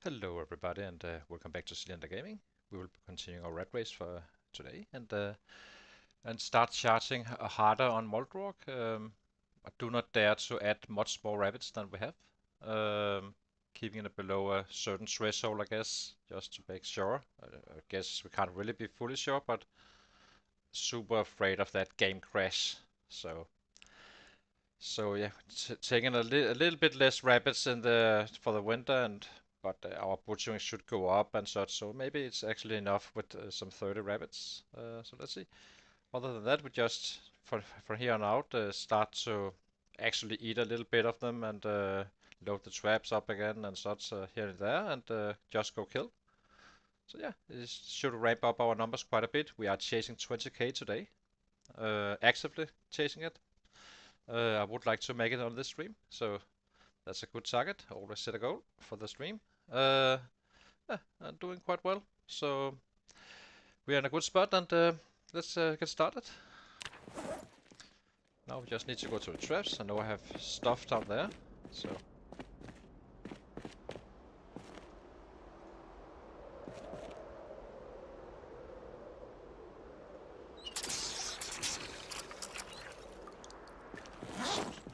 Hello everybody and welcome back to Seelander Gaming. We will be continuing our rat race for today and start charging harder on Muldraugh. I do not dare to add much more rabbits than we have. Keeping it below a certain threshold, I guess, just to make sure. I guess we can't really be fully sure, but super afraid of that game crash. So yeah, taking a little bit less rabbits for the winter, but our butchering should go up and such. So maybe it's actually enough with some 30 rabbits. So let's see. Other than that, we just from here on out start to actually eat a little bit of them and load the traps up again and such here and there and just go kill. So yeah, this should ramp up our numbers quite a bit. We are chasing 20k today, actively chasing it. I would like to make it on this stream, so that's a good target. I always set a goal for the stream. Yeah, I'm doing quite well, so we are in a good spot, and let's get started. Now we just need to go to the traps. I know I have stuff down there, so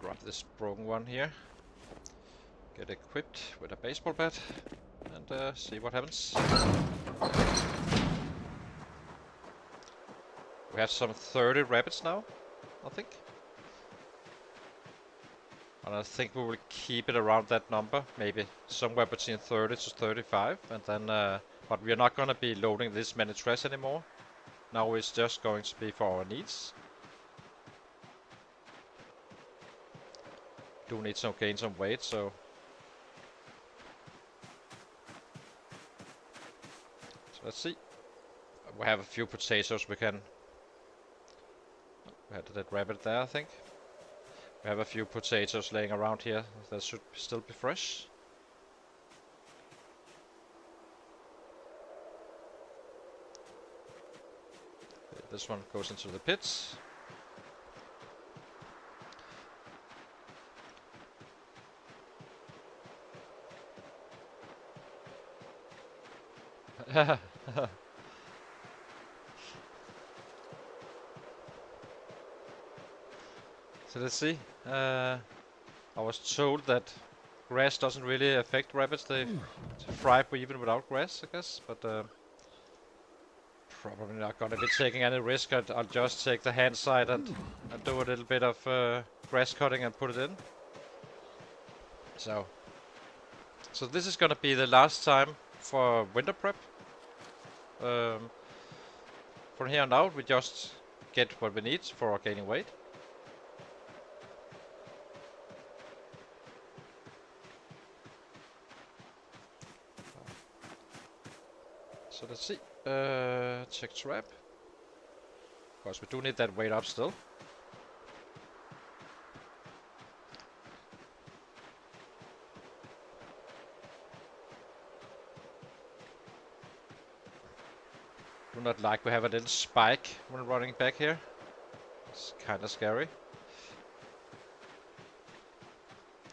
grab this broken one here. Get equipped with a baseball bat and see what happens. We have some 30 rabbits now, I think. And I think we will keep it around that number, maybe somewhere between 30 to 35, and then, but we are not gonna be loading this many trash anymore. Now it's just going to be for our needs. Do need to gain some weight, so let's see. We have a few potatoes we can. We had that rabbit there, I think. We have a few potatoes laying around here that should still be fresh. Okay, this one goes into the pits. So let's see. I was told that grass doesn't really affect rabbits. They thrive even without grass, I guess. But probably not gonna be taking any risk. I'll just take the hand side and do a little bit of grass cutting and put it in. So this is gonna be the last time for winter prep. From here on out, we just get what we need for gaining weight. So let's see. Check trap. Of course, we do need that weight up still. Do not like we have a little spike when running back here. It's kind of scary.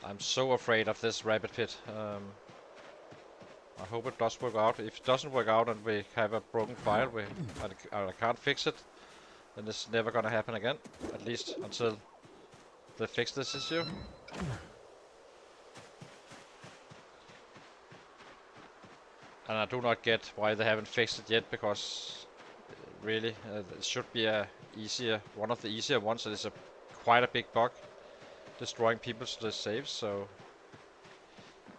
I'm so afraid of this rabbit pit. I hope it does work out. If it doesn't work out and we have a broken file, I can't fix it, then it's never gonna happen again. At least until they fix this issue. And I do not get why they haven't fixed it yet, because really it should be one of the easier ones. It is quite a big bug, destroying people's saves. So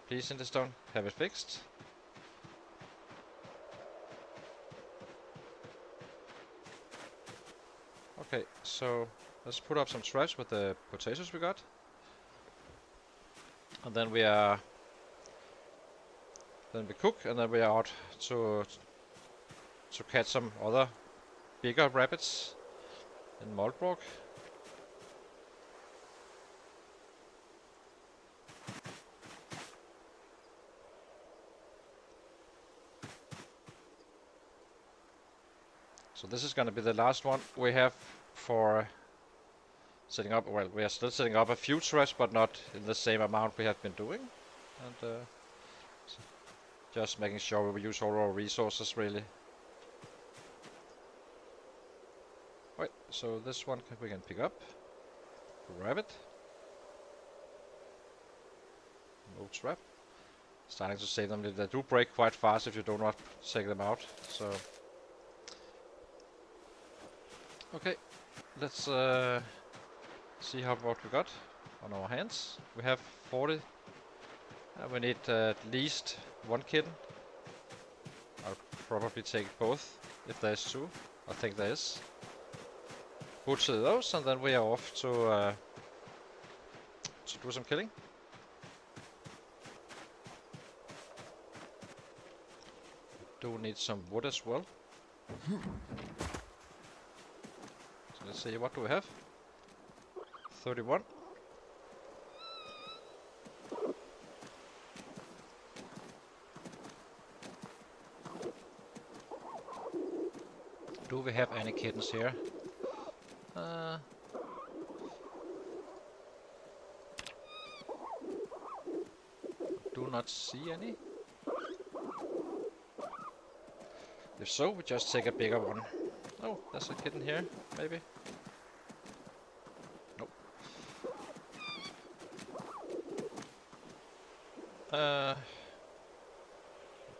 please, Interstone, have it fixed. Okay, so let's put up some trash with the potatoes we got, and then we cook, and then we are out to catch some other bigger rabbits in Muldraugh. So this is going to be the last one we have for setting up. Well, we are still setting up a few trash, but not in the same amount we have been doing. And Just making sure we use all our resources, really. Wait, so this one we can pick up. Grab it. No trap. Starting to save them. They do break quite fast if you do not take them out. So okay, let's see how what we got on our hands. We have 40. We need at least one kitten. I'll probably take both if there's two. I think there is. Butcher those, and then we are off to do some killing. Do need some wood as well. So let's see, what do we have? 31. Do we have any kittens here? Do not see any. If so, we just take a bigger one. Oh, there's a kitten here, maybe. Nope.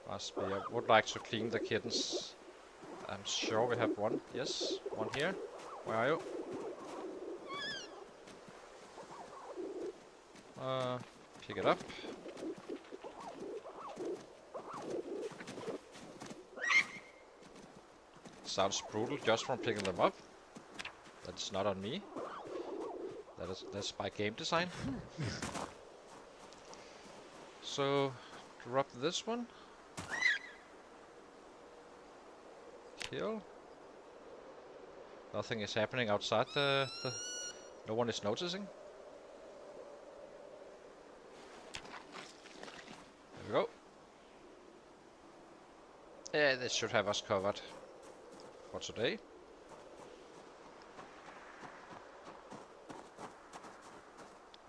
Must be. I would like to clean the kittens. I'm sure we have one. Yes, one here. Where are you? Pick it up. Sounds brutal just from picking them up. That's not on me. That's by game design. So drop this one. Kill. Nothing is happening outside the no one is noticing. There we go. Yeah, this should have us covered for today.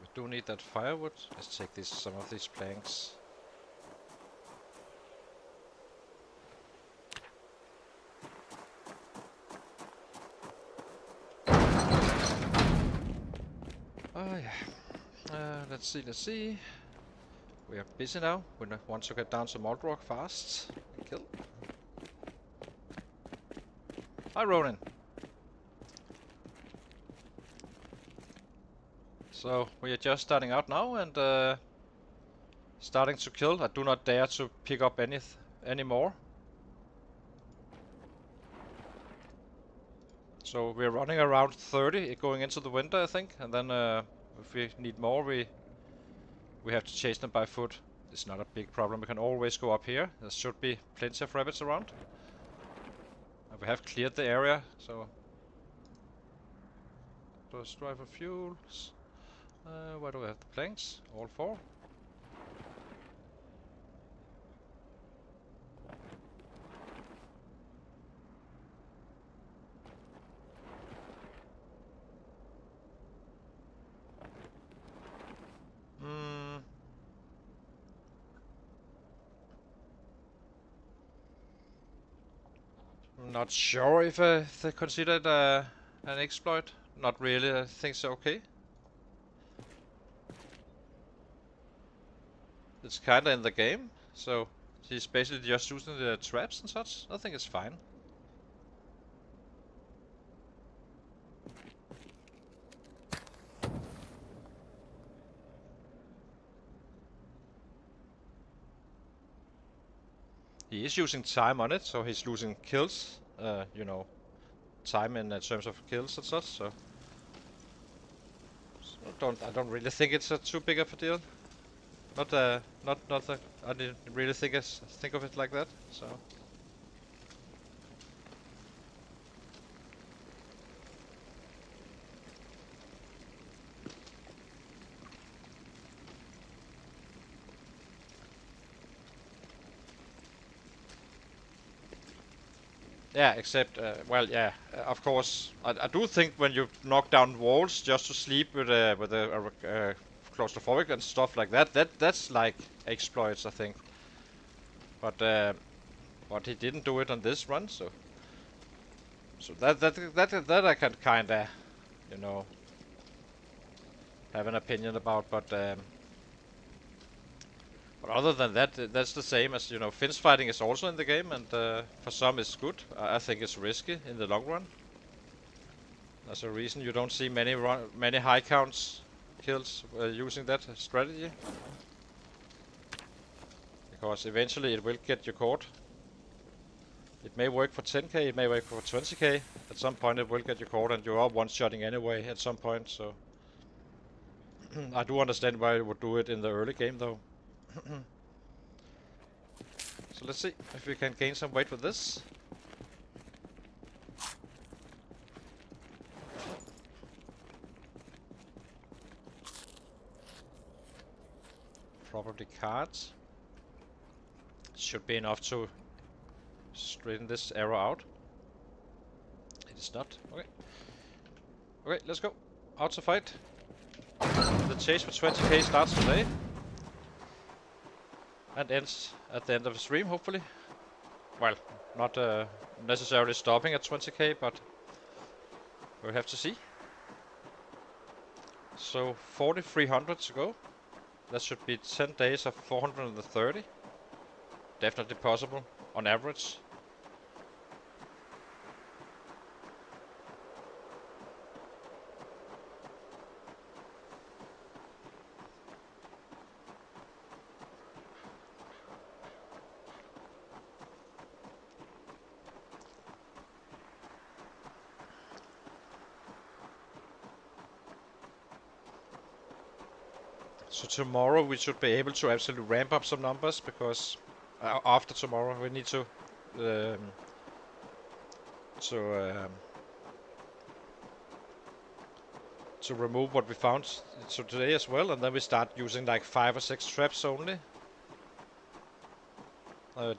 We do need that firewood. Let's take some of these planks. Oh yeah. Let's see. We are busy now. We want to get down to Muldraugh fast. Kill. Hi, Ronin. So we are just starting out now and starting to kill. I do not dare to pick up any more. So we're running around 30 going into the winter, I think, and then if we need more, we have to chase them by foot. It's not a big problem. We can always go up here. There should be plenty of rabbits around. And we have cleared the area, so let's drive for fuels. Where do we have the planks? All 4. I'm not sure if they consider it an exploit. Not really. I think it's okay. It's kinda in the game, so he's basically just using the traps and such. I think it's fine. He is using time on it, so he's losing kills. You know, time in terms of kills and such. So I don't really think it's too big of a deal. Not I didn't really think of it like that. So. Yeah, except, well, yeah, of course, I do think when you knock down walls just to sleep with a claustrophobic and stuff like that, that's like exploits, I think. But he didn't do it on this run, so that I can kinda, you know, have an opinion about. But other than that, that's the same as, you know, Finch fighting is also in the game, and for some it's good. I think it's risky in the long run. There's a reason you don't see many high counts kills using that strategy, because eventually it will get you caught. It may work for 10k, it may work for 20k. At some point it will get you caught, and you are one-shotting anyway at some point. So I do understand why you would do it in the early game, though. So let's see if we can gain some weight with this. Probably cards. Should be enough to straighten this arrow out. It is not. Okay. Okay, let's go. Out to fight. The chase for 20k starts today. And ends at the end of the stream, hopefully. Well, not necessarily stopping at 20k, but we'll have to see. So 4,300 to go. That should be 10 days of 430. Definitely possible on average. So tomorrow we should be able to absolutely ramp up some numbers, because after tomorrow we need to remove what we found today as well, and then we start using like 5 or 6 traps only,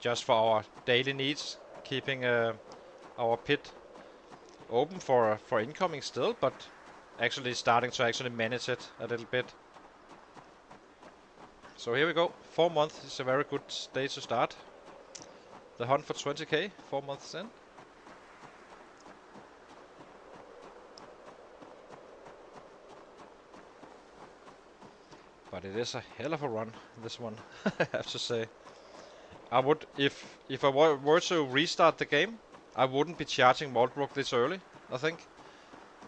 just for our daily needs, keeping our pit open for incoming still, but actually starting to actually manage it a little bit. So here we go. 4 months is a very good day to start the hunt for 20k. 4 months in. But it is a hell of a run, this one, I have to say. I would, if I were to restart the game, I wouldn't be charging Muldraugh this early, I think.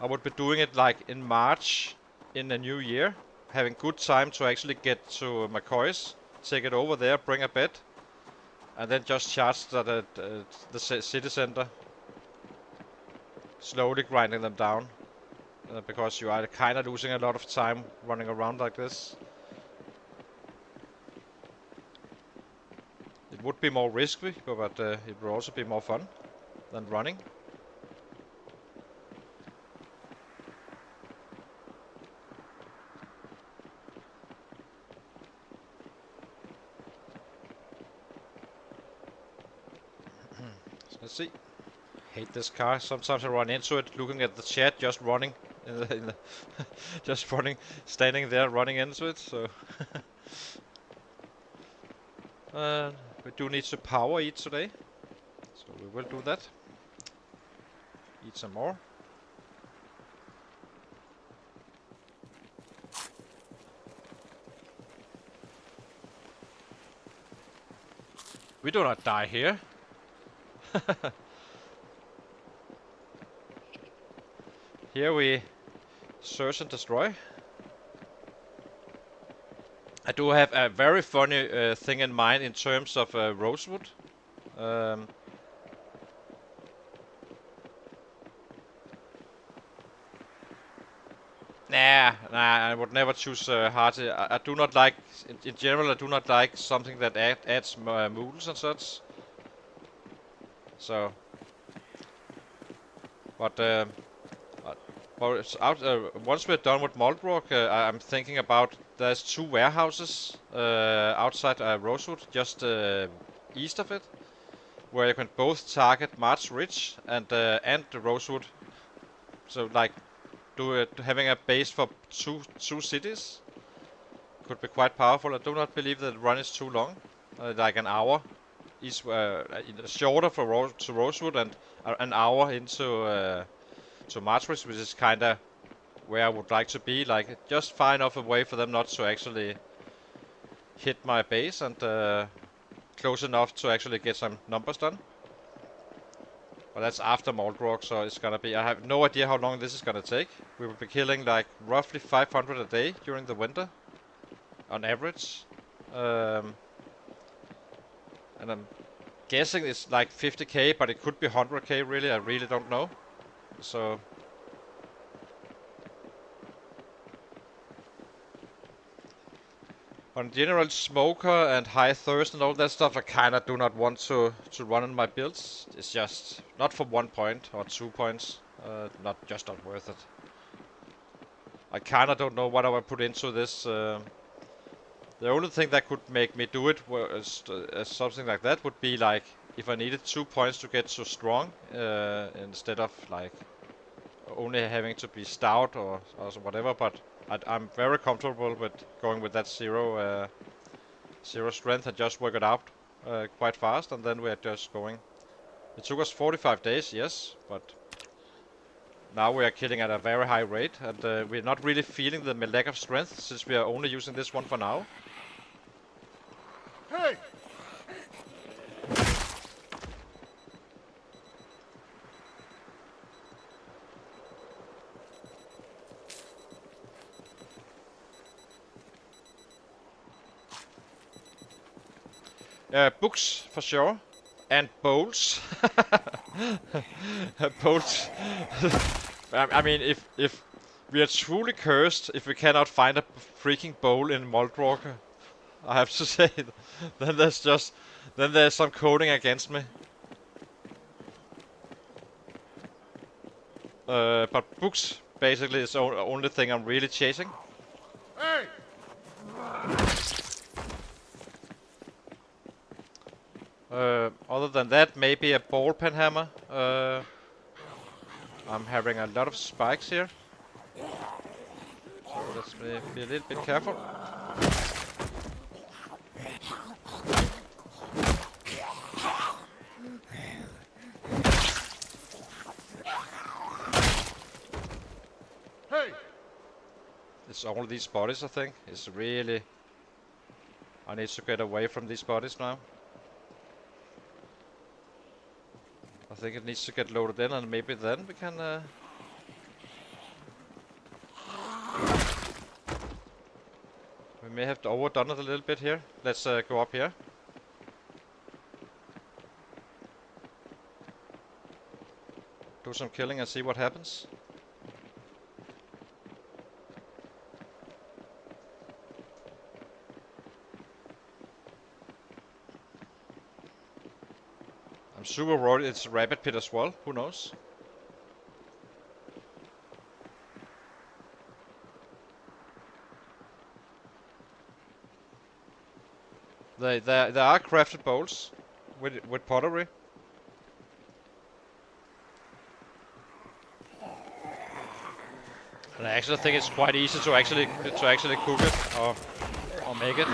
I would be doing it like in March in the new year, having good time to actually get to McCoy's, take it over there, bring a bed, and then just charge the city center, slowly grinding them down, because you are kind of losing a lot of time running around like this. It would be more risky, but it would also be more fun than running. So let's see. Hate this car. Sometimes I run into it, looking at the chat, just running, just running, standing there, running into it. So we do need to power eat today, so we will do that. Eat some more. We do not die here. Here we search and destroy. I do have a very funny thing in mind in terms of rosewood. Nah, I would never choose hardy. I do not like, in general, I do not like something that adds moodles and such. So, but once we're done with Muldraugh, I'm thinking about, there's 2 warehouses outside Rosewood, just east of it, where you can both target March Ridge and the Rosewood. So like, having a base for two cities could be quite powerful. I do not believe that the run is too long, like an hour. shorter for to Rosewood and an hour into to Marchridge, which is kind of where I would like to be. Like just far enough away for them not to actually hit my base and close enough to actually get some numbers done. But that's after Muldraugh, so it's gonna be. I have no idea how long this is gonna take. We will be killing like roughly 500 a day during the winter, on average. And I'm guessing it's like 50k, but it could be 100k. Really, I really don't know. So. On general smoker and high thirst and all that stuff, I kinda do not want to run in my builds. It's just not for 1 point or 2 points. Not worth it. I kinda don't know what I would put into this. The only thing that could make me do it was something like that would be like if I needed 2 points to get so strong, instead of like only having to be stout or whatever. But I'm very comfortable with going with that zero strength and just work it out quite fast, and then we're just going. It took us 45 days, yes, but now we are killing at a very high rate, and we're not really feeling the lack of strength since we are only using this one for now. Hey! Books for sure, and bowls. Bowls. I mean, if we are truly cursed, if we cannot find a freaking bowl in Muldraugh, I have to say, then there's some coding against me. But books basically is the only thing I'm really chasing. Hey! Other than that, maybe a ball pen hammer. I'm having a lot of spikes here, so let's be a little bit careful. Hey! It's all these bodies, I think. It's really... I need to get away from these bodies now. I think it needs to get loaded in, and maybe then we can... We may have overdone it a little bit here. Let's go up here. Do some killing and see what happens. I'm super worried it's a rabbit pit as well. Who knows? There are crafted bowls with pottery. And I actually think it's quite easy to actually cook it or make it.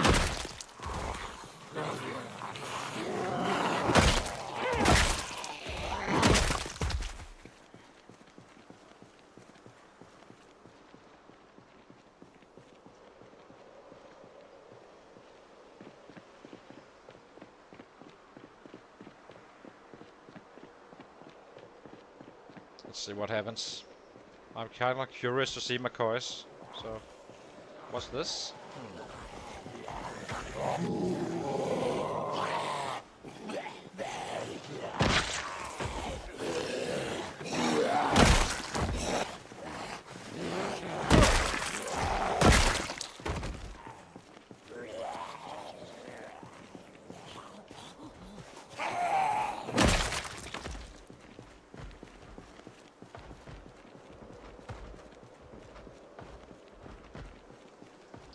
Let's see what happens. I'm kind of curious to see McCoys. So, what's this?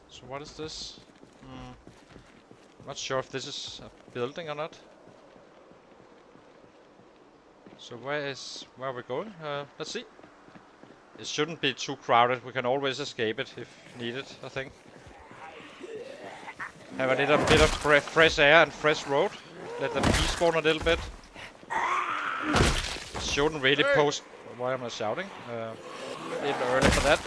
So what is this? Not sure if this is a building or not. So where are we going? Let's see. It shouldn't be too crowded. We can always escape it if needed, I think. Have a little bit of fresh air and fresh road. let them despawn a little bit. Shouldn't really post. Why am I shouting? A little early for that.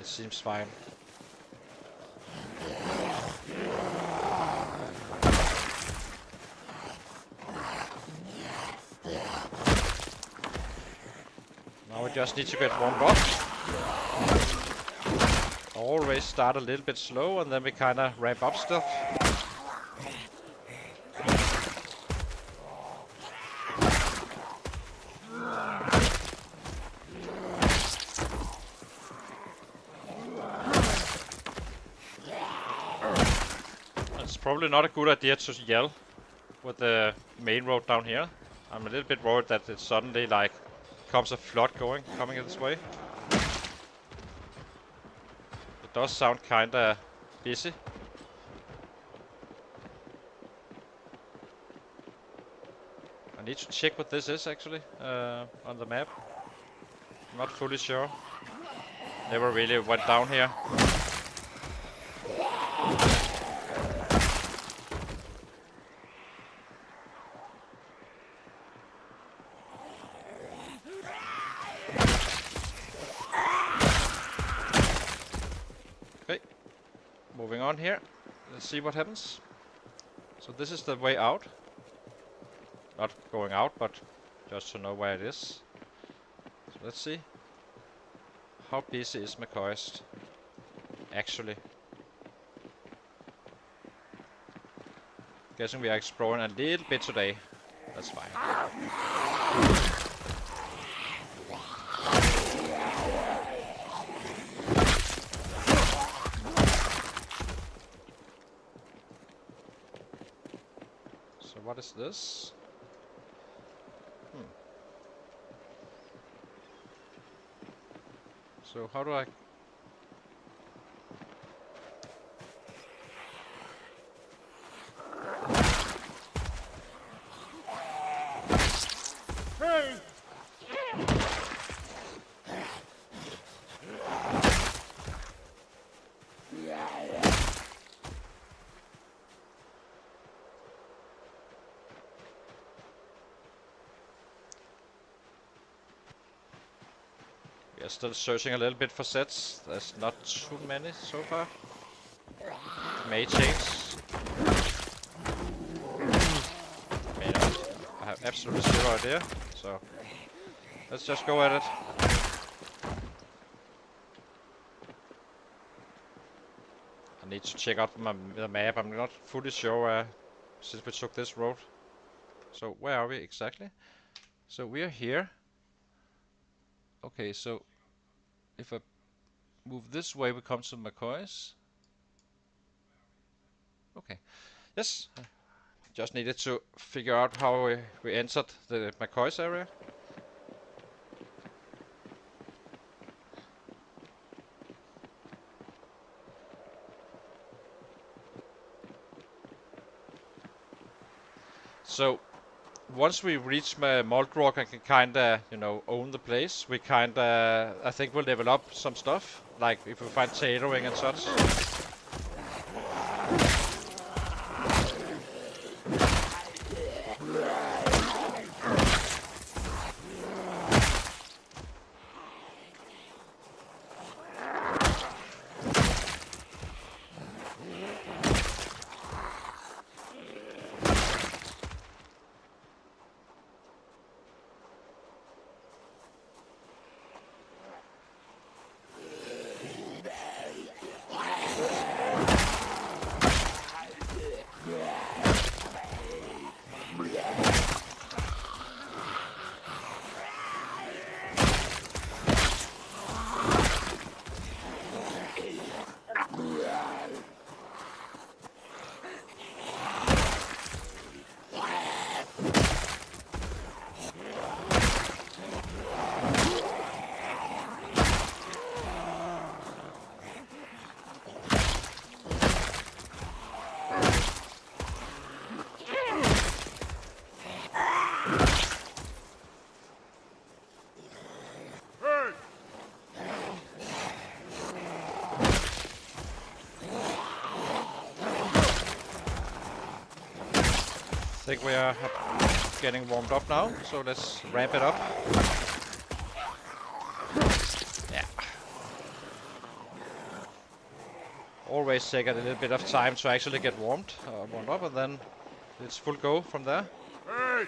It seems fine. Now we just need to get warmed up. Always start a little bit slow and then we kinda ramp up stuff. It's probably not a good idea to yell with the main road down here. I'm a little bit worried that it suddenly like comes a flood coming this way. It does sound kinda busy. I need to check what this is actually on the map. I'm not fully sure. Never really went down here. Okay, moving on here. Let's see what happens. So this is the way out. Not going out, but just to know where it is. So let's see. How busy is McCoist? Actually. Guessing we are exploring a little bit today. That's fine. So what is this? So how do I... We are still searching a little bit for sets. There's not too many so far. May change. May not. I have absolutely zero idea. So let's just go at it. I need to check out the map. I'm not fully sure since we took this road. So where are we exactly? So we are here. Okay, so if I move this way, we come to McCoy's. Okay. Yes. Just needed to figure out how we entered the McCoy's area. So once we reach Muldraugh and can kinda, you know, own the place, we kinda, I think we'll level up some stuff. Like if we find tailoring and such. think we are getting warmed up now, so let's ramp it up. Yeah. Always take a little bit of time to actually get warmed up, and then it's full go from there. Hey!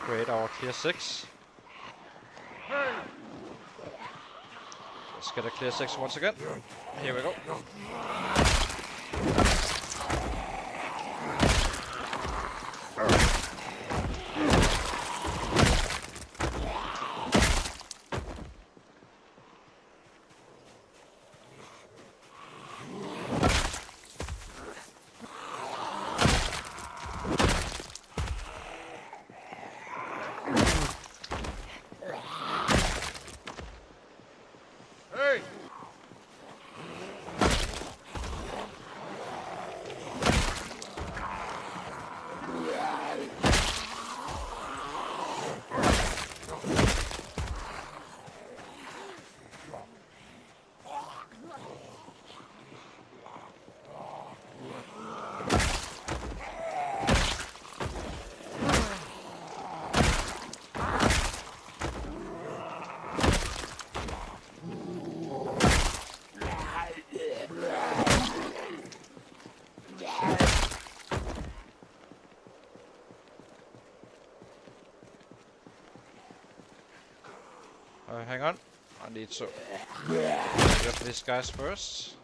Create our clear 6. Let's get a clear 6 once again. Here we go. Hang on, I need to get these guys first.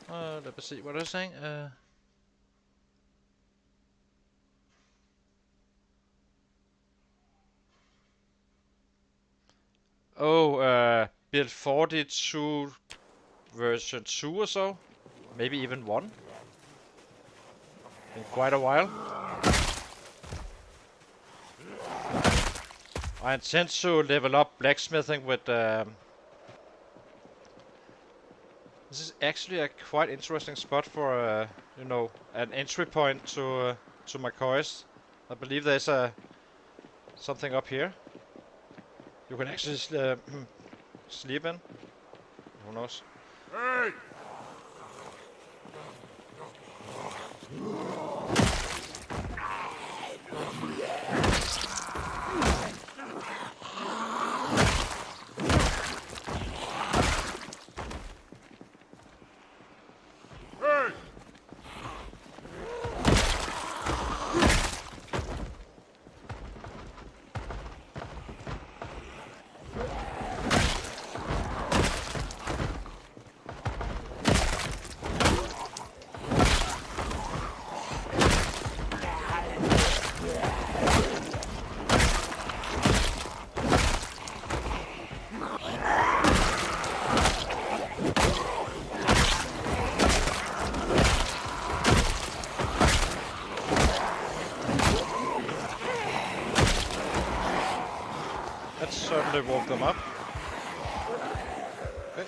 Let me see what I'm saying. Build 42 version 2 or so. Maybe even 1. In quite a while. I intend to level up blacksmithing with... this is actually a quite interesting spot for, you know, an entry point to my coys. I believe there's something up here. You can actually sleep in. Who knows? Hey! Certainly woke them up. Okay.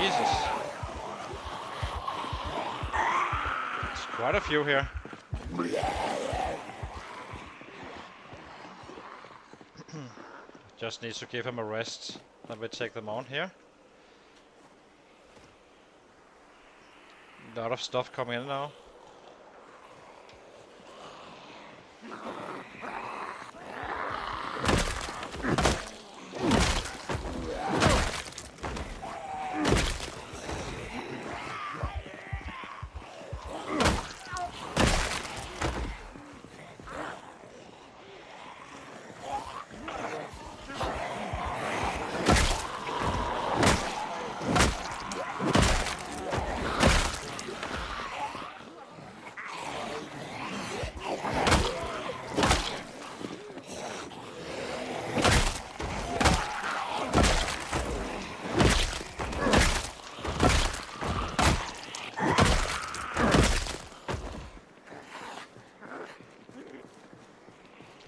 Jesus. There's quite a few here. Just need to give him a rest. Then we take them on here. A lot of stuff coming in now.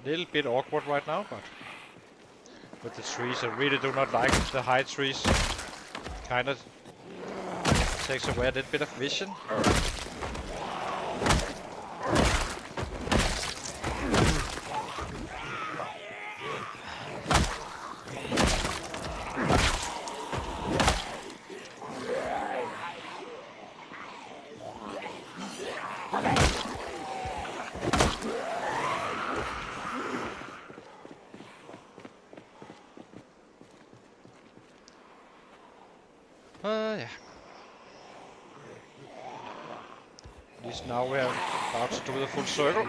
Little bit awkward right now, but with the trees, I really do not like the high trees. Kind of takes away a little bit of vision. Yeah. At least now we're about to do the full circle.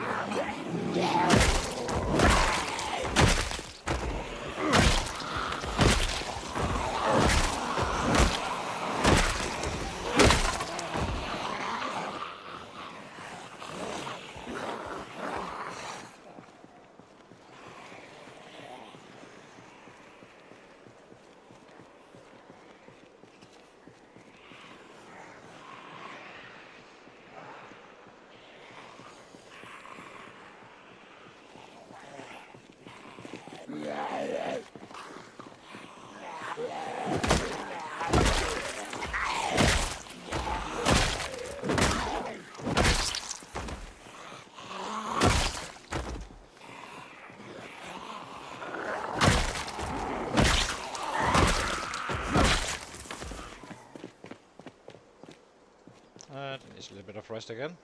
Needs a little bit of rest again.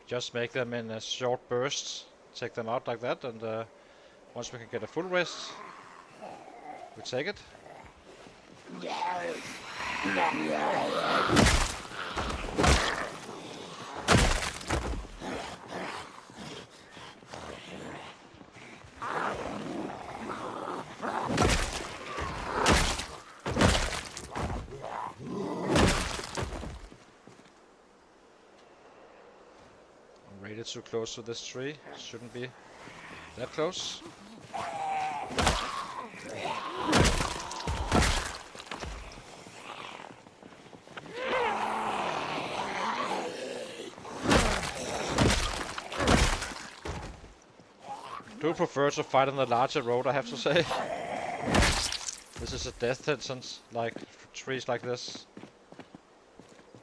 Just make them in short bursts. Take them out like that, and once we can get a full rest, we take it. Rated too close to this tree. Shouldn't be that close. Do prefer to fight on the larger road, I have to say. This is a death sentence, like trees like this.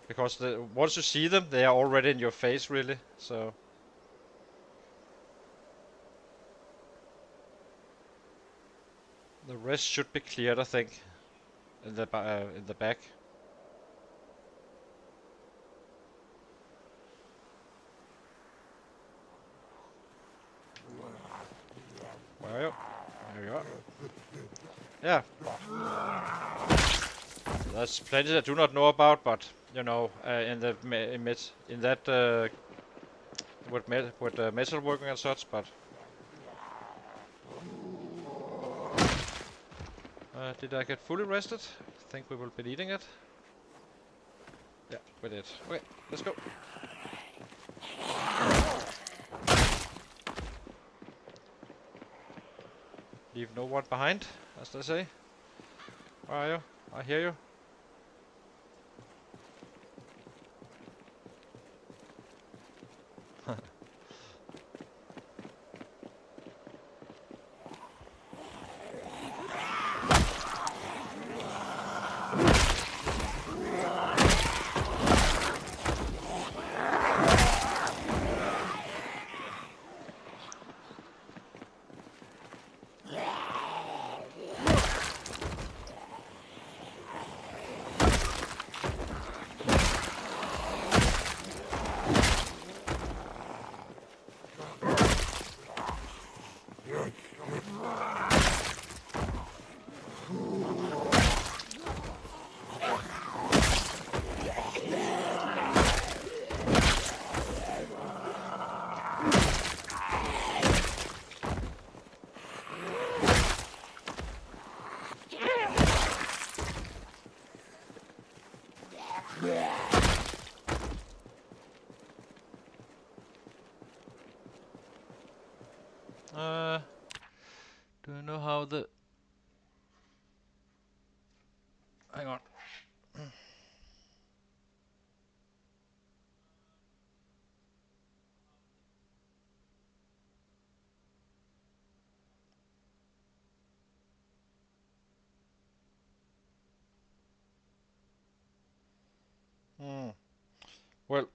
Because once you see them, they are already in your face, really. So the rest should be cleared, I think, in the back. Where are you? There you are. Yeah. There's plenty I do not know about, but you know, in that with metalworking and such. But did I get fully rested? I think we will be needing it. Yeah, we did. Okay, let's go. Leave no one behind, as they say. Where are you? I hear you. Do you know how the... Hang on. Mm. Well,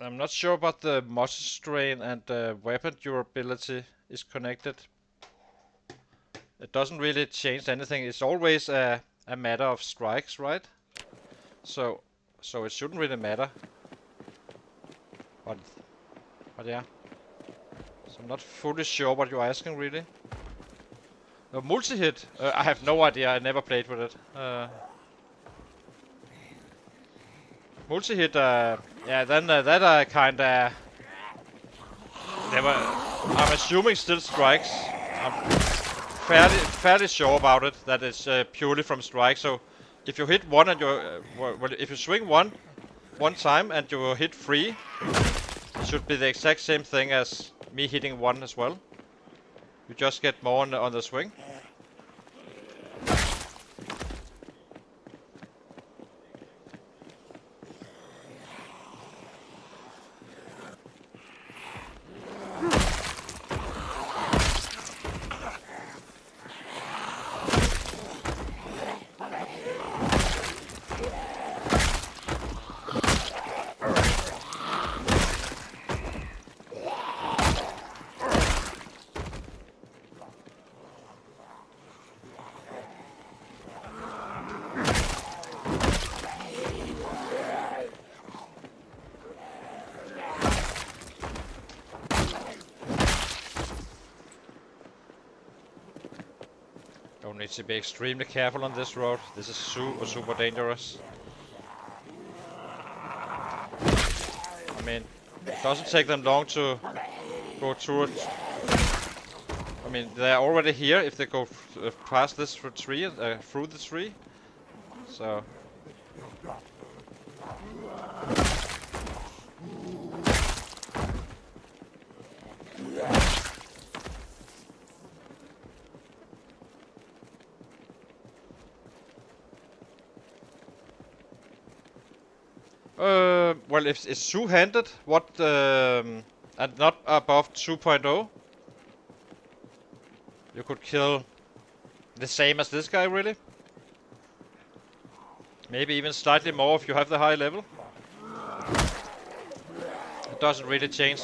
I'm not sure about the muscle strain and the weapon durability is connected. It doesn't really change anything. It's always a matter of strikes, right? So, so it shouldn't really matter. But, but yeah. So I'm not fully sure what you're asking, really. Multi-hit? I have no idea. I never played with it. Multi-hit, yeah, then that kinda... Never... I'm assuming still strikes. I'm fairly sure about it, that it's purely from strike. So if you hit one and you... well, if you swing one time and you hit three, it should be the exact same thing as me hitting one as well. You just get more on the swing. Don't need to be extremely careful on this road. This is super dangerous. I mean, it doesn't take them long to go through it. I mean, they're already here if they go past this tree, through the tree. So. Well, if it's two-handed, what, and not above 2.0, you could kill the same as this guy, really. Maybe even slightly more if you have the high level. It doesn't really change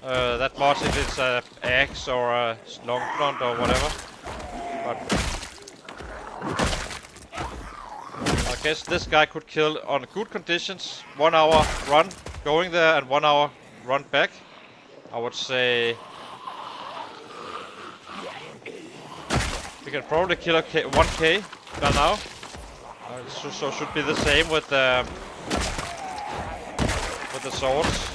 that much if it's an axe or a long blunt or whatever. But I guess this guy could kill on good conditions. 1 hour run going there and 1 hour run back. I would say we can probably kill a 1k by now. So should be the same with the swords.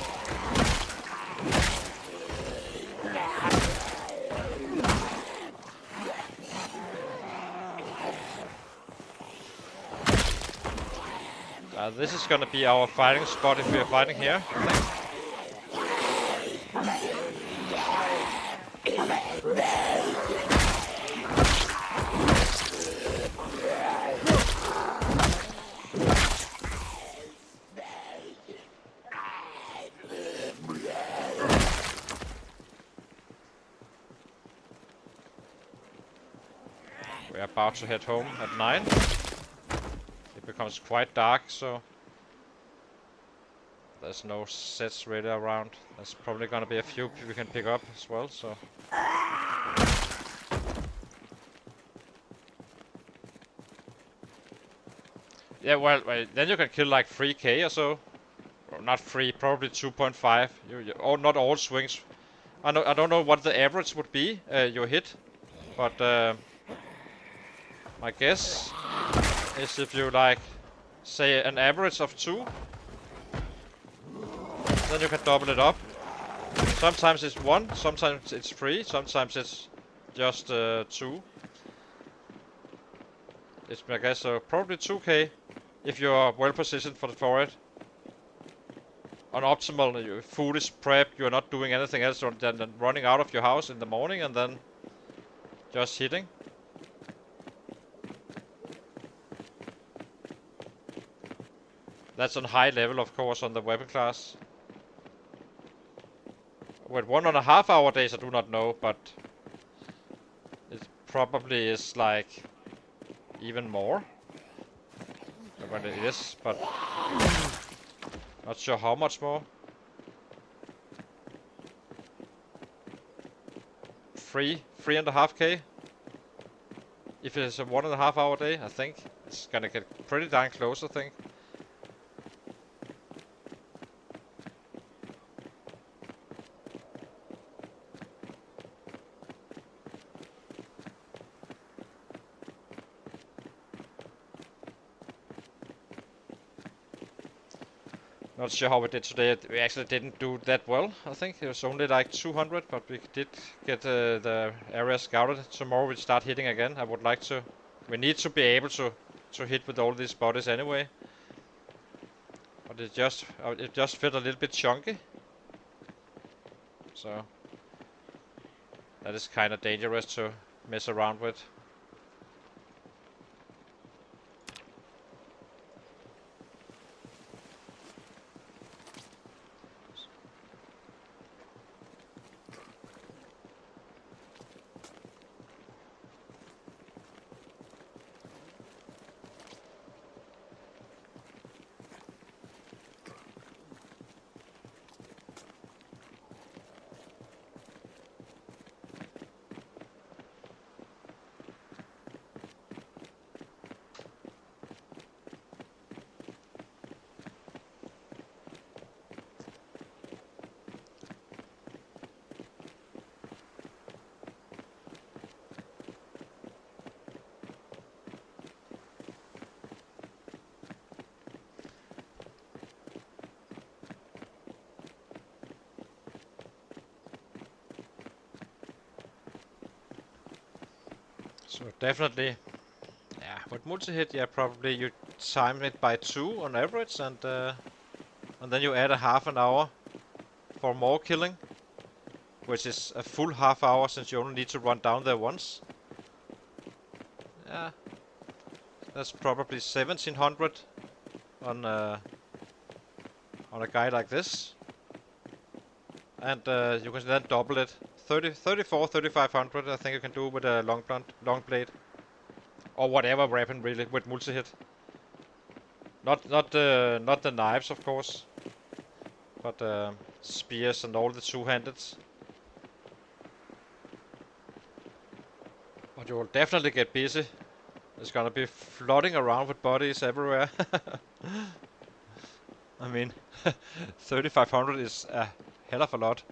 This is gonna be our fighting spot if we are fighting here, I think. We're about to head home at 9. It becomes quite dark, so there's no sets really around. There's probably gonna be a few we can pick up as well, so. Yeah, well, then you can kill like 3k or so. Or not 3, probably 2.5. Or not all swings. I don't know what the average would be, you hit. But my guess is if you like, say an average of 2, then you can double it up. Sometimes it's 1, sometimes it's 3, sometimes it's just 2. It's my guess, so probably 2k if you're well positioned for it. On optimal, food is prepped, you're not doing anything else than running out of your house in the morning and then just hitting. That's on high level, of course, on the weapon class. With 1.5 hour days, I do not know, but it probably is like even more than it is, but not sure how much more. 3.5k. If it's a 1.5 hour day, I think it's gonna get pretty darn close, I think. Not sure how we did today. We actually didn't do that well, I think. It was only like 200, but we did get the area scouted. Tomorrow we start hitting again. I would like to. We need to be able to hit with all these bodies anyway. But it just felt a little bit chunky. So that is kind of dangerous to mess around with. So definitely, yeah, with multi-hit, yeah, probably you time it by 2 on average, and then you add a half an hour for more killing, which is a full half hour since you only need to run down there once. Yeah, that's probably 1700 on a guy like this, and you can then double it. 3500 I think you can do with a long blade. Or whatever weapon really with multi-hit. Not the knives, of course, but spears and all the two-handeds. But you will definitely get busy. It's gonna be flooding around with bodies everywhere. I mean, 3500 is a hell of a lot.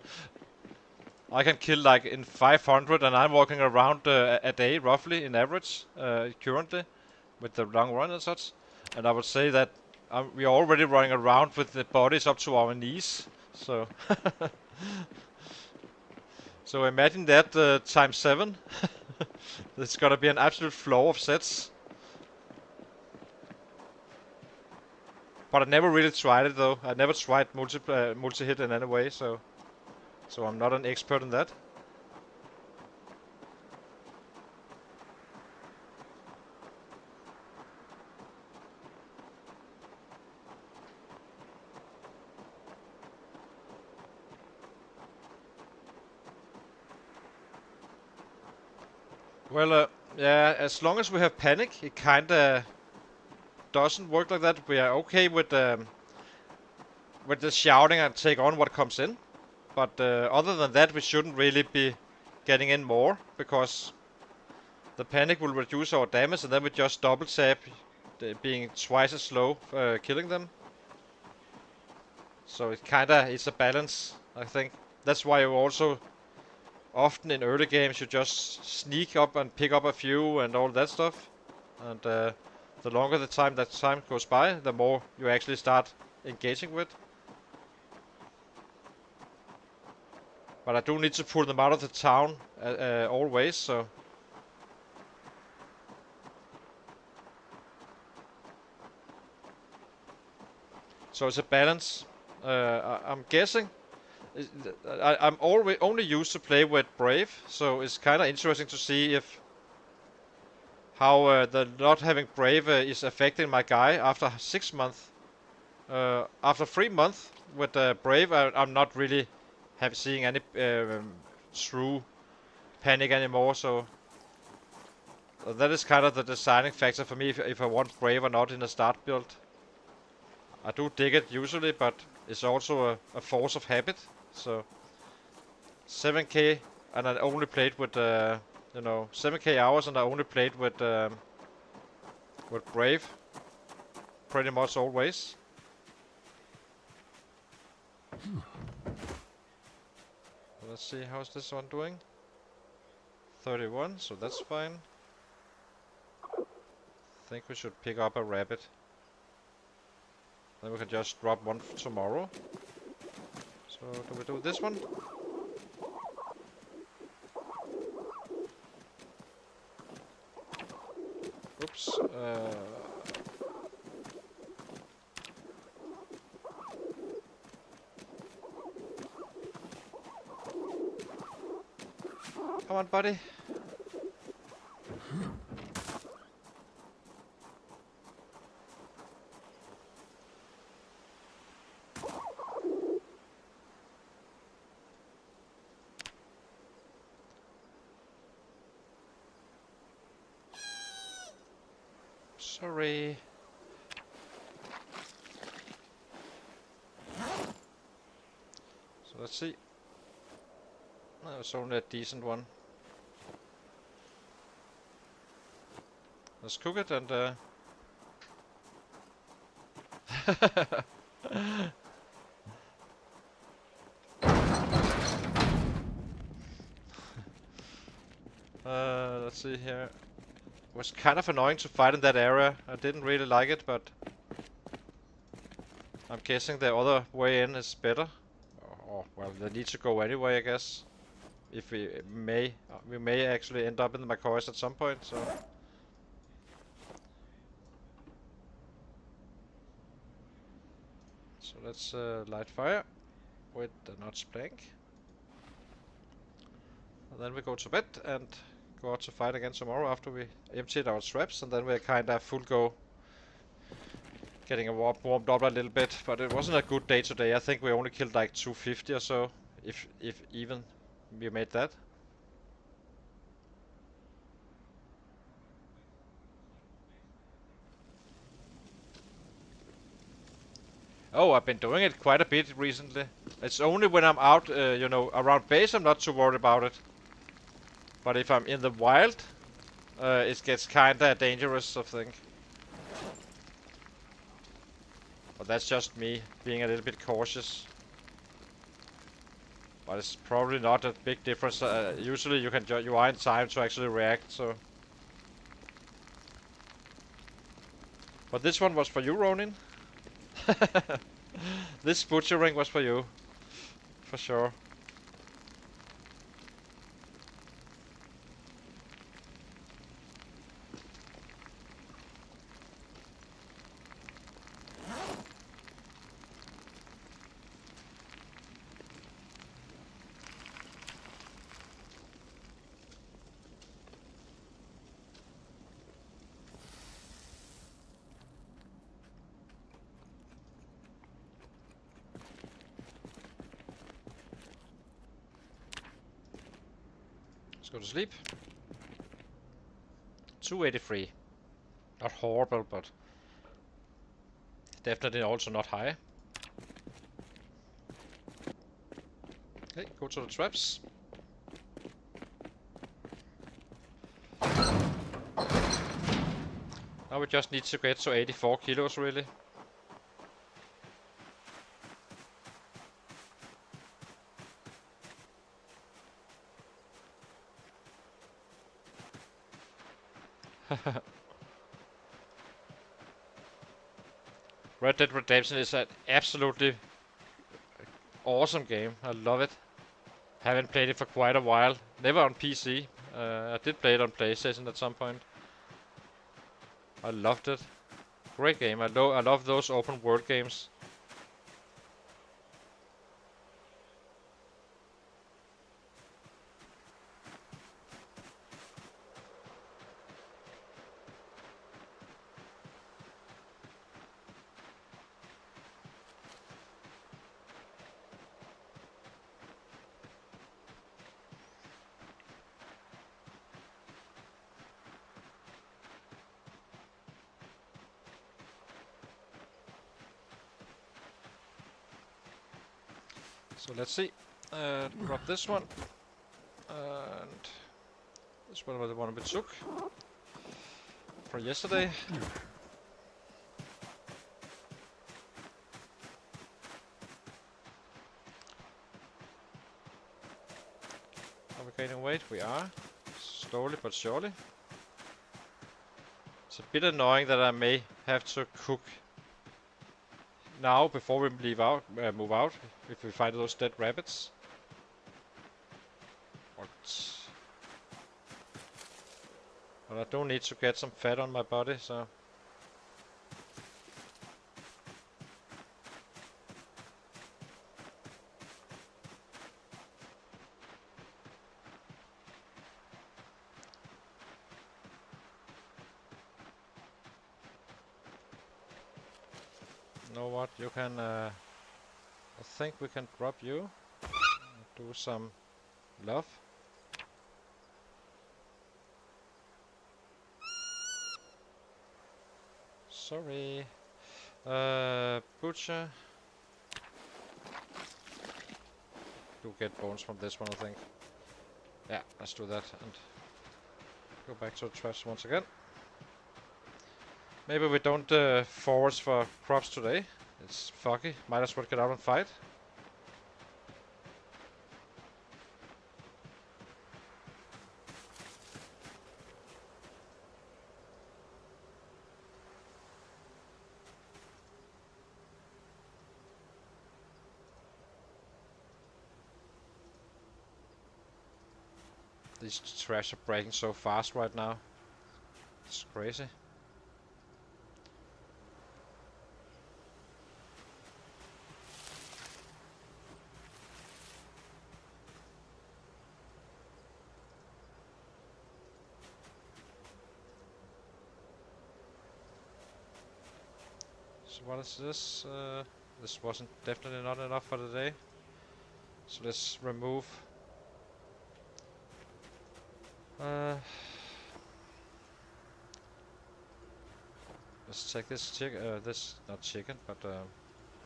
I can kill like in 500, and I'm walking around a day roughly in average currently with the long run and such. And I would say that we are already running around with the bodies up to our knees. So, so imagine that times 7. It's gonna be an absolute flow of sets. But I never really tried it though. I never tried multi-hit in any way, so I'm not an expert in that. Well, yeah, as long as we have panic, it kinda doesn't work like that. We are okay with the shouting and take on what comes in. But other than that, we shouldn't really be getting in more, because the panic will reduce our damage, and then we just double tap, being twice as slow killing them. So it's a balance, I think. That's why you also often in early games you just sneak up and pick up a few and all that stuff. And the longer the time goes by, the more you actually start engaging with. But I do need to pull them out of the town always, so. So it's a balance. I'm guessing. I'm always only used to play with Brave, so it's kind of interesting to see how the not having Brave is affecting my guy after 6 months. After 3 months with Brave, I'm not really seeing any true panic anymore. So That is kind of the deciding factor for me if I want Brave or not in a start build. I do dig it usually, but it's also a force of habit. So 7k and I only played with 7k hours and I only played with Brave pretty much always. Let's see, how's this one doing? 31, so that's fine. I think we should pick up a rabbit. Then we can just drop one tomorrow. So do we do this one? Oops. Come on, buddy. Sorry. So let's see. That was only a decent one. Let's cook it and let's see here. It was kind of annoying to fight in that area. I didn't really like it, but I'm guessing the other way in is better. Or well, they need to go anyway, I guess. If we may actually end up in the McCoys at some point. So let's light fire with the notch plank. And then we go to bed and go out to fight again tomorrow after we emptied our traps, and then we're kind of full go. Getting warmed up a little bit, but it wasn't a good day today. I think we only killed like 250 or so, if even we made that. Oh, I've been doing it quite a bit recently. It's only when I'm out, around base, I'm not too worried about it. But if I'm in the wild, it gets kinda dangerous, I think. But that's just me being a little bit cautious. But it's probably not a big difference. Usually you are in time to actually react. So. But this one was for you, Ronin. This butchering was for you, for sure. Let's go to sleep. 283. Not horrible, but definitely also not high. Okay, go to the traps. Now we just need to get to 84 kilos, really. Red Dead Redemption is an absolutely awesome game. I love it. Haven't played it for quite a while. Never on PC. I did play it on PlayStation at some point. I loved it. Great game. I love those open world games. So let's see. Drop this one. And this one was the one we took for yesterday. Are we gaining weight? We are. Slowly but surely. It's a bit annoying that I may have to cook now before we leave out, move out, if we find those dead rabbits. But I do need to get some fat on my body, so. You know what? You can. I think we can drop you. Do some love. Sorry. Butcher. Do get bones from this one, I think. Yeah, let's do that and go back to the trash once again. Maybe we don't forage for crops today. It's foggy. Might as well get out and fight. These trash are breaking so fast right now. It's crazy. So what is this? This wasn't definitely not enough for today. So let's remove. Let's take this chicken. This not chicken, but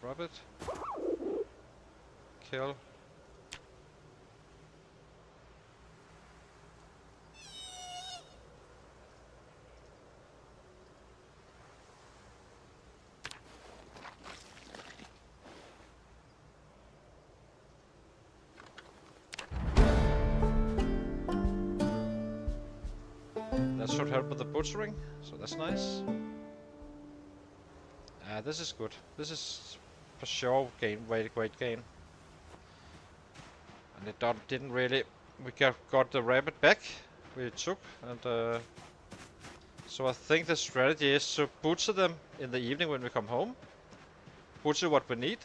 drop it. Kill. That should help with the butchering, so that's nice. This is good. This is for sure great gain. And it didn't really. We got the rabbit back we took, and so I think the strategy is to butcher them in the evening when we come home. Butcher what we need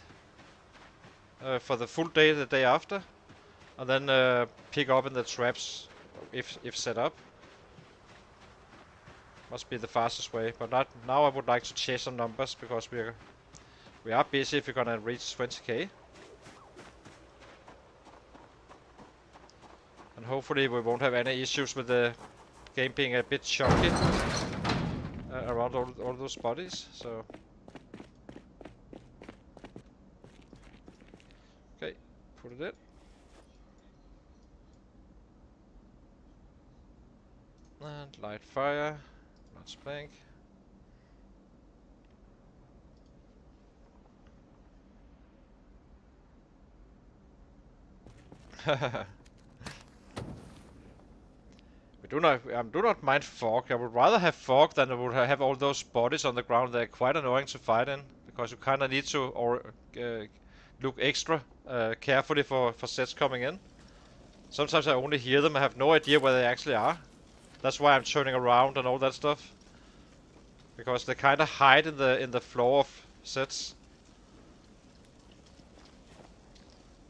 for the full day the day after, and then pick up in the traps if set up. Must be the fastest way, but not now. I would like to chase some numbers because we are busy if we're gonna reach 20k, and hopefully we won't have any issues with the game being a bit chunky around all those bodies. So okay, put it in. And light fire. Let's blank. do not mind fog. I would rather have fog than I would have all those bodies on the ground. They're quite annoying to fight in because you kind of need to look extra carefully for sets coming in. Sometimes I only hear them. I have no idea where they actually are. That's why I'm turning around and all that stuff. Because they kind of hide in the floor of sets.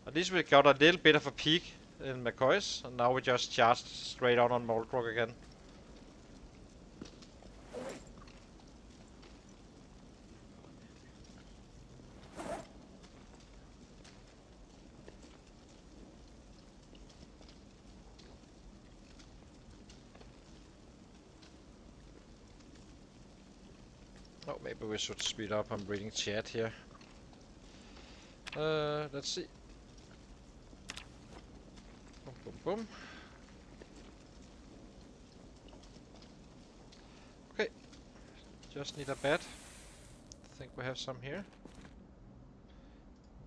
At least we got a little bit of a peek in McCoy's, and now we just charged straight on Muldraugh again. Oh, maybe we should speed up. I'm reading chat here. Let's see. Boom. Okay, just need a bed. I think we have some here.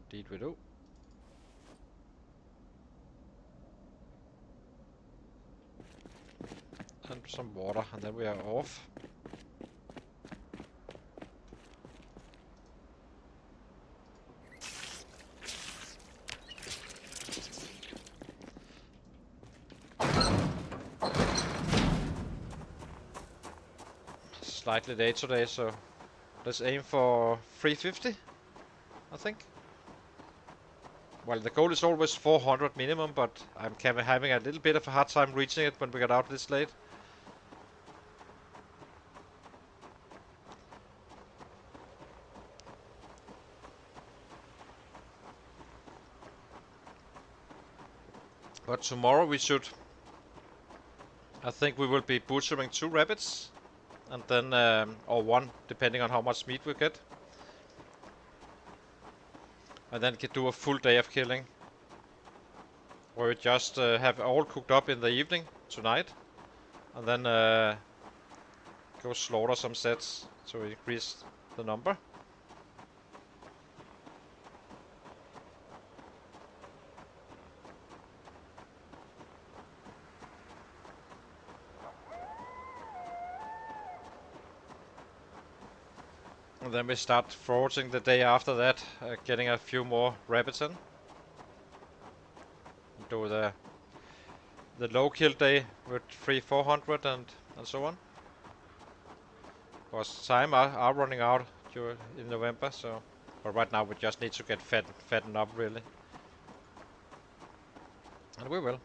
Indeed we do. And some water, and then we are off. Slightly late today, so let's aim for 350, I think. Well, the goal is always 400 minimum, but I'm having a little bit of a hard time reaching it when we get out this late. But tomorrow we should... I think we will be butchering 2 rabbits. And then, or 1, depending on how much meat we get. And then do a full day of killing. Where we just have all cooked up in the evening, tonight. And then go slaughter some sets to increase the number. And then we start foraging the day after that, getting a few more rabbits in. Do the low kill day with 300-400 and so on. Because time are running out in November, so... But right now we just need to get fattened up, really. And we will.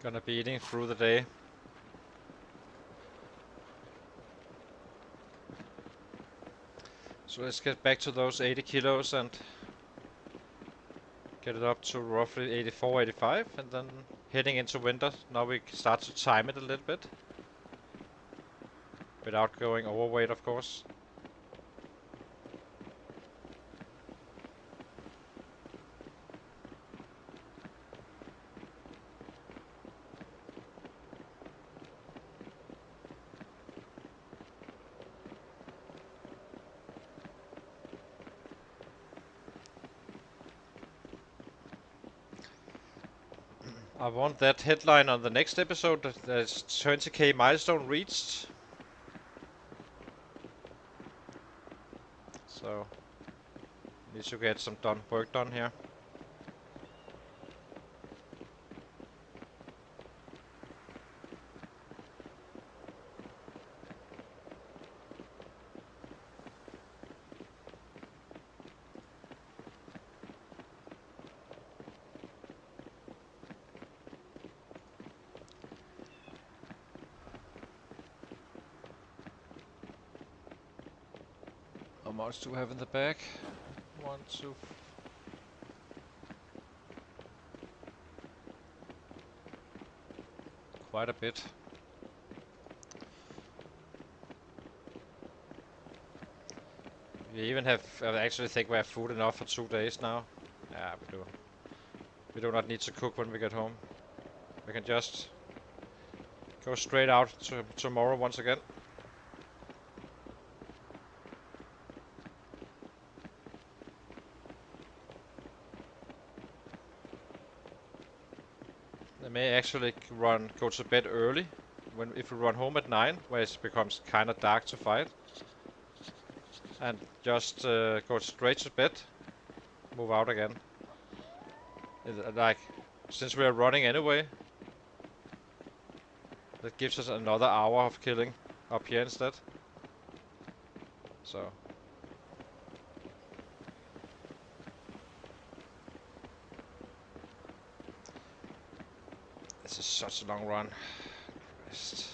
Gonna be eating through the day. So let's get back to those 80 kilos and get it up to roughly 84, 85, and then heading into winter. Now we start to time it a little bit. Without going overweight, of course. I want that headline on the next episode that there's 20k milestone reached. So, need to get some work done here. How much do we have in the bag? 1, 2... Quite a bit. We even have... I actually think we have food enough for 2 days now. Yeah, we do. We do not need to cook when we get home. We can just go straight out to tomorrow once again. I may actually go to bed early if we run home at 9, where it becomes kind of dark to fight, and just go straight to bed, move out again. Like, since we are running anyway, that gives us another hour of killing up here instead. So. This is such a long run. Christ.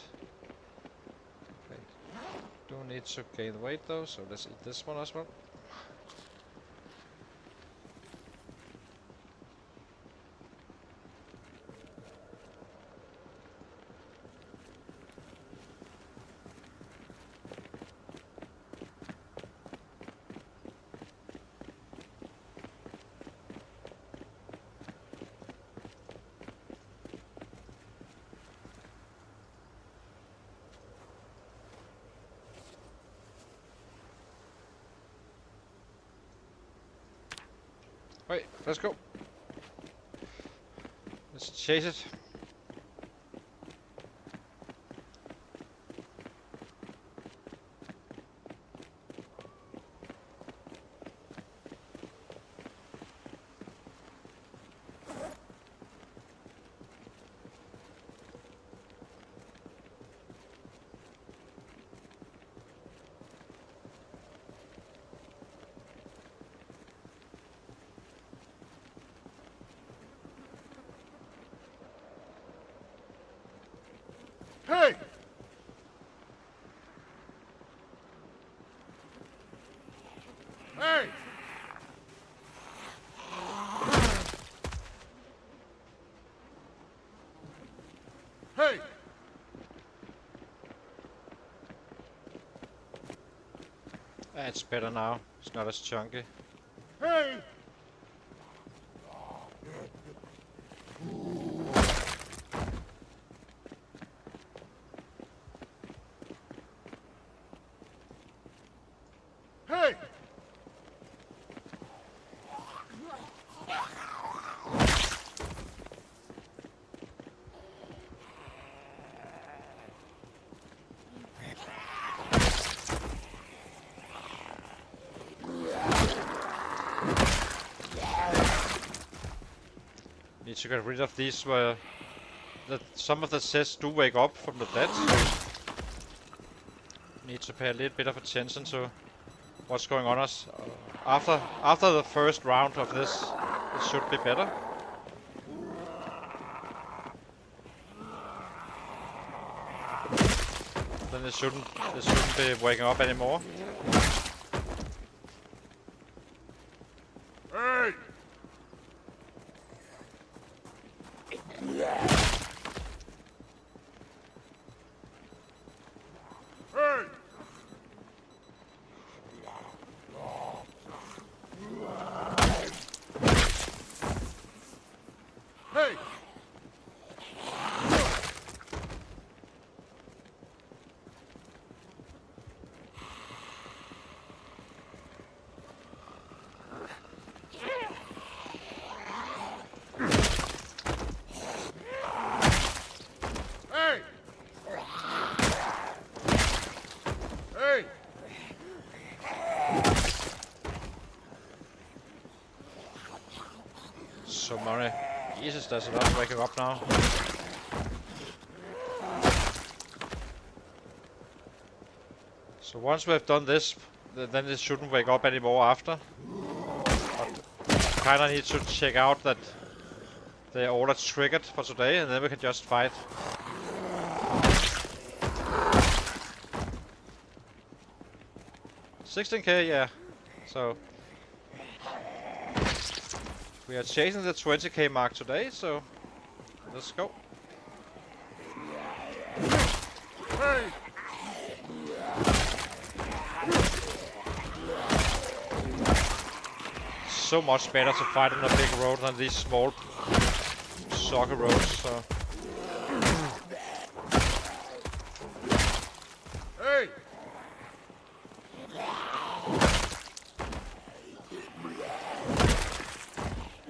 Okay. Do need to gain weight though, so let's eat this one as well. Wait, let's go. Let's chase it. Hey! Hey! Hey! It's better now. It's not as chunky. Hey! Hey! Need to get rid of these where some of the sets do wake up from the dead. Need to pay a little bit of attention to what's going on us. After the first round of this, it should be better. Then it shouldn't be waking up anymore. Hey! Hey! Hey! Hey! Hey! So many. Jesus, there's a lot waking up now. So once we have done this, then it shouldn't wake up anymore after. But kinda need to check out that the order triggered for today, and then we can just fight. $16k, yeah. So we are chasing the 20k mark today, so let's go. Hey! So much better to fight on a big road than these small soccer roads. So Hey!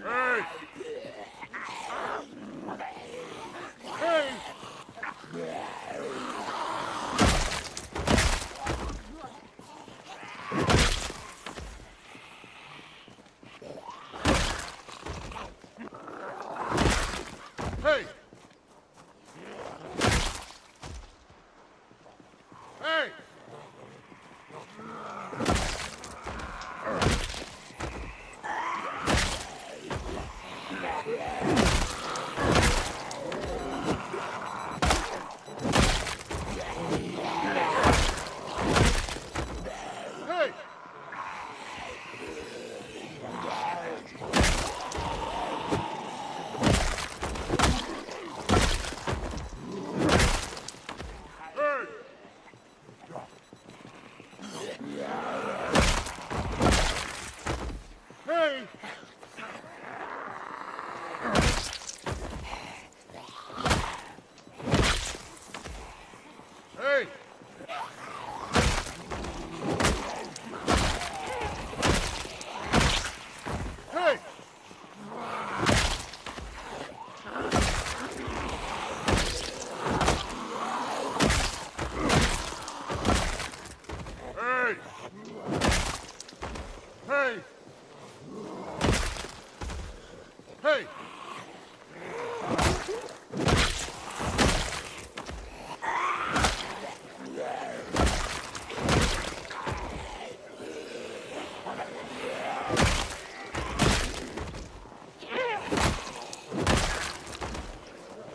Hey! Hey! Hey! Hey!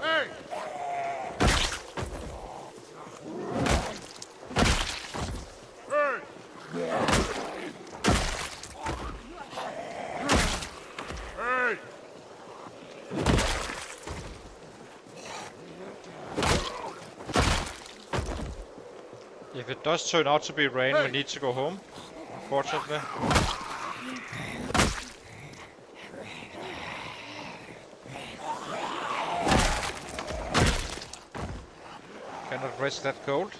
Hey! Hey! Hey! If it does turn out to be rain, we Hey! need to go home, unfortunately. Cannot risk that cold.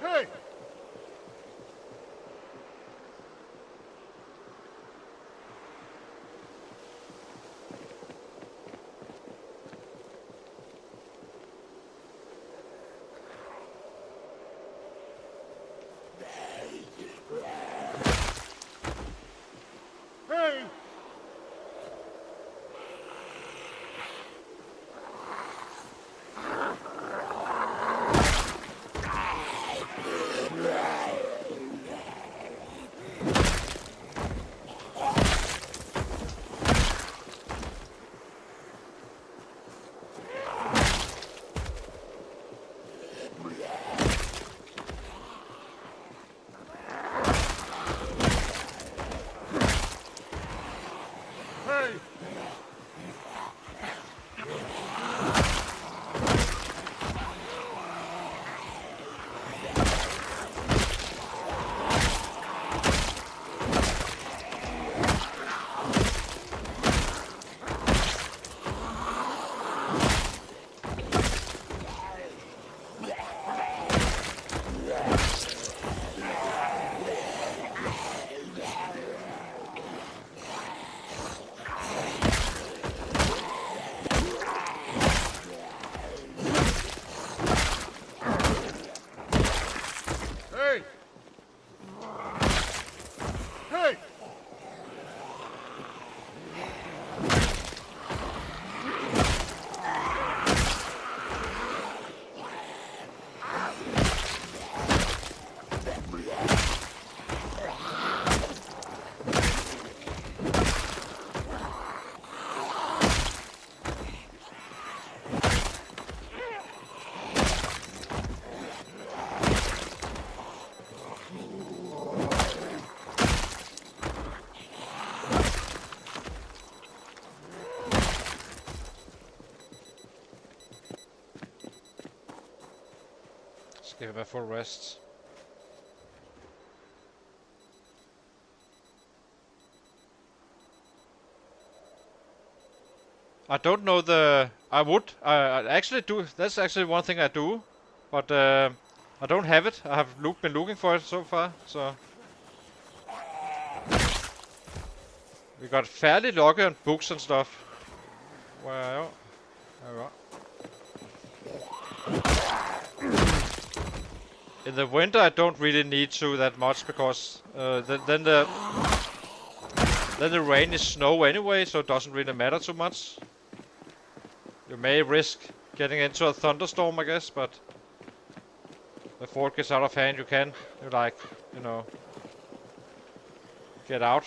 Hey! Hey! Hey! Hey! Hey! Let's give him a full rest. I don't know the... I actually do. That's actually one thing I do. But I don't have it. I have been looking for it so far. So we got fairly lucky on books and stuff. Well, there we go. In the winter, I don't really need to that much because then the rain is snow anyway, so it doesn't really matter too much. You may risk getting into a thunderstorm, I guess, but before it gets out of hand, you know, get out.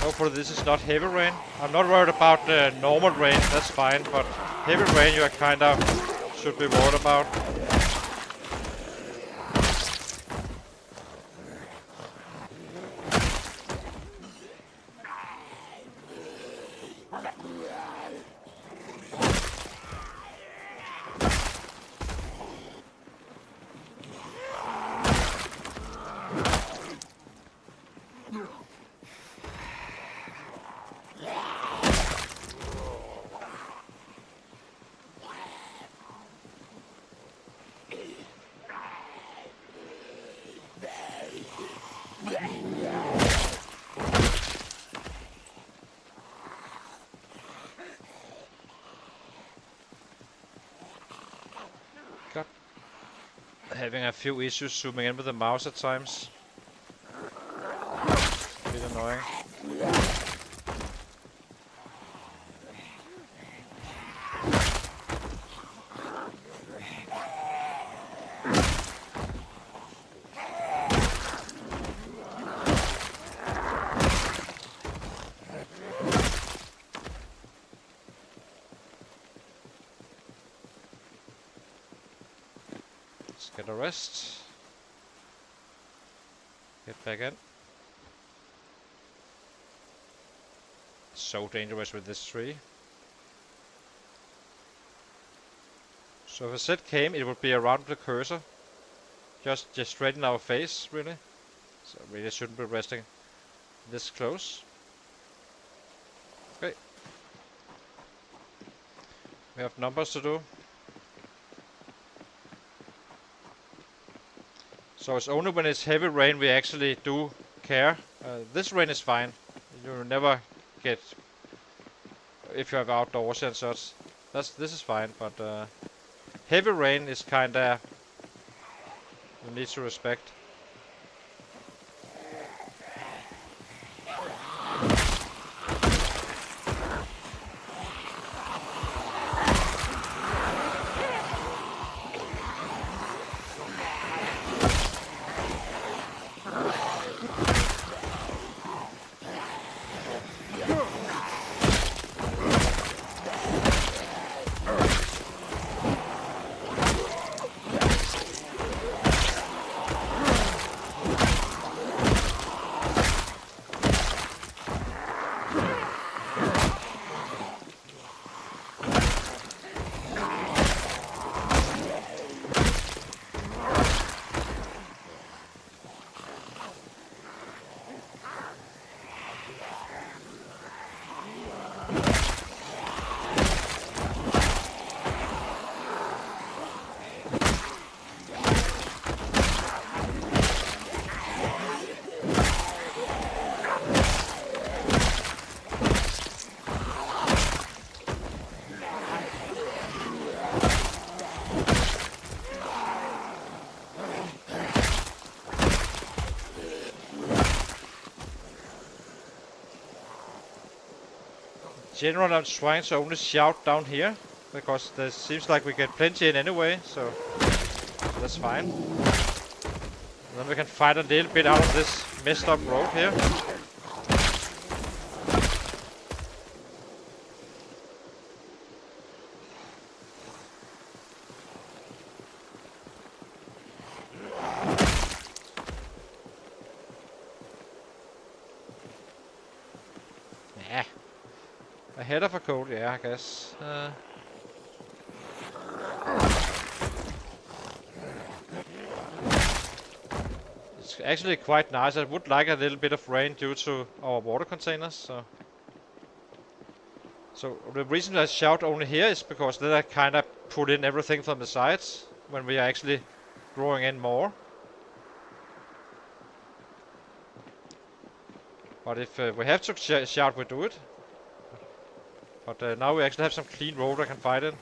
Hopefully this is not heavy rain. I'm not worried about normal rain, that's fine, but heavy rain you are kind of should be worried about. God. Having a few issues zooming in with the mouse at times. A bit annoying. Let's get a rest. Get back in. So dangerous with this tree. So if a set came, it would be around the cursor. Just straight in our face, really. So really shouldn't be resting this close. Okay. We have numbers to do. So it's only when it's heavy rain we actually do care. This rain is fine. You never get if you have outdoors and such. This is fine, but heavy rain is kinda you need to respect. Generally, I'm trying to only shout down here, because there seems like we get plenty in anyway, so that's fine. And then we can fight a little bit out of this messed up road here. Yeah. Ahead of a cold, yeah, I guess. It's actually quite nice. I would like a little bit of rain due to our water containers. So the reason I shout only here is because then I kind of put in everything from the sides when we are actually growing in more. But if we have to shout, we do it. But now we actually have some clean road I can fight in.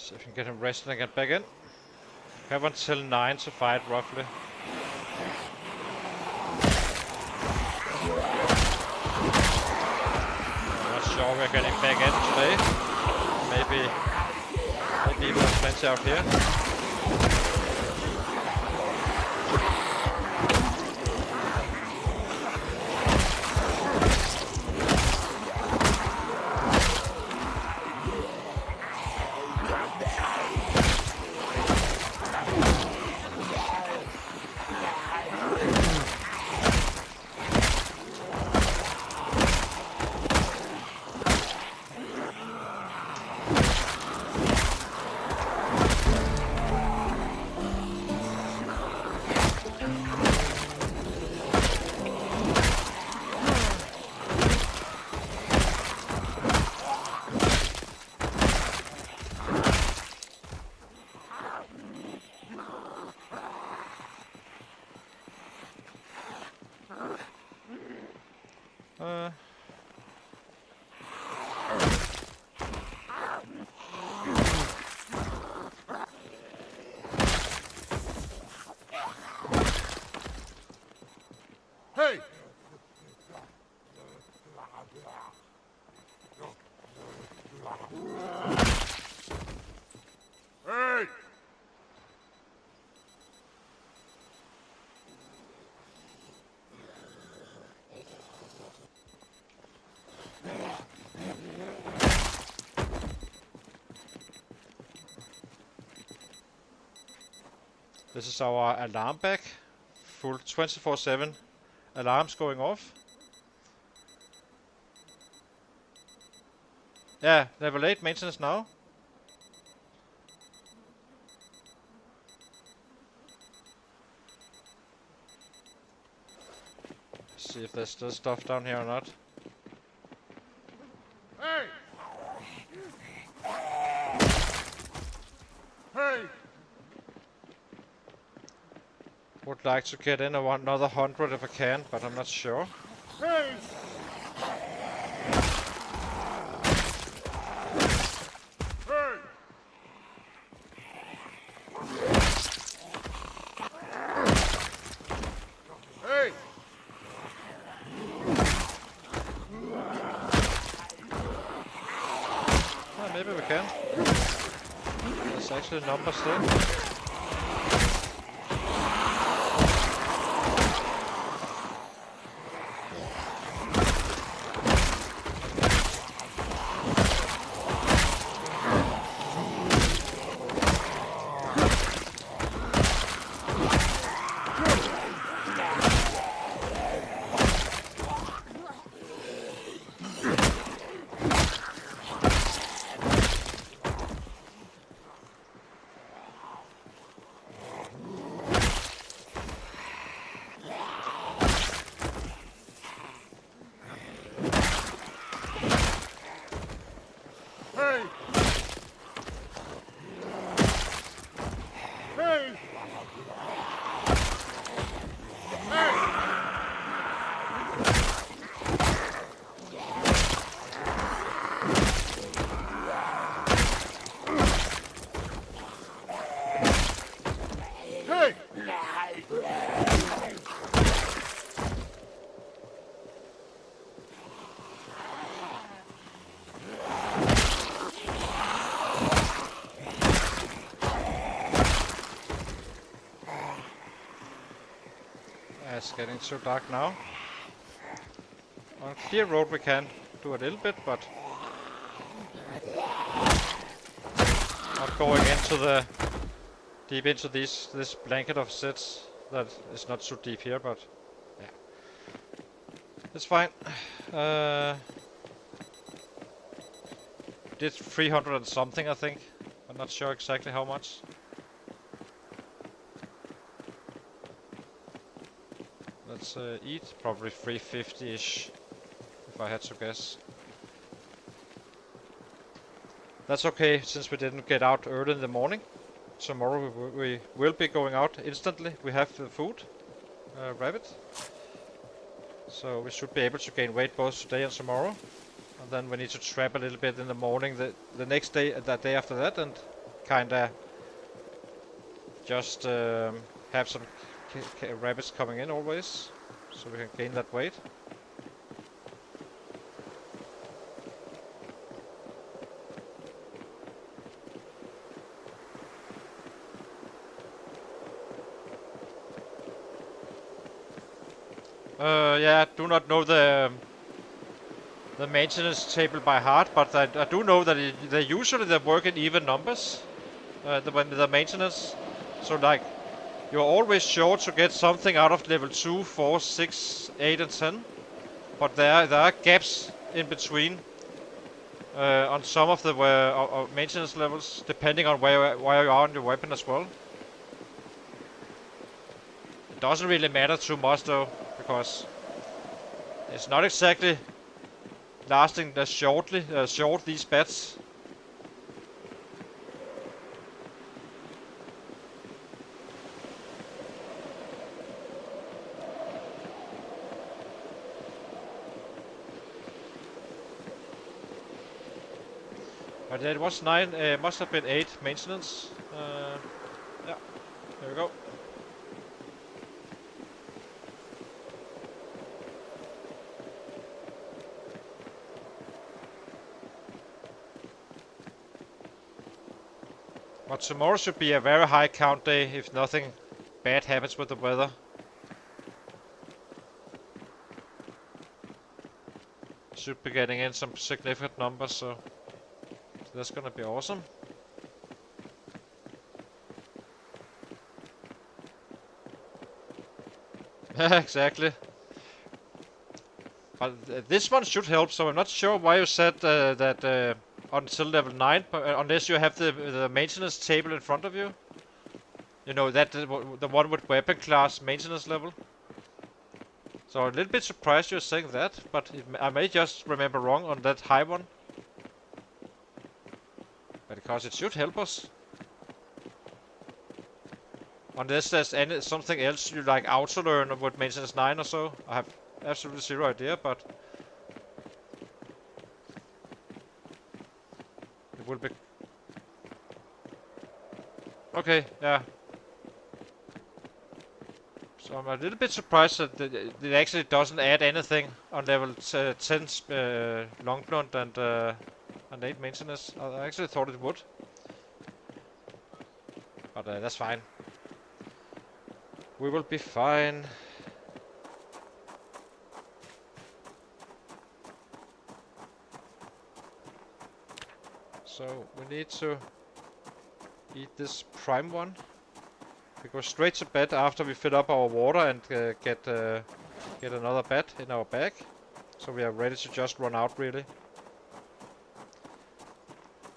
See if we can get him rested and get back in. We have until 9 to fight, roughly. I'm not sure we're getting back in today. Maybe we'll have plenty out here. Hey! Hey! This is our alarm back. Full 24/7 alarms going off. Yeah, level 8 maintenance now. See if there's still stuff down here or not. Hey! Hey! Would like to get in another 100 if I can, but I'm not sure. Hey! Hey! Hey! Maybe we can. There's actually a number still. Hey! Hey! Hey! It's getting too dark now. On clear road we can do a little bit, but not going into the deep into this blanket of sets that is not so deep here, but yeah, it's fine. Did 300 and something, I think. I'm not sure exactly how much. Let's eat probably 350-ish, if I had to guess. That's okay, since we didn't get out early in the morning. Tomorrow we will be going out instantly. We have the food, rabbit. So we should be able to gain weight both today and tomorrow. And then we need to trap a little bit in the morning the next day, that day after that, and kinda just have some rabbits coming in always, so we can gain that weight. Yeah, I do not know the maintenance table by heart, but I do know that they usually work in even numbers. The maintenance, so like you're always sure to get something out of level 2, 4, 6, 8 and 10, but there are gaps in between on some of the maintenance levels, depending on where you are on your weapon as well. It doesn't really matter too much though, because it's not exactly lasting as short these bats. But it was 9, must have been 8 maintenance. Yeah, there we go. But tomorrow should be a very high count day if nothing bad happens with the weather. Should be getting in some significant numbers, so that's gonna be awesome. Exactly. But this one should help, so I'm not sure why you said that until level 9, unless you have the maintenance table in front of you. You know, that the one with weapon class maintenance level. So a little bit surprised you're saying that, but I may just remember wrong on that high one. But because it should help us. Unless there's something else you like auto learn with maintenance 9 or so. I have absolutely zero idea, but it will be... Okay, yeah. So I'm a little bit surprised that it actually doesn't add anything on level 10 long blunt and 8 maintenance. I actually thought it would. But that's fine. We will be fine. So we need to eat this prime one. We go straight to bed after we fill up our water and get another bed in our bag. So we are ready to just run out really.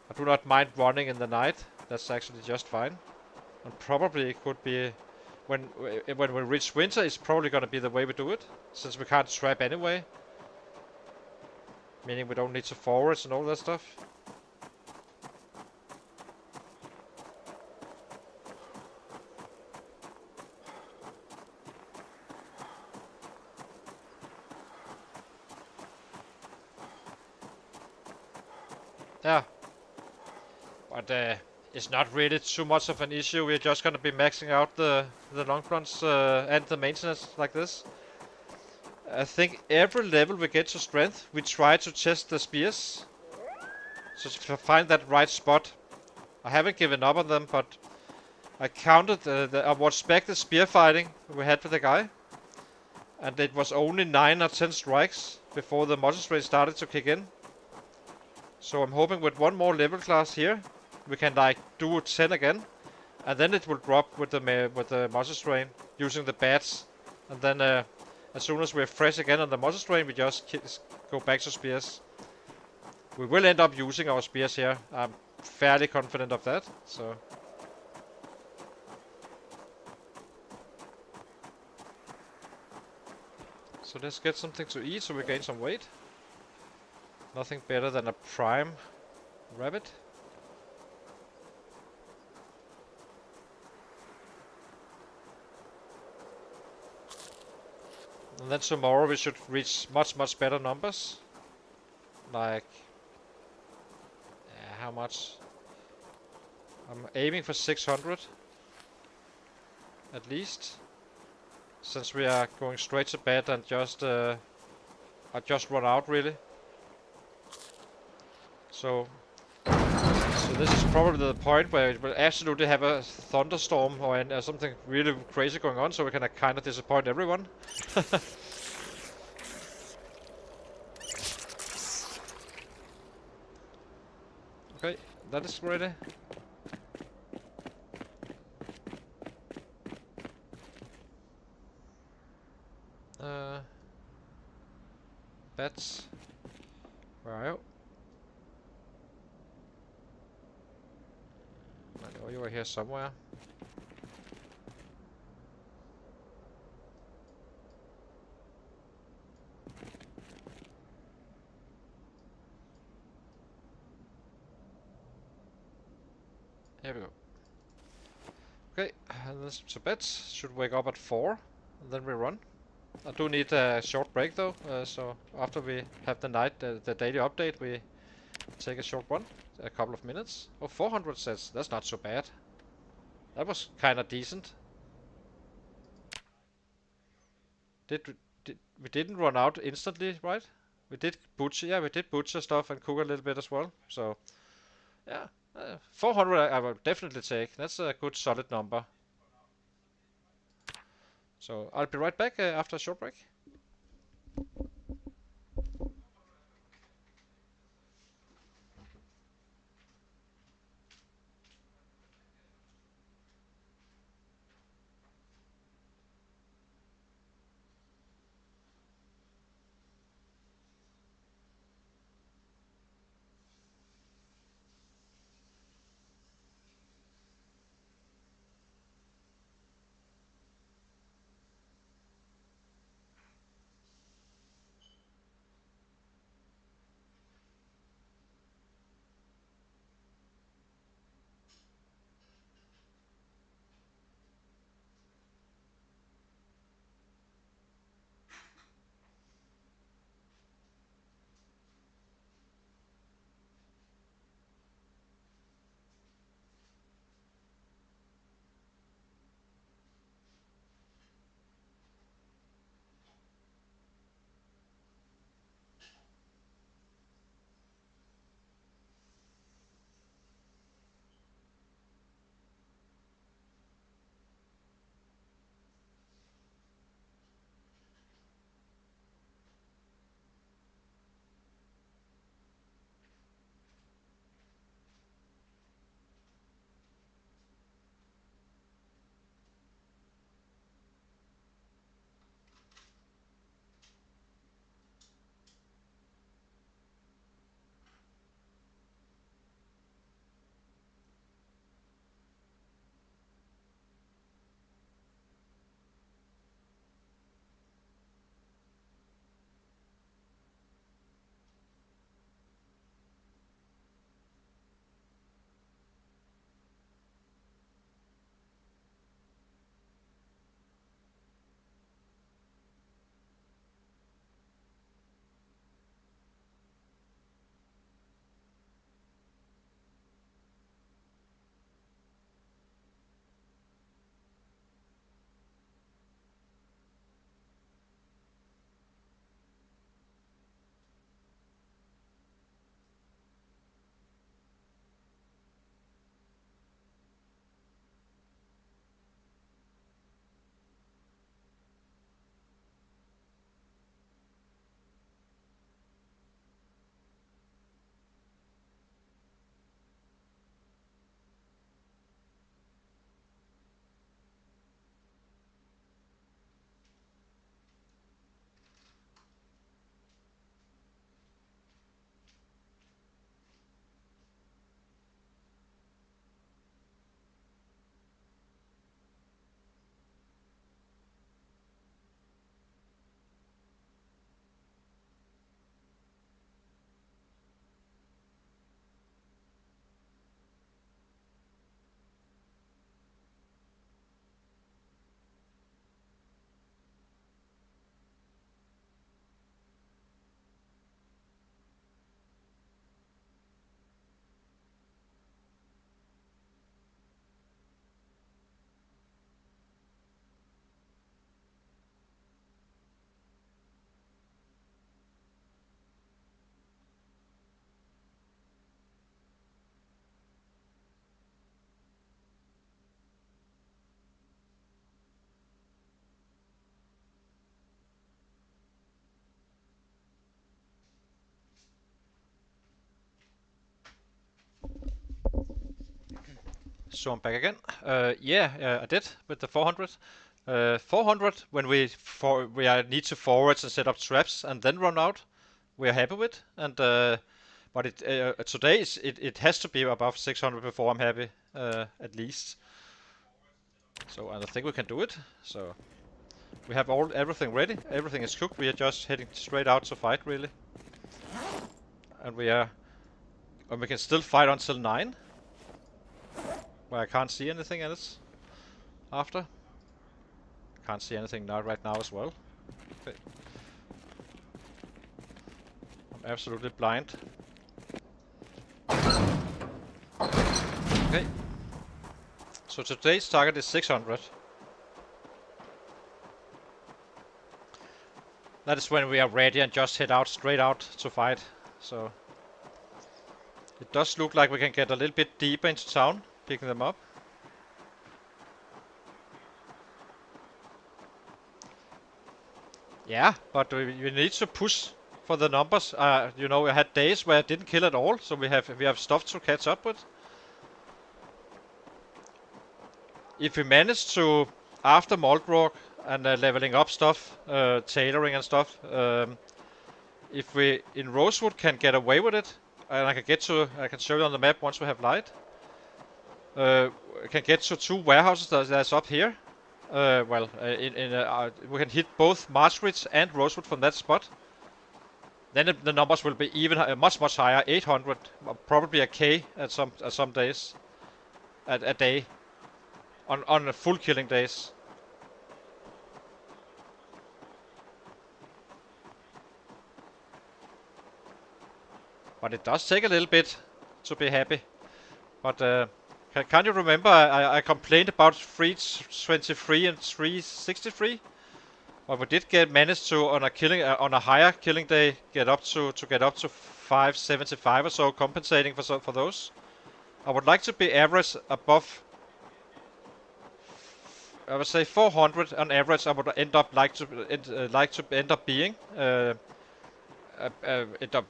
I do not mind running in the night. That's actually just fine. And probably it could be when we reach winter, it's probably gonna be the way we do it, since we can't trap anyway. Meaning we don't need to forage and all that stuff. Yeah. But it's not really too much of an issue. We're just gonna be maxing out the long runs and the maintenance like this. I think every level we get to strength, we try to test the spears. So to find that right spot. I haven't given up on them, but I counted I watched back the spear fighting we had with the guy. And it was only 9 or 10 strikes before the muscle strain started to kick in. So I'm hoping with one more level class here, we can like do 10 again. And then it will drop with the muscle strain using the bats. And then as soon as we're fresh again on the muscle strain, we just go back to spears. We will end up using our spears here. I'm fairly confident of that. So let's get something to eat so we gain some weight. Nothing better than a prime rabbit. And then tomorrow we should reach much better numbers. Like... how much? I'm aiming for 600 at least, since we are going straight to bed and I just run out really. So this is probably the point where it will absolutely have a thunderstorm or something really crazy going on, so we can kind of disappoint everyone. Okay, that is ready. Uh, Bats. Where are you? I know you were here somewhere. Here we go. Okay, and this so bats should wake up at 4, and then we run. I do need a short break though, so after we have the night, the daily update, we take a short one, a couple of minutes. Oh, 400 sets, that's not so bad. That was kind of decent. We didn't run out instantly, right? We did butcher, yeah, we did butcher stuff and cook a little bit as well. So yeah, 400 I will definitely take. That's a good solid number. So I'll be right back after a short break. So I'm back again. Yeah, I did with the 400. 400 when we need to forwards and set up traps and then run out. We are happy with, and but today it has to be above 600 before I'm happy, at least. So and I think we can do it. So we have everything ready. Everything is cooked. We are just heading straight out to fight really, and we can still fight until 9, where I can't see anything else after. Can't see anything now right now as well. Okay. I'm absolutely blind. Okay. So today's target is 600. That is when we are ready and just head out straight out to fight. So it does look like we can get a little bit deeper into town, picking them up. Yeah, but we need to push for the numbers. You know, we had days where I didn't kill at all, so we have stuff to catch up with. If we manage to, after Muldraugh and leveling up stuff, tailoring and stuff, if we in Rosewood can get away with it, and I can show you on the map once we have light. We can get to 2 warehouses that's up here. We can hit both Marshridge and Rosewood from that spot. Then the numbers will be even much higher, 800, probably a K at some days, at a day, on full killing days. But it does take a little bit to be happy. But can you remember I complained about 323 and 363? But we did manage to on a higher killing day get up to 575 or so, compensating for those. I would like to be average above. I would say 400 on average. I would end up like to end up being. But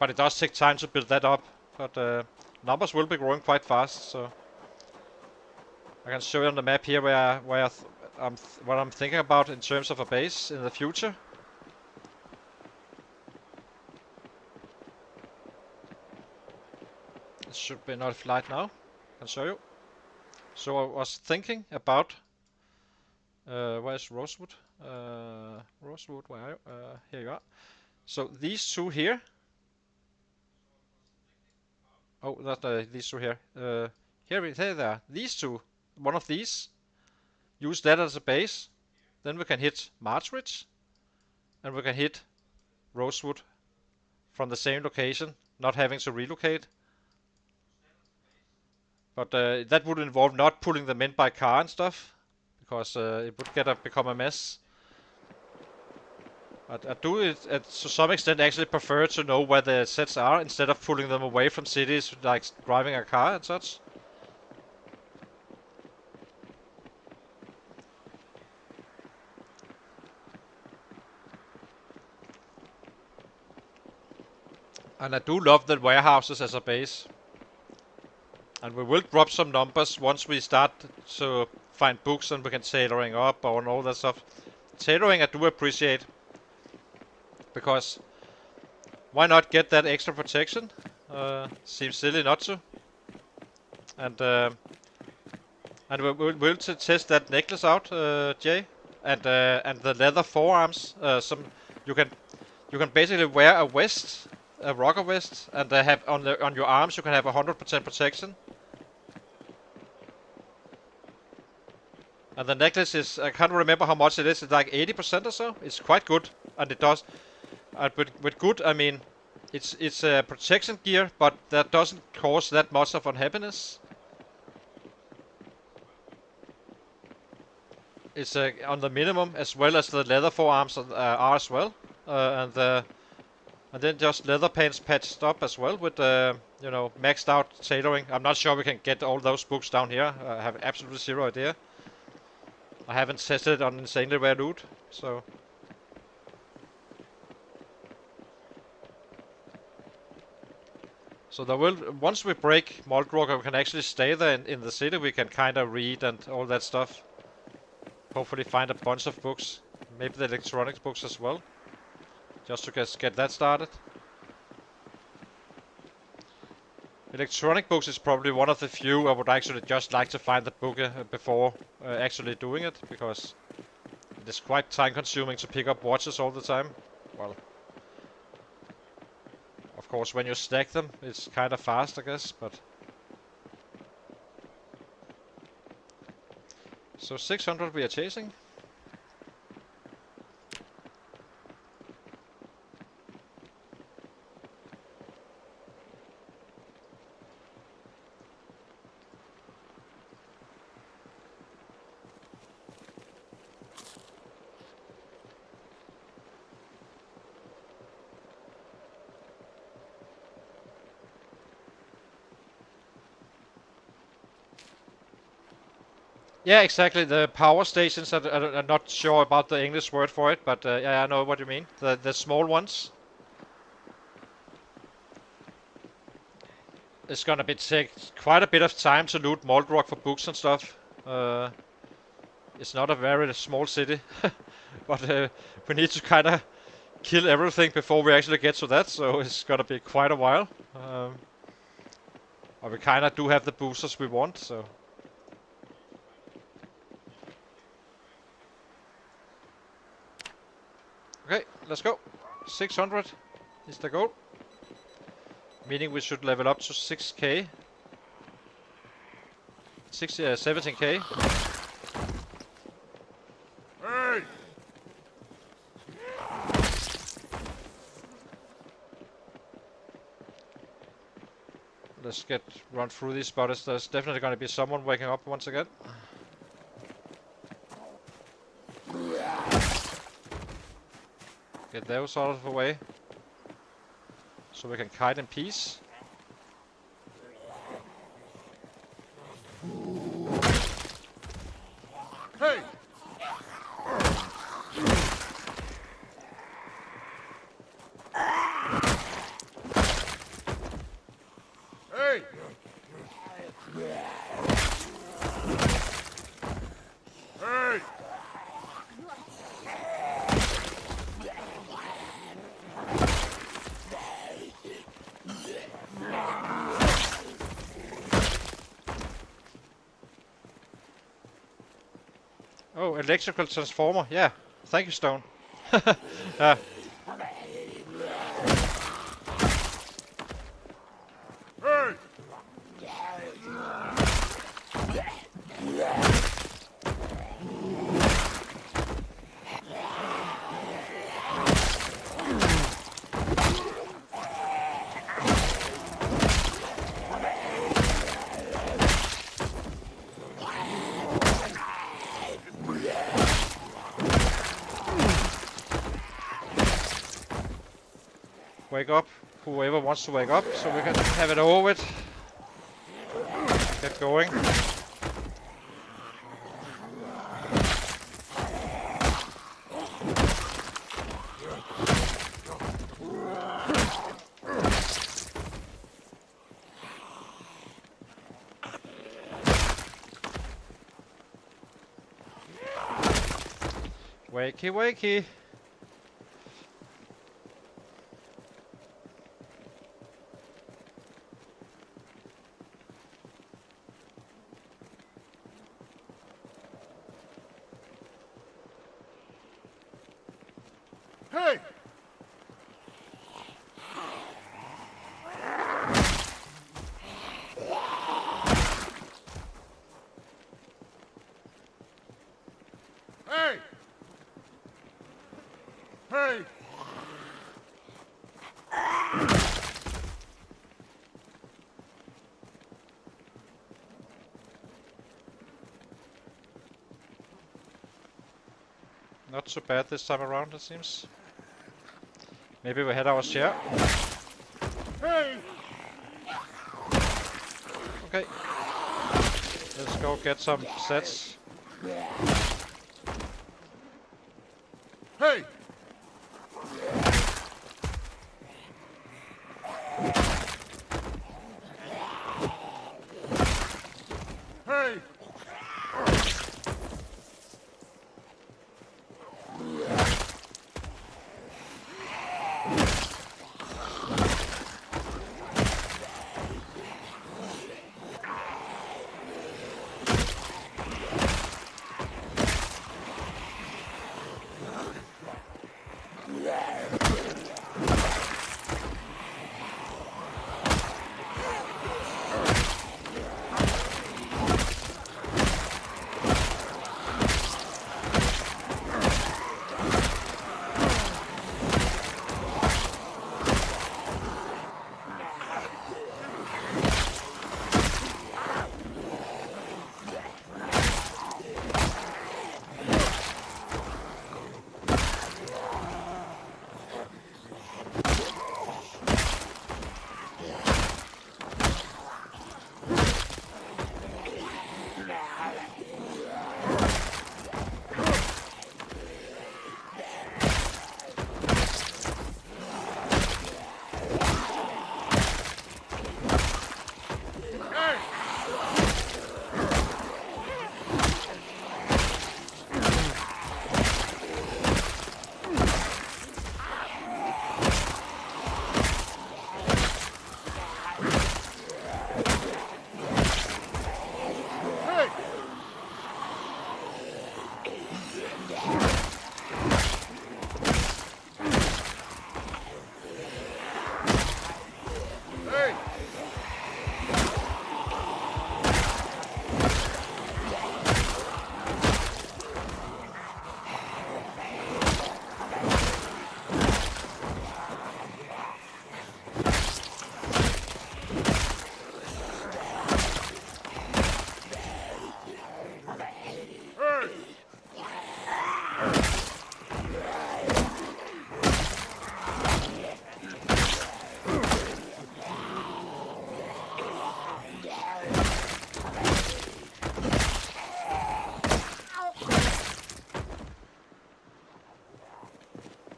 it does take time to build that up. But numbers will be growing quite fast, so I can show you on the map here what I'm thinking about in terms of a base in the future. It should be enough light now. I can show you. So I was thinking about where's Rosewood? Rosewood, where are you? Here you are. So these two here. Oh, not these two here. Here they are. These two. One of these. Use that as a base. Then we can hit Marshridge. And we can hit Rosewood from the same location, not having to relocate. But that would involve not pulling them in by car and stuff, because it would become a mess. But I do to some extent actually prefer to know where the sets are instead of pulling them away from cities, like driving a car and such. And I do love the warehouses as a base. And we will drop some numbers once we start to find books and we can tailoring up and all that stuff. Tailoring I do appreciate, because why not get that extra protection? Seems silly not to. And we'll test that necklace out, Jay, and the leather forearms. You can basically wear a vest, a rocker vest, and have on your arms you can have 100% protection. And the necklace is, I can't remember how much it is. It's like 80% or so. It's quite good, and it does. With good, I mean, it's a protection gear, but that doesn't cause that much of unhappiness. It's on the minimum, as well as the leather forearms are as well, and then just leather pants patched up as well with maxed out tailoring. I'm not sure we can get all those books down here. I have absolutely zero idea. I haven't tested it on insanely rare loot, so. So there will, once we break Muldraugh, we can actually stay there in the city. We can kind of read and all that stuff. Hopefully find a bunch of books. Maybe the electronics books as well. Just to get that started. Electronic books is probably one of the few I would actually just like to find the book before actually doing it, because it is quite time consuming to pick up watches all the time. Well, of course when you stack them it's kind of fast, I guess, but... So 600 we are chasing. Yeah, exactly. The power stations. I'm not sure about the English word for it, but yeah, I know what you mean. The small ones. It's gonna take quite a bit of time to loot Muldraugh for books and stuff. It's not a very small city, but we need to kind of kill everything before we actually get to that. So it's gonna be quite a while. But we kind of do have the boosters we want, so. Okay, let's go. 600 is the goal. Meaning we should level up to 6k. 17k. Hey! Let's run through these spotters. There's definitely going to be someone waking up once again. Get those out of the way, so we can kite in peace. Hey! Hey! Hey! Oh, electrical transformer. Yeah, thank you, Stone. Yeah. Hey! Wake up, whoever wants to wake up, so we can have it over with. Get going. Wakey, wakey. Hey! Hey! Hey! Not so bad this time around, it seems. Maybe we had our share. Hey! Okay. Let's go get some sets. Hey! Hey!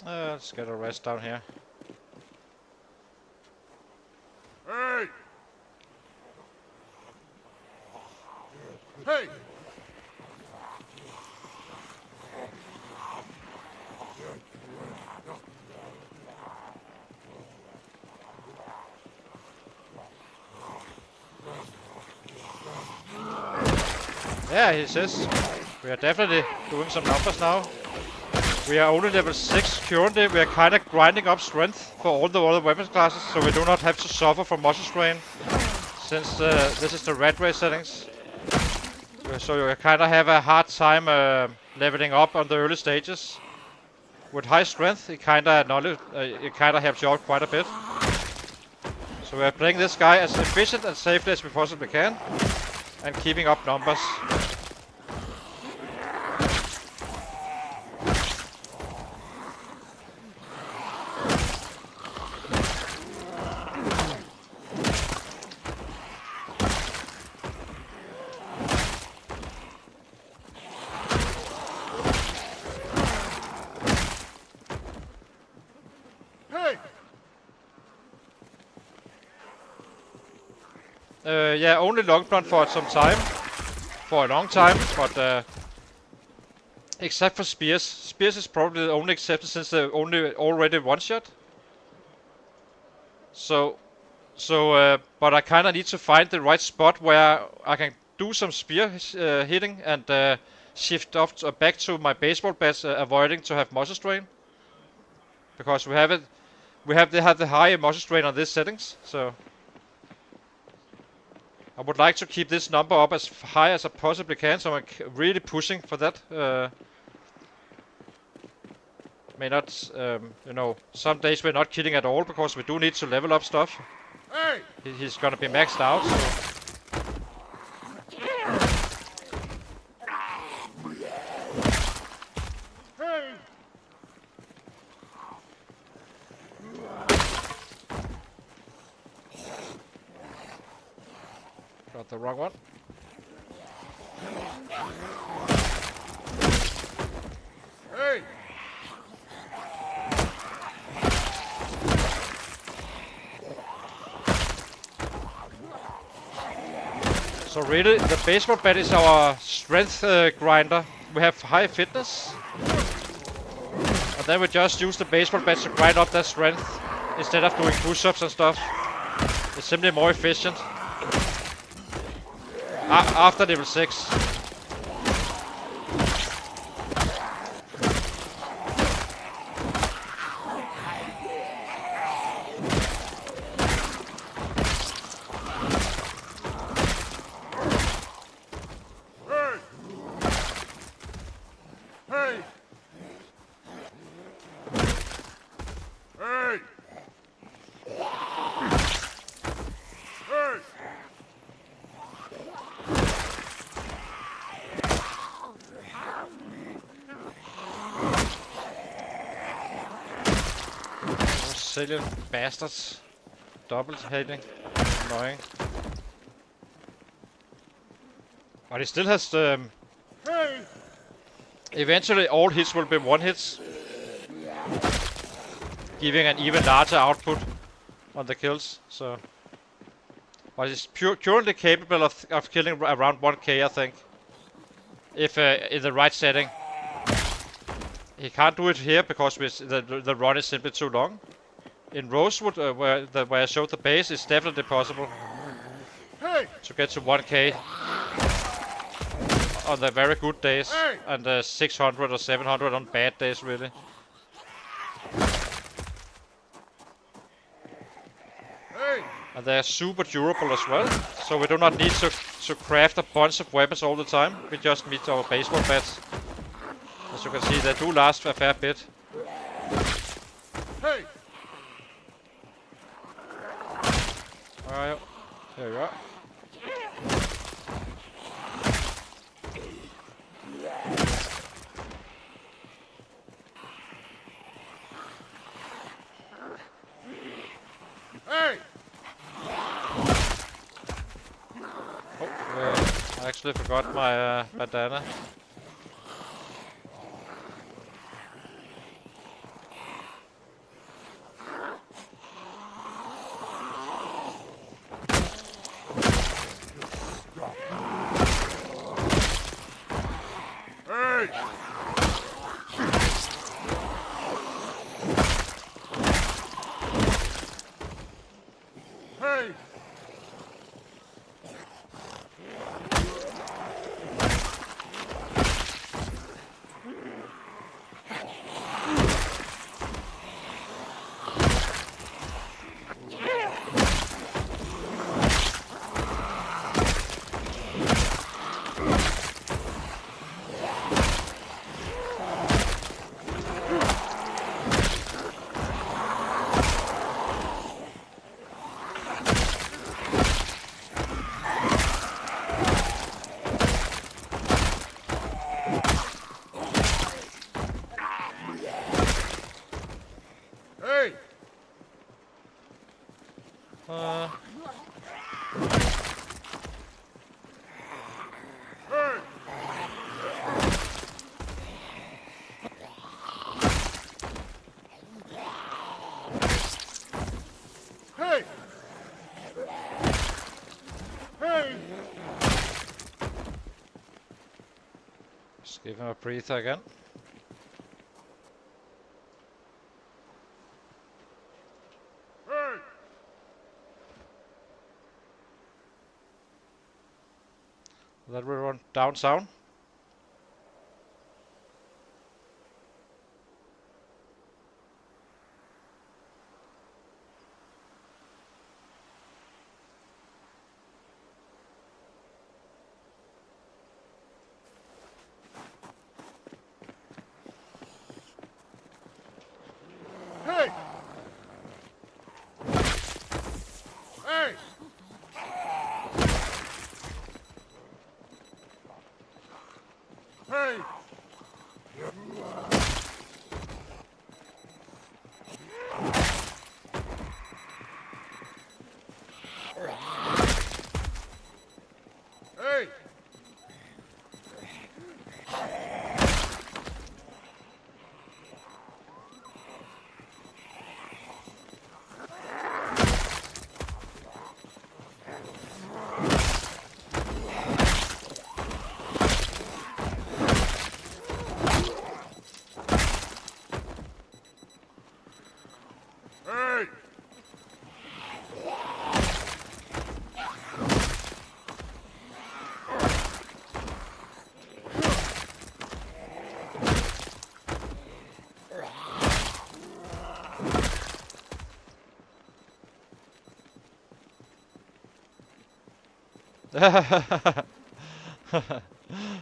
Let's get a rest down here. Hey! Hey! Yeah, he says. We are definitely doing some numbers now. We are only level 6 currently. We are kind of grinding up strength for all the other weapons classes, so we do not have to suffer from muscle strain, since this is the red race settings. So you kind of have a hard time leveling up on the early stages. With high strength, it kind of helps you out quite a bit. So we are playing this guy as efficient and safely as we possibly can, and keeping up numbers. Yeah, only long blunt for some time. For a long time, but except for spears. Spears is probably the only exception since they're already one shot. But I kinda need to find the right spot where I can do some spear hitting and shift off back to my baseball bats, avoiding to have muscle strain. Because we have the high muscle strain on these settings, so I would like to keep this number up as high as I possibly can, so I'm really pushing for that. May not, you know, some days we're not killing at all because we do need to level up stuff. Hey! He's gonna be maxed out. So. Hey! Got the wrong one. Hey! So really, the baseball bat is our strength grinder. We have high fitness. And then we just use the baseball bat to grind up that strength. Instead of doing push-ups and stuff. It's simply more efficient. After level 6. Silly bastards. Double hitting. Annoying. But he still has eventually all hits will be one hits. Giving an even larger output on the kills, so. But he's currently capable of killing around 1k, I think. If in the right setting. He can't do it here because the run is simply too long. In Rosewood, where I showed the base, it's definitely possible to get to 1k on the very good days, and 600 or 700 on bad days, really. And they're super durable as well, so we do not need to craft a bunch of weapons all the time. We just need our baseball bats. As you can see, they do last a fair bit. Hey! Alright, here you are. Hey! Oh, I actually forgot my bandana. Just give him a breather again. Then we run down south. Hey! Hey!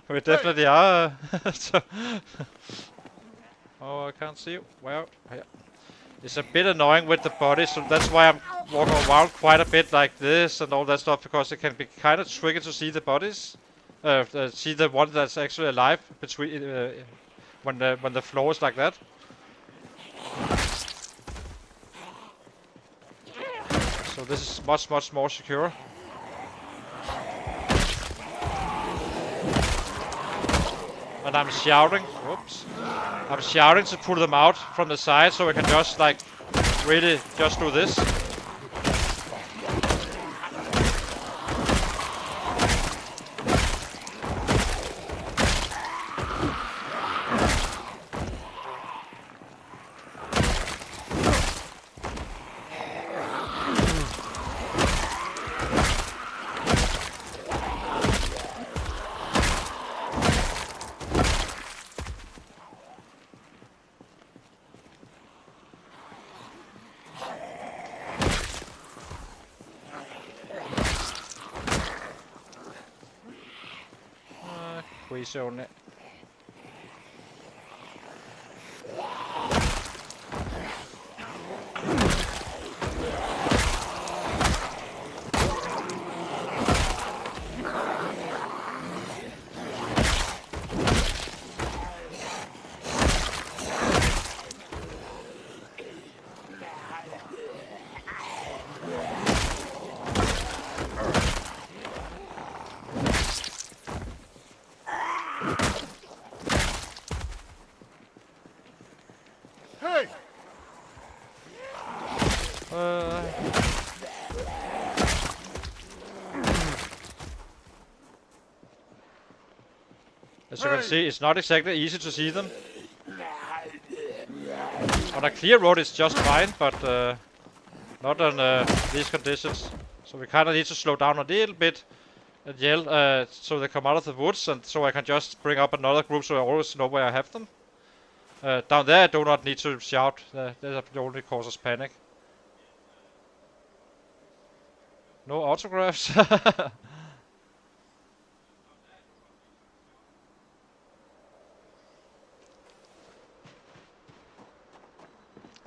We definitely are. So oh, I can't see you. Well, yeah. It's a bit annoying with the body, so that's why I'm walking around quite a bit like this and all that stuff, because it can be kind of tricky to see the bodies. See the one that's actually alive between when the floor is like that. So this is much more secure. And I'm shouting. Whoops. I'm shouting to pull them out from the side, so I can just like really just do this. Squeeze only. Hey! As you can see, it's not exactly easy to see them. On a clear road it's just fine, but not on these conditions. So we kind of need to slow down a little bit and yell so they come out of the woods, and so I can just bring up another group so I always know where I have them. Down there I do not need to shout, that only causes panic. No autographs.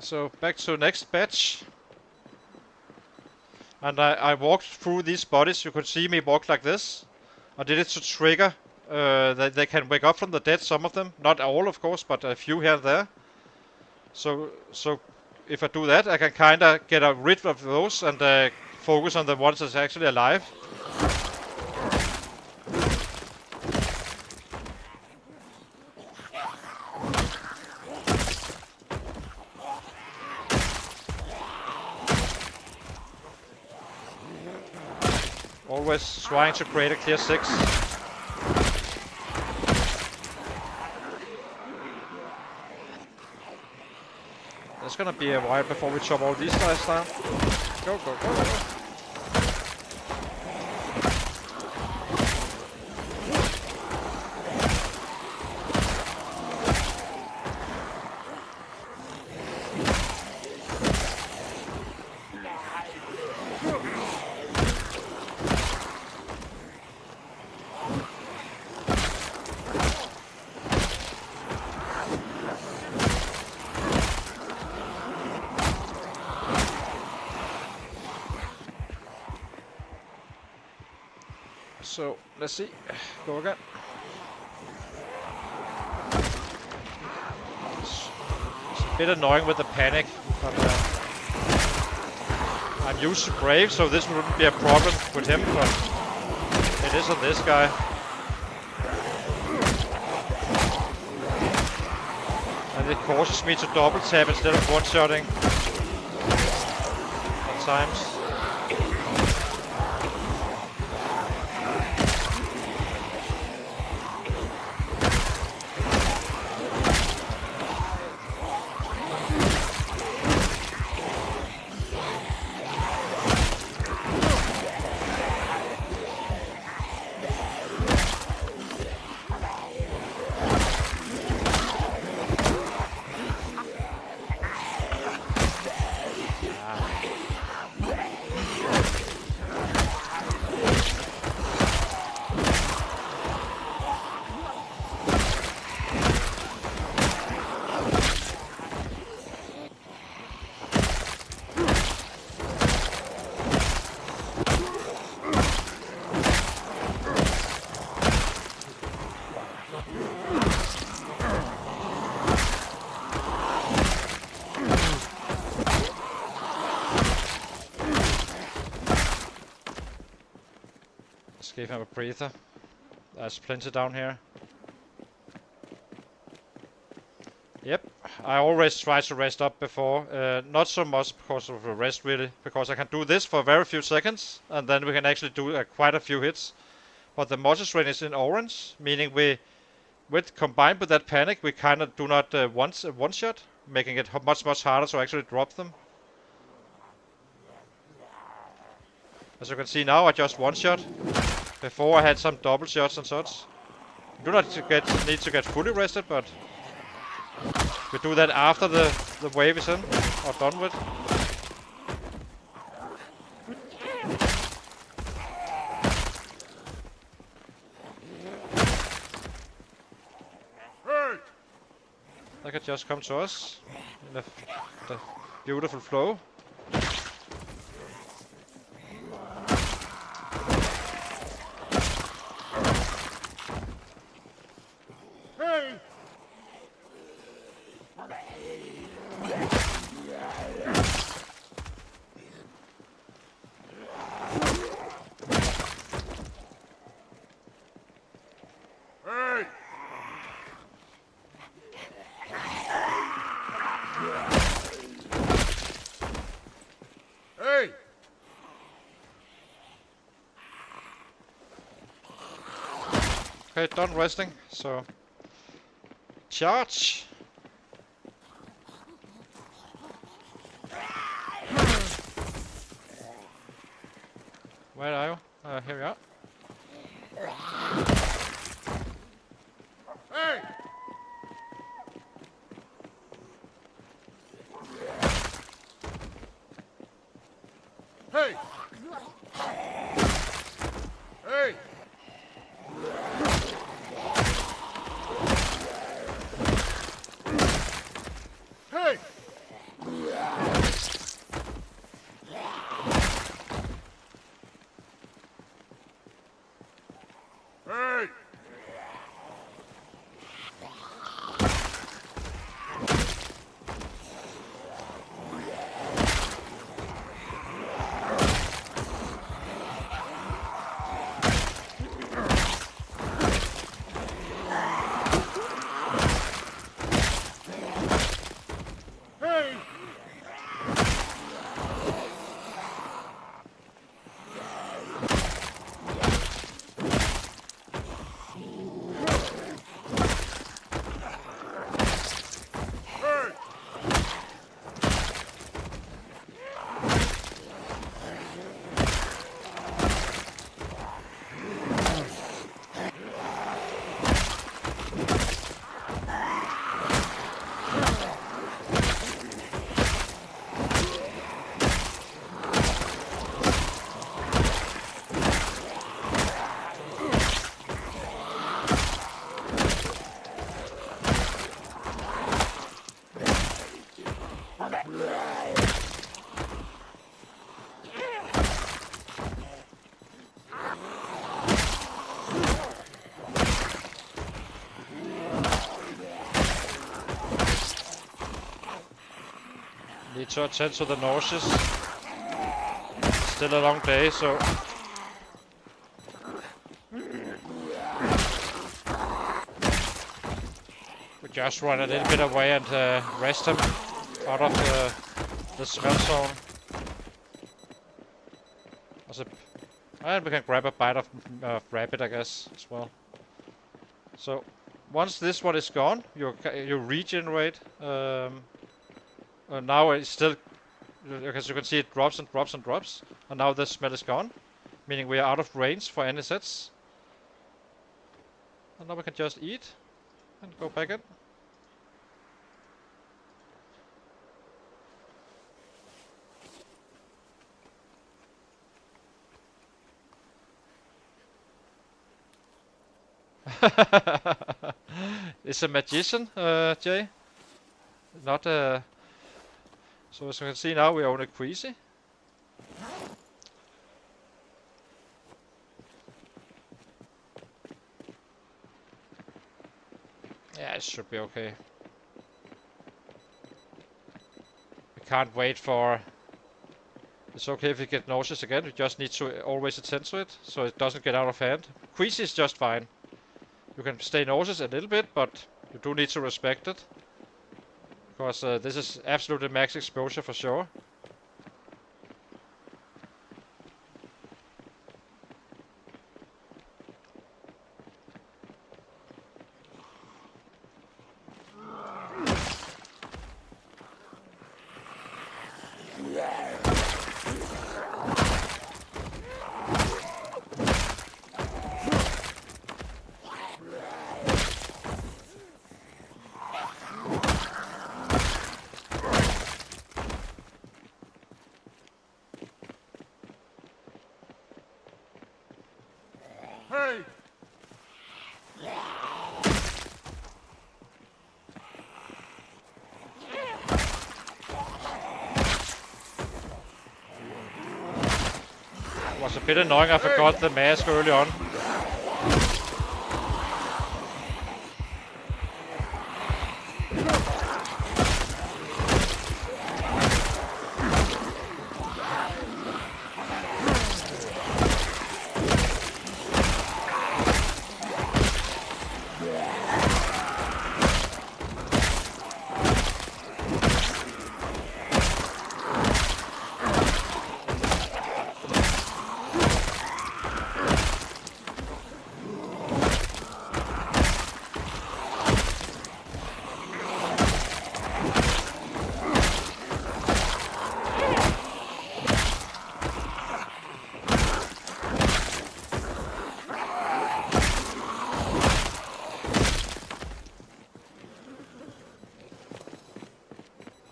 So back to next batch. And I walked through these bodies. You could see me walk like this. I did it to trigger that they can wake up from the dead, some of them. Not all, of course, but a few here and there. So if I do that, I can kind of get rid of those and focus on the ones that's actually alive. Always trying to create a clear 6. It's gonna be a while before we chop all these guys down. Go, go, go, go. So let's see. Go again. It's a bit annoying with the panic, but I'm used to Brave, so this wouldn't be a problem with him, but it is on this guy. And it causes me to double tap instead of one-shotting at times. Let's give him a breather. There's plenty down here. Yep, I always try to rest up before. Not so much because of the rest really, because I can do this for very few seconds, and then we can actually do quite a few hits. But the multi-strain is in orange, meaning combined with that panic, we kind of do not one shot, making it much harder to actually drop them. As you can see now, I just one shot. Before I had some double shots and such. Do not need to get fully rested, but we do that after the wave is in or done with. Hey! They can just come to us in the beautiful flow. Hey! Hey! Hey! Okay, done resting, so charge! Where are you? Here we are. Hey! Hey! Hey! Hey! Hey! Hey! Hey! Need to attend to the nauseous. Still a long day, so we just run a little bit away and rest him out of the smell zone. And we can grab a bite of rabbit, I guess, as well. So once this one is gone, you regenerate. Now it's still, as you can see, it drops and drops and drops. And now the smell is gone, meaning we are out of range for any sets. And now we can just eat and go back in. It's a magician, Jay. Not a. So as you can see now, we own a Queasy. Yeah, it should be okay. We can't wait for It's okay if you get nauseous again, you just need to always attend to it, so it doesn't get out of hand. Queasy is just fine. You can stay nauseous a little bit, but you do need to respect it. Because this is absolutely max exposure for sure. Hey! It was a bit annoying, I forgot the mask early on.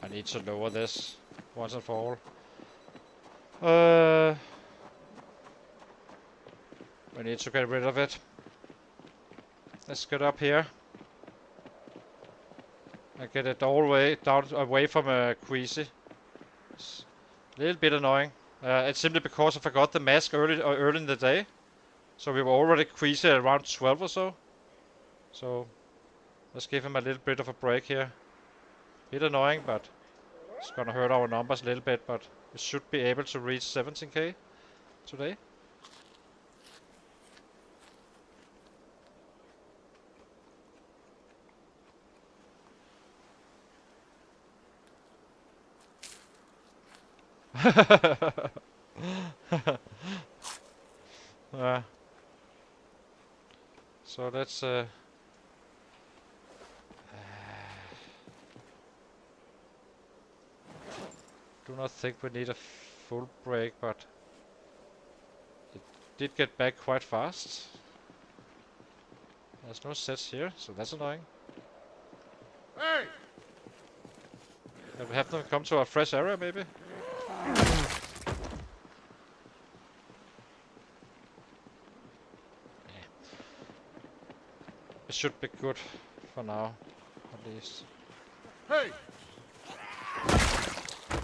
I need to lower this once and for all. We need to get rid of it. Let's get up here. And get it all the way down away from Queasy. It's a little bit annoying. It's simply because I forgot the mask early in the day. So we were already Queasy at around 12 or so. So let's give him a little bit of a break here. Bit annoying, but it's gonna hurt our numbers a little bit, but we should be able to reach 17k today. So let's do not think we need a full break, but it did get back quite fast. There's no sets here, so that's annoying. Hey! Can we have them come to a fresh area, maybe? It should be good for now, at least. Hey!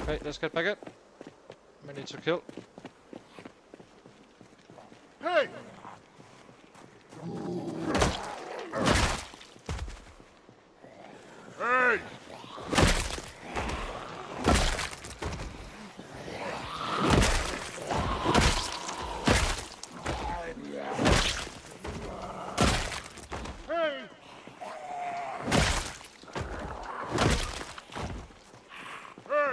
Okay, let's get back in. We need to kill. Hey! Hey! Hey! Hey!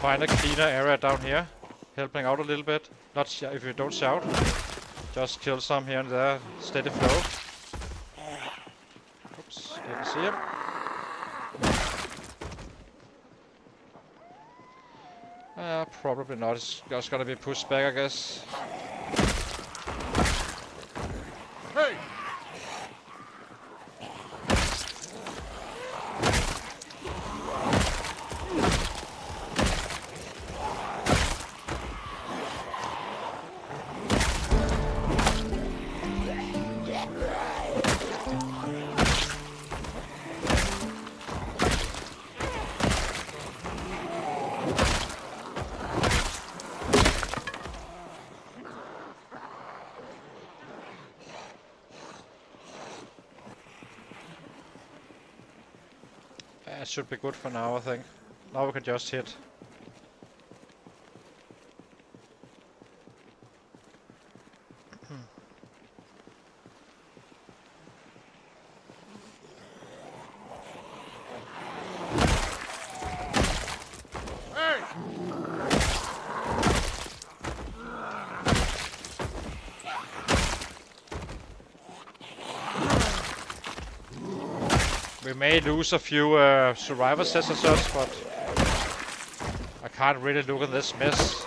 Find a cleaner area down here. Helping out a little bit. Not if you don't shout. Just kill some here and there. Steady flow. Oops, didn't see him. Probably not. It's just gonna be pushed back, I guess. Hey! It should be good for now, I think. Now we can just hit. We may lose a few survivor sets and such, but I can't really look at this mess.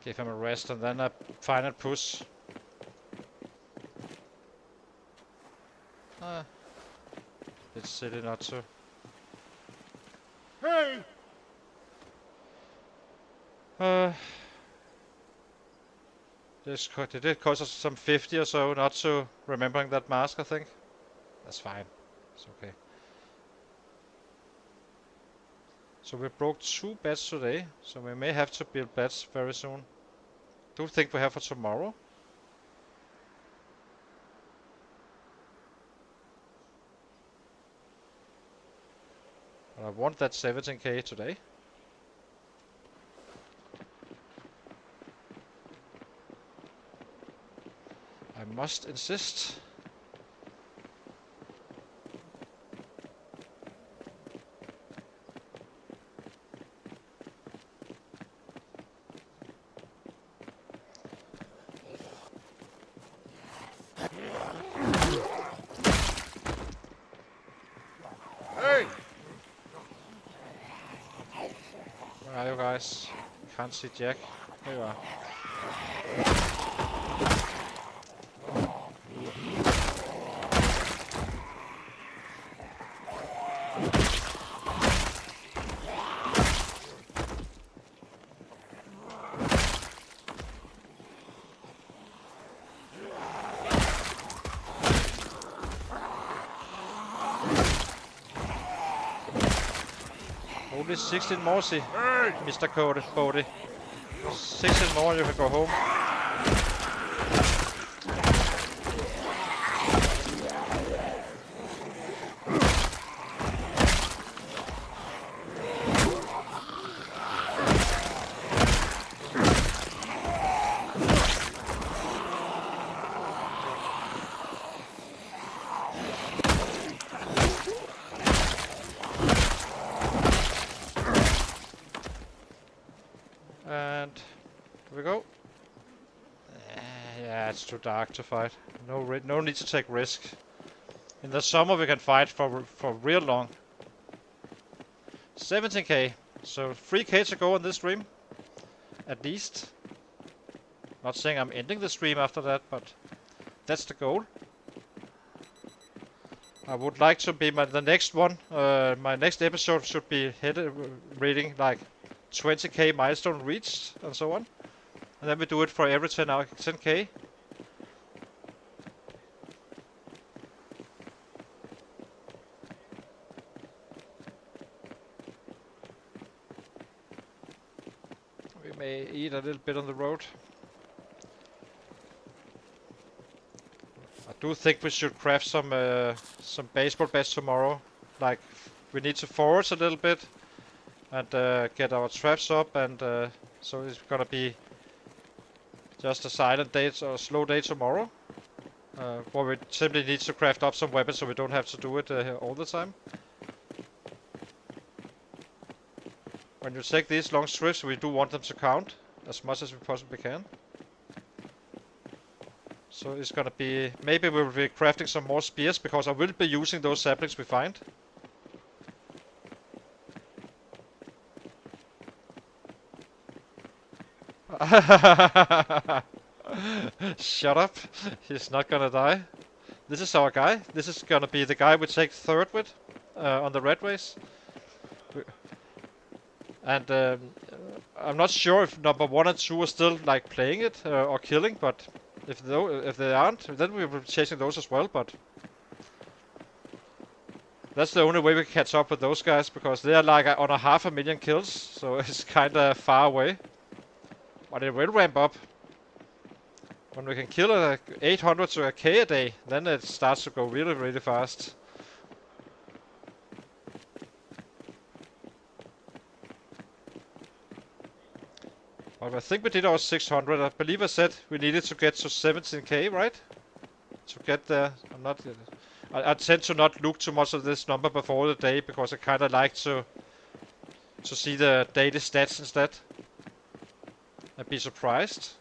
Give him a rest and then a final push. It's silly not to. Hey! It did cost us some 50 or so not to remembering that mask, I think. That's fine. It's okay. So we broke 2 beds today, so we may have to build beds very soon. Do you think we have for tomorrow? But I want that 17k today. I must insist. Hey! Where are you guys? Can't see Jack. Here you are. Only 16 more, see, Hey! Mr. Bodie. 16 more, you can go home. Here we go. Yeah, it's too dark to fight. No need to take risk. In the summer we can fight for real long. 17k. So 3k to go on this stream. At least. Not saying I'm ending the stream after that, but that's the goal. I would like to be the next one. My next episode should be reading like 20k milestone reached and so on. And then we do it for every 10k. We may eat a little bit on the road. I do think we should craft some baseball bats tomorrow. Like, we need to forage a little bit and get our traps up, and so it's gonna be just a silent day or slow day tomorrow. Where we simply need to craft up some weapons so we don't have to do it all the time. When you take these long trips, we do want them to count as much as we possibly can. So it's gonna be... Maybe we will be crafting some more spears, because I will be using those saplings we find. Shut up. He's not gonna die. This is our guy. This is gonna be the guy we take third with on the red race. And I'm not sure if number 1 and 2 are still like playing it or killing, but if they aren't, then we will be chasing those as well. But that's the only way we can catch up with those guys, because they are like on a 500,000 kills, so it's kinda far away. But it will ramp up. When we can kill 800 to a K a day, then it starts to go really, really fast. Well, I think we did our 600. I believe I said we needed to get to 17k, right? To get there. I'm not. I tend to not look too much at this number before the day, because I kind of like to see the daily stats instead and be surprised.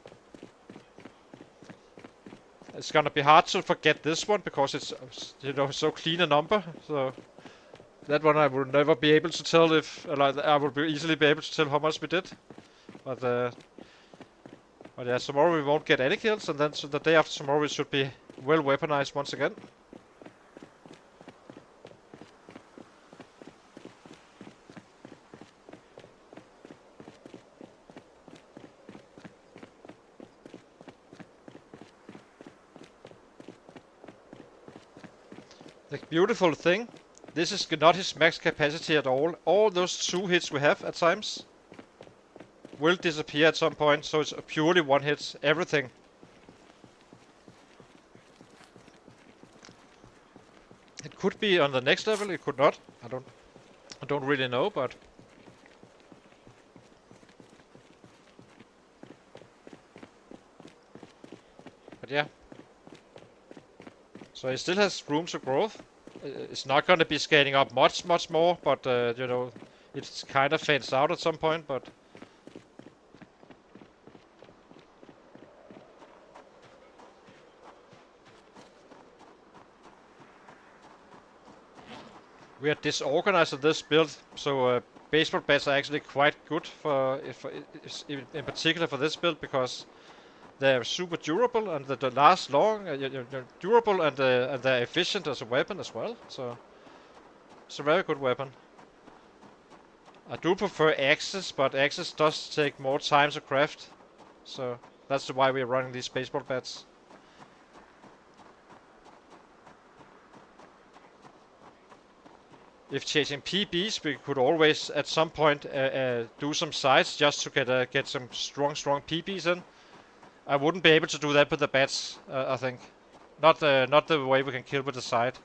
It's gonna be hard to forget this one, because it's, you know, so clean a number. So that one I will never be able to tell if, like, I will easily be able to tell how much we did. But yeah, tomorrow we won't get any kills, and then the day after tomorrow we should be well weaponized once again. The beautiful thing, this is not his max capacity at all. All those 2 hits we have at times will disappear at some point, so it's purely 1 hit, everything. It could be on the next level, it could not. I don't really know, but yeah. So it still has room to growth. It's not gonna be scaling up much more, but you know, it's kind of fades out at some point, but we are disorganized in this build, so baseball bats are actually quite good in particular for this build, because they're super durable and they last long. You're durable, and they're efficient as a weapon as well. So it's a very good weapon. I do prefer axes, but axes does take more time to craft. So that's why we're running these baseball bats. If chasing PBs, we could always at some point do some sides just to get some strong PBs in. I wouldn't be able to do that with the bats, I think. Not the way we can kill with the side.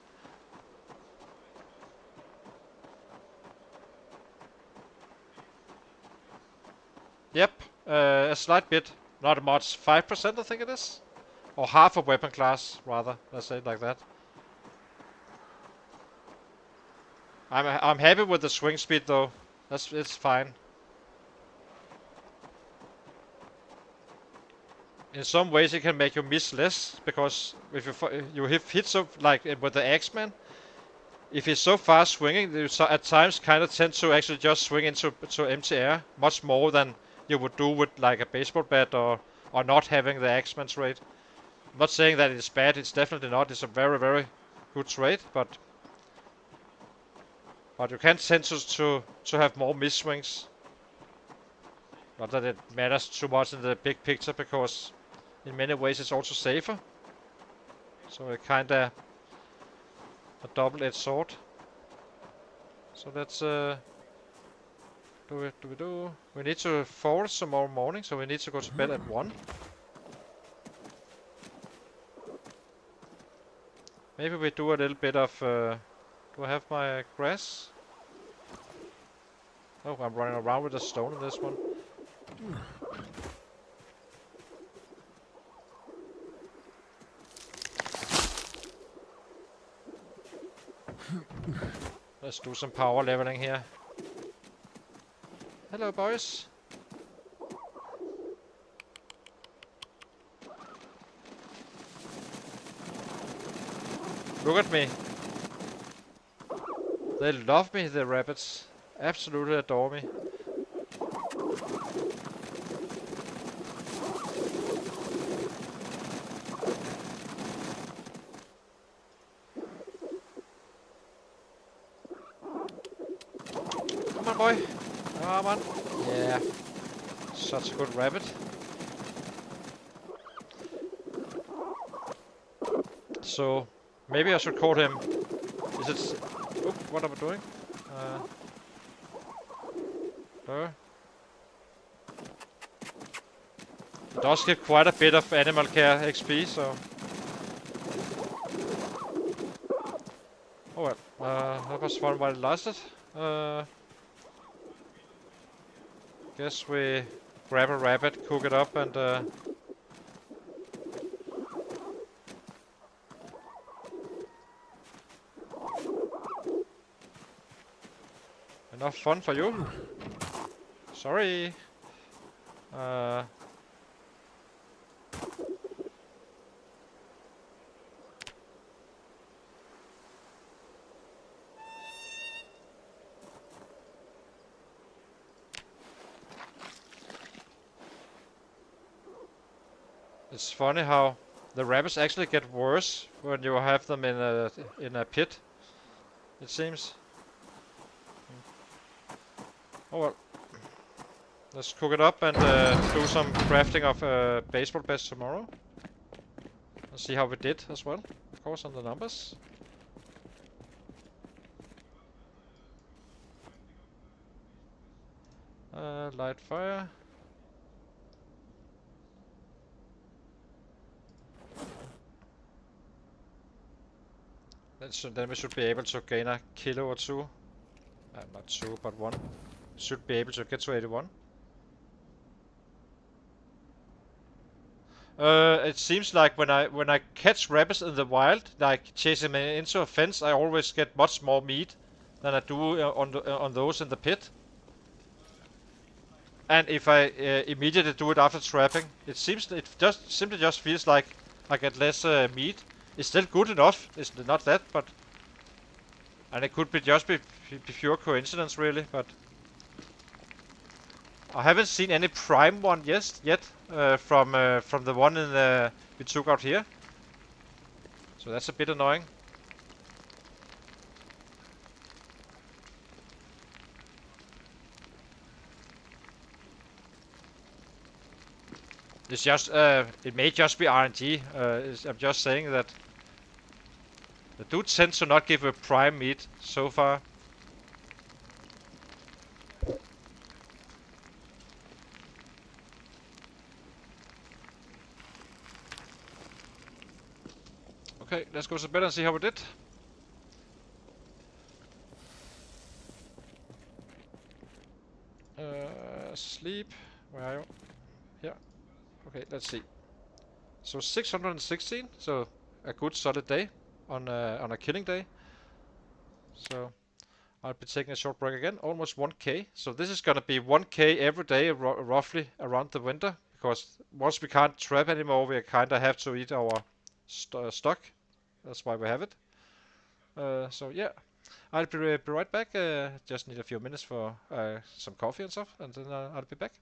Yep, a slight bit. Not much. 5% I think it is. Or half a weapon class, rather. Let's say it like that. I'm happy with the swing speed though. It's fine. in some ways it can make you miss less, because if you hit so like with the Axeman, if he's so fast swinging, you at times kind of tend to actually just swing into empty air much more than you would do with like a baseball bat or not having the Axeman's rate. I'm not saying that it's bad. It's definitely not. It's a very very good trade, but you can tend to have more miss swings. Not that it matters too much in the big picture, because in many ways it's also safer. So it kinda a double-edged sword. So let's we need to force tomorrow morning, so we need to go to bed at 1. Maybe we do a little bit of do I have my grass? Oh, I'm running around with a stone in this one. Let's do some power leveling here. Hello, boys. Look at me. They love me, the rabbits. Absolutely adore me. Come on, boy. Come on. Yeah. Such a good rabbit. So, maybe I should call him... Is it... Oh, what am I doing? It does give quite a bit of animal care XP, so... Oh well, that was fun while it lasted. Guess we grab a rabbit, cook it up, and enough fun for you. Sorry. It's funny how the rabbits actually get worse when you have them in a pit. It seems. Oh well. Let's cook it up and do some crafting of baseball bats tomorrow. And see how we did as well, of course, on the numbers. Light fire. Then we should be able to gain a kilo or 2. Not 2, but 1. Should be able to get to 81. It seems like when I catch rabbits in the wild, like chasing them into a fence, I always get much more meat than I do on those in the pit. And if I immediately do it after trapping, it simply just feels like I get less meat. It's still good enough. It's not that, but and it could be just be pure coincidence, really. But I haven't seen any prime one yet from the one we took out here. So that's a bit annoying. It's just it may just be RNG. I'm just saying that the dude tends to not give a prime meat so far. Okay, let's go to bed and see how we did. Sleep. Where are you? Here. Okay, let's see. So 616. So a good solid day on a killing day. So I'll be taking a short break again. Almost 1k. So this is gonna be 1k every day, roughly around the winter, because once we can't trap anymore, we kind of have to eat our stock. That's why we have it. So yeah, I'll be right back. Just need a few minutes for some coffee and stuff, and then I'll be back.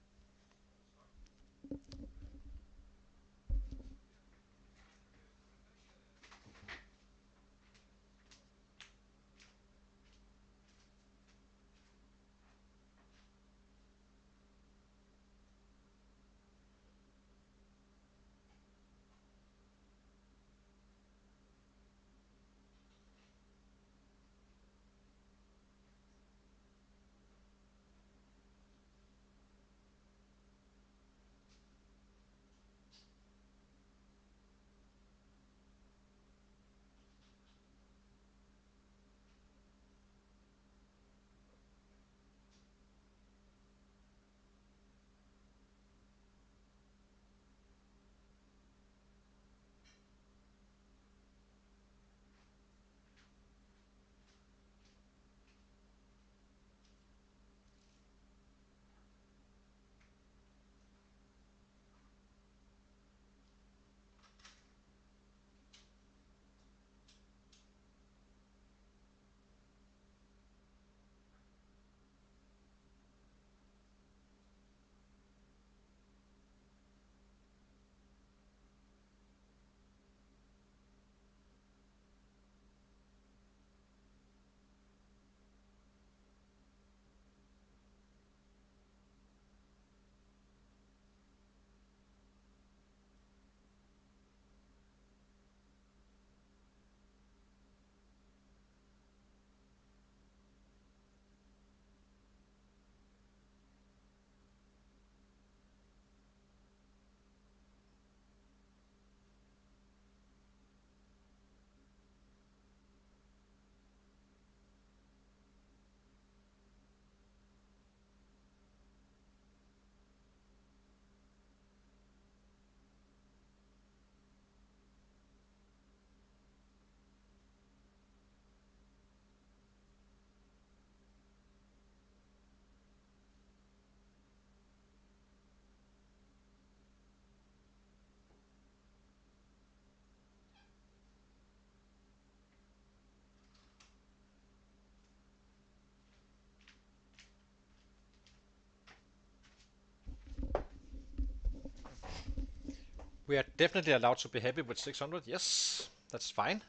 We are definitely allowed to be happy with 600. Yes, that's fine.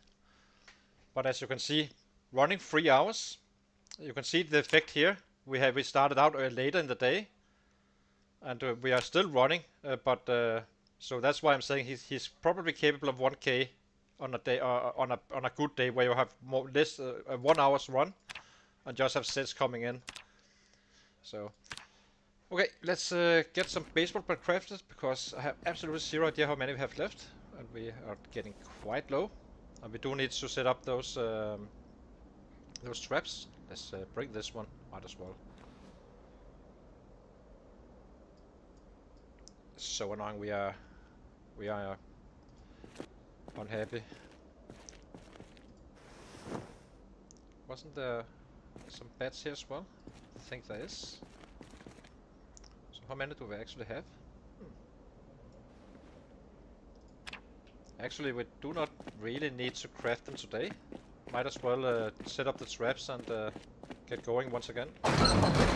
But as you can see, running 3 hours. You can see the effect here. We started out later in the day, and we are still running. But so that's why I'm saying he's probably capable of 1k on a day on a good day where you have more less 1 hour's run and just have sets coming in. So okay, let's get some baseball bat crafted because I have absolutely zero idea how many we have left, and we are getting quite low. And we do need to set up those traps. Let's bring this one. Might as well. It's so annoying. We are unhappy. Wasn't there some bats here as well? I think there is. So how many do we actually have? Actually, we do not really need to craft them today. Might as well set up the traps and get going once again. I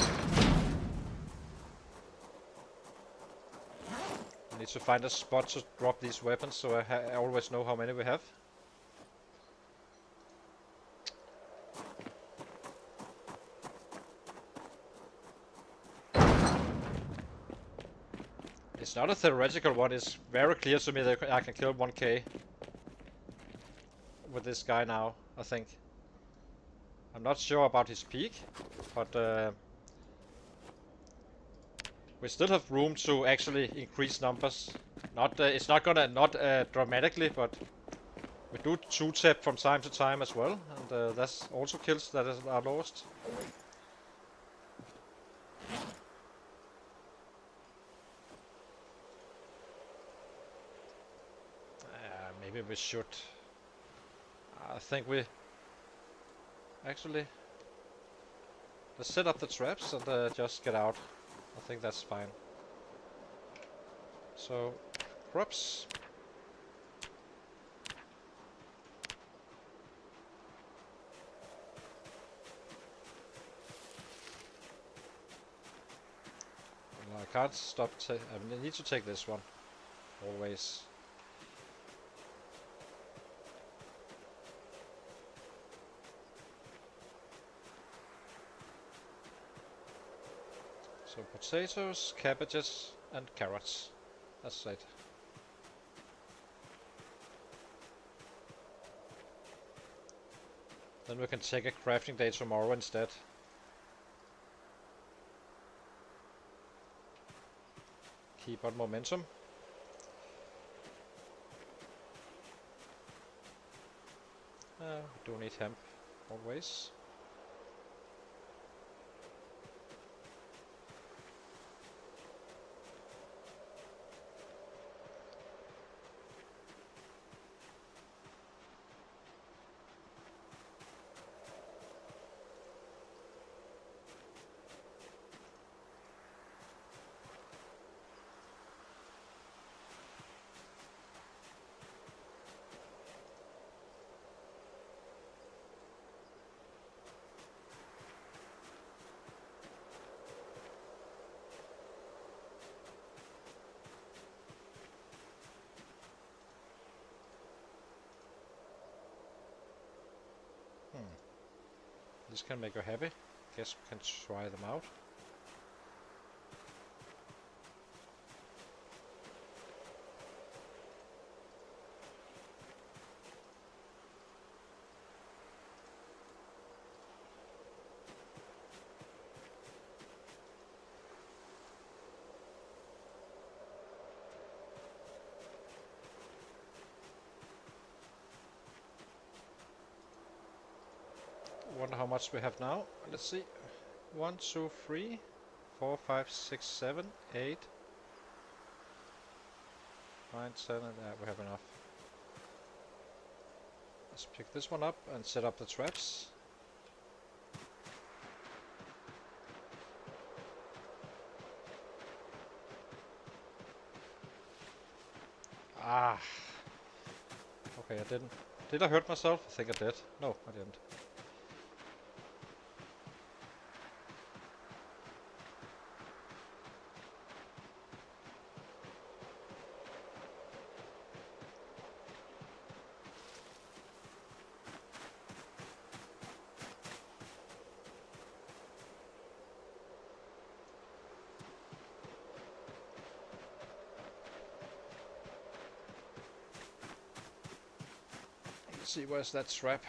need to find a spot to drop these weapons so I always know how many we have. It's not a theoretical one, it's very clear to me that I can kill 1k with this guy now, I think. I'm not sure about his peak, but we still have room to actually increase numbers. It's not gonna dramatically, but we do 2-tap from time to time as well, and that's also kills that are lost. Maybe we should. I think we actually let's set up the traps and just get out. I think that's fine. So, crops. Well, I can't stop. I need to take this one. Always. So potatoes, cabbages, and carrots. That's it. Then we can take a crafting day tomorrow instead. Keep on momentum. We do need hemp, always. This can make you happy. Guess we can try them out. Wonder how much we have now. Let's see. 1, 2, 3, 4, 5, 6, 7, 8, 9, 10, and we have enough. Let's pick this one up and set up the traps. Ah. Okay, I didn't. Did I hurt myself? I think I did. No, I didn't. Let's see, where's that trap?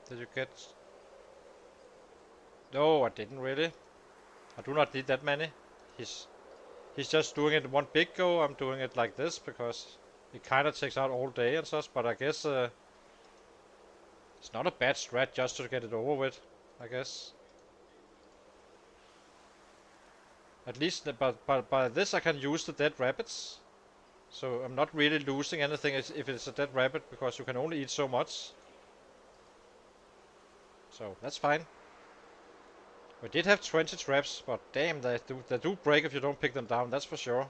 Did you get... No, I didn't really. I do not need that many. He's he's just doing it in one big go. I'm doing it like this because it kind of takes out all day and such. But I guess it's not a bad strat just to get it over with. I guess. At least, but by this I can use the dead rabbits. So I'm not really losing anything if it's a dead rabbit because you can only eat so much. So that's fine. We did have 20 traps, but damn, they do break if you don't pick them down, that's for sure.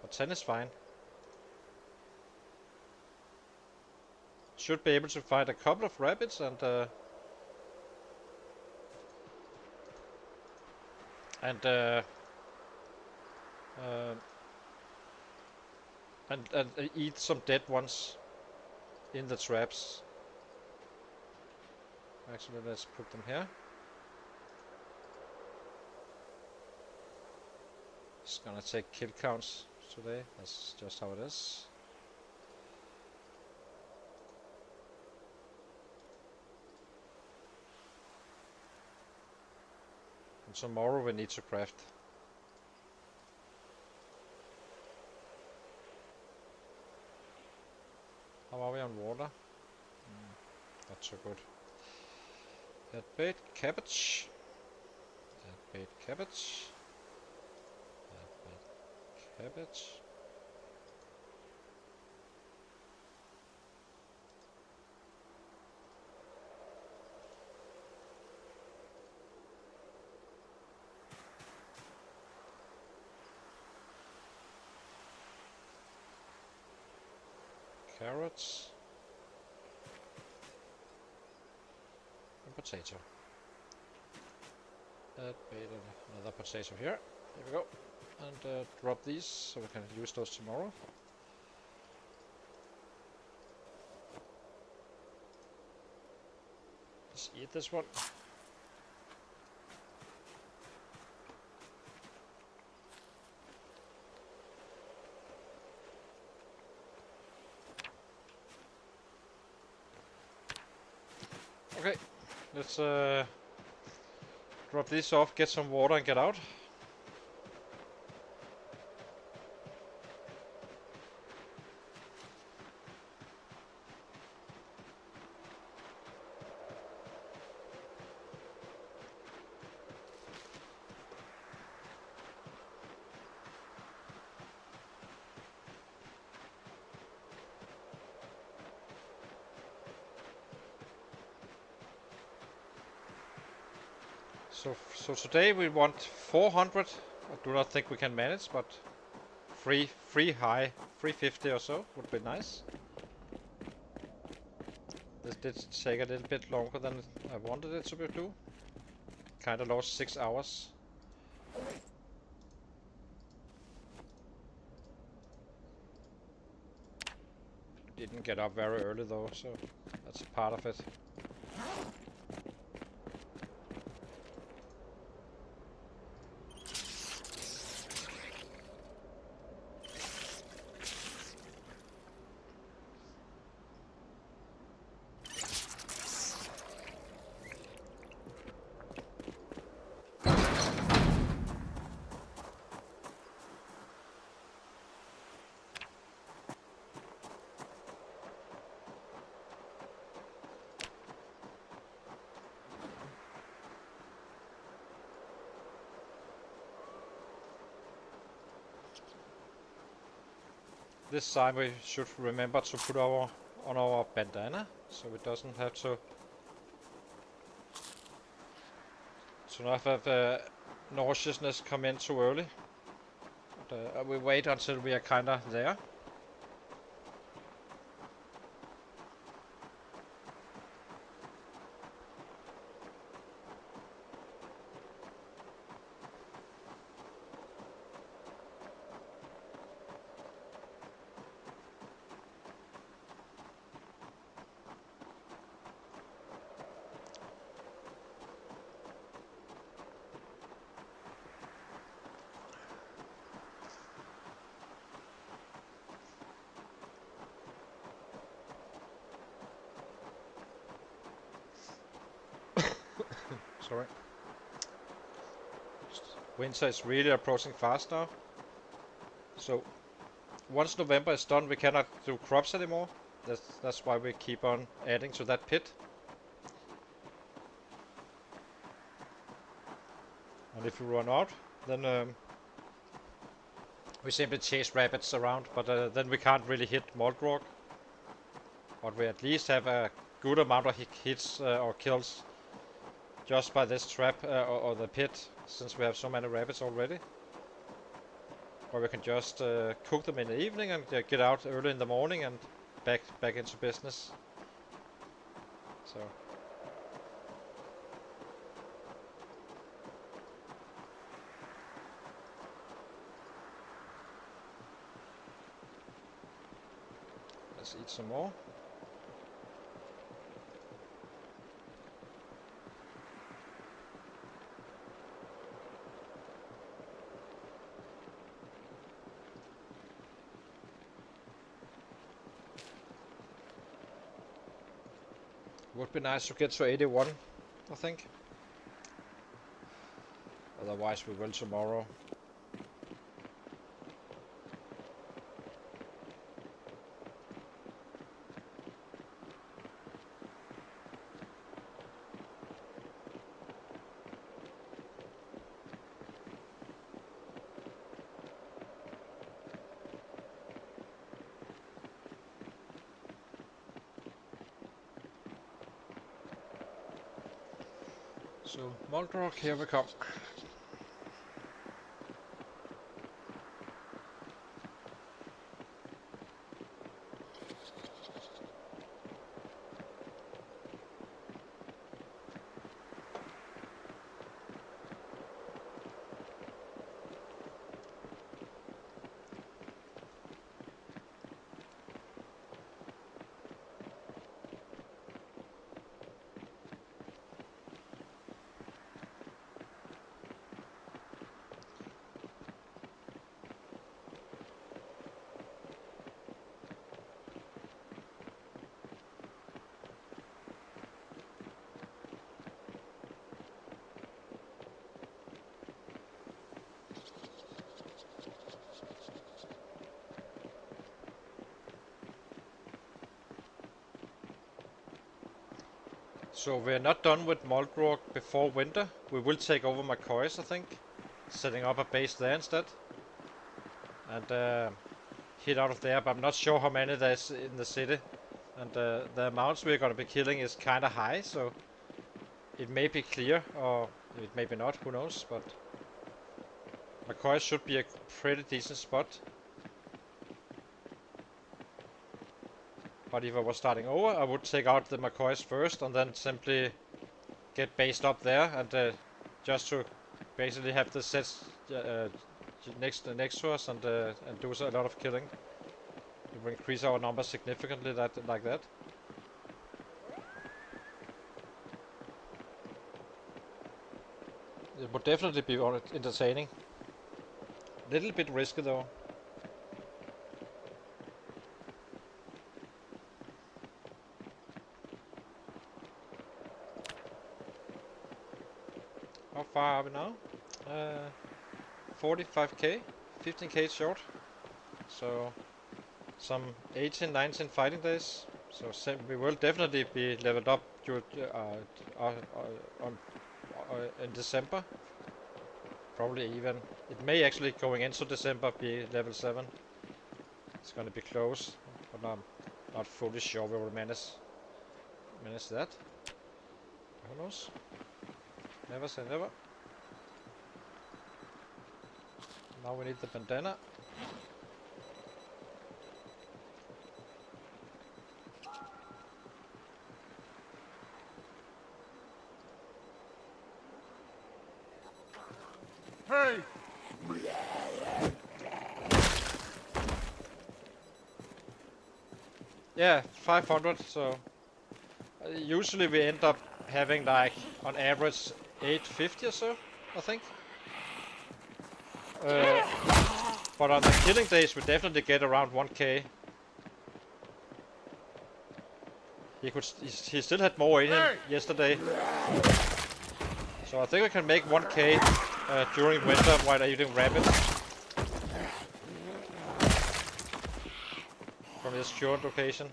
But 10 is fine. Should be able to find a couple of rabbits and uh, uh, and eat some dead ones in the traps. Actually, let's put them here. It's gonna take kill counts today. That's just how it is. And tomorrow we need to craft. How are we on water? Not so good. Add bait, cabbage. Add bait, cabbage. Add bait, cabbage. Carrots. And potato. Add bait and another potato here. Here we go. And drop these so we can use those tomorrow. Let's eat this one. Okay, let's drop these off, get some water and get out. So today we want 400. I do not think we can manage, but free high 350 or so would be nice. This did take a little bit longer than I wanted it to do. Kinda lost 6 hours. Didn't get up very early though, so that's part of it. This time we should remember to put on our bandana, so it doesn't have to not have nauseousness come in too early. But, we wait until we are kinda there. Sorry. Winter is really approaching fast now. So once November is done, we cannot do crops anymore. That's why we keep on adding to that pit. And if we run out, then we simply chase rabbits around. But then we can't really hit Muldraugh. But we at least have a good amount of hits or kills just by this trap or the pit, since we have so many rabbits already. or we can just cook them in the evening and get out early in the morning and back into business. So. Let's eat some more. Would be nice to get to 81, I think. Otherwise we will tomorrow. So, Muldraugh, here we come. So we're not done with Muldraugh before winter. We will take over McCoy's, I think. Setting up a base there instead. And hit out of there, but I'm not sure how many there's in the city. And the amounts we're gonna be killing is kinda high, so it may be clear, or it may be not, who knows, but McCoy should be a pretty decent spot. But if I was starting over, I would take out the McCoys first and then simply get based up there and just to basically have the sets next to us and do a lot of killing. It will increase our numbers significantly like that. It would definitely be entertaining. Little bit risky though. How far are we now? 45k, 15k short. So some 18, 19 fighting days. So we will definitely be leveled up in December. Probably even. It may actually going into December be level 7. It's gonna be close, but I'm not fully sure we will manage that. Who knows? Never say never. Now we need the bandana. Hey! Yeah, 500, so usually we end up having like on average 850 or so, I think. But on the killing days we definitely get around 1k. He still had more in him yesterday. So I think I can make 1k during winter while eating rabbits. From this short location.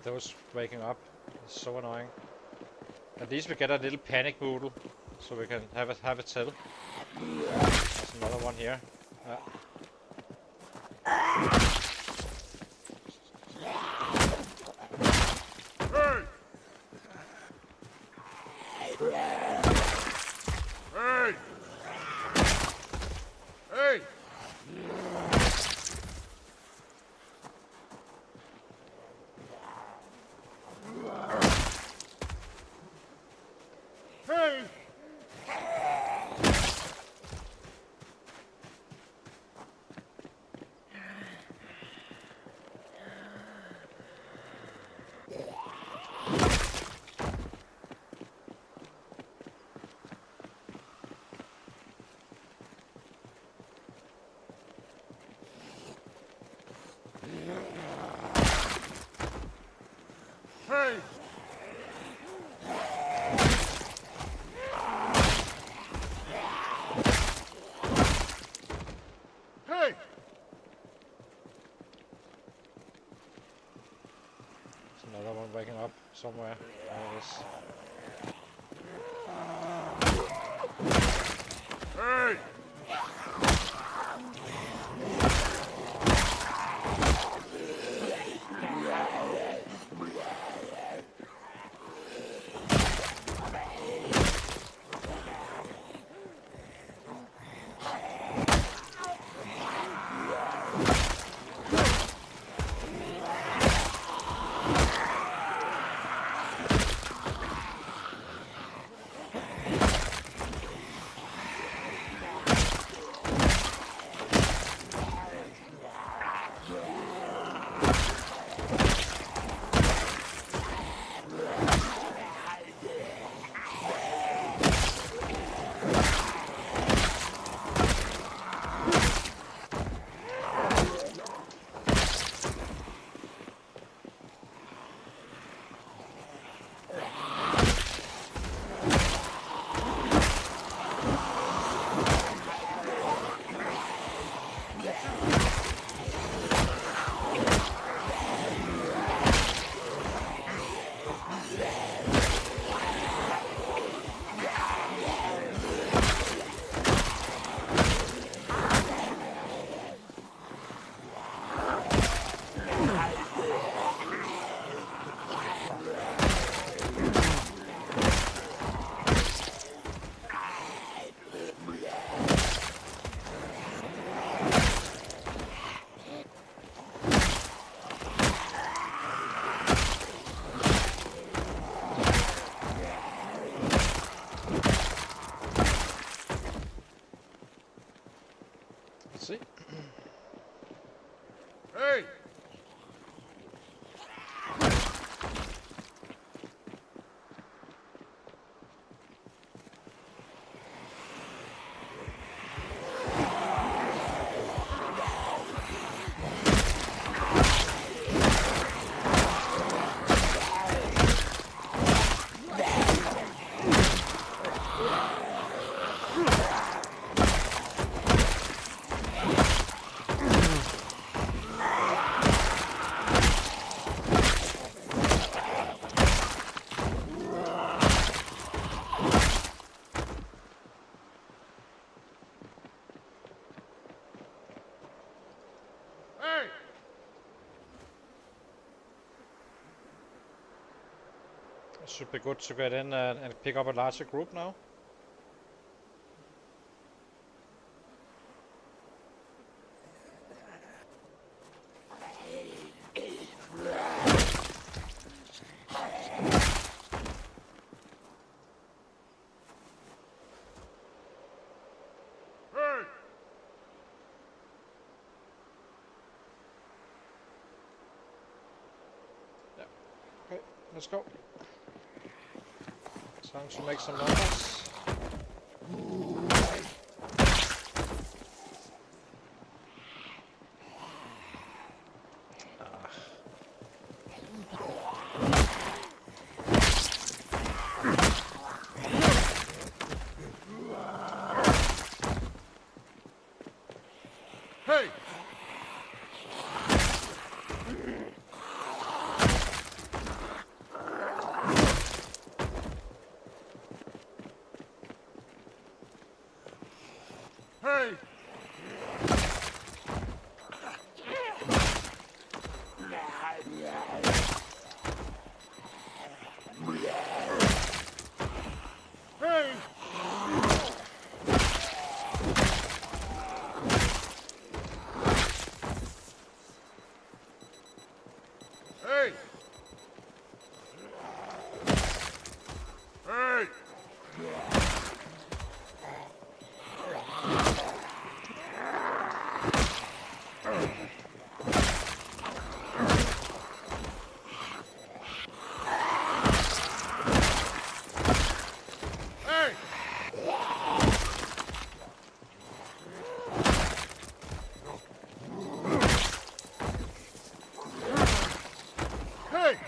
hate those waking up. It's so annoying. At least we get a little panic boodle, so we can have a tell. There's another one here. Hey! Hey! Hey! Hey! Hey! Hey! There's another one waking up somewhere. There it is. Hey! Let's see. Hey! Hey! It should be good to get in and pick up a larger group now. Hey! Yeah. Okay, let's go. Time to make some numbers. Hey! Hey! Hey! Hey! Hey! Hey! Hey! Hey! Hey!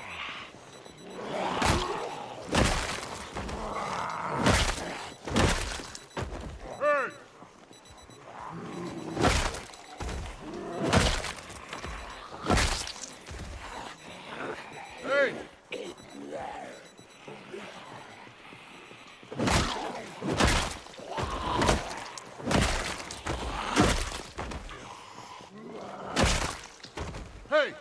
Hey!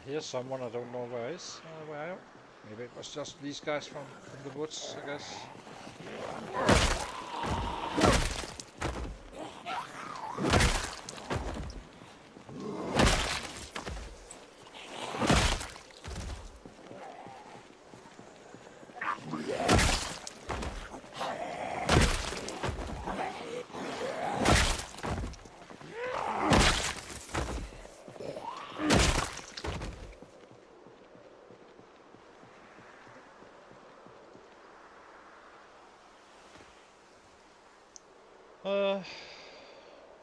Here's someone I don't know where is. Where are you? Maybe it was just these guys from the woods, I guess.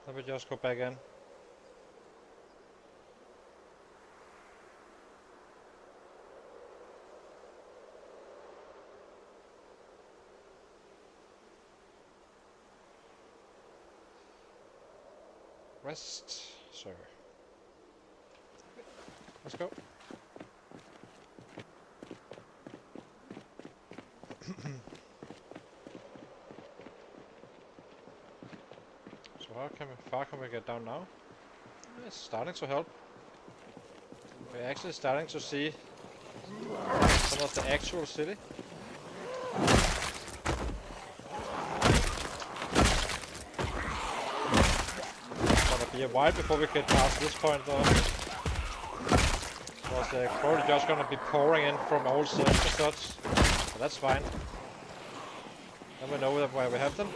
Let me just go back in. Rest, sir. Let's go. So how far can we get down now? It's starting to help. We're actually starting to see some of the actual city. It's gonna be a while before we get past this point though. Because they're probably just gonna be pouring in from all sides and such. But that's fine. Then we know where we have them.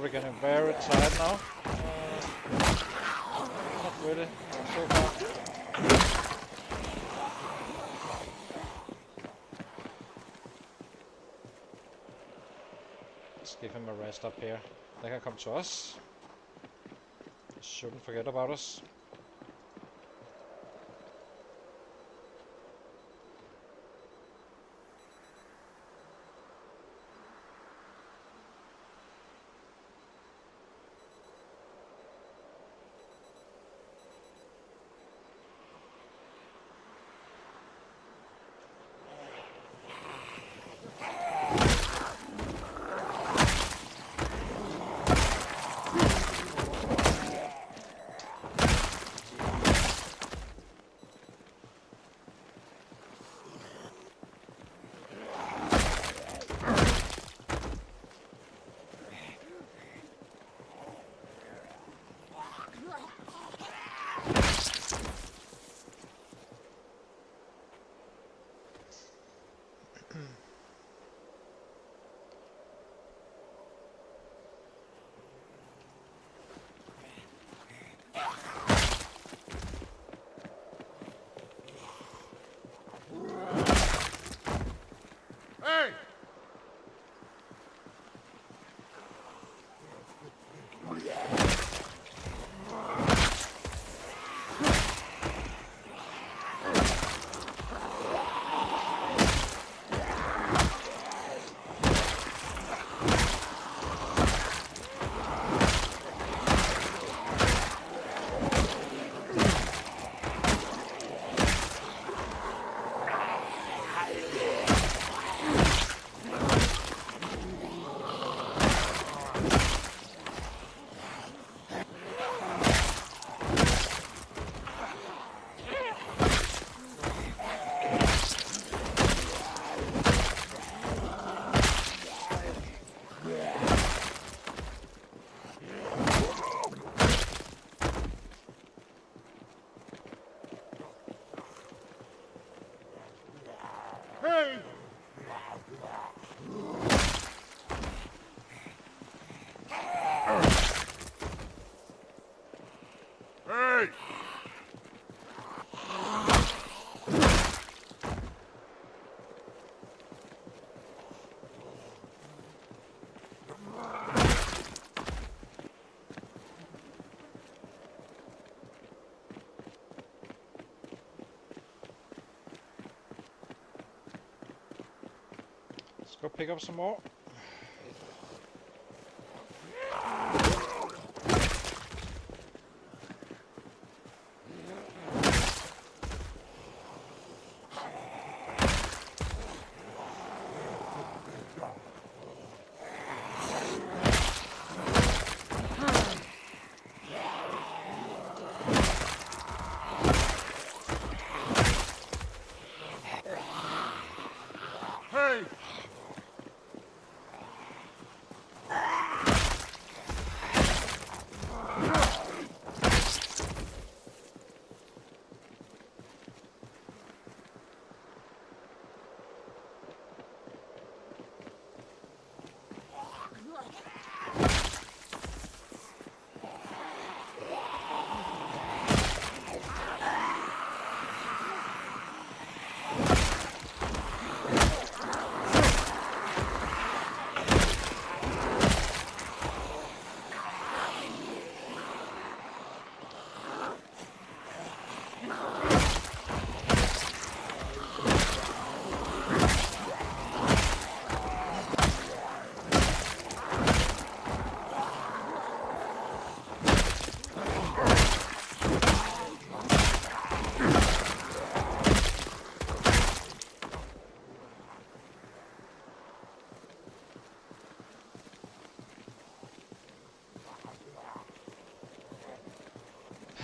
probably getting very tired now. Not really, so far. Let's give him a rest up here. They can come to us. Shouldn't forget about us. Hey! Hey! Hey! Let's go pick up some more. Hey!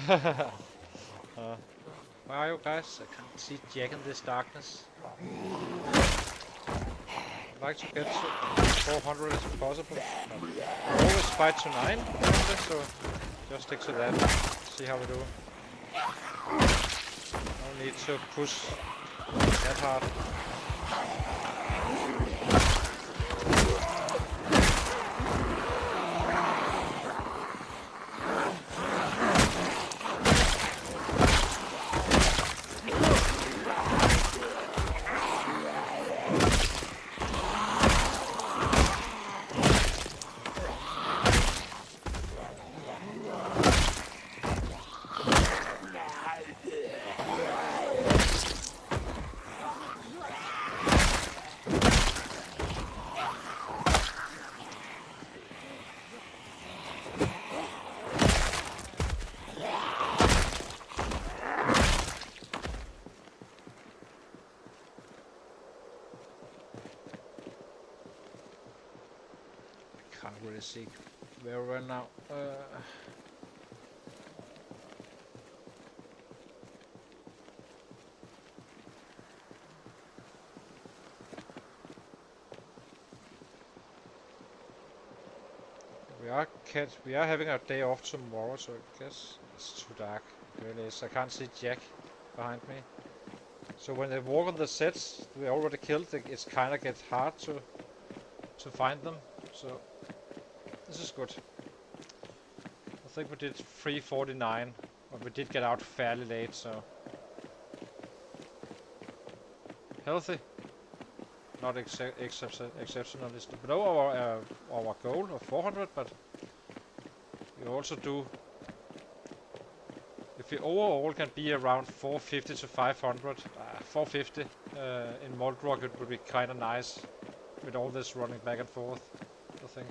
Where are you guys? I can't see Jack in this darkness. I'd like to get to 400 as possible. I always fight to 9, so just stick to that. See how we do. No need to push that hard. Can't really see very well now. We are having our day off tomorrow, so I guess it's too dark. It really is. I can't see Jack behind me. So when they walk on the sets we already killed, it's kind of gets hard to find them. So this is good. I think we did 3:49, but we did get out fairly late, so healthy. Not exceptionally below our goal of 400, but we also do. If we overall can be around 450 to 500, 450 in Muldraugh, it would be kind of nice with all this running back and forth, I think.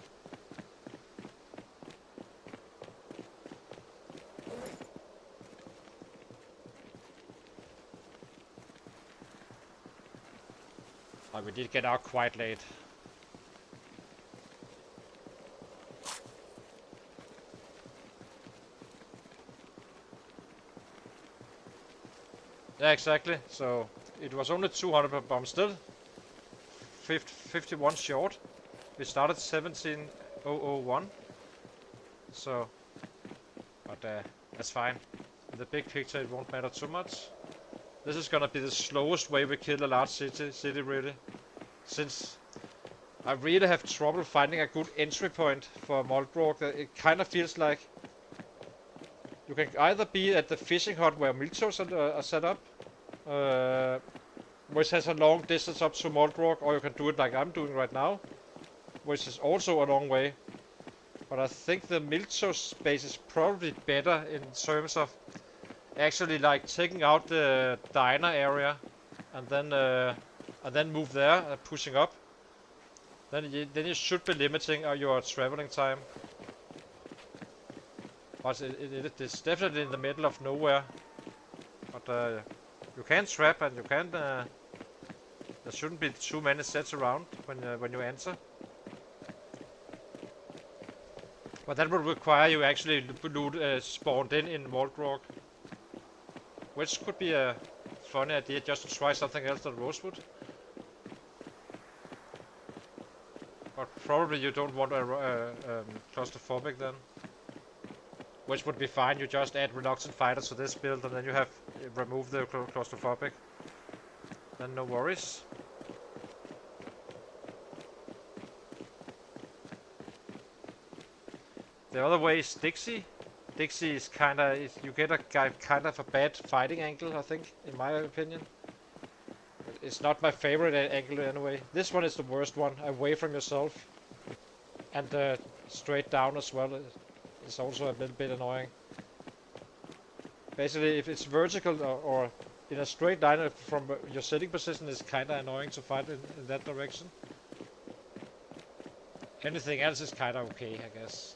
We did get out quite late. Yeah, exactly. So it was only 200 but I'm still 51 short. We started 17:001. So, but that's fine. In the big picture, it won't matter too much. This is gonna be the slowest way we kill a large city really, since I really have trouble finding a good entry point for Muldraugh. It kind of feels like you can either be at the fishing hut where miltos are set up, which has a long distance up to Muldraugh, or you can do it like I'm doing right now, which is also a long way. But I think the milto space is probably better in terms of actually like taking out the diner area and then move there and pushing up. Then you should be limiting your traveling time. But it's definitely in the middle of nowhere. But you can trap and you can. There shouldn't be too many sets around when you enter. But that would require you actually loot spawned in Muldraugh, which could be a funny idea just to try something else than Rosewood. But probably you don't want a claustrophobic then. Which would be fine, you just add reluctant fighters to this build and then you have remove the claustrophobic. Then no worries. The other way is Dixie. Dixie is you get a kind of a bad fighting angle, I think, in my opinion. It's not my favorite angle anyway. This one is the worst one, away from yourself. And straight down as well. It's also a little bit annoying. Basically, if it's vertical or in a straight line from your sitting position, it's kind of annoying to fight in that direction. Anything else is kind of okay, I guess.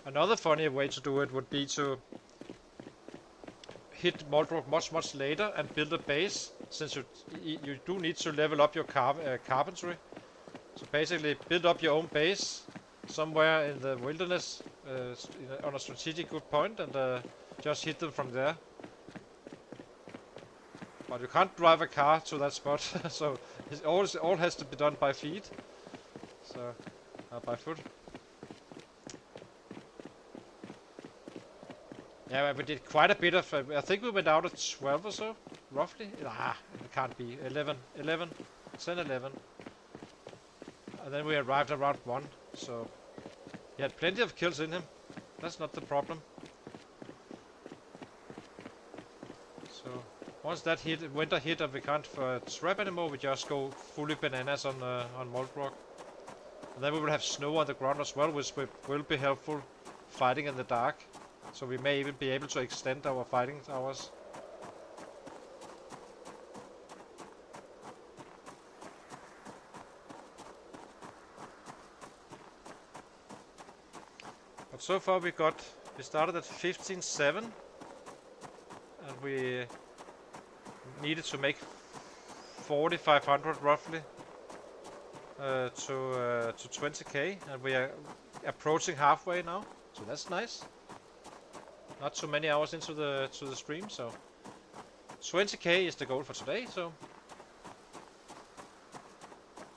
Another funny way to do it would be to hit Muldraugh much later and build a base, since you do need to level up your carpentry. So basically, build up your own base somewhere in the wilderness on a strategic good point and just hit them from there. But you can't drive a car to that spot, so it all has to be done by feet. So by foot. Yeah, we did quite a bit of. I think we went out at 12 or so, roughly. It can't be 11, 10, 11. And then we arrived around 1, so he had plenty of kills in him. That's not the problem. So Once that winter hit and we can't trap anymore, we just go fully bananas on Muldraugh. And then we will have snow on the ground as well, which will be helpful fighting in the dark. So we may even be able to extend our fighting hours. But so far we started at 15.7 and we needed to make 4,500 roughly to 20k, and we are approaching halfway now, so that's nice. Not too many hours into the stream, so 20k is the goal for today. So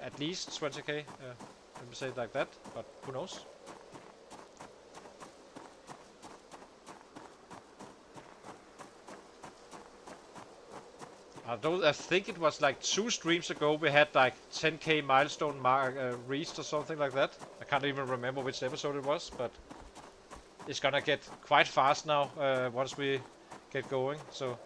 at least 20k. Let me say it like that, but who knows? I think it was like 2 streams ago we had like 10k milestone reached or something like that. I can't even remember which episode it was, but it's gonna get quite fast now once we get going. So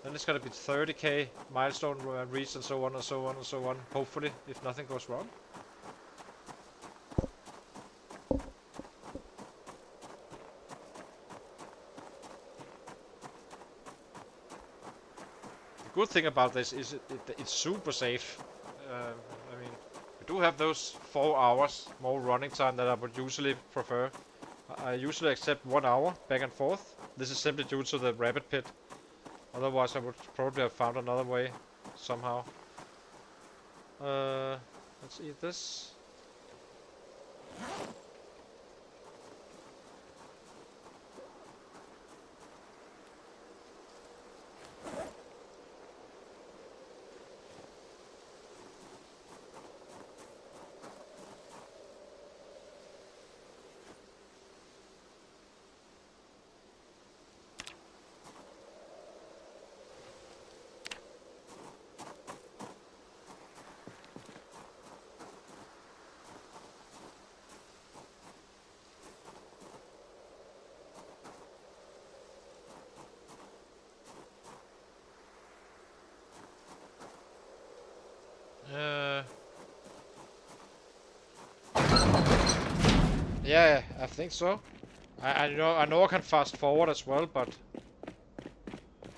then it's gonna be 30k milestone reached and so on and so on and so on. Hopefully, if nothing goes wrong. The good thing about this is it's super safe. I mean, we do have those 4 hours more running time that I would usually prefer. I usually accept 1 hour back and forth. This is simply due to the rabbit pit. Otherwise I would probably have found another way somehow. Let's eat this. Yeah, I think so. I know I can fast forward as well, but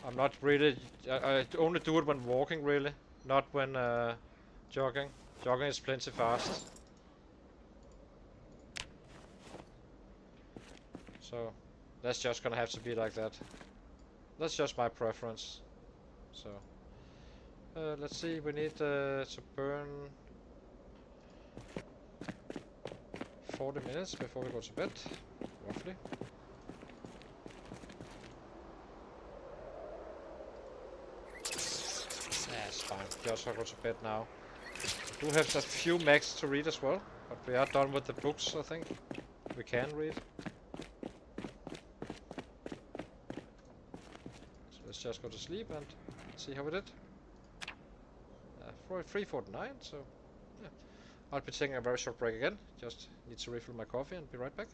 I'm not really. I only do it when walking, really, not when jogging. Jogging is plenty fast. So that's just gonna have to be like that. That's just my preference. So let's see. We need to burn 40 minutes before we go to bed, roughly. That's fine. Just go to bed now. We do have a few mags to read as well, but we are done with the books, I think. We can read. So let's just go to sleep and see how we did. For 3:49, so yeah. I'll be taking a very short break again. Just need to refill my coffee and be right back.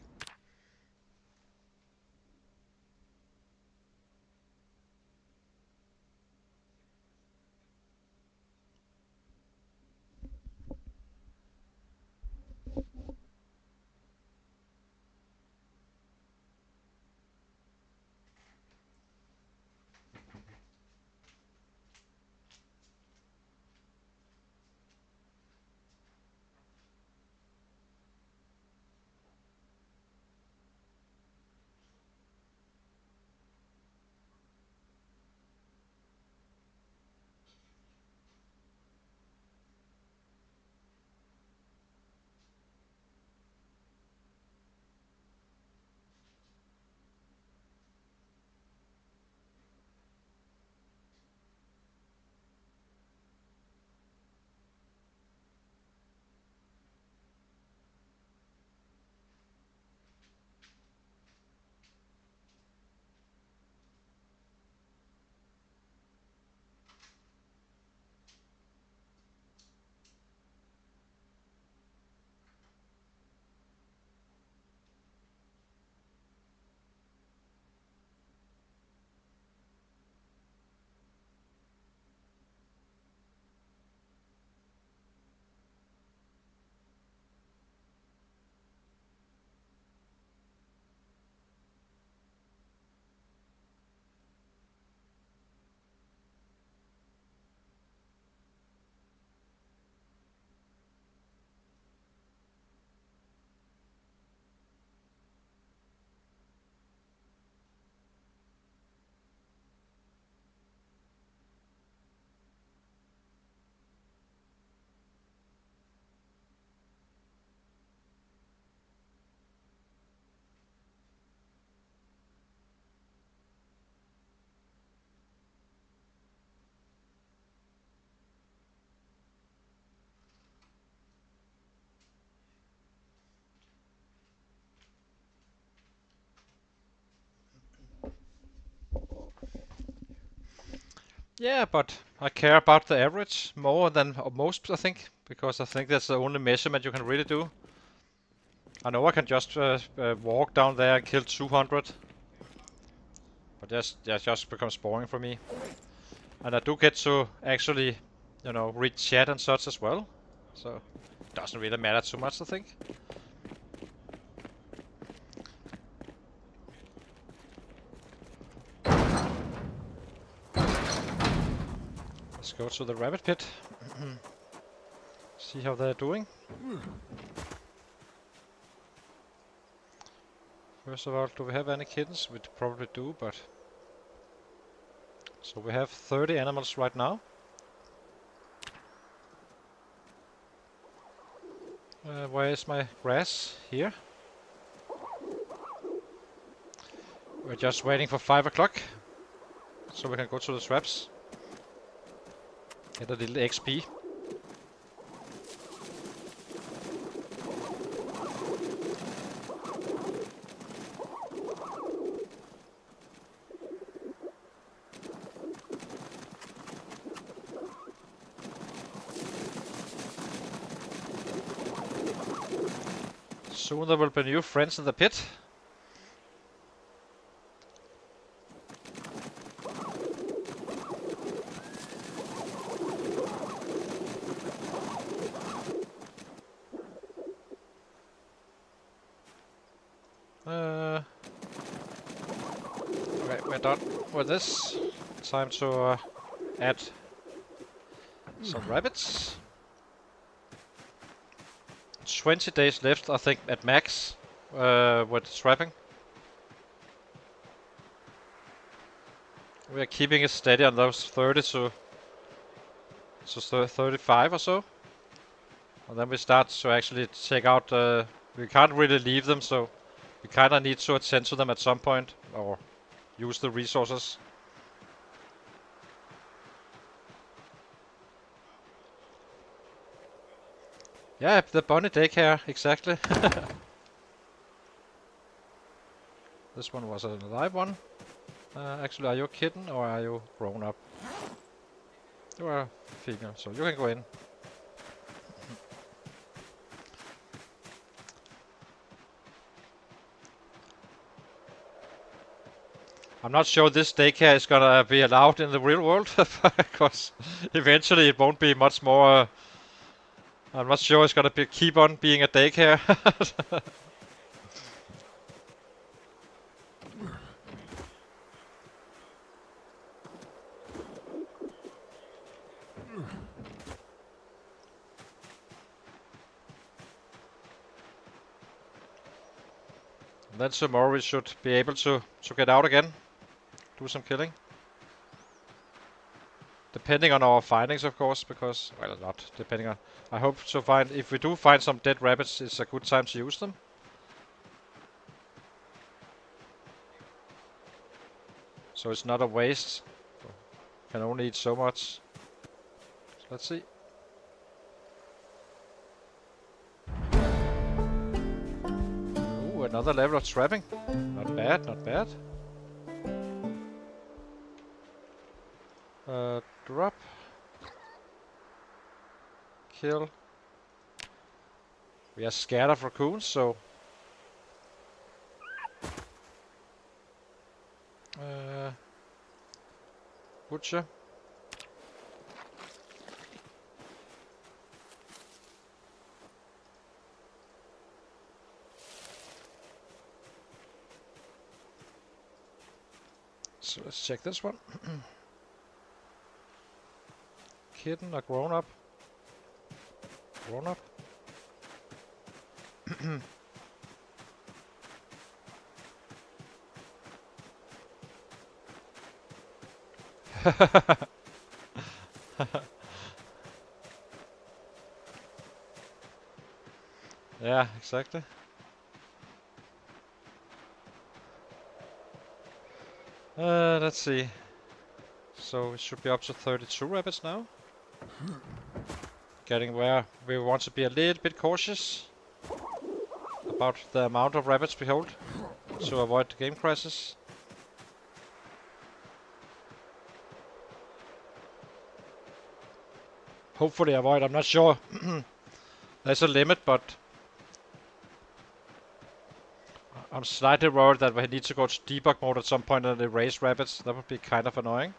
Yeah, but I care about the average more than most, I think, because I think that's the only measurement you can really do. I know I can just walk down there and kill 200, but that just becomes boring for me. And I do get to actually, read chat and such as well, so it doesn't really matter too much, I think. Let's go to the rabbit pit. See how they're doing. First of all, do we have any kittens? We probably do, but... So we have 30 animals right now. Where is my grass? Here. We're just waiting for 5 o'clock, so we can go to the traps. Get a little XP. Soon there will be new friends in the pit. Okay, we're done with this. Time to add some rabbits. 20 days left, I think, at max with trapping. We are keeping it steady on those 30 to 35 or so. And then we start to actually check out, we can't really leave them, so we kind of need to attend to them at some point, or use the resources. Yeah, the bunny daycare, exactly. This one was a live one. Actually, are you a kitten or are you grown up? You are female, so you can go in. I'm not sure this daycare is gonna be allowed in the real world, because eventually it won't be much more. I'm not sure it's gonna keep on being a daycare. Then tomorrow we should be able to get out again, do some killing. Depending on our findings, of course, because, well, not depending on... I hope to find, if we do find some dead rabbits, it's a good time to use them. So it's not a waste. Can only eat so much. Let's see. Ooh, another level of trapping. Not bad, not bad. Drop. Kill. We are scared of raccoons, so... Butcher. So let's check this one. Kitten or grown up? Grown up? Yeah, exactly. Let's see. So we should be up to 32 rabbits now. Getting where we want to be a little bit cautious about the amount of rabbits we hold to avoid the game crisis. hopefully avoid. I'm not sure. There's a limit, but I'm slightly worried that we need to go to debug mode at some point and erase rabbits. That would be kind of annoying.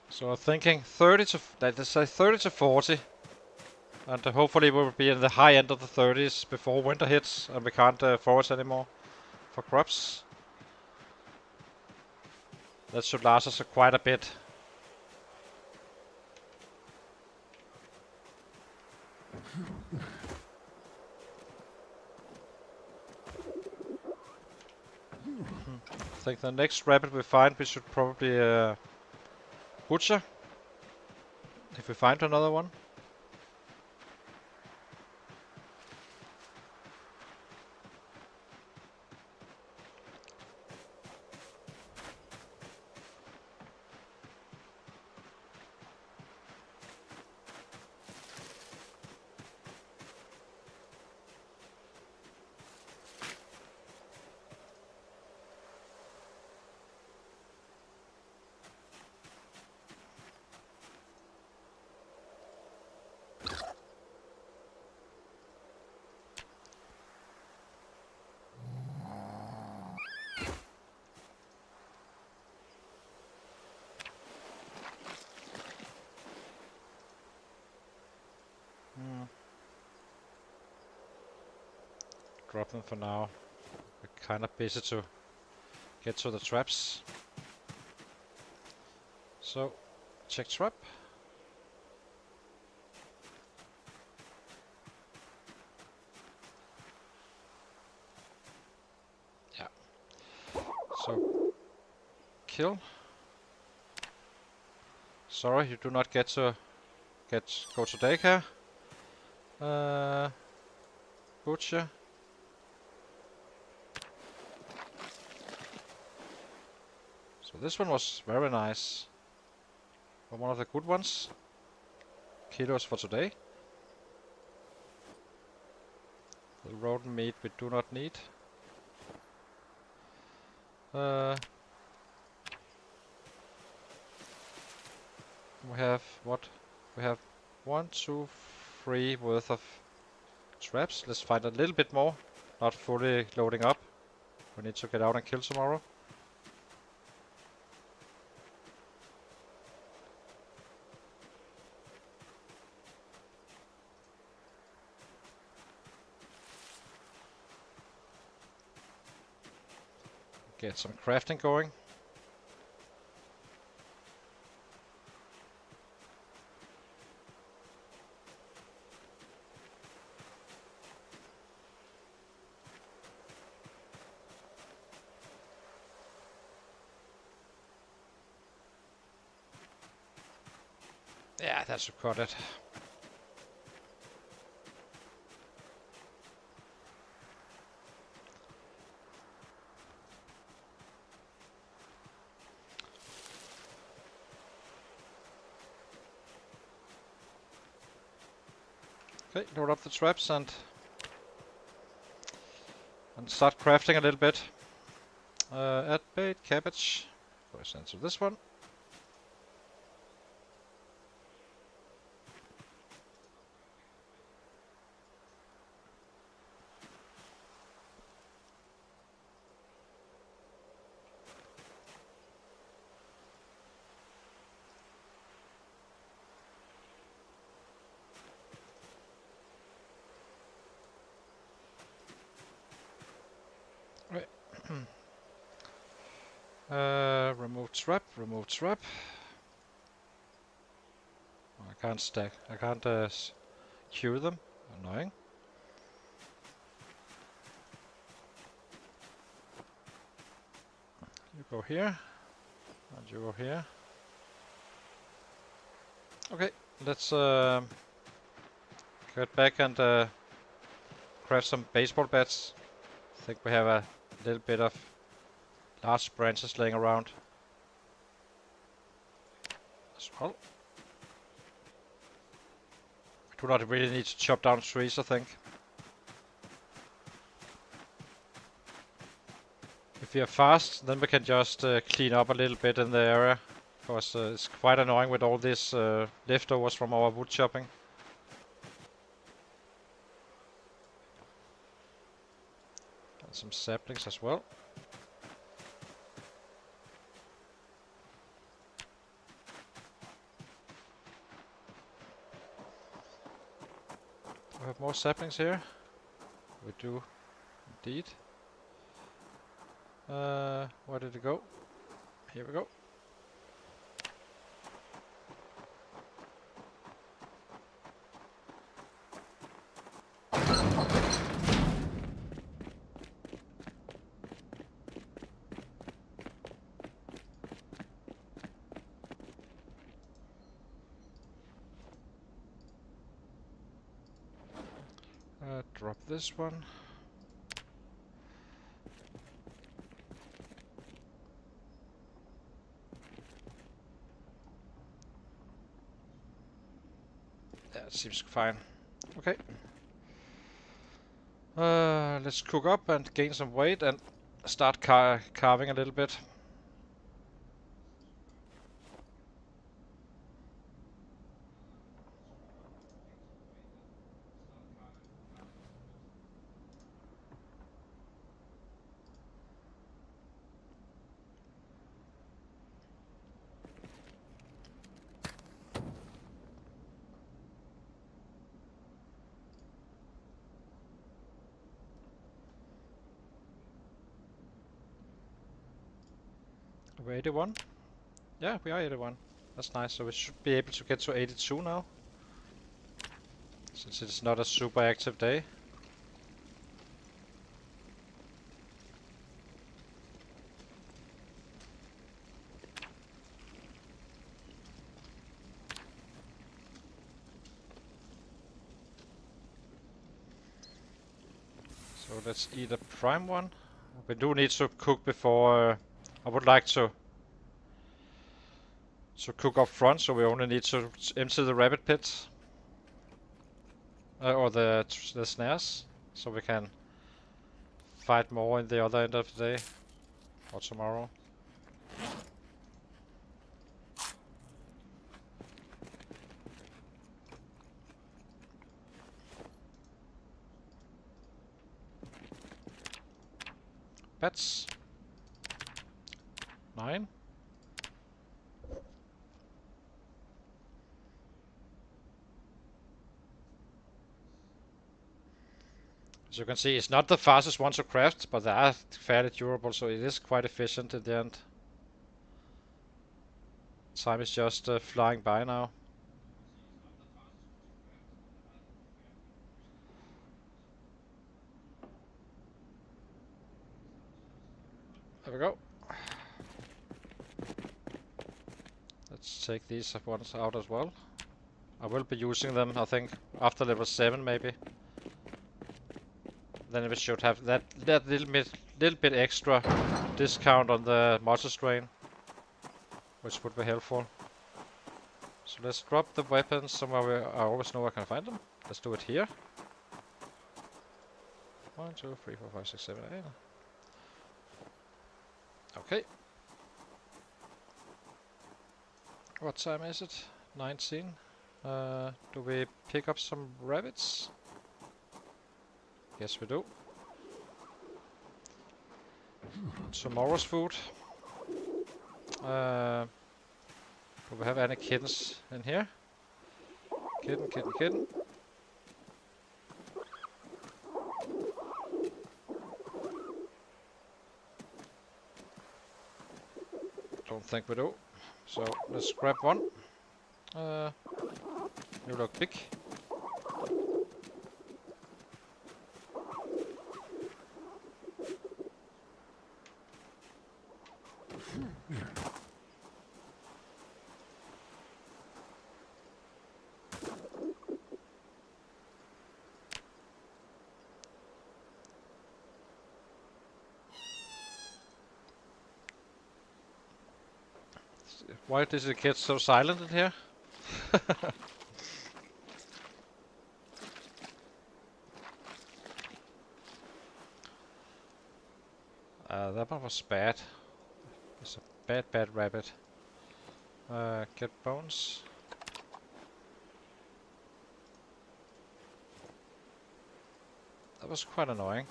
So I'm thinking 30 to, let's say 30 to 40. And hopefully we'll be in the high end of the 30s before winter hits and we can't forage anymore for crops. That should last us quite a bit. I think the next rabbit we find we should probably butcher. If we find another one. Drop them for now. We're kind of busy to get to the traps. So, check trap. Yeah. So, kill. Sorry, you do not get to go to daycare. Butcher. So this one was very nice. One of the good ones. Kilos for today. The rodent meat we do not need. We have what? We have 1, 2, 3 worth of traps. Let's find a little bit more. Not fully loading up. We need to get out and kill tomorrow. Get some crafting going. Yeah, that should cut it. Okay, load up the traps and start crafting a little bit. Add bait, cabbage. Goes into this one. Remove trap, remove trap. I can't stack, I can't queue them. Annoying. You go here, and you go here. Okay, let's get back and craft some baseball bats. I think we have a A little bit of large branches laying around as well. I do not really need to chop down trees, I think. If we are fast, then we can just clean up a little bit in the area, because it's quite annoying with all these leftovers from our wood chopping. And some saplings as well. Do we have more saplings here? We do, indeed. Where did it go? Here we go. Drop this one. Yeah, it seems fine. Okay. Let's cook up and gain some weight and start carving a little bit. We're 81? Yeah, we are 81. That's nice. So we should be able to get to 82 now, since it's not a super active day. So let's eat a prime one. We do need to cook before. I would like to cook up front, so we only need to empty the rabbit pit or the snares, so we can fight more in the other end of the day or tomorrow. Bats. 9. As you can see, it's not the fastest one to craft, but they are fairly durable, so it is quite efficient in the end. Time is just flying by now. There we go. Let's take these ones out as well. I will be using them, I think, after level 7 maybe. Then we should have that little bit extra discount on the muscle strain, which would be helpful. So let's drop the weapons somewhere where I always know I can find them. Let's do it here. 1, 2, 3, 4, 5, 6, 7, 8. Okay. What time is it? 19. Do we pick up some rabbits? Yes, we do. Tomorrow's food. Do we have any kittens in here? Kitten, kitten, kitten. Don't think we do. So let's grab one. You look big. Why does it get so silent in here? That one was bad. It's a bad rabbit. Get bones. That was quite annoying.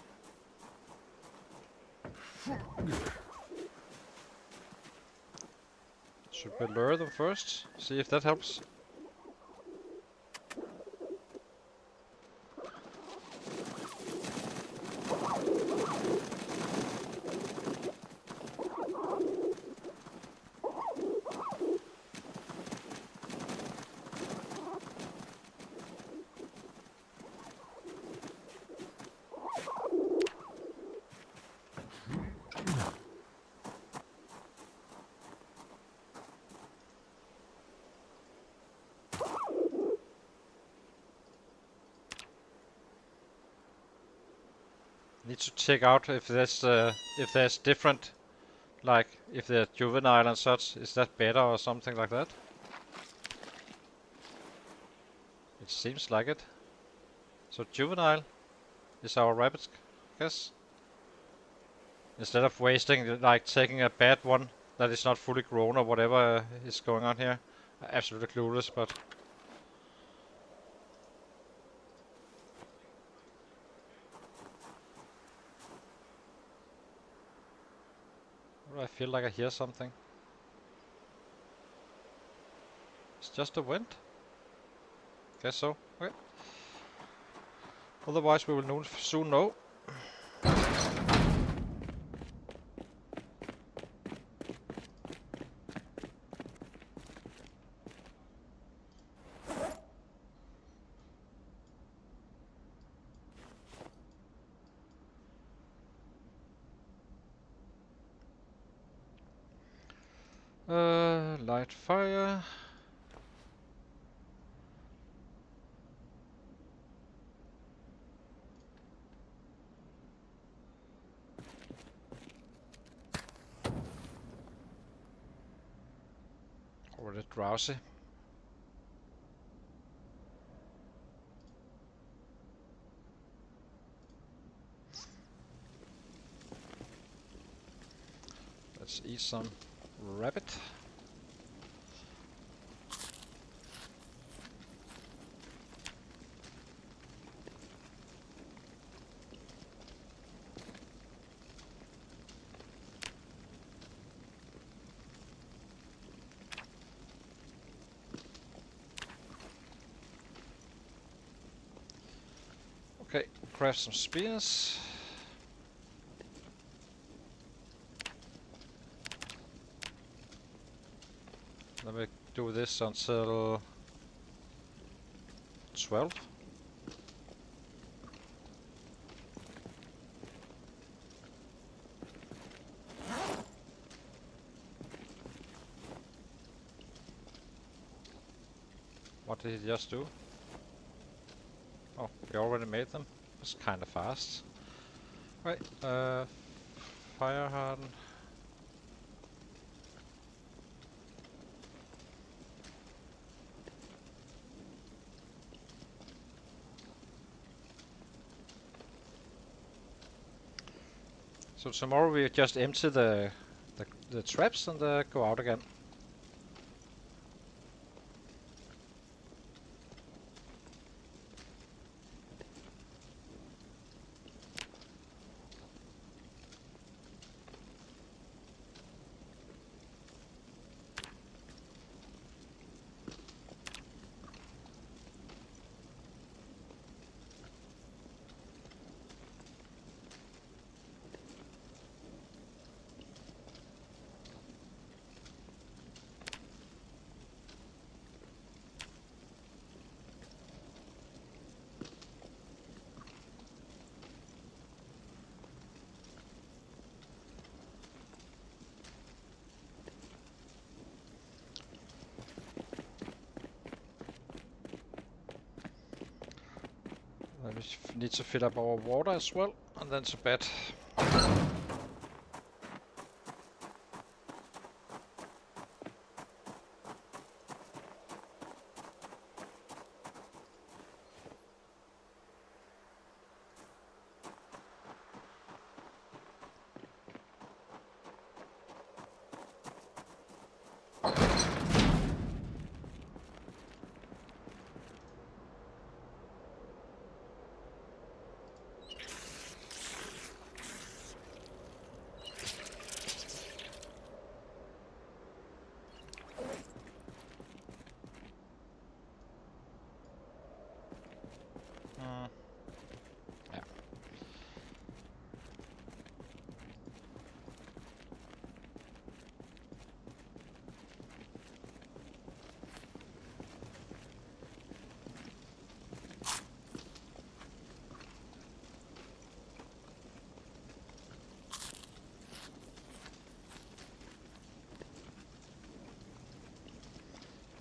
Should we lure them first? See if that helps. Need to check out if there's different, like if they're juvenile and such. Is that better or something like that? It seems like it. So juvenile is our rabbit, guess. Instead of wasting, like taking a bad one that is not fully grown or whatever is going on here. Absolutely clueless, but I feel like I hear something. It's just the wind. Guess so. Okay. Otherwise, we will soon know. Light fire. Already drowsy. Let's eat some rabbit. Okay, craft some spears. Let me do this until 12. What did he just do? Oh, we already made them. It's kind of fast. Right, fire harden. So tomorrow we just empty the traps and go out again. We need to fill up our water as well, and then to bed. I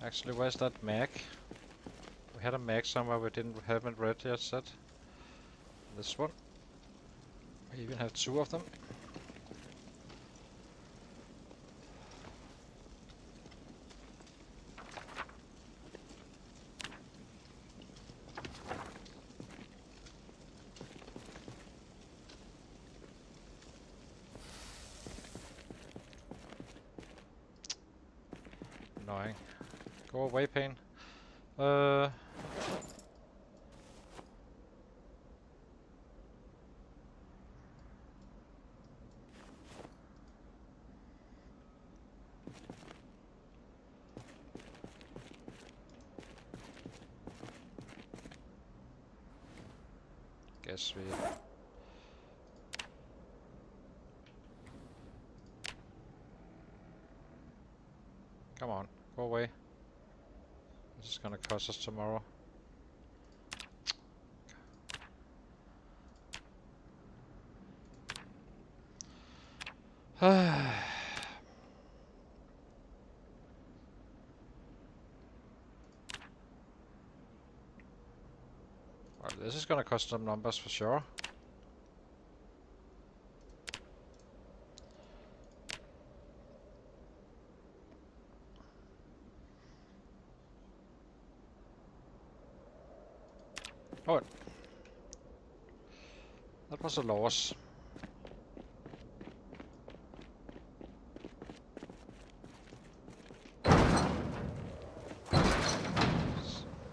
Actually, where's that mag? We had a mag somewhere we haven't read yet set. This one. We even have 2 of them. Annoying. Go away, pain. Guess we... Come on, go away. This is gonna cost us tomorrow. Well, this is gonna cost some numbers for sure. Oh, that was a loss.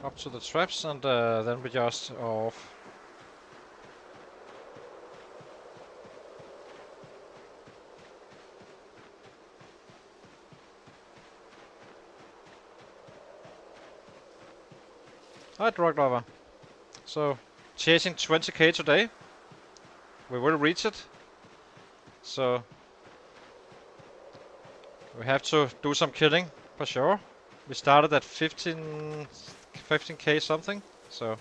Up to the traps and then we just are off. Hi, drug lover. So, chasing 20k today. We will reach it. So, we have to do some killing for sure. We started at 15k something. So,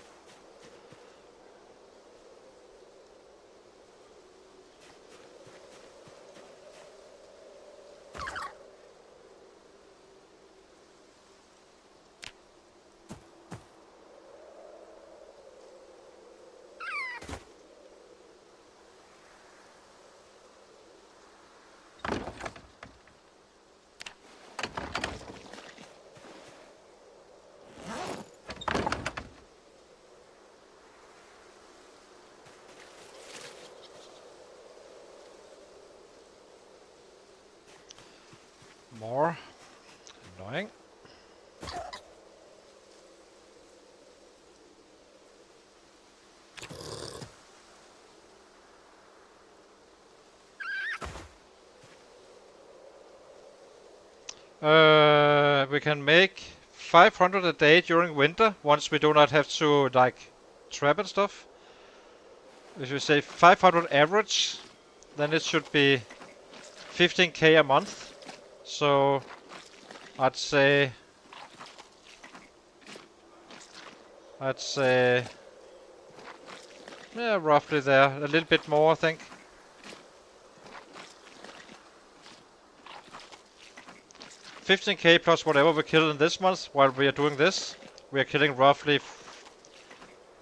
more annoying. We can make 500 a day during winter once we do not have to like trap and stuff. If you say 500 average, then it should be 15k a month. So I'd say yeah, roughly there, a little bit more I think. 15k plus whatever we kill in this month while we are doing this. We are killing roughly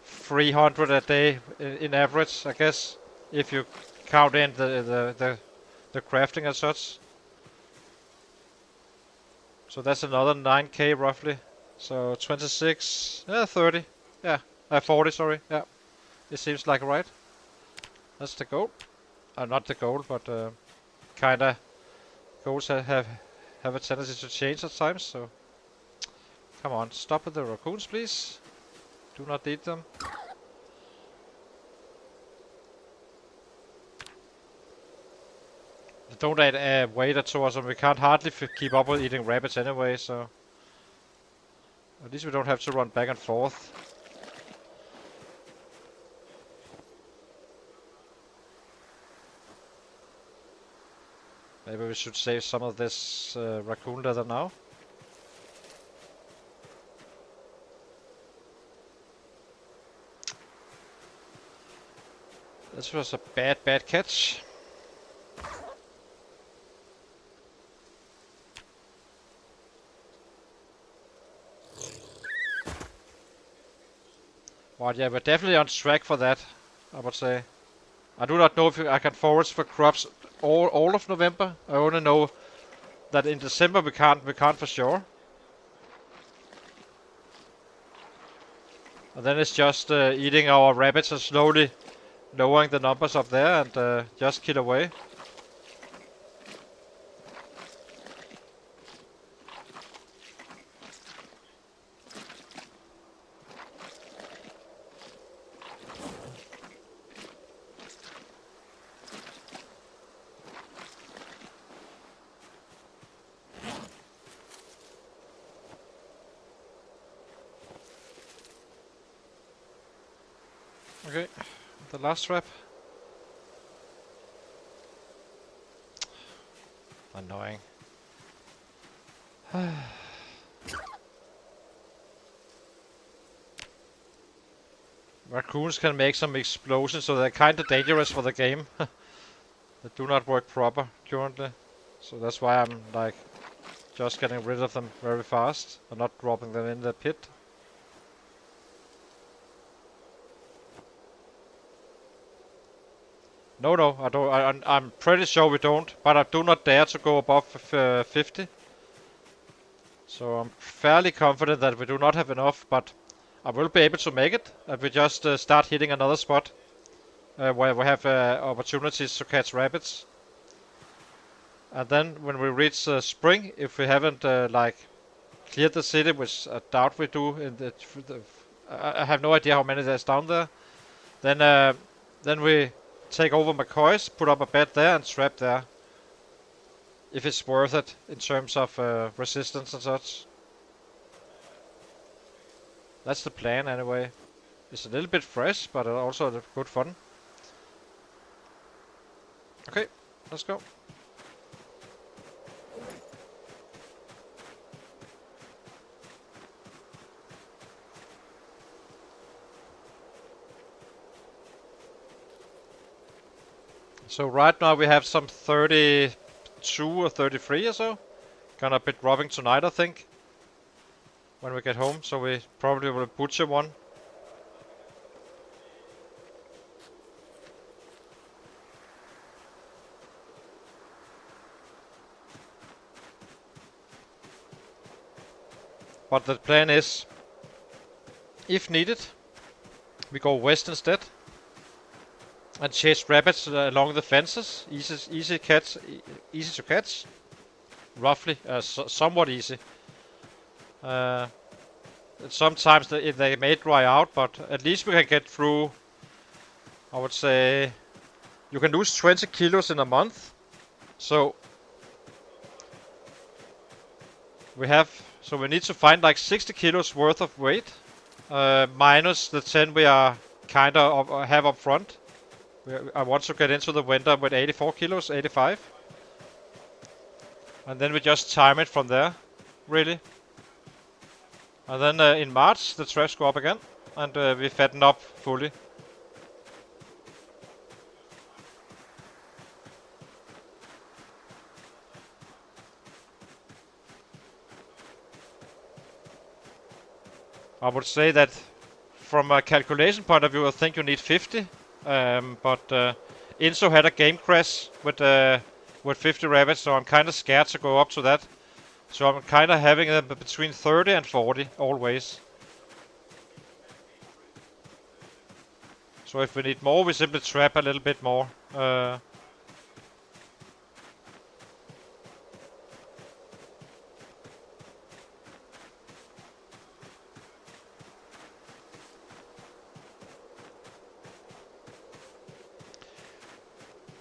300 a day in average, I guess, if you count in the crafting as such. So that's another 9k roughly. So 26, 30, yeah, 40, sorry, yeah. It seems like right. That's the goal. Not the goal, but kinda goals have a tendency to change at times, so... Come on, stop with the raccoons, please. Do not eat them. They don't add weight to us, and we can't hardly keep up with eating rabbits anyway, so... At least we don't have to run back and forth. Maybe we should save some of this raccoon leather now. This was a bad catch. But yeah, we're definitely on track for that, I would say. I do not know if I can forage for crops all of November. I only know that in December we can't for sure. And then it's just eating our rabbits and slowly lowering the numbers up there and just kill away. Okay, the last trap. Annoying. Raccoons can make some explosions, so they're kinda dangerous for the game. They do not work proper currently. So that's why I'm like just getting rid of them very fast and not dropping them in the pit. No, I don't. I'm pretty sure we don't, but I do not dare to go above 50. So I'm fairly confident that we do not have enough, but I will be able to make it. If we just start hitting another spot where we have opportunities to catch rabbits. And then when we reach spring, if we haven't like cleared the city, which I doubt we do, in the I have no idea how many there's down there. Then we take over McCoy's, put up a bed there and trap there. If it's worth it in terms of resistance and such. That's the plan anyway. It's a little bit fresh, but also good fun. Okay, let's go. So right now we have some 32 or 33 or so. Gonna be dropping tonight, I think. When we get home, so we probably will butcher one. But the plan is, if needed, we go west instead. And chase rabbits along the fences. Easy to catch. Roughly, somewhat easy. Sometimes they may dry out, but at least we can get through. I would say you can lose 20 kilos in a month. So we need to find like 60 kilos worth of weight, minus the 10 we are kinda have up front. I want to get into the winter with 84 kilos, 85. And then we just time it from there, really. And then in March the traps go up again, and we fatten up fully. I would say that from a calculation point of view, I think you need 50. But Inso had a game crash with 50 rabbits, so I'm kind of scared to go up to that. So I'm kind of having them between 30 and 40 always. So if we need more, we simply trap a little bit more.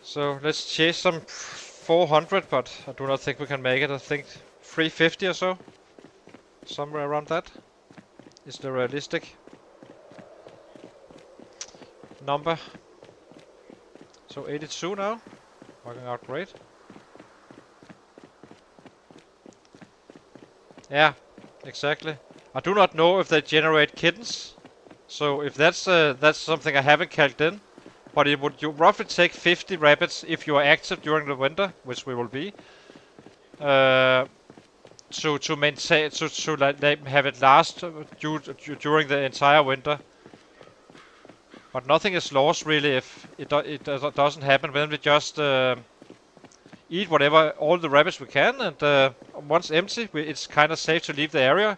So let's chase some 400, but I do not think we can make it. I think 350 or so. Somewhere around that is the realistic number. So 82 now. Working out great. Yeah, exactly. I do not know if they generate kittens. So if that's something I haven't calculated in. But it would roughly take 50 rabbits if you are active during the winter, which we will be, to maintain, to have it last during the entire winter. But nothing is lost really if it doesn't happen. Then we just eat whatever, all the rabbits we can, and once empty, it's kind of safe to leave the area.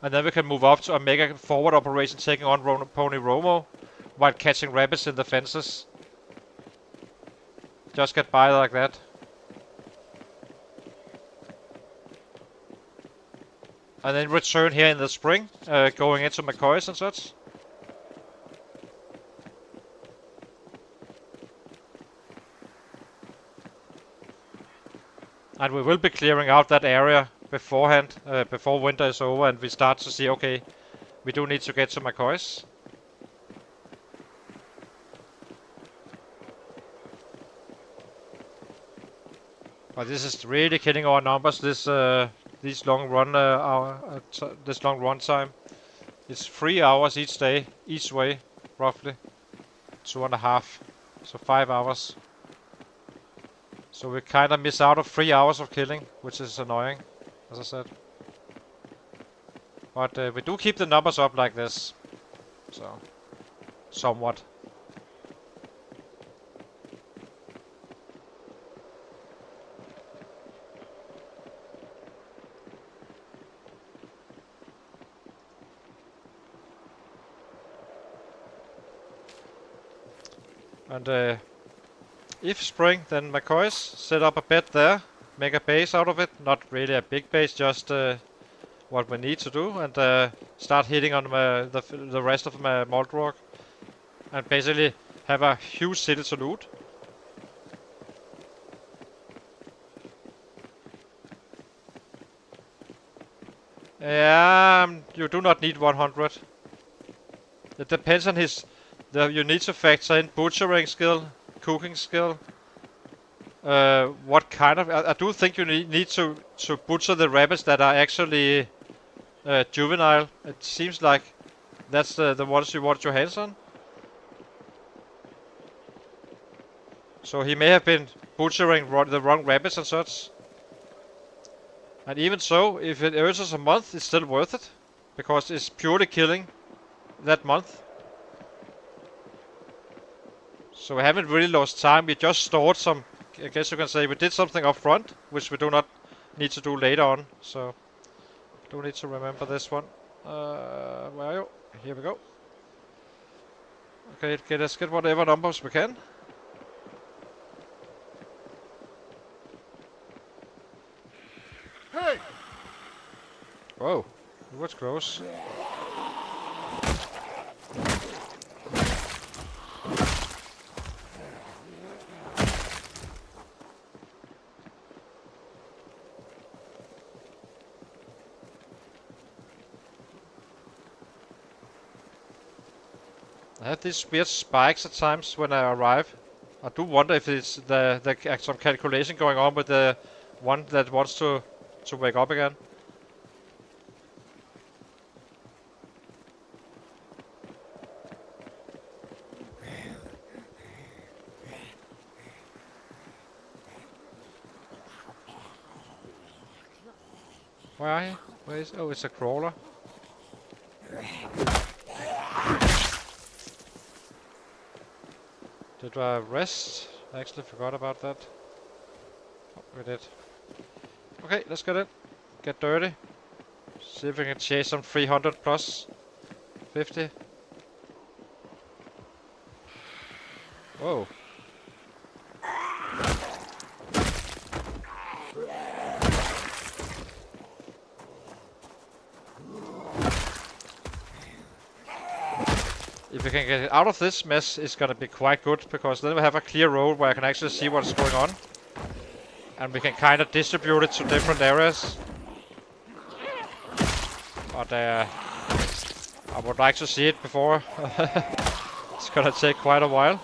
And then we can move up to a mega forward operation, taking on Pony Romo, while catching rabbits in the fences. Just get by like that. And then return here in the spring, going into McCoys and such. And we will be clearing out that area beforehand, before winter is over, and we start to see, okay, we do need to get to McCoys. But this is really killing our numbers. This long run this long run time. It's 3 hours each day, each way, roughly 2.5, so 5 hours. So we kind of miss out of 3 hours of killing, which is annoying, as I said. But we do keep the numbers up like this, so somewhat. And if spring, then McCoys, set up a bed there, make a base out of it. Not really a big base, just what we need to do, and start hitting on the rest of Muldraugh, and basically have a huge city to loot. Yeah, you do not need 100. It depends on you need to factor in butchering skill, cooking skill. What kind of... I do think you need to butcher the rabbits that are actually juvenile. It seems like that's the ones you want your hands on. So he may have been butchering the wrong rabbits and such. And even so, if it earns us a month, it's still worth it. Because it's purely killing that month. So we haven't really lost time, we just stored some, I guess you can say we did something up front, which we do not need to do later on, so do need to remember this one. Where are you? Here we go. Okay, let's get whatever numbers we can. Hey! Whoa, it was close. I have these weird spikes at times when I arrive. I do wonder if it's some calculation going on with the one that wants to wake up again. Where are you? Where is? Oh, it's a crawler. Did I rest? I actually forgot about that. Oh, we did. Okay, let's get in. Get dirty. See if we can chase some 300 plus 50. Whoa. If we can get out of this mess, it's gonna be quite good, because then we have a clear road where I can actually see what's going on. And we can kind of distribute it to different areas. But I would like to see it before. It's gonna take quite a while.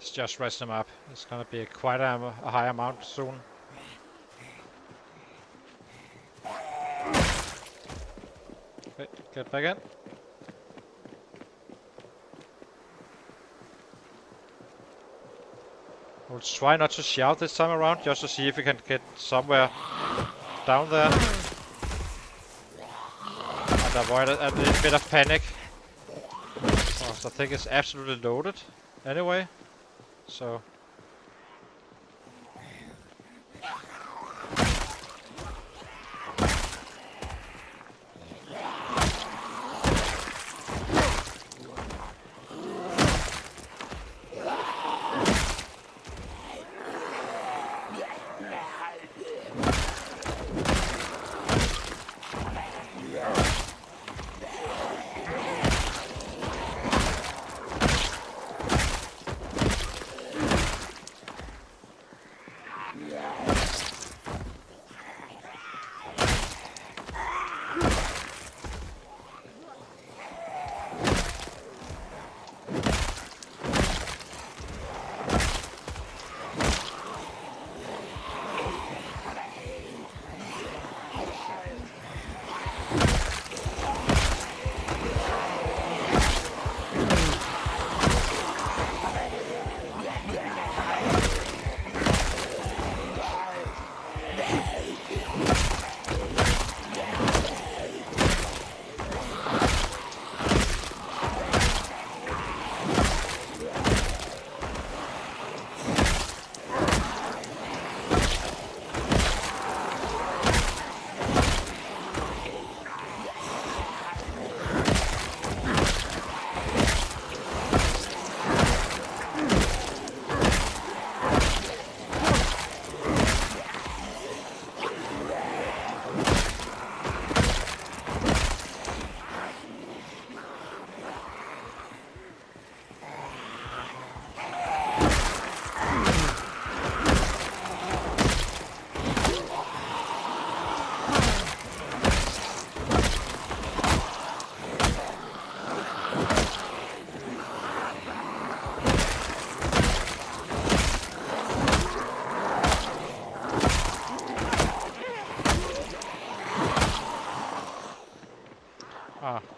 Let's just rest him up. It's gonna be quite a high amount soon. Okay, get back in. We'll try not to shout this time around, just to see if we can get somewhere down there. And avoid a little bit of panic. Oh, so I think it's absolutely loaded anyway. So...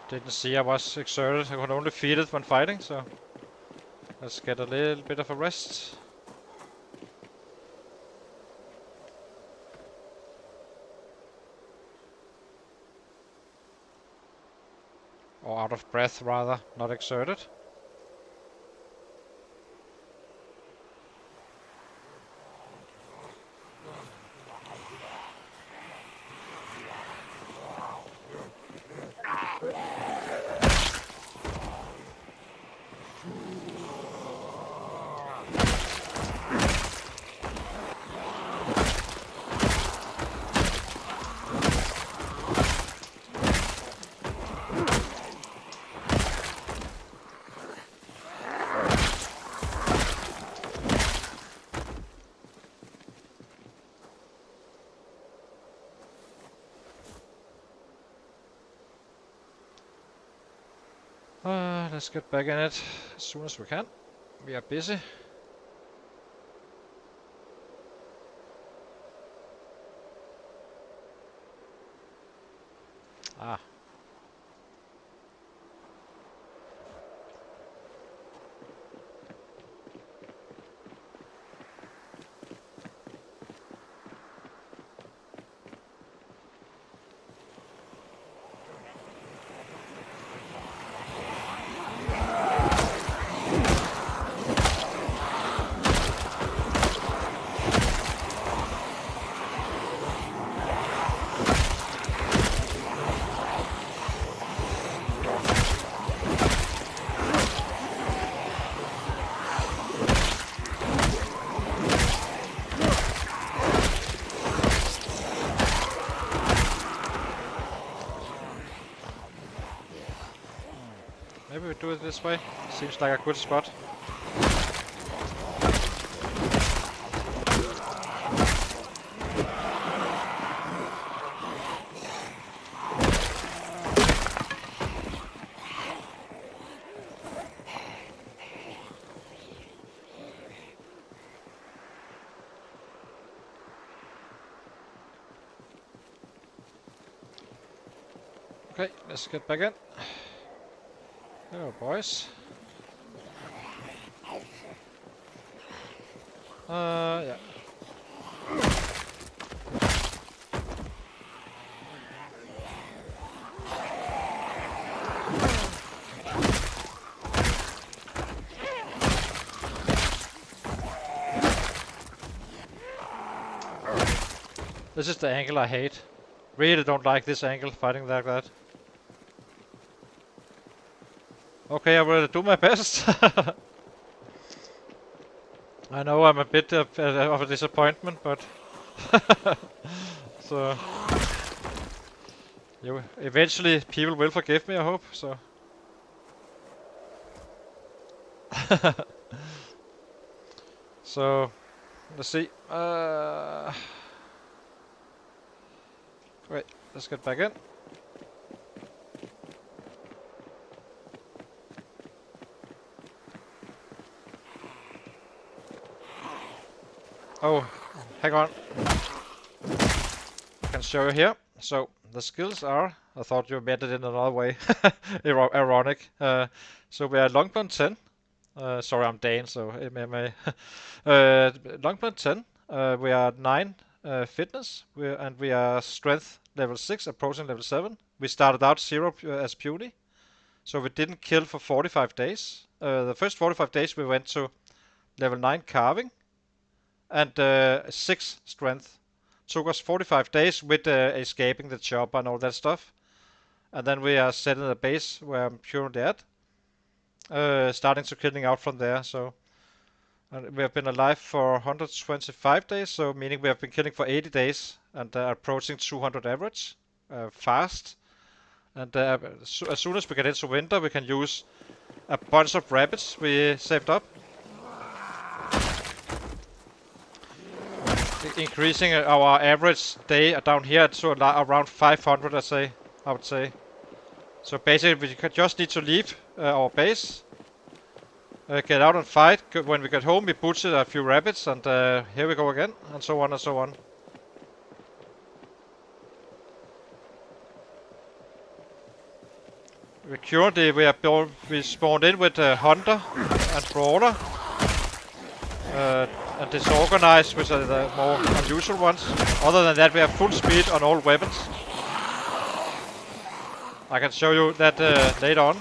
Didn't see I was exerted. I could only feel it when fighting, so let's get a little bit of a rest. Or out of breath rather, not exerted. Let's get back in it as soon as we can. We are busy. Ah. Maybe we do it this way. Seems like a good spot. Okay, let's get back in. Hello, boys. Yeah. This is the angle I hate. Really don't like this angle, fighting like that. Okay, I will do my best. I know I'm a bit of a disappointment, but so eventually people will forgive me, I hope. So so let's see. Wait, let's get back in. Oh, hang on. I can show you here. So the skills are, I thought you meant it in another way. Ironic. So we are Longbone 10. Sorry, I'm Dane, so it may. Longbone 10. We are 9 fitness, and we are strength level 6, approaching level 7. We started out 0 as puny, so we didn't kill for 45 days. The first 45 days we went to level 9 carving and 6 strength. Took us 45 days with escaping the chopper and all that stuff. And then we are set in the base where I'm currently at. Starting to killing out from there, so we have been alive for 125 days, so meaning we have been killing for 80 days and approaching 200 average, fast. And as soon as we get into winter, we can use a bunch of rabbits we saved up, increasing our average day down here to around 500, I would say. So basically, we just need to leave our base, get out and fight. When we get home, we butcher a few rabbits, and here we go again, and so on and so on. Currently, we spawned in with Hunter and Brawler, and Disorganized, which are the more unusual ones. Other than that, we have full speed on all weapons. I can show you that later on.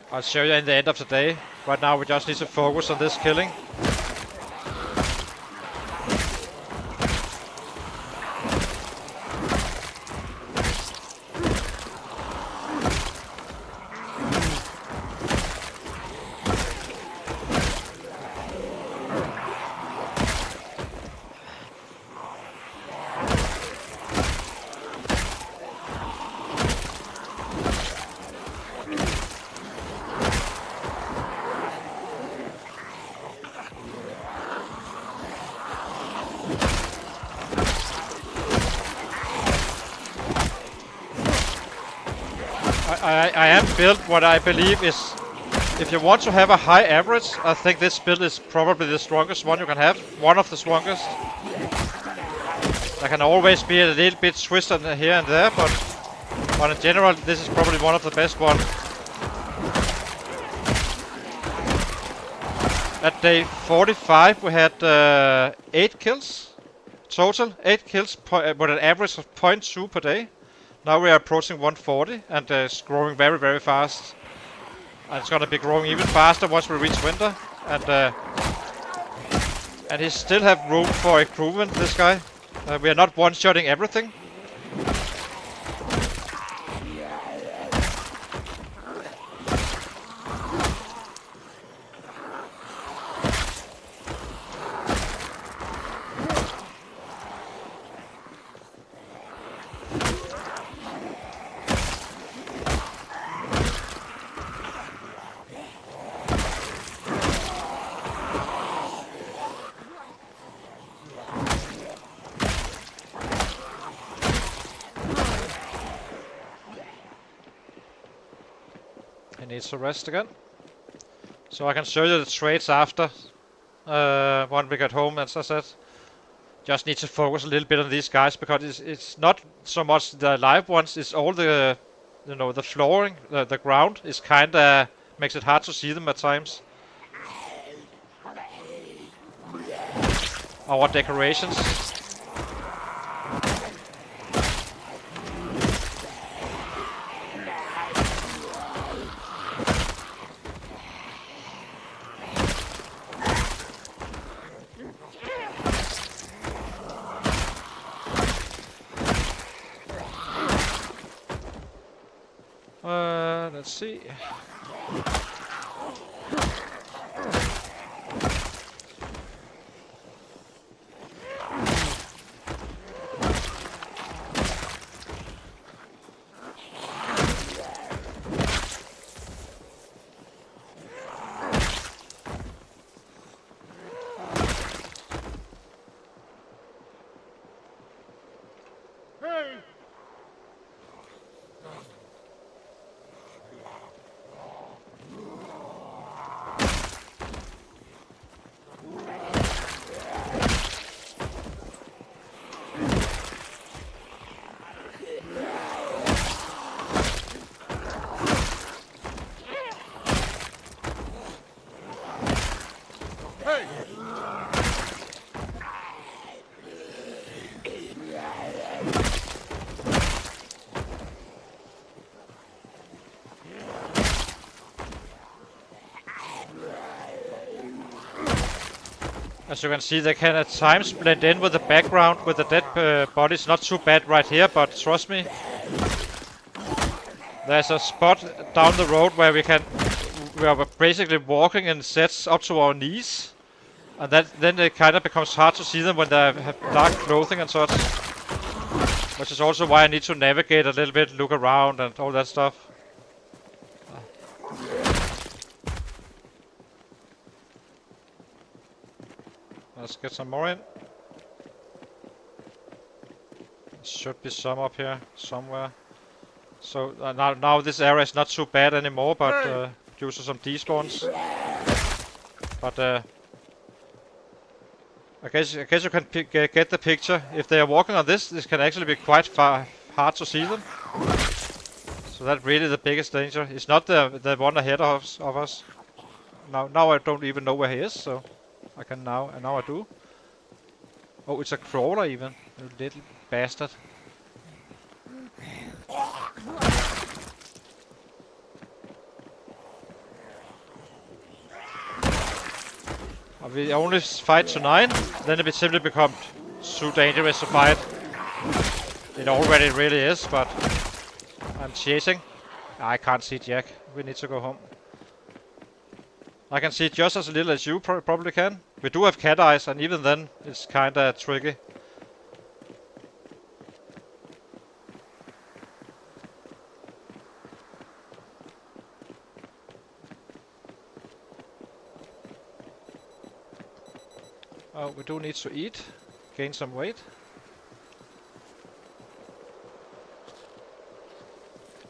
I'll show you in the end of the day. Right now we just need to focus on this killing. I am built what I believe is, if you want to have a high average, I think this build is probably the strongest one you can have. One of the strongest. There can always be a little bit twist here and there, but in general, this is probably one of the best ones. At day 45, we had 8 kills total. 8 kills with an average of 0.2 per day. Now we are approaching 140, and it's growing very, very fast. And it's gonna be growing even faster once we reach winter. And he still have room for improvement, this guy. We are not one-shotting everything. needs to rest again. So I can show you the trades after. When we get home, as I said. Just need to focus a little bit on these guys because it's not so much the live ones. It's all the, the flooring, the ground is kinda makes it hard to see them at times. Our decorations. Let's see. As you can see, they can at times blend in with the background with the dead bodies. Not too bad right here, but trust me. There's a spot down the road where we are basically walking in sets up to our knees. And then it kind of becomes hard to see them when they have dark clothing and such. Which is also why I need to navigate a little bit, look around and all that stuff. Let's get some more in. Should be some up here somewhere. So now this area is not too bad anymore, but due to some despawns. But I guess you can get the picture. If they are walking on this can actually be quite hard to see them. So that's really the biggest danger. It's not the one ahead of us. Now I don't even know where he is, so I can now, and now I do. Oh, it's a crawler even, you little bastard. We only fight to 9, then it simply becomes too dangerous to fight. It already really is, but I'm chasing. I can't see Jack, we need to go home. I can see just as little as you probably can. We do have cat eyes, and even then it's kinda tricky. Oh, we do need to eat, gain some weight.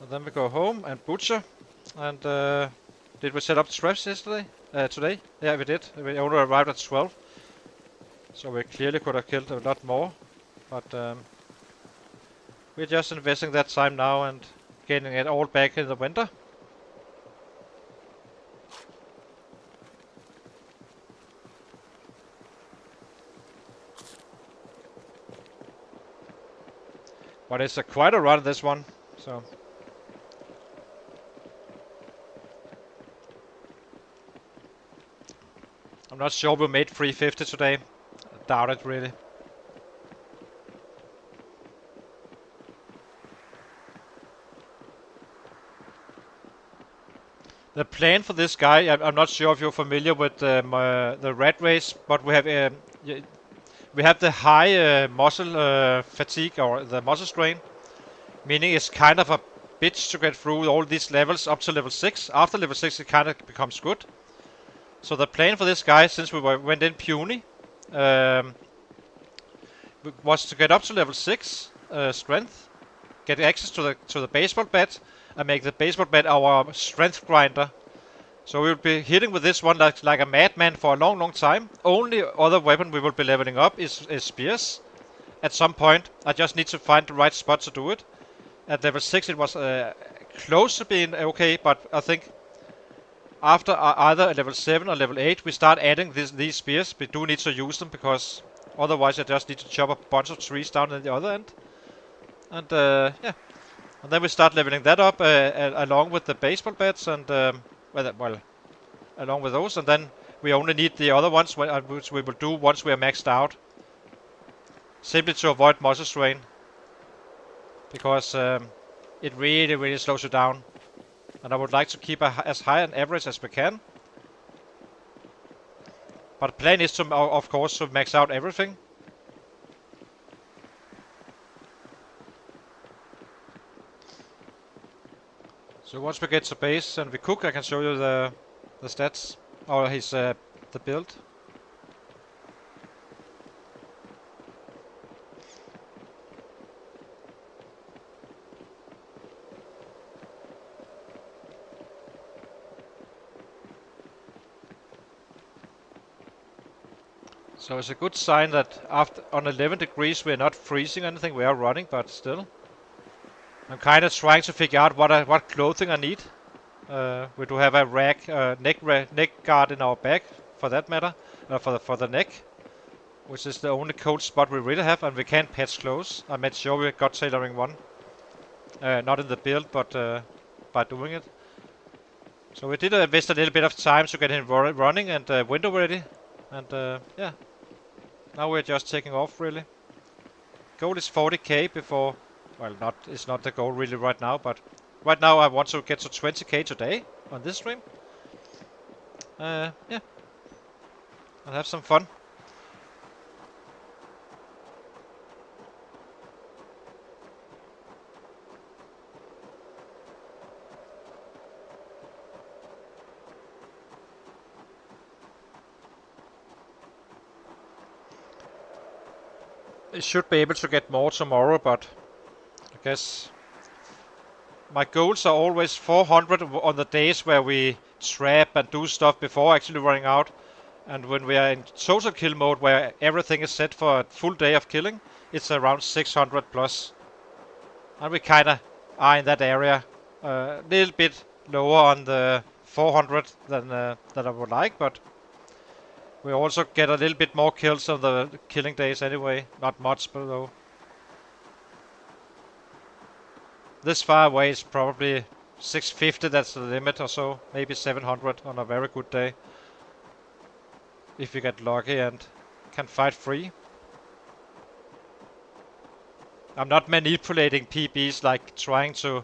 And then we go home and butcher. And did we set up traps yesterday? Today? Yeah, we did. We only arrived at 12. So we clearly could have killed a lot more. But we're just investing that time now and getting it all back in the winter. But it's quite a run, this one. So I'm not sure we made 350 today. I doubt it really. The plan for this guy, I'm not sure if you're familiar with the rat race, but we have the high muscle fatigue or the muscle strain, meaning it's kind of a bitch to get through all these levels up to level 6. After level 6 it kind of becomes good. So the plan for this guy, since we went in puny, was to get up to level 6 strength, get access to the baseball bat, and make the baseball bat our strength grinder. So we will be hitting with this one like a madman for a long time. Only other weapon we will be leveling up is spears. At some point, I just need to find the right spot to do it. At level 6 it was close to being okay, but I think after either level 7 or level 8 we start adding these spears. We do need to use them because otherwise I just need to chop a bunch of trees down at the other end. And yeah, and then we start leveling that up along with the baseball bats and well, along with those, and then we only need the other ones, which we will do once we are maxed out. Simply to avoid muscle strain, because it really slows you down. And I would like to keep as high an average as we can. But the plan is to, of course, to max out everything. So once we get to base and we cook, I can show you the stats, or his the build. So it's a good sign that after on 11 degrees we are not freezing anything. We are running, but still. I'm kind of trying to figure out what clothing I need. We do have a neck guard in our back, for that matter, for the neck, which is the only cold spot we really have, and we can't patch clothes. I made sure we got tailoring one, not in the build, but by doing it. So we did invest a little bit of time to get him running and window ready, and yeah. Now we're just taking off, really. Goal is 40k before... Well, it's not the goal really right now, but... Right now I want to get to 20k today on this stream. Yeah. And have some fun. I should be able to get more tomorrow, but I guess my goals are always 400 on the days where we trap and do stuff before actually running out. And when we are in total kill mode, where everything is set for a full day of killing, it's around 600 plus. And we kinda are in that area. A little bit lower on the 400 than I would like, but we also get a little bit more kills on the killing days anyway. Not much, but though. This far away is probably 650, that's the limit or so. Maybe 700 on a very good day. If you get lucky and can fight free. I'm not manipulating PBs, like trying to...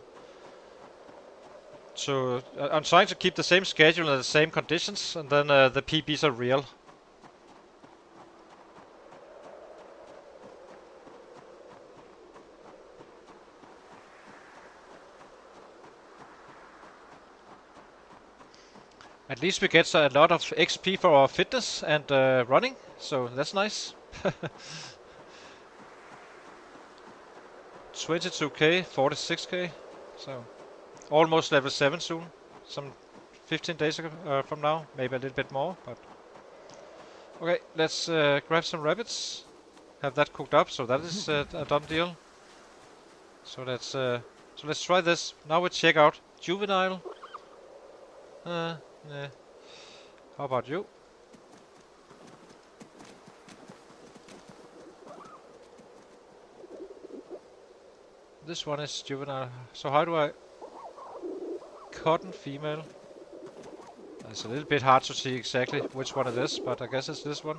I'm trying to keep the same schedule and the same conditions, and then the PBs are real. At least we get a lot of XP for our fitness and running, so that's nice. 22k, 46k, so almost level 7 soon. Some 15 days ago, from now, maybe a little bit more, but... Okay, let's grab some rabbits, have that cooked up, so that is a done deal. So let's try this. Now we check out juvenile. Yeah. How about you? This one is juvenile. So how do I... Cotton female. It's a little bit hard to see exactly which one it is, but I guess it's this one.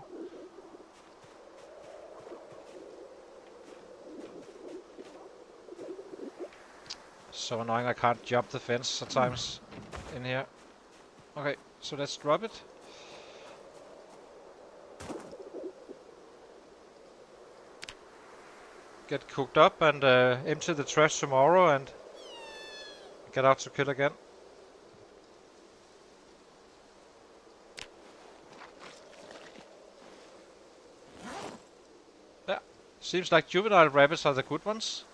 So annoying I can't jump the fence sometimes in here. Okay, so let's drop it. Get cooked up and empty the trash tomorrow and get out to kill again. Yeah, seems like juvenile rabbits are the good ones.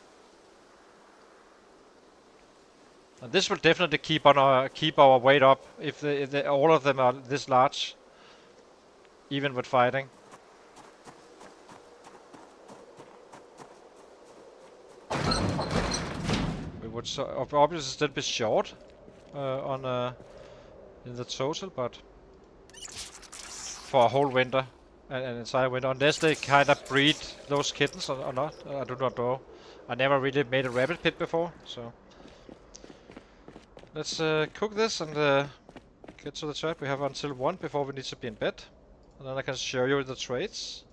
And this will definitely keep our weight up if all of them are this large, even with fighting. We would obviously still be short on in the total, but for a whole winter, an entire winter, unless they kind of breed those kittens or not, I do not know. I never really made a rabbit pit before, so let's cook this and get to the trap. We have until 1 before we need to be in bed, and then I can show you the trades.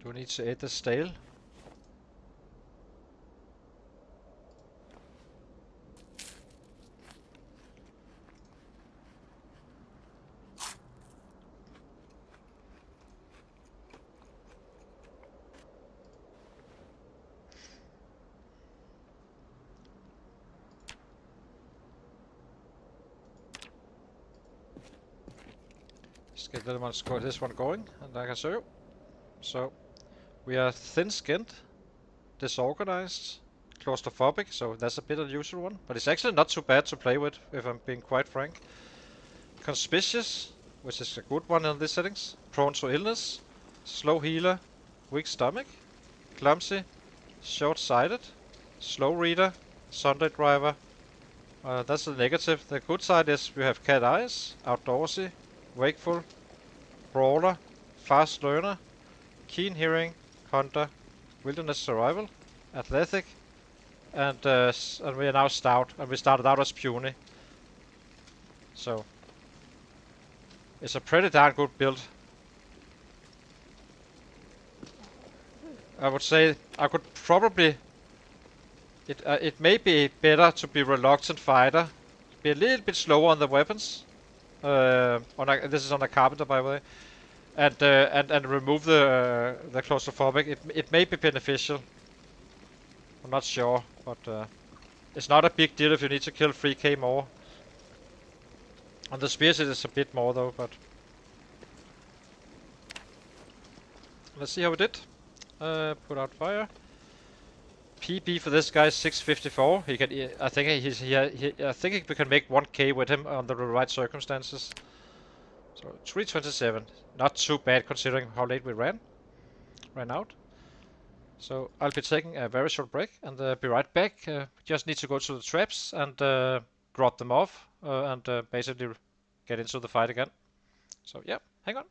Do we need to eat the stale? Let's get this one going, and I can show you. So, we are thin-skinned, disorganized, claustrophobic, so that's a bit unusual one, but it's actually not too bad to play with, if I'm being quite frank. Conspicuous, which is a good one in these settings. Prone to illness, slow healer, weak stomach, clumsy, short-sighted, slow reader, Sunday driver. That's the negative. The good side is we have cat eyes, outdoorsy, wakeful, brawler, fast learner, keen hearing, hunter, wilderness survival, athletic, and we are now stout, and we started out as puny. So it's a pretty darn good build. I would say I could probably. It may be better to be reluctant fighter, be a little bit slower on the weapons. This is on a carpenter, by the way, and remove the claustrophobic. It may be beneficial. I'm not sure, but it's not a big deal if you need to kill 3k more. On the spears it is a bit more though, but let's see how we did. Put out fire. PB for this guy is 654. He can. I think I think we can make 1k with him under the right circumstances. So 327. Not too bad considering how late we ran out. So I'll be taking a very short break and be right back. Just need to go to the traps and drop them off and basically get into the fight again. So yeah, hang on.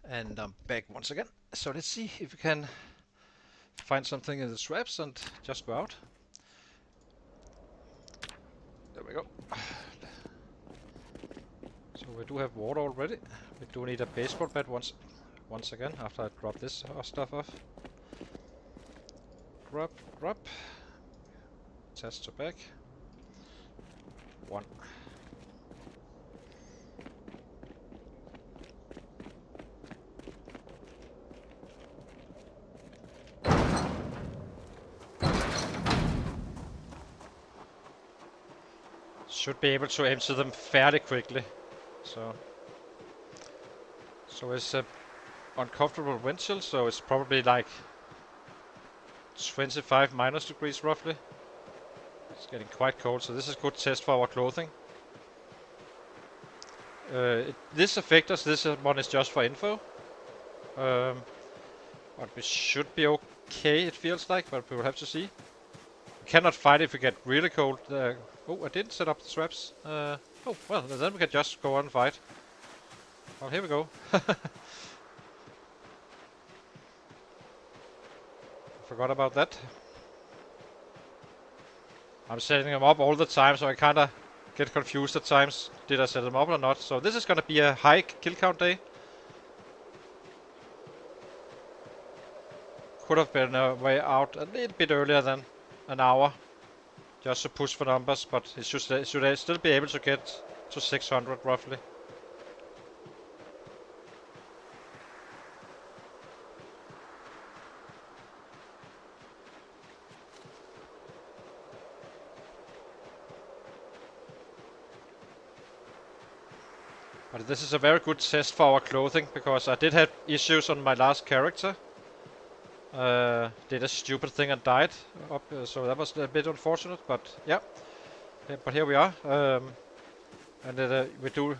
And I'm back once again. So let's see if we can find something in the traps and just go out. There we go. So we do have water already. We do need a baseball bat once again after I drop this stuff off. Drop. Attach to back. 1. Should be able to empty them fairly quickly. So it's a uncomfortable wind chill, so it's probably like 25 minus degrees roughly. It's getting quite cold, so this is a good test for our clothing. This affects us, this one is just for info. But we should be okay, it feels like, but we will have to see. We cannot fight if we get really cold. Oh, I didn't set up the traps. Oh, well, then we can just go on and fight. Well, here we go. Forgot about that. I'm setting them up all the time, so I kinda get confused at times. Did I set them up or not? So this is gonna be a high kill count day. Could have been a way out a little bit earlier than an hour. Just to push for numbers, but it should still be able to get to 600 roughly. But this is a very good test for our clothing, because I did have issues on my last character. Did a stupid thing and died, so that was a bit unfortunate, but yeah. But here we are, and we do.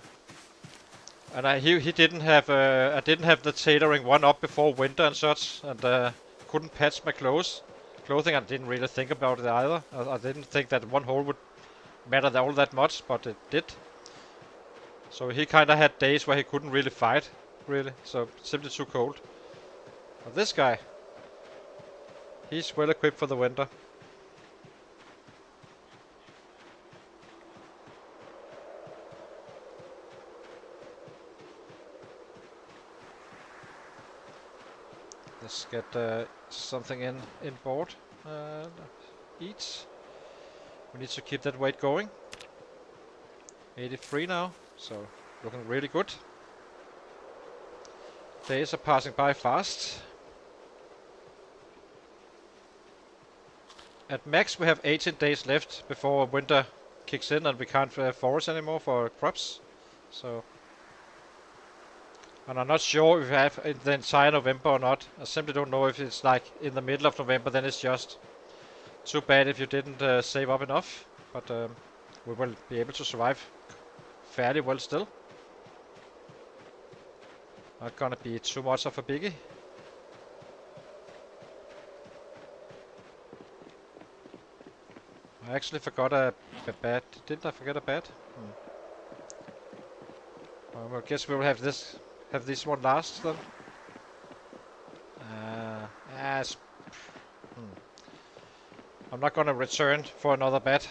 And he didn't have. I didn't have the tailoring one up before winter and such, and couldn't patch my clothing. I didn't really think about it either. I didn't think that one hole would matter all that much, but it did. So he kind of had days where he couldn't really fight, really. So simply too cold. But this guy, he's well equipped for the winter. Let's get something in board. Eat. We need to keep that weight going. 83 now, so looking really good. Days are passing by fast. At max we have 18 days left before winter kicks in and we can't forage anymore for crops. So, and I'm not sure if we have the entire November or not. I simply don't know if it's like in the middle of November, then it's just too bad if you didn't save up enough. But we will be able to survive fairly well still. Not gonna be too much of a biggie. I actually forgot a bat. Didn't I forget a bat? Well, I guess we will have this one last then. Yes. I'm not gonna return for another bat.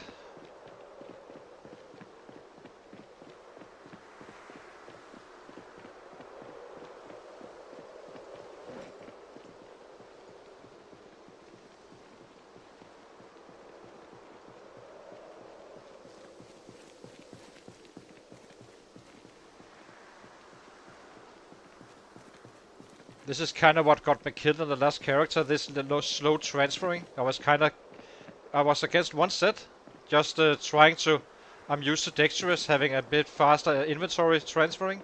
This is kind of what got me killed in the last character, this slow transferring. I was against one set, just trying to. I'm used to Dexterous having a bit faster inventory transferring.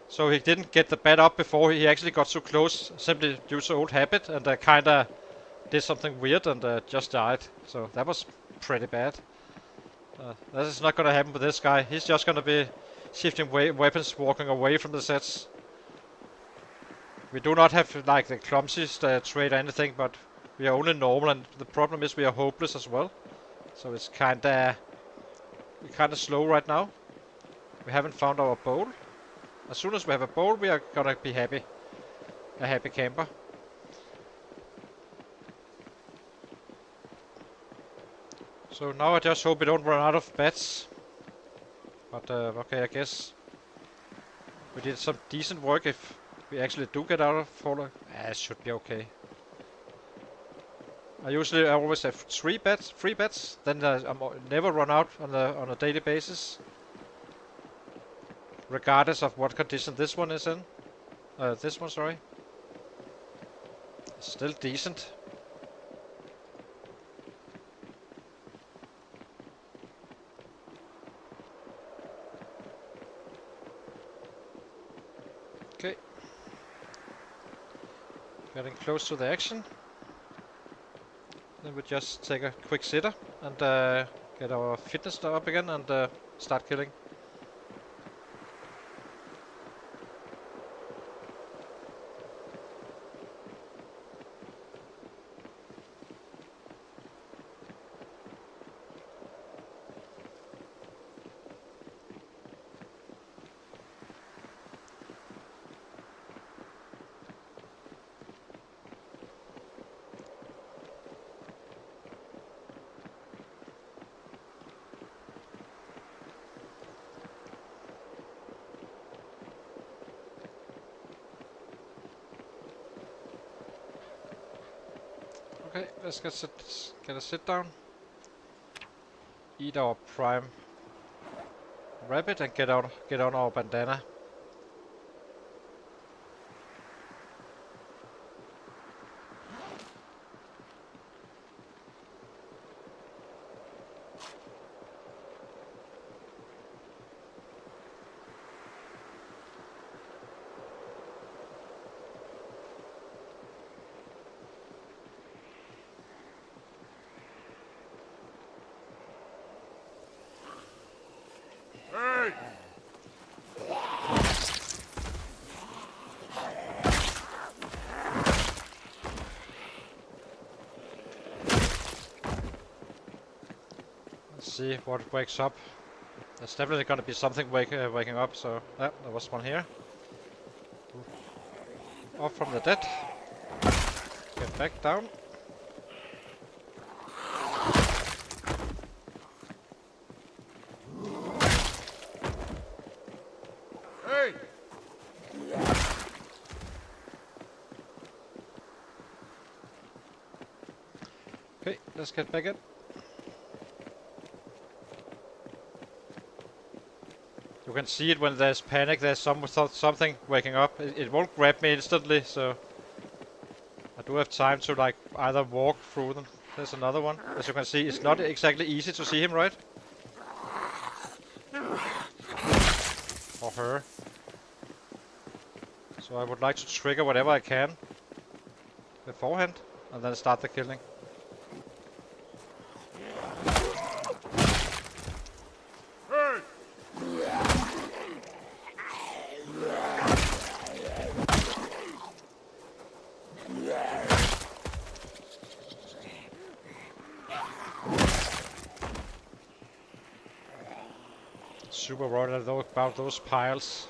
So he didn't get the bat up before he actually got so close, simply due to old habit, and kinda did something weird and just died. So that was pretty bad. That is not gonna happen with this guy. He's just gonna be shifting weapons, walking away from the sets. We do not have like the clumsiest trait or anything, but we are only normal, and the problem is we are hopeless as well. So it's kinda slow right now. We haven't found our bowl. As soon as we have a bowl, we are gonna be happy. A happy camper. So now I just hope we don't run out of bats. But okay, I guess we did some decent work if we actually do get out of fallout. It should be okay. I always have free bets. Then I never run out on a daily basis, regardless of what condition this one is in. This one, sorry. It's still decent. Okay. Getting close to the action. Then we just take a quick sitter and get our fitness up again and start killing. Okay, let's get a sit down. Eat our prime rabbit and get on our bandana. Hey! Let's see what wakes up. There's definitely gonna be something waking up. So there was one here. Off from the dead. Get back down. Hey! Okay, let's get back in. You can see it when there's panic. There's something waking up. It won't grab me instantly, so I do have time to like either walk through them. There's another one. As you can see, it's not exactly easy to see him, right? Or her. So I would like to trigger whatever I can beforehand, and then start the killing. Hey! Super worried about those piles.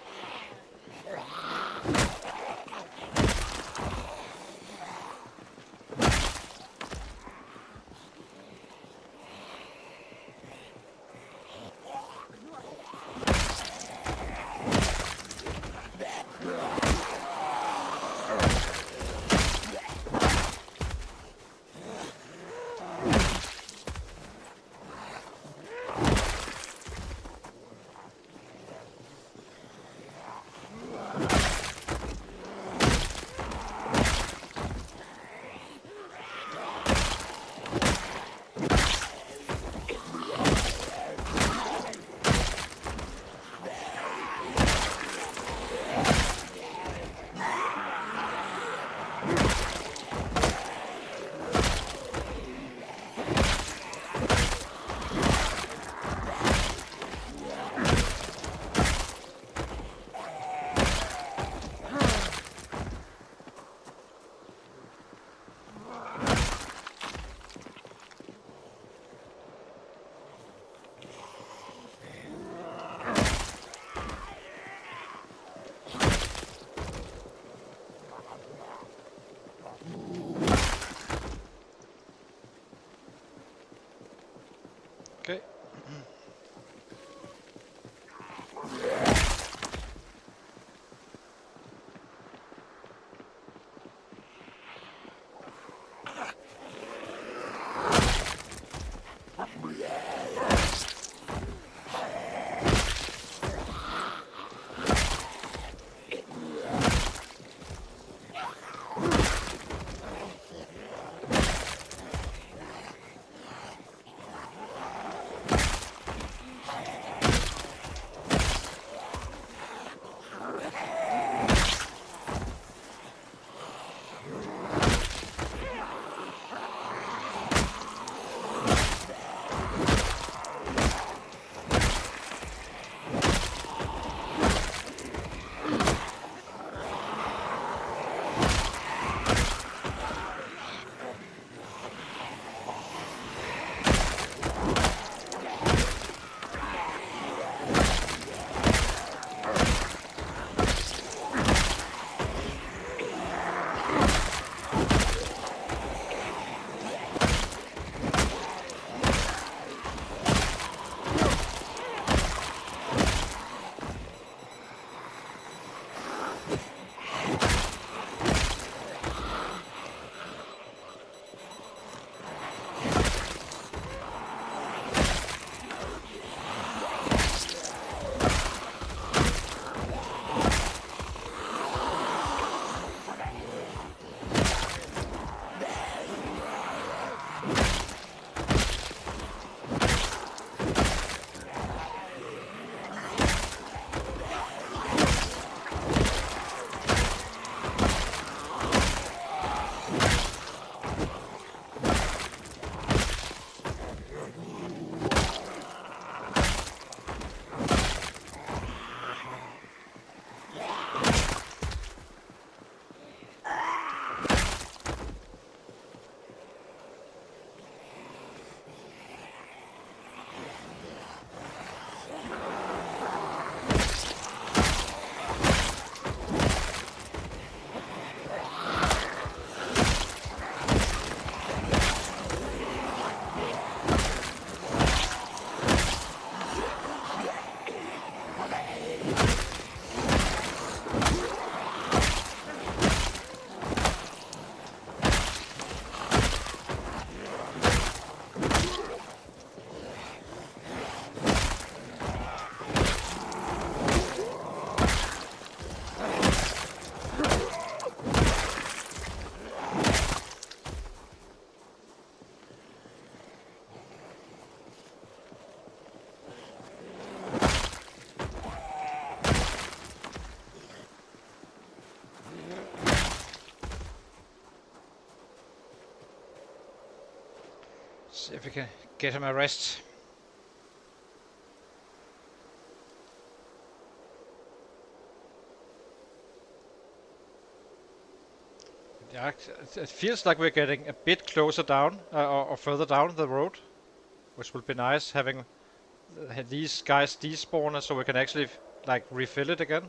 See if we can get him a rest. Yeah, it feels like we're getting a bit closer down, or further down the road, which will be nice having these guys despawn so we can actually like refill it again,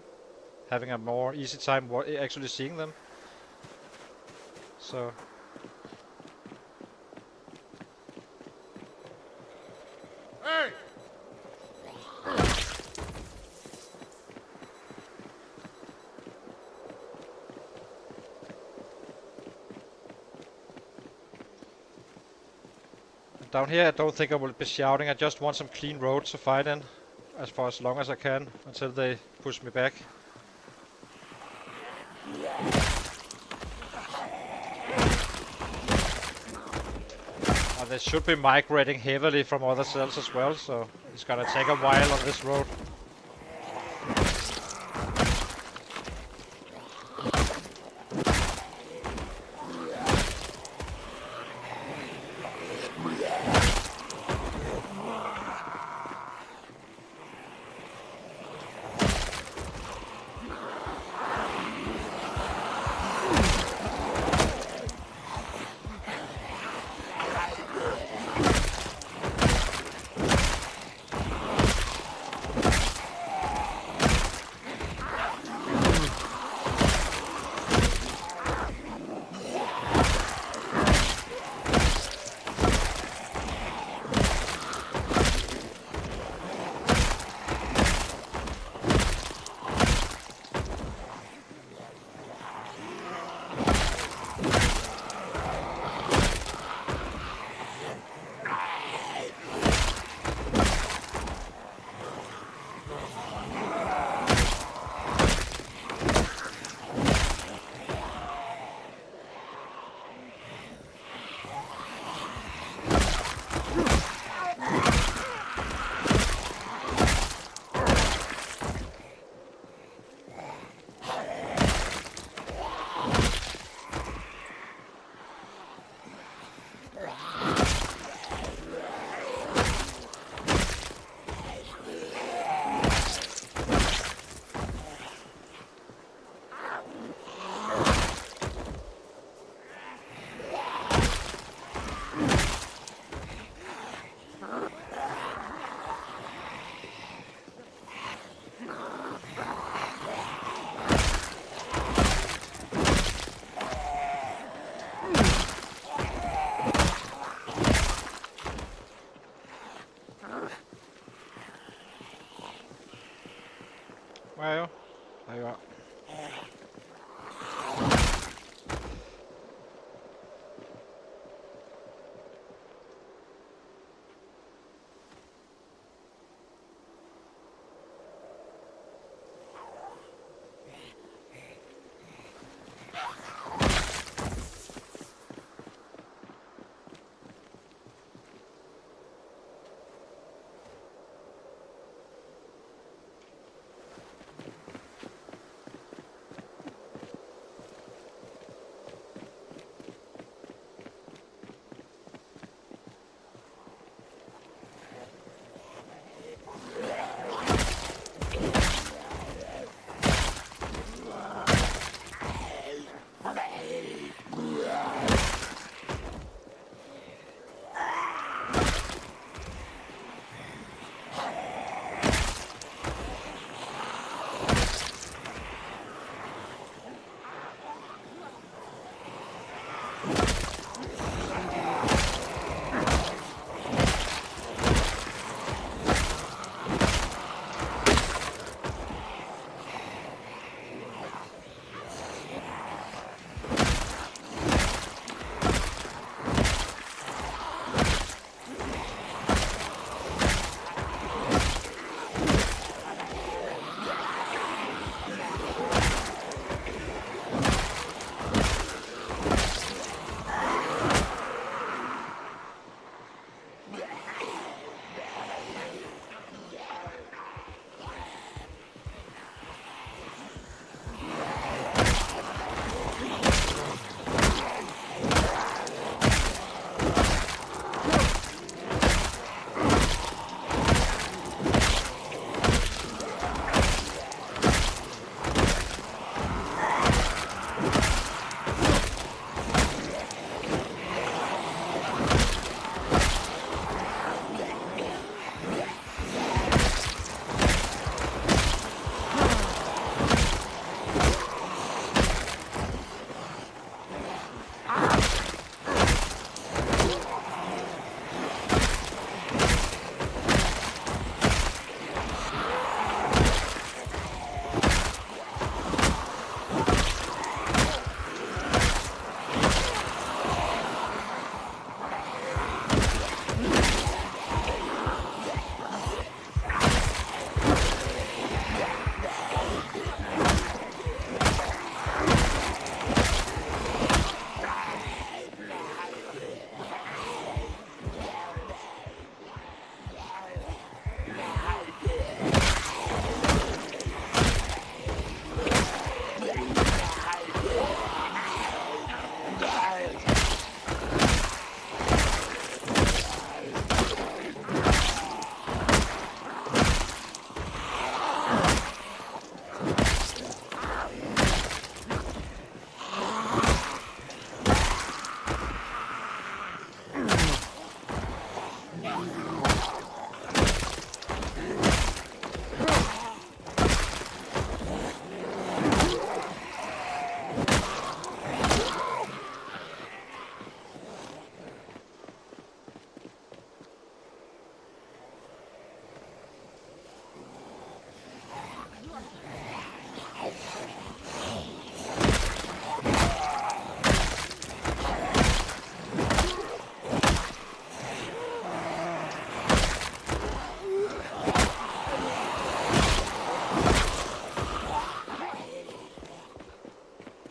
having a more easy time actually seeing them. So Hey! down here I don't think I will be shouting. I just want some clean road to fight in for as long as I can until they push me back. They should be migrating heavily from other cells as well, so it's gonna take a while on this road. Where are you? There you are.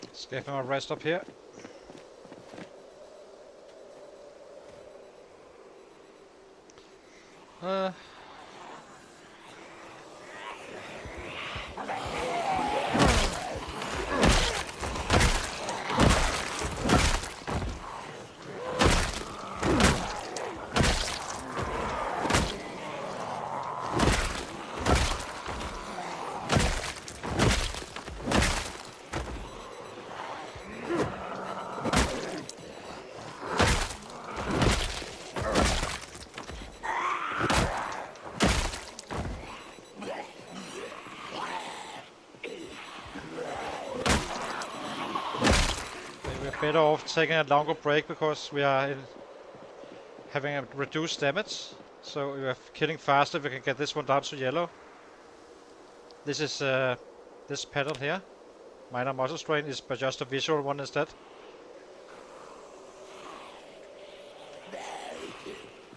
Let's give him a rest up here. Better off taking a longer break because we are having a reduced damage. So we are killing faster if we can get this one down to yellow. This is this pattern here. Minor muscle strain is but just a visual one instead.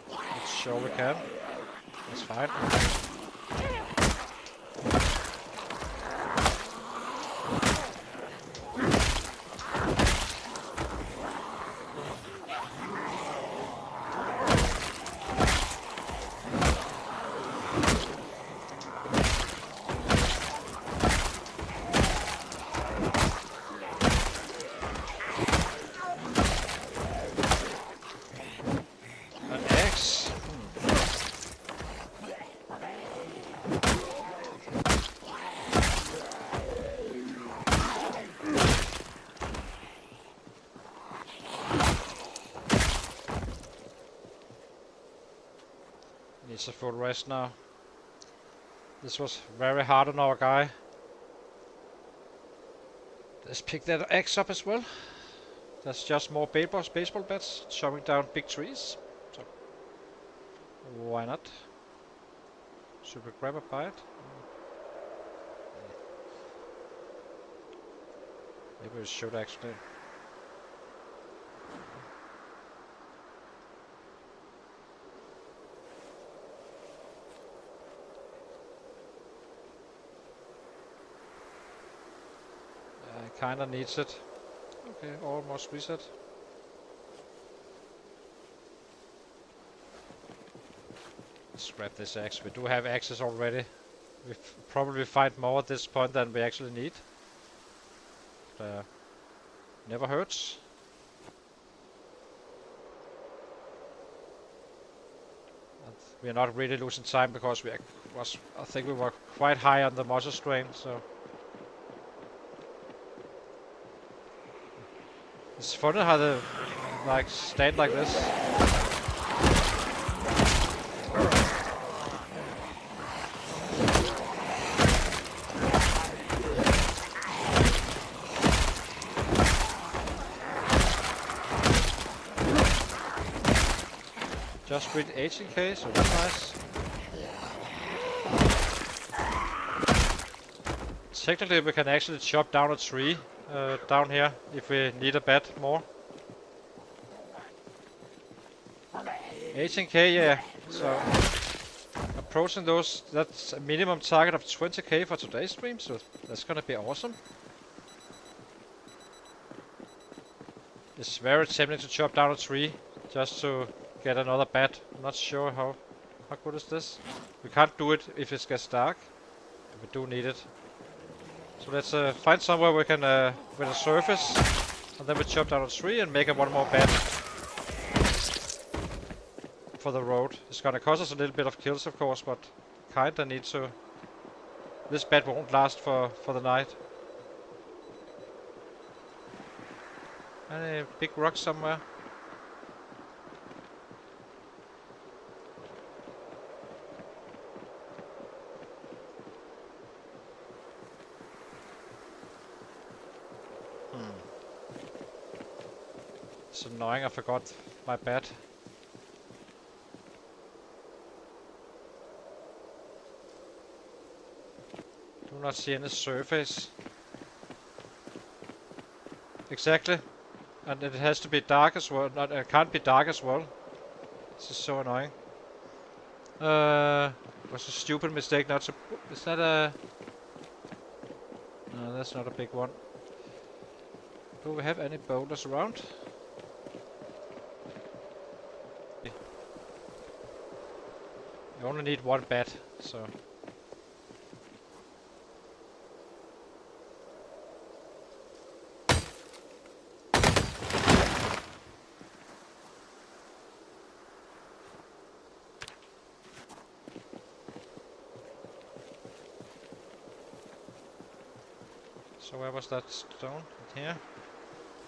Let's show we can. That's fine. Needs a full rest now. This was very hard on our guy. Let's pick that axe up as well. That's just more baseball bats chopping down big trees. So why not? Should we grab a bite? Maybe we should actually. Kinda needs it. Okay, almost reset. Let's grab this axe. We do have axes already. We probably find more at this point than we actually need. Never hurts. And we are not really losing time because I think we were quite high on the muscle strain, so. It's funny how they like stand like this. Just with 18k, so that's nice. Technically we can actually chop down a tree down here if we need a bat more. 18k, yeah. So approaching those, that's a minimum target of 20k for today's stream, so that's gonna be awesome. It's very tempting to chop down a tree just to get another bat. I'm not sure how good is this. We can't do it if it gets dark. We do need it. So let's find somewhere we can with a surface, and then we chop down a tree and make one more bat for the road. It's gonna cost us a little bit of kills, of course, but kinda need to. This bat won't last for the night. Any big rock somewhere? It's annoying, I forgot my bat. Do not see any surface. Exactly. And it has to be dark as well. It can't be dark as well. This is so annoying. Was a stupid mistake not to... Is that a... No, that's not a big one. Do we have any boulders around? We only need one bat, so... So where was that stone? Here.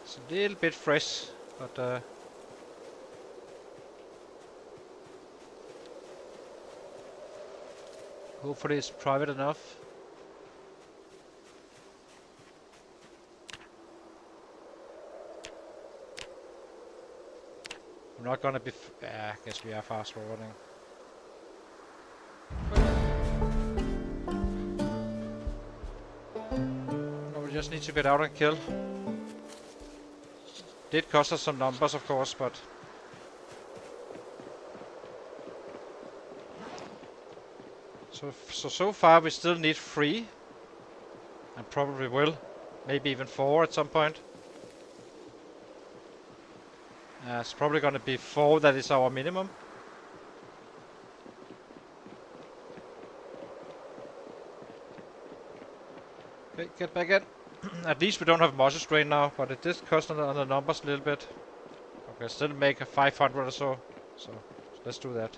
It's a little bit fresh, but hopefully it's private enough. I'm not gonna be. I guess we are fast forwarding. Just need to get out and kill. Did cost us some numbers, of course, but so far we still need 3, and probably will, maybe even 4 at some point. It's probably gonna be 4 that is our minimum. Okay, get back in. At least we don't have muscle strain now, but it did cost on the numbers a little bit. Okay, still make a 500 or so. So let's do that.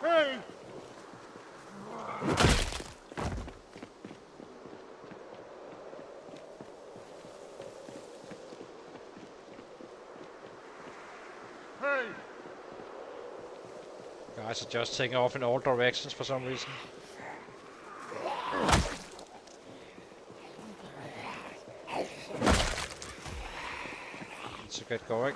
Hey! Hey! Guys are just taking off in all directions for some reason. Need to get going.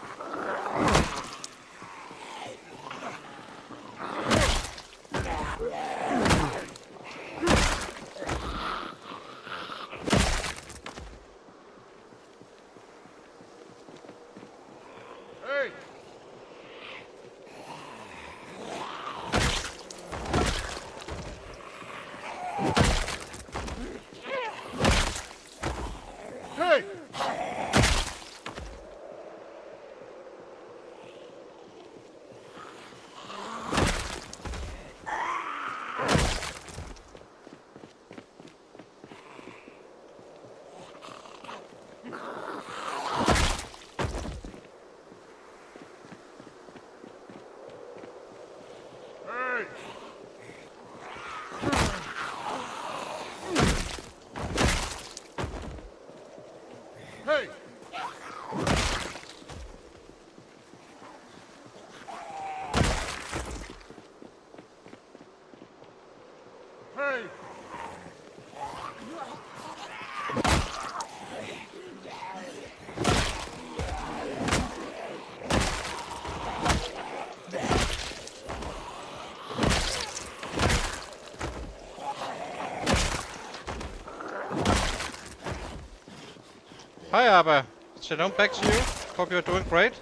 Hi Abba, Shalom back to you. Hope you're doing great.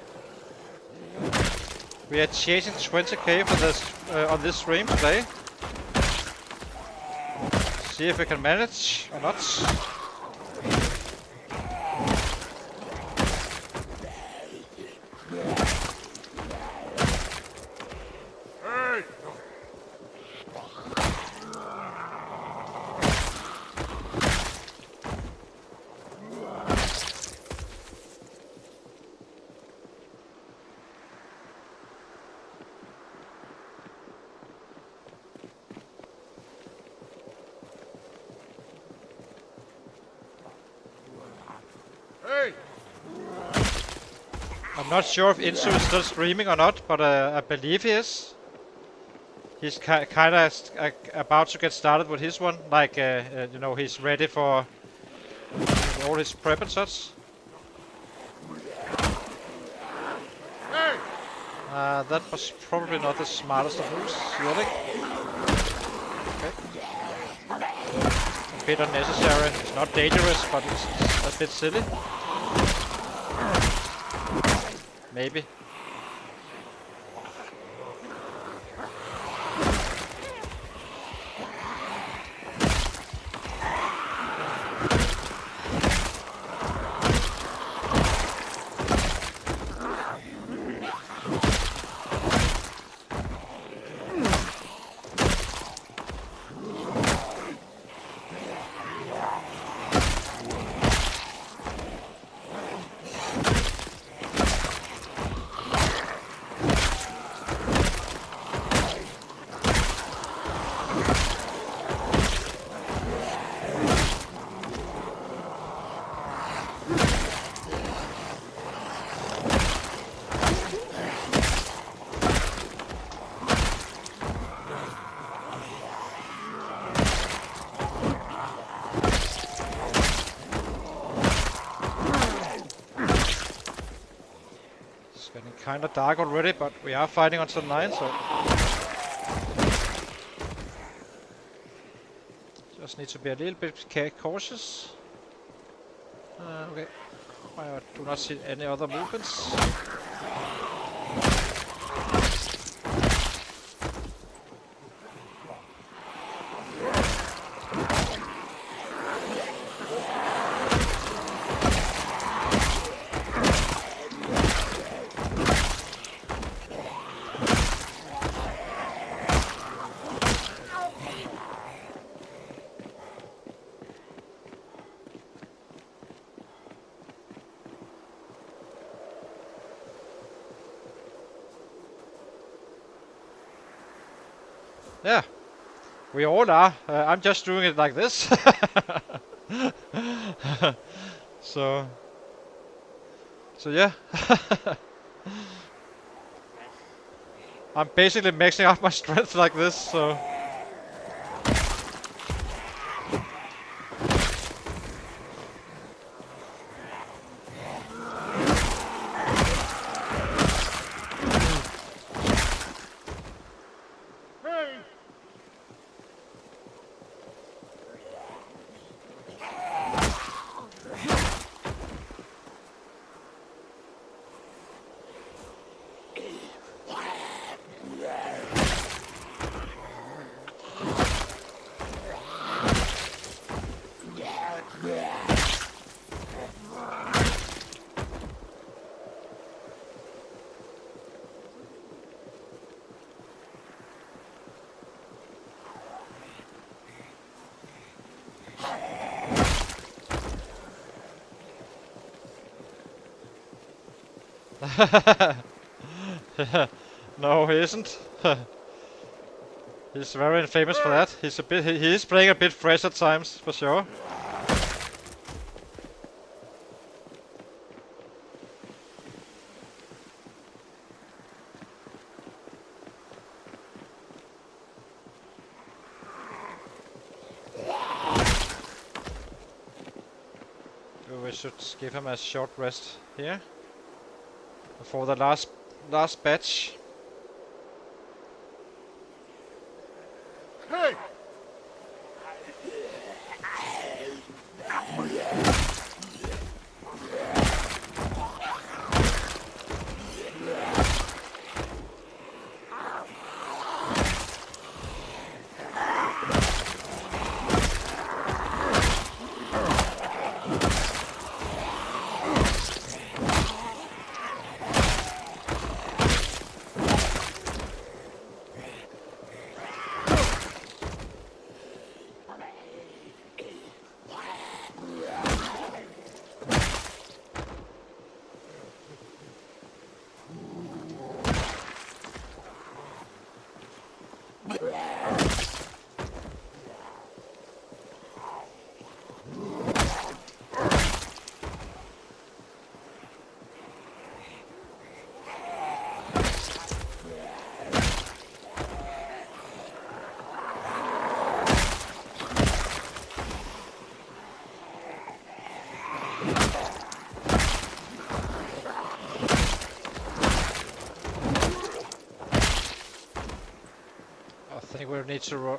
We are chasing 20k for this on this stream today. See if we can manage or not. I'm not sure if Insu is still streaming or not, but I believe he is. he's kind of about to get started with his one. Like, you know, he's ready for all his prep and such. Hey! That was probably not the smartest of moves, really. Okay. A bit unnecessary. It's not dangerous, but it's a bit silly. Maybe. Kinda dark already, but we are fighting until 9, so just need to be a little bit cautious. Okay, I do not see any other movements. Yeah, we all are. I'm just doing it like this. so yeah. I'm basically maxing out my strength like this, so. No, he isn't. He's very famous for that. He's a bit. He is playing a bit fresh at times, for sure. We should give him a short rest here before the last batch. Hey! need to run.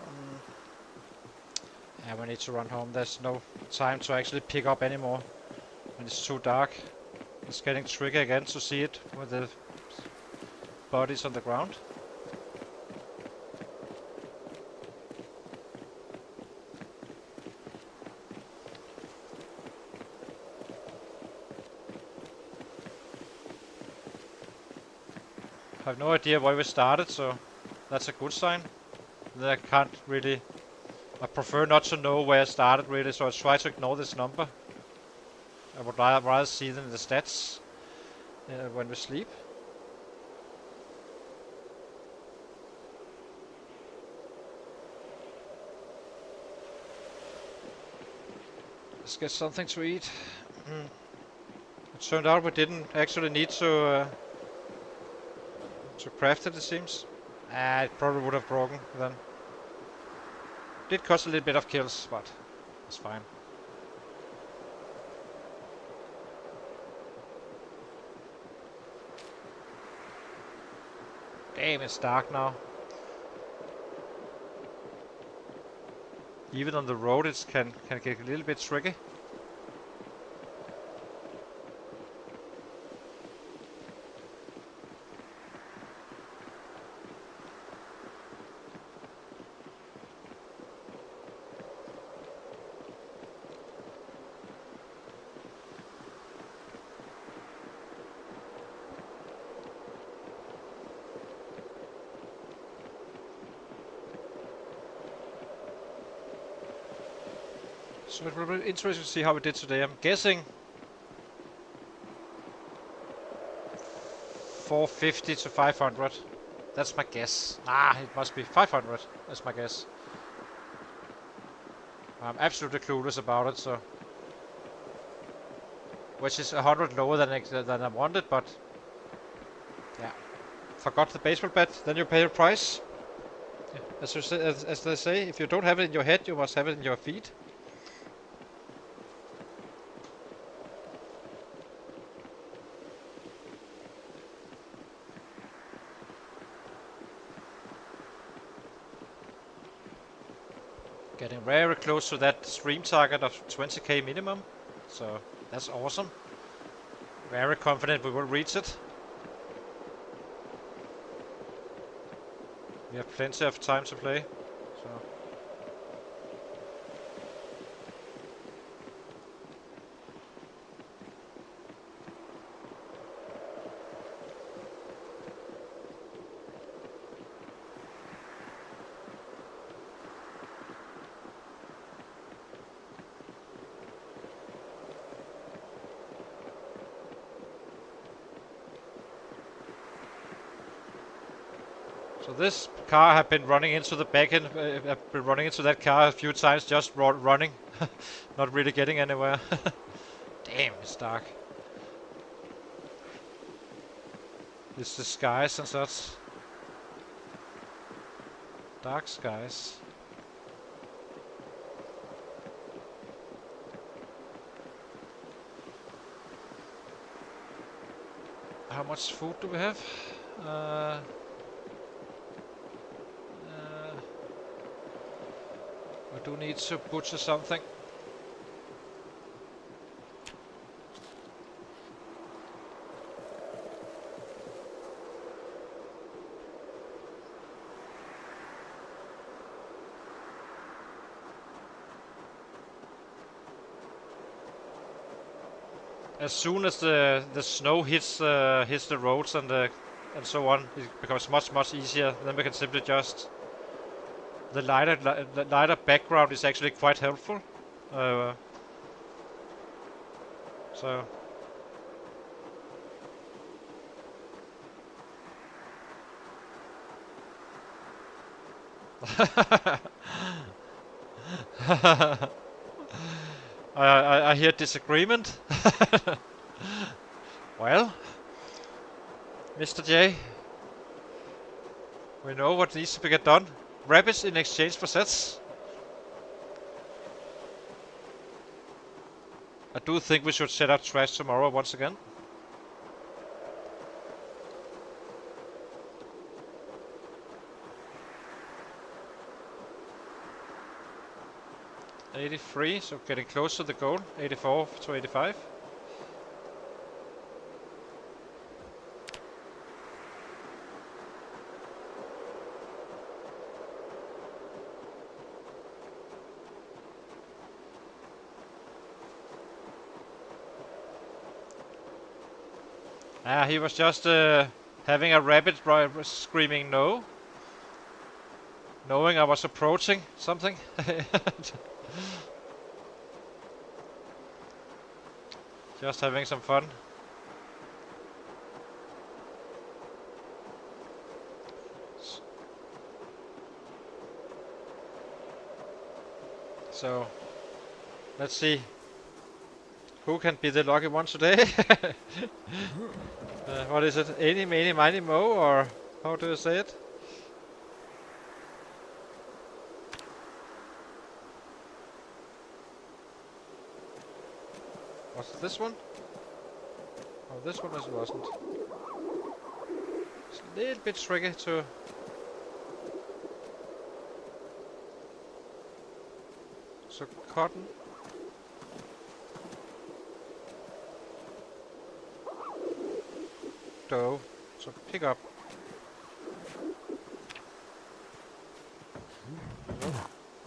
Yeah, we need to run home. There's no time to actually pick up anymore when it's too dark. It's getting tricky again to see it with the bodies on the ground. I have no idea where we started, so that's a good sign. Then I can't really... I prefer not to know where I started really, so I try to ignore this number. I would rather see them in the stats when we sleep. Let's get something to eat. It turned out we didn't actually need to craft it seems. It probably would have broken then. Did cost a little bit of kills, but it's fine. Damn, it's dark now. Even on the road it can get a little bit tricky. So it will be interesting to see how we did today. I'm guessing 450 to 500. That's my guess. It must be 500. That's my guess. I'm absolutely clueless about it, so... Which is 100 lower than I wanted, but... Yeah. Forgot the baseball bat, then you pay the price. Yeah. As they say, if you don't have it in your head, you must have it in your feet. Getting very close to that stream target of 20k minimum, so that's awesome. Very confident we will reach it. We have plenty of time to play, so... So this car have been running into the back end. I've been running into that car a few times, just running, not really getting anywhere. Damn, it's dark. It's the skies and such. Dark skies. How much food do we have? I do need to butcher something. As soon as the snow hits the roads and so on, it becomes much easier. Then we can simply just... The lighter background is actually quite helpful. So... I hear disagreement. Well, Mr. J, we know what needs to get done. Rabbits in exchange for sets. I do think we should set up trash tomorrow once again. 83, so getting close to the goal. 84 to 85. Ah, he was just having a rabbit screaming no, knowing I was approaching something. Just having some fun. So, let's see who can be the lucky one today. What is it? Eeny, meeny, miny, mo, or how do you say it? Was it this one? Oh, this one wasn't. It's a little bit tricky to... So, cotton. Dough. So, pick up.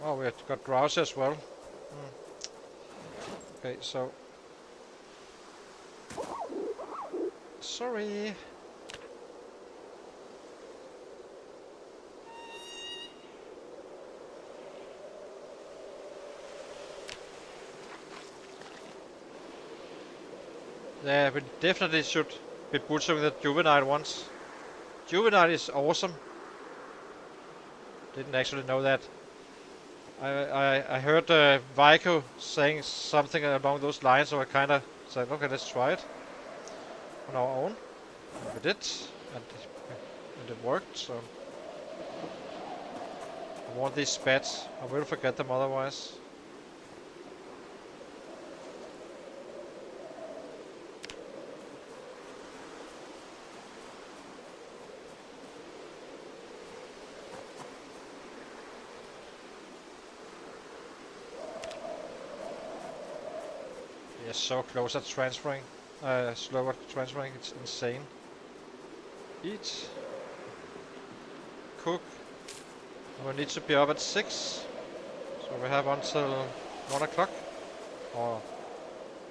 Oh, we have got drowsy as well. Okay, so... Sorry. Yeah, we definitely should be butchering the juvenile ones. Juvenile is awesome. Didn't actually know that. I heard Vico saying something along those lines, so I kind of said, okay, let's try it on our own. And we did, and it worked. So I want these spats. I will forget them otherwise. Yes, so close at transferring. Slow at transferring. It's insane. Eat. Cook. We need to be up at 6. So we have until 1 o'clock. Or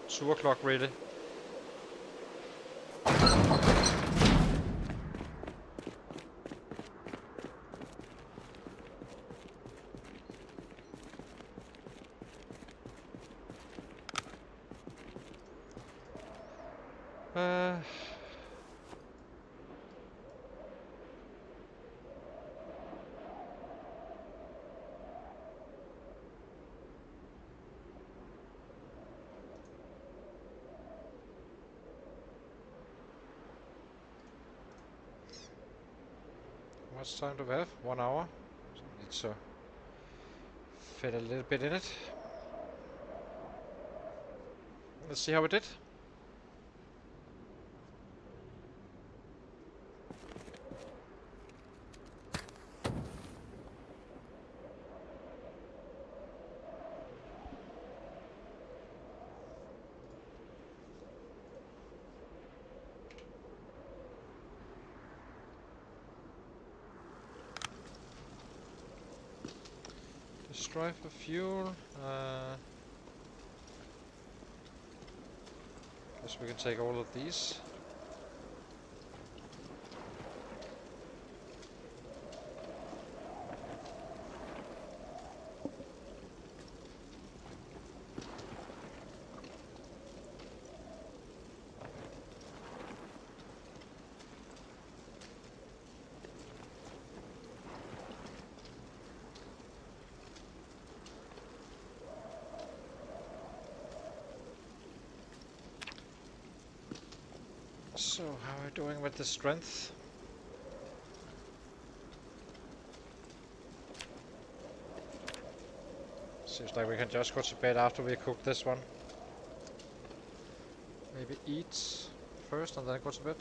2 o'clock really. How much time do we have? 1 hour. So we need to fit a little bit in it. Let's see how we did. Destroy for fuel. Guess we can take all of these. So, how are we doing with the strength? Seems like we can just go to bed after we cook this one. Maybe eat first and then go to bed.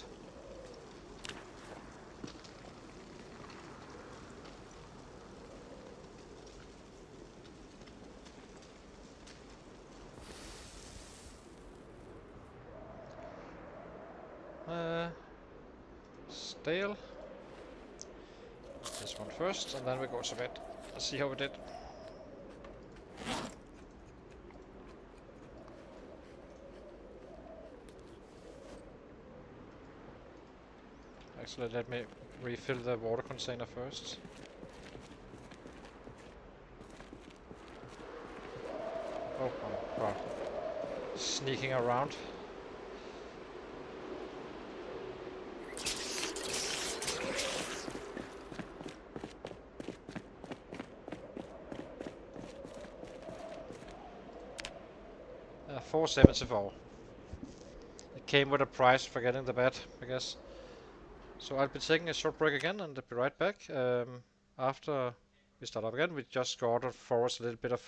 Dale. This one first, and then we go to bed. Let's see how we did. Actually, let me refill the water container first. Oh my god. Sneaking around. $4.74. It came with a price for getting the bed, I guess. So I'll be taking a short break again and I'll be right back. After we start up again, we just ordered for us a little bit of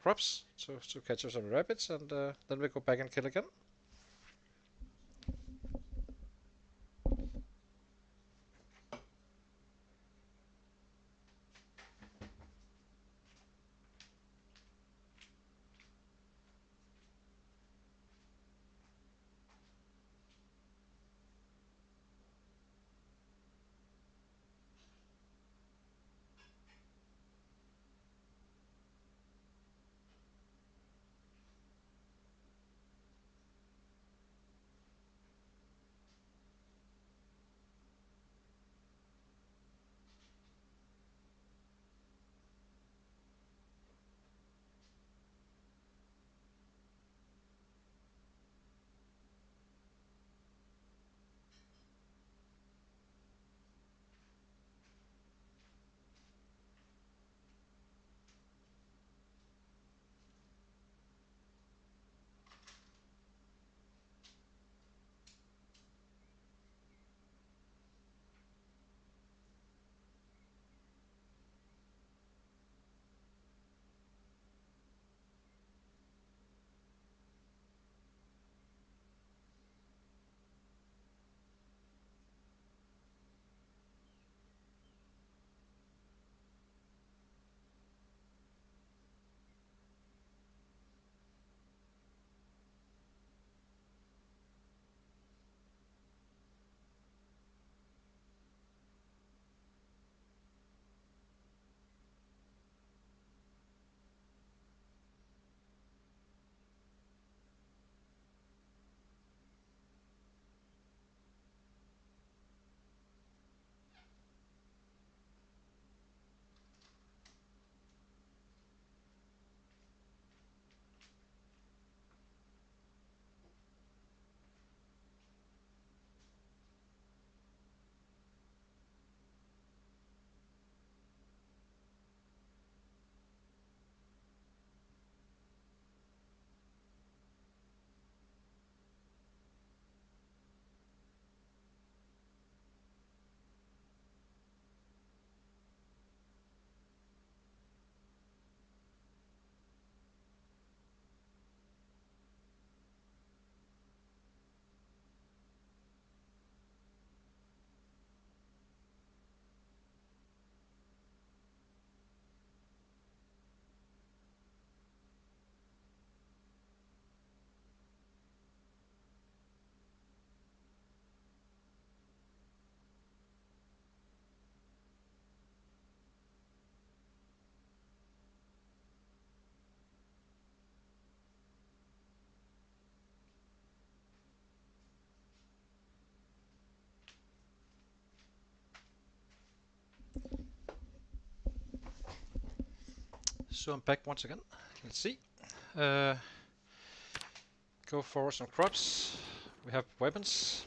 crops to catch us some rabbits, and then we go back and kill again. So I'm back once again. Let's see. Go for some crops. We have weapons.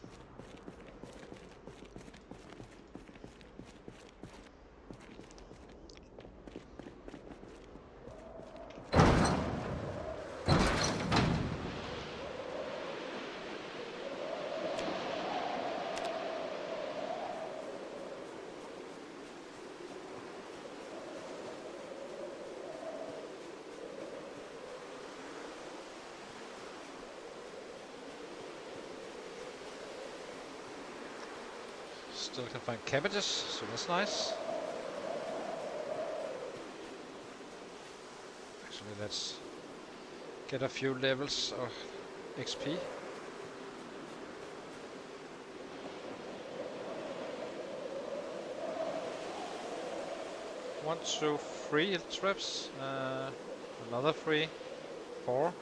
Still can find cabbages, so that's nice. Actually, let's get a few levels of XP. 1, 2, 3 hit traps. Another 3, 4.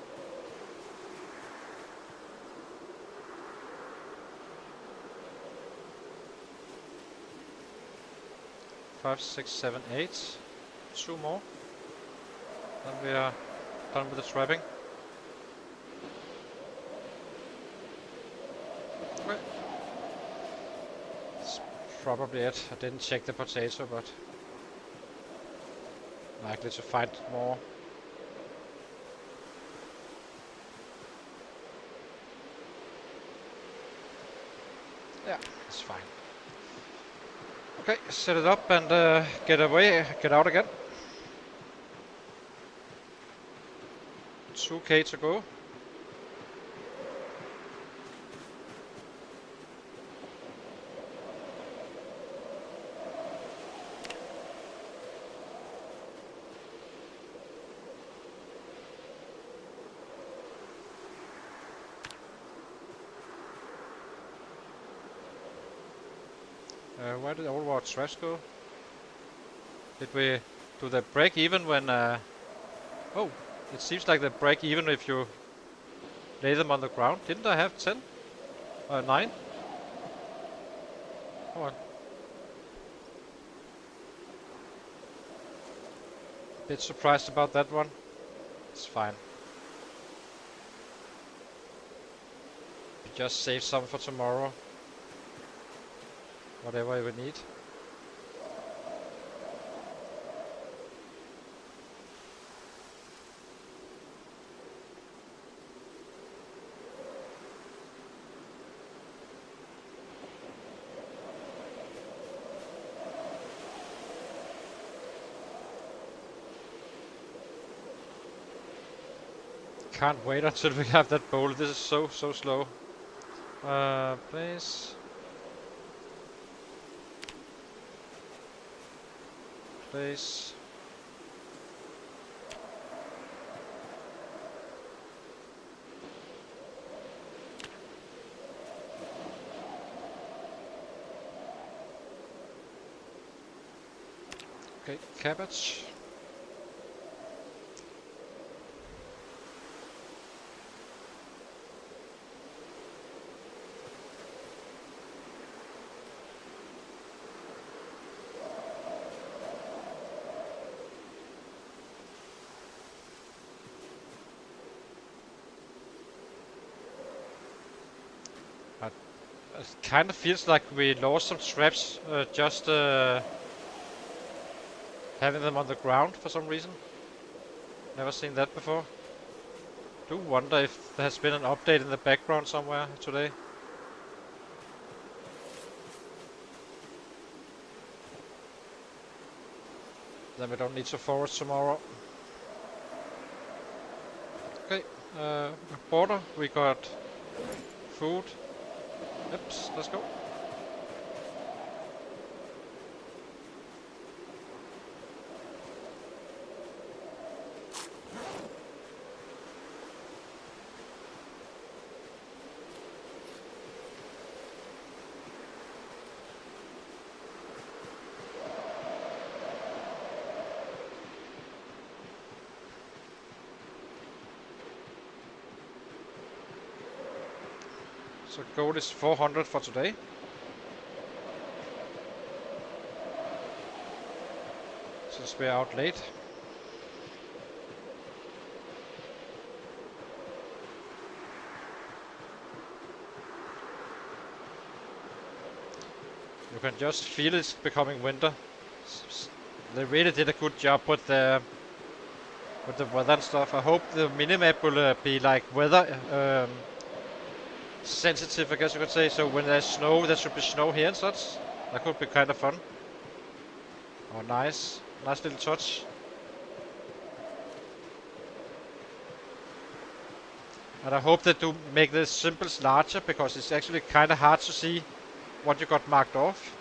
5, 6, 7, 8. 2 more. Then we are done with the trapping. Okay. That's probably it. I didn't check the potato, but likely to find more. Yeah, it's fine. Okay, set it up and get out again. 2k to go. Where did all our trash go? Did we do the break even when? Oh, it seems like they break even if you lay them on the ground. Didn't I have 10? 9? Come on. Bit surprised about that one. It's fine. We just save some for tomorrow. Whatever we need. Can't wait until we have that bowl. This is so slow. Place. Place. Okay, cabbage. It kind of feels like we lost some traps just having them on the ground for some reason. Never seen that before. Do wonder if there has been an update in the background somewhere today. Then we don't need to forage tomorrow. Okay, border, we got food. Oops, let's go. So gold is 400 for today. Since we're out late. You can just feel it's becoming winter. They really did a good job with the weather and stuff. I hope the minimap will be like weather sensitive, I guess you could say. So when there's snow, there should be snow here and such. That could be kind of fun. Oh, nice little touch. And I hope they do make the symbols larger, because it's actually kind of hard to see what you got marked off.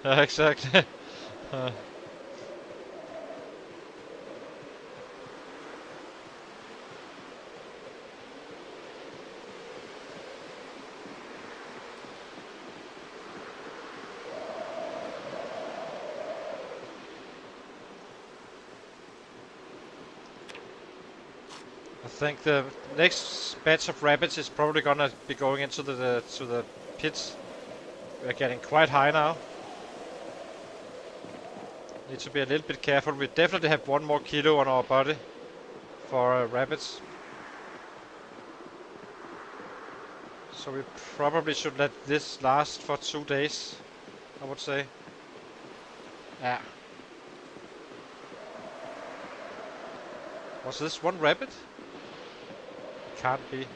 Yeah, exactly. Uh, I think the next batch of rabbits is probably gonna be going into the pits. We're getting quite high now. Need to be a little bit careful. We definitely have 1 more kilo on our body for rabbits. So we probably should let this last for 2 days, I would say. Yeah. Was this one rabbit? Can't be.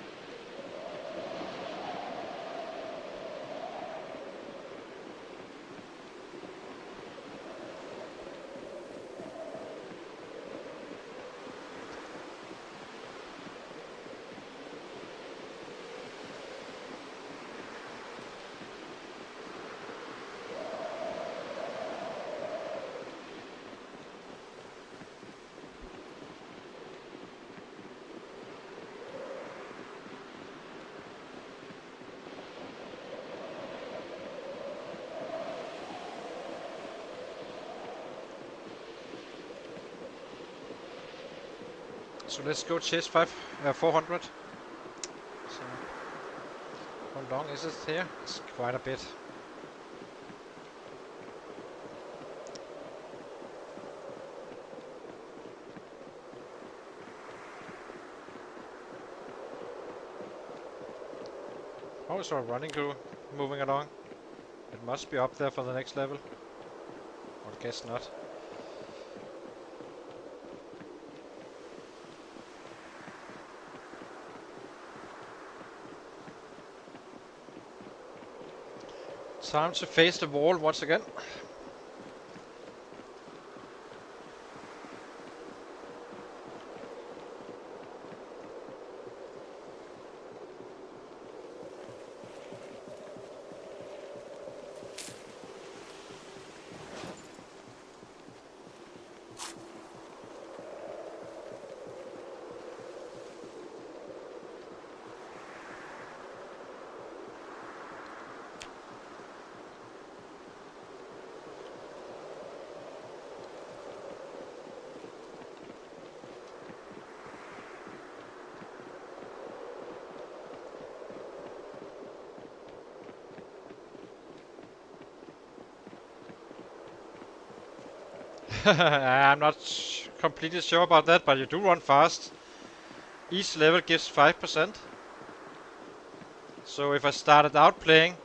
So let's go chase 400. So how long is it here? It's quite a bit. How is our running crew moving along? It must be up there for the next level. I guess not. Time to face the wall once again. I'm not completely sure about that, but you do run fast. Each level gives 5%. So if I started out playing,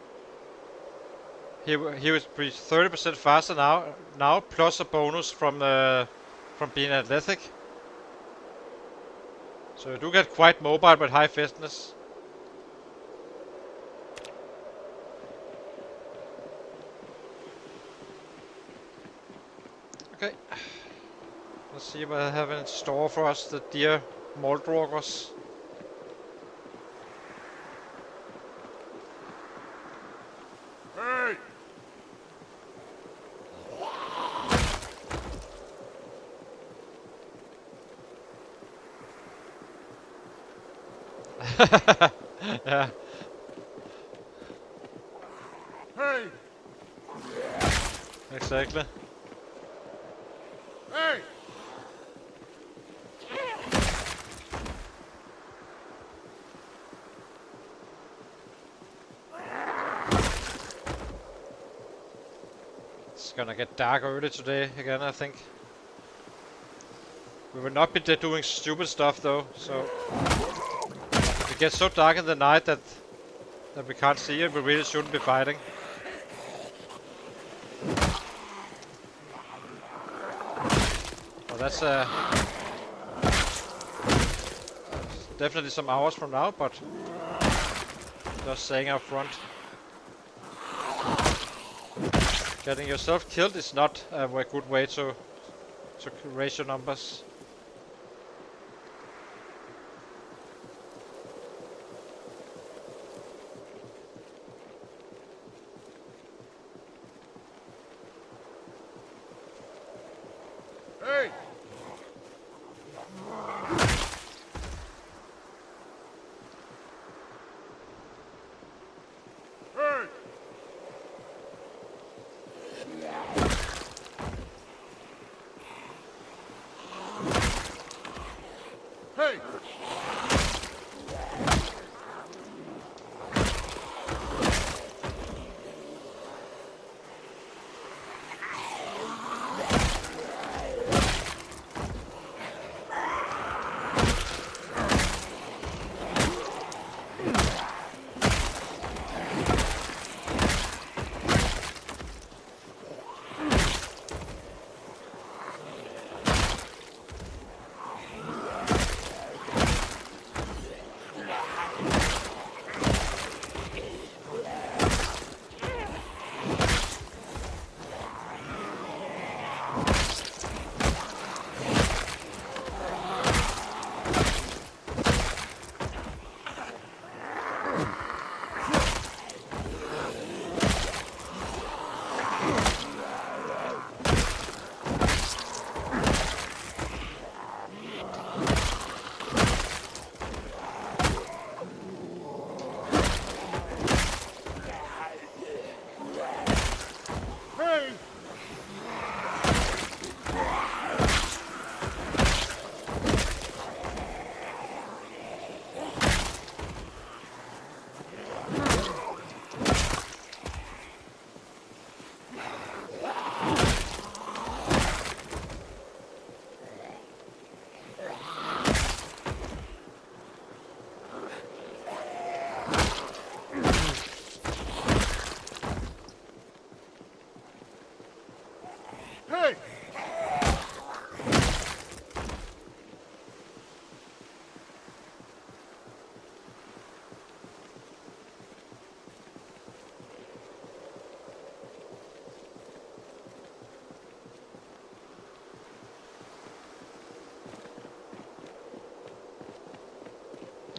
he would be 30% faster now plus a bonus from being athletic. So you do get quite mobile but high fitness. Okay. Let's see what I have in store for us, the dear Muldraugh. Hey! Yeah, Hey! exactly. Hey! It's gonna get dark early today again, I think. We will not be doing stupid stuff though, so it gets so dark in the night that we can't see it. We really shouldn't be fighting. Well, that's definitely some hours from now, but just saying up front. Getting yourself killed is not a good way to raise your numbers. Hey! Hey! Hey!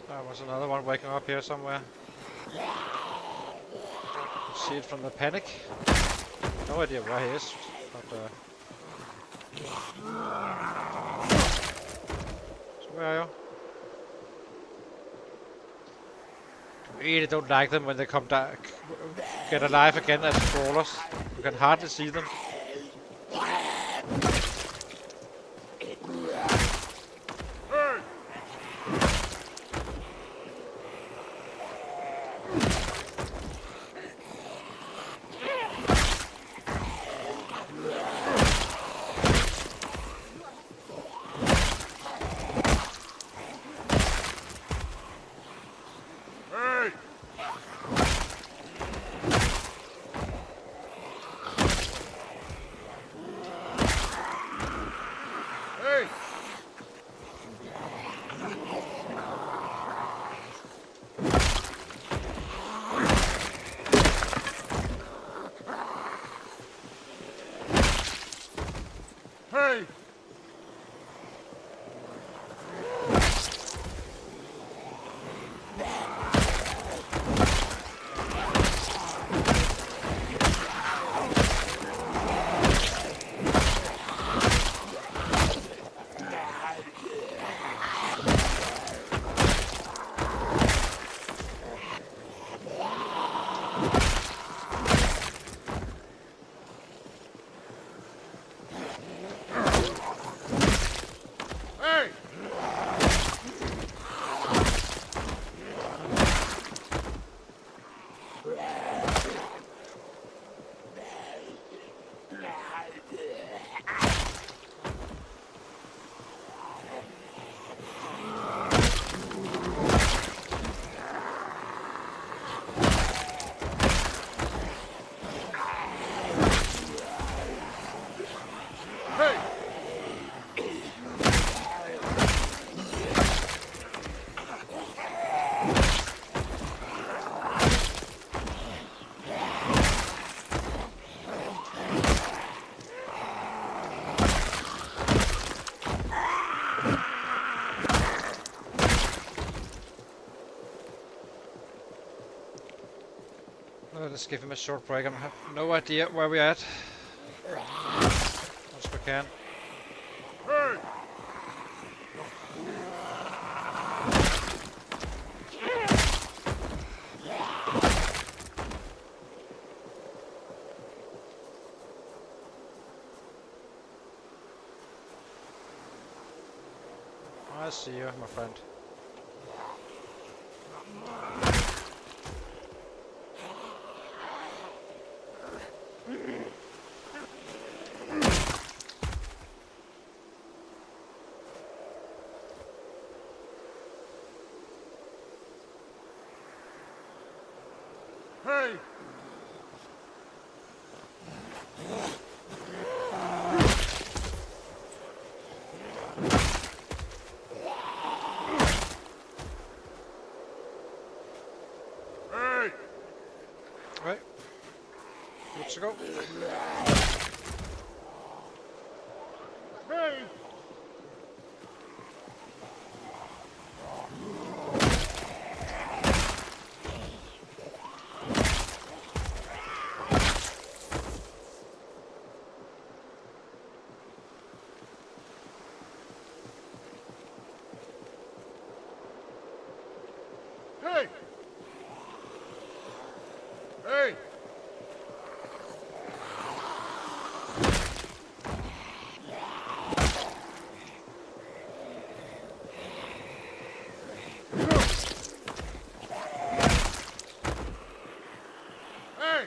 There was another one waking up here somewhere. Could see it from the panic. No idea where he is, but so where are you? Really don't like them when they come back, get alive again as crawlers. You can hardly see them. Hey! Hey! Hey! Hey! Hey! Hey! Let's give him a short break. I have no idea where we're at. Once we can. Hey! I see you, my friend. Hey! Hey! Right. Good to go. Hey! Hey! Hey! Hey! Hey!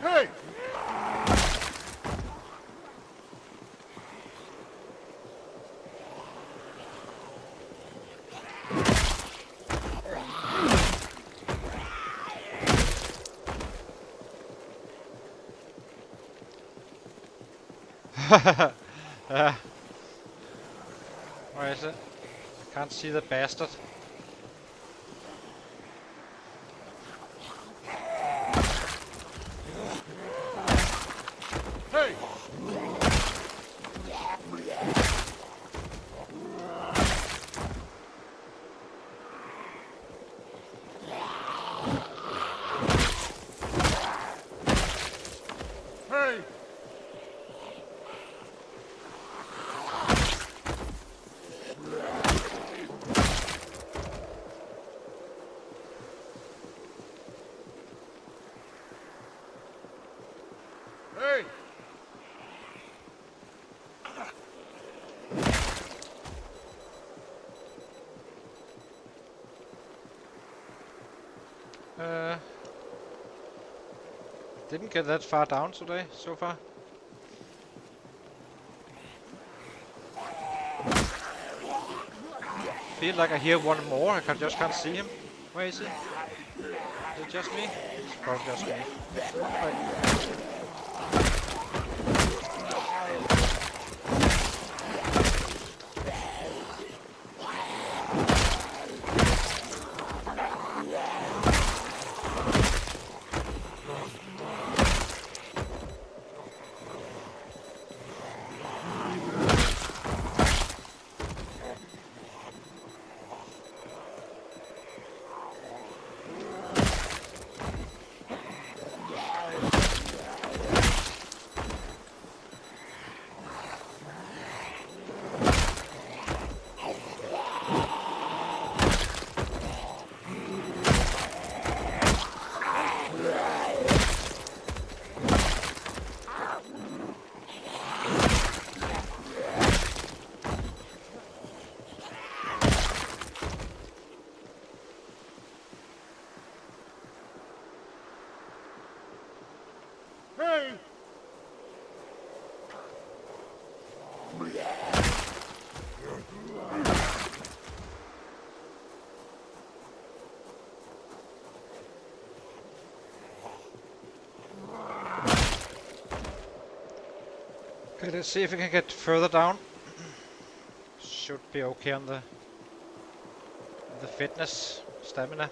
Hey! uh, where is it? Can't see the bastard. Hey! Hey! Hey! Uh, didn't get that far down today so far. Feel like I hear one more. Just can't see him. Where is he? Is it just me? It's probably just me. Right. Okay, let's see if we can get further down. Should be okay on the fitness, stamina.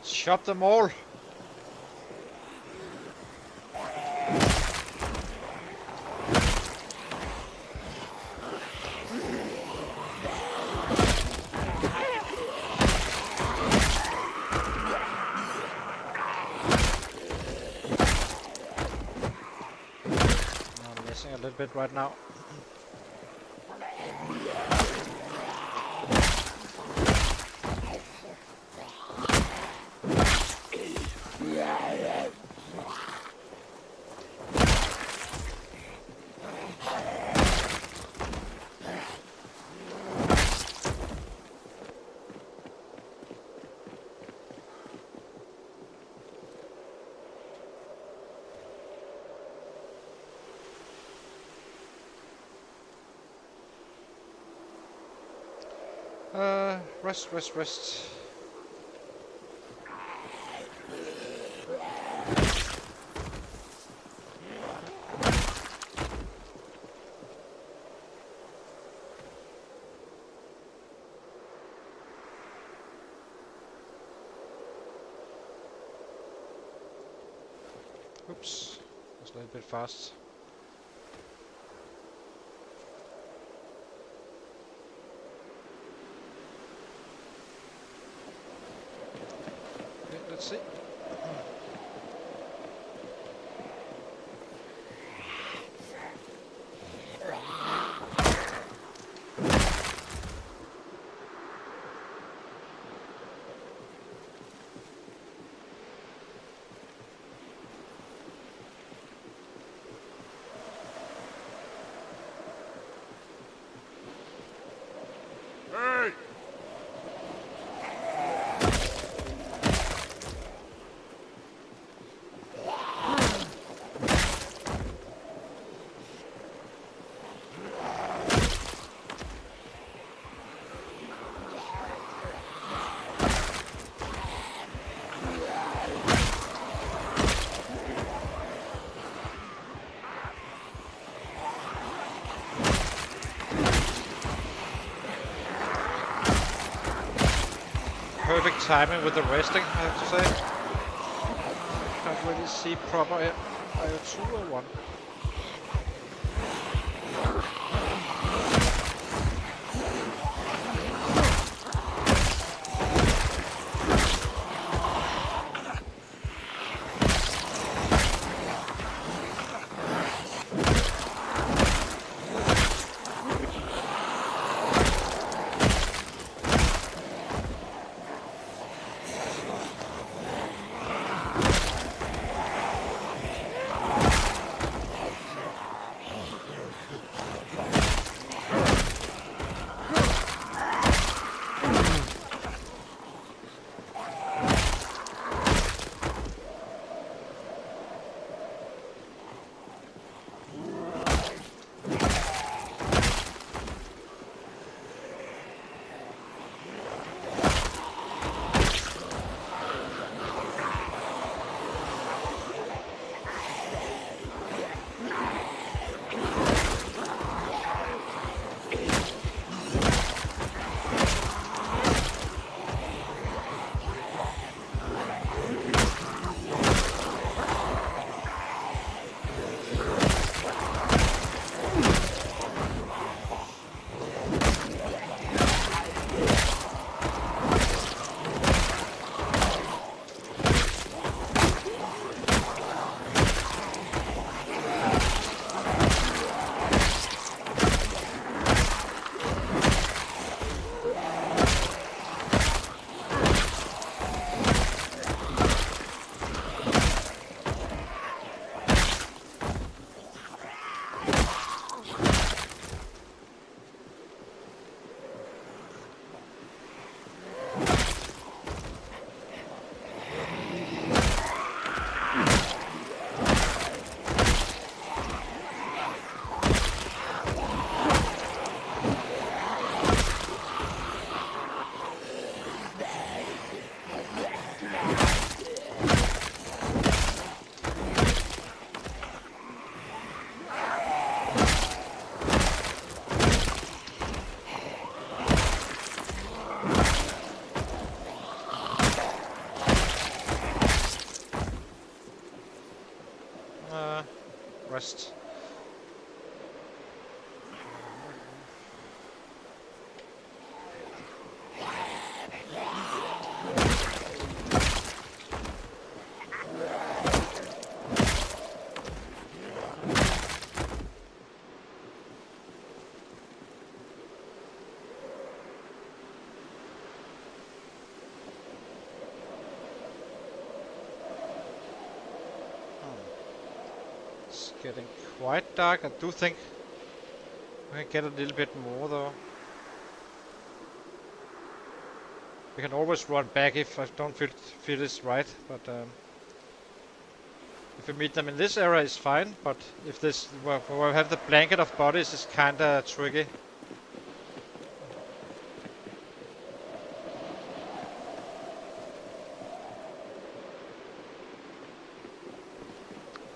Shot them all. I'm missing a little bit right now. Rest. Oops, that's a little bit fast. Okay, let's see. Hey! Perfect timing with the resting, I have to say. Can't really see proper here. Are you 2 or 1? forest. It's getting quite dark. I do think we can get a little bit more though. We can always run back if I don't feel it's right, but if we meet them in this area, it's fine. But if this where we have the blanket of bodies, is kinda tricky.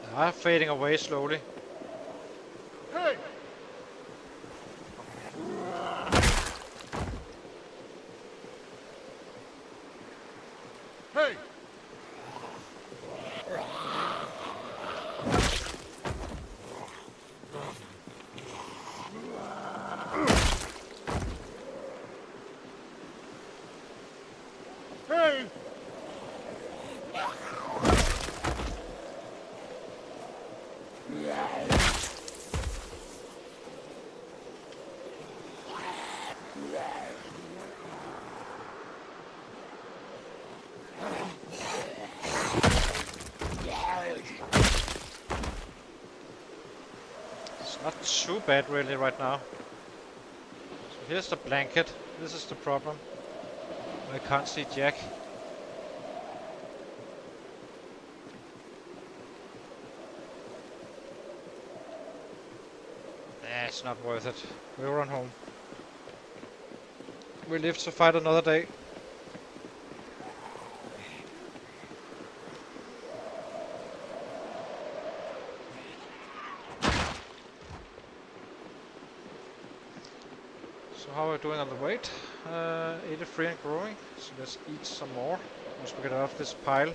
They are fading away slowly. Hey! Hey! Hey! It's not too bad really right now. So here's the blanket. This is the problem. I can't see Jack. Nah, it's not worth it. We'll run home. We live to fight another day. So how are we doing on the weight? 83 and growing. So let's eat some more once we get out of this pile.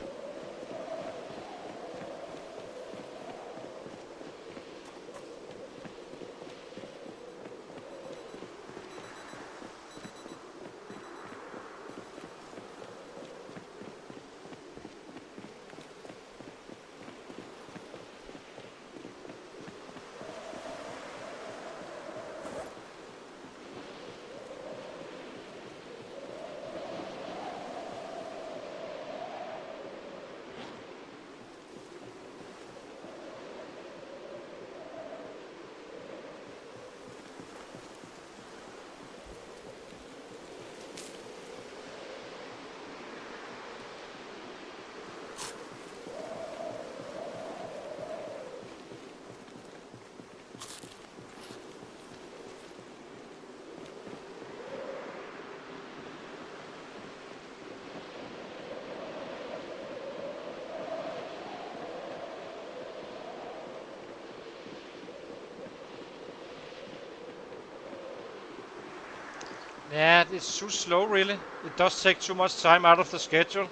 Yeah, it's too slow really. It does take too much time out of the schedule.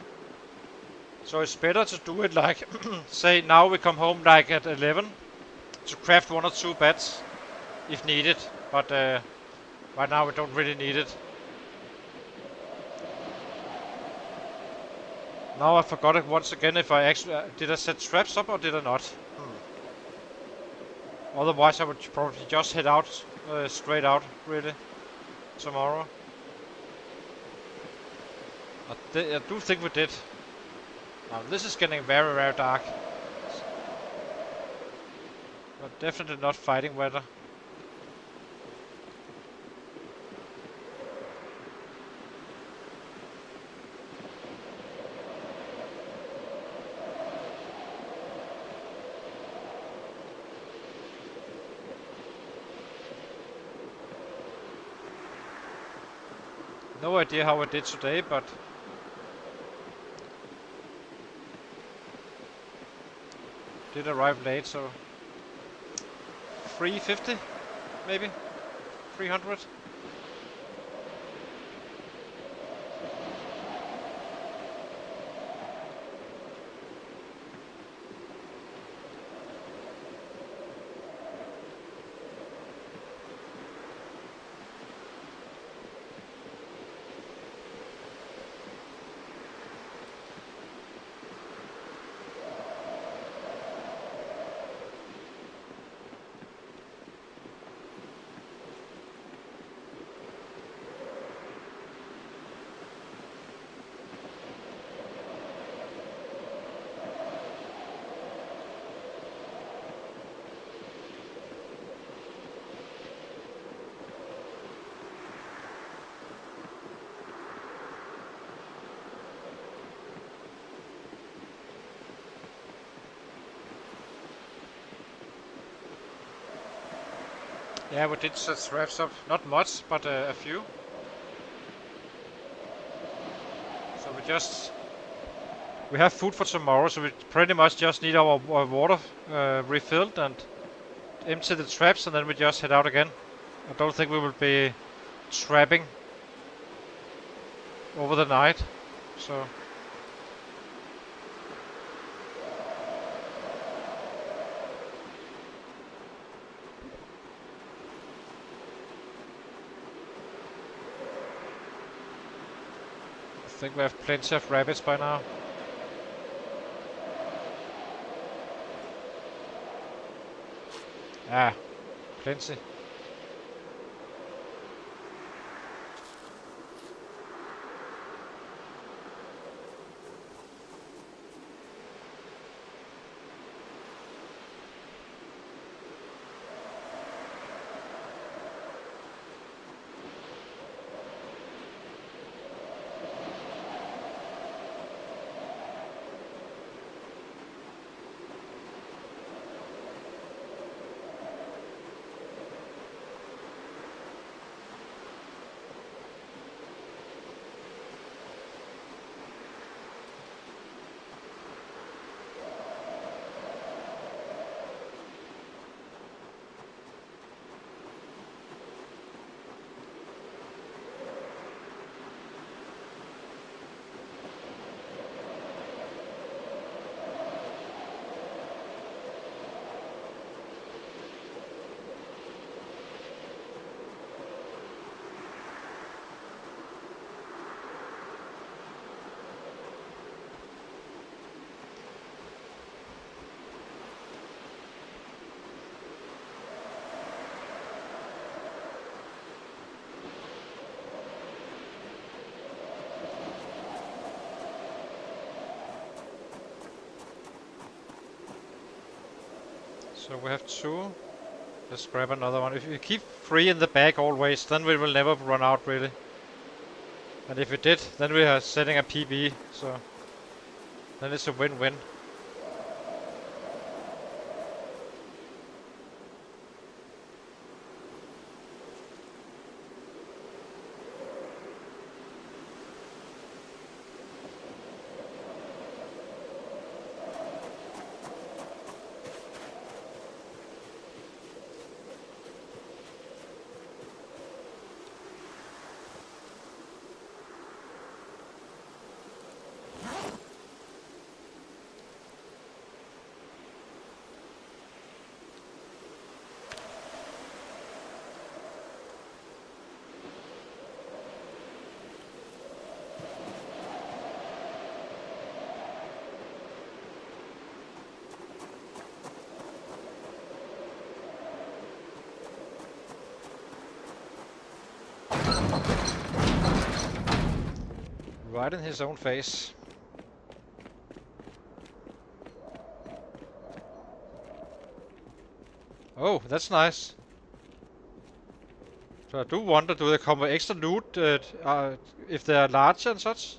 So it's better to do it like, say now we come home like at 11 to craft 1 or 2 beds if needed. But right now we don't really need it. Now I forgot it once again if I actually, did I set traps up or did I not? Otherwise I would probably just head out, straight out really, tomorrow. I do think we did. Now this is getting very, very dark. But definitely not fighting weather. No idea how I did today, but did arrive late, so 350 maybe 300. Yeah, we did set traps up. Not much, but a few. So we have food for tomorrow, so we pretty much just need our water refilled and empty the traps, and then we just head out again. I don't think we will be trapping over the night, so. I think we have plenty of rabbits by now. Ah, plenty. So we have two. Let's grab another one. If we keep three in the bag always, then we will never run out really. And if we did, then we are setting a PB, so then it's a win-win. Right in his own face. Oh, that's nice. So I do wonder, do they come with extra loot if they are larger and such?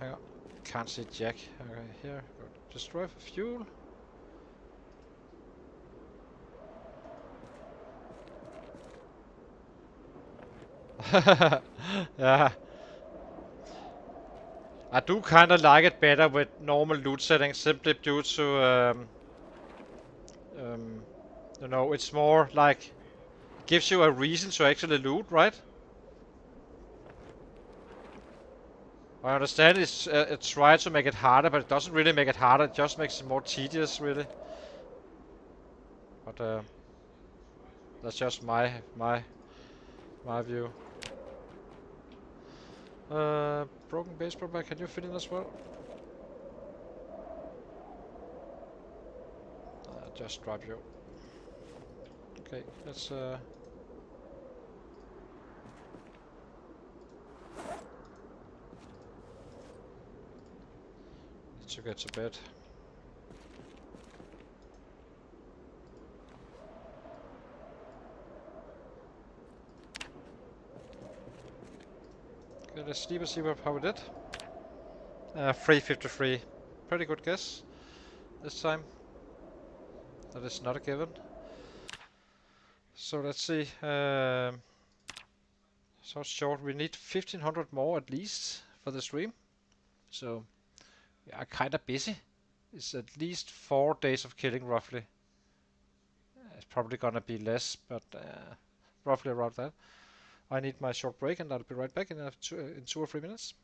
Hang on. Can't see Jack. Okay, here. Destroy for fuel. Yeah. I do kind of like it better with normal loot settings, simply due to, um, you know, it's more like, gives you a reason to actually loot, right? I understand it's trying to make it harder, but it doesn't really make it harder, it just makes it more tedious, really. But, that's just my view. Broken baseball bat, can you fit in as well? Just drop you. Okay, let's need to get to bed. Okay, let's sleep and see how we did. 353. Pretty good guess this time. That is not a given. So let's see. So short. We need 1500 more at least for the stream. So we are kind of busy. It's at least 4 days of killing roughly. It's probably gonna be less, but roughly around that. I need my short break and I'll be right back in 2 or 3 minutes.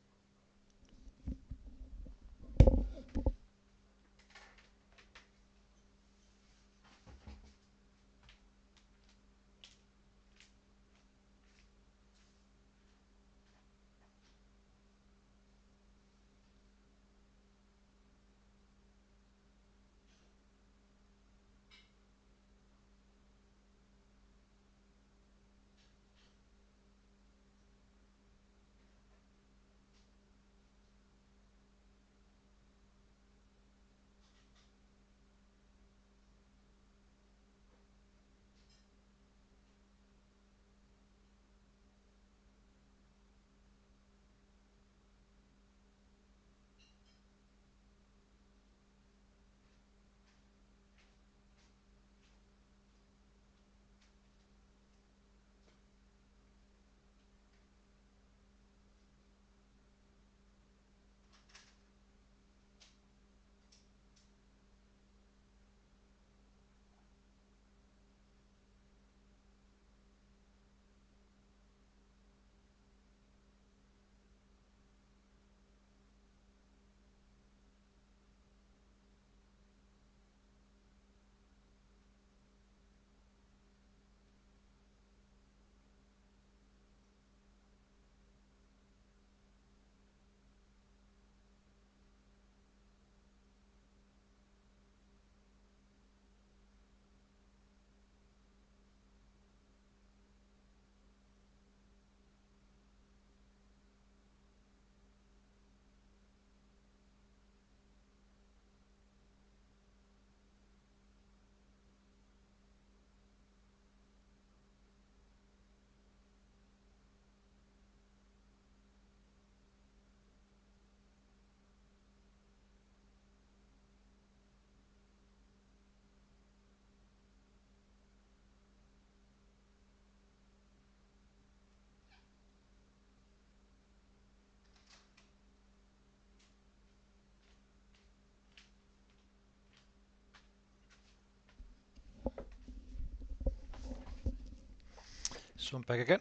So I'm back again.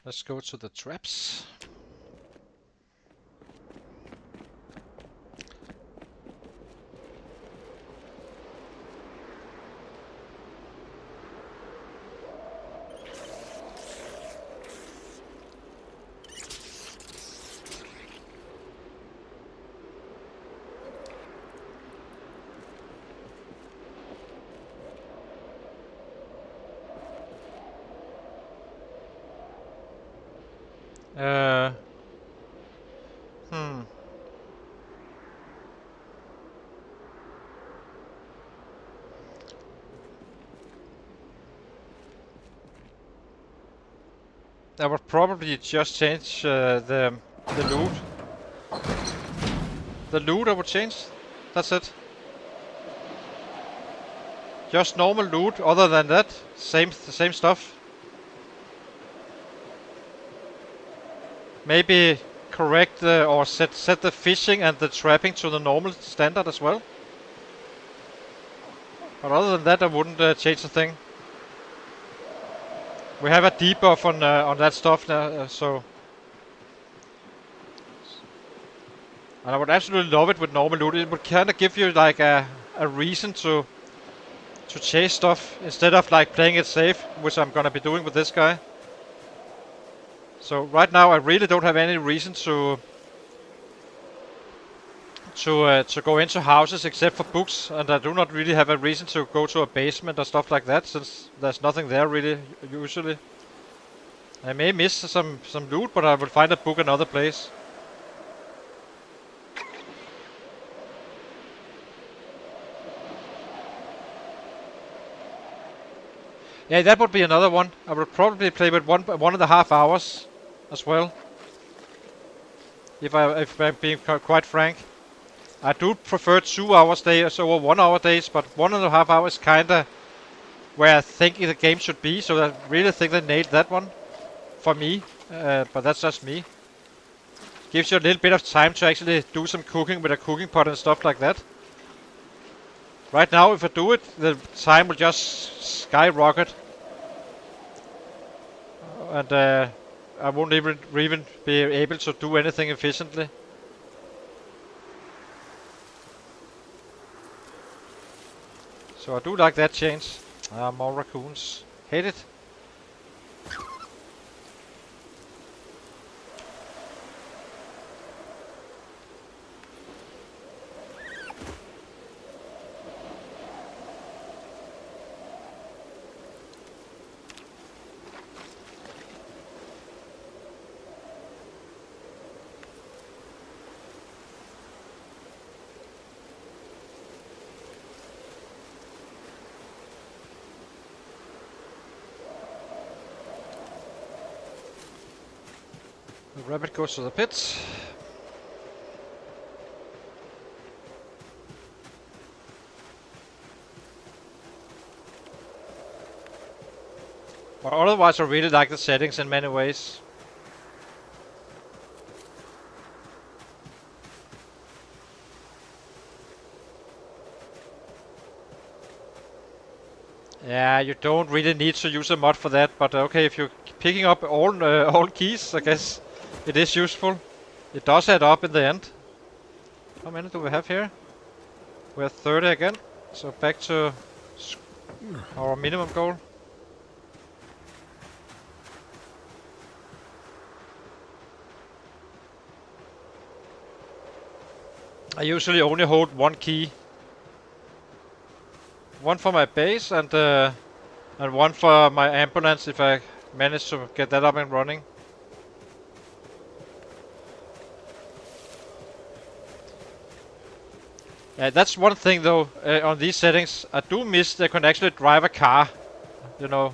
Let's go to the traps. Uh, hmm. I would probably just change the loot. The loot I would change. That's it. Just normal loot. Other than that, same stuff. Maybe correct or set the fishing and the trapping to the normal standard as well. But other than that, I wouldn't change a thing. We have a debuff on that stuff now, so. And I would absolutely love it with normal loot. It would kind of give you like a reason to chase stuff instead of like playing it safe, which I'm gonna be doing with this guy. So right now I really don't have any reason to go into houses except for books, and I do not really have a reason to go to a basement or stuff like that, since there's nothing there really usually. I may miss some loot, but I will find a book another place. Yeah, that would be another one. I would probably play with 1.5 hours as well. If I'm being quite frank, I do prefer 2 hours days over 1 hour days, but 1.5 hours kinda where I think the game should be. So I really think they nailed that one for me. But that's just me. Gives you a little bit of time to actually do some cooking with a cooking pot and stuff like that. Right now, if I do it, the time will just skyrocket, and I won't even be able to do anything efficiently. So I do like that change. More raccoons. Hate it. The rabbit goes to the pit. But otherwise, I really like the settings in many ways. Yeah, you don't really need to use a mod for that, but okay, if you're picking up all keys, I guess it is useful. It does add up in the end. How many do we have here? We're 30 again, so back to our minimum goal. I usually only hold one key. One for my base and one for my ambulance if I manage to get that up and running. That's one thing though, on these settings. I do miss they can actually drive a car. You know,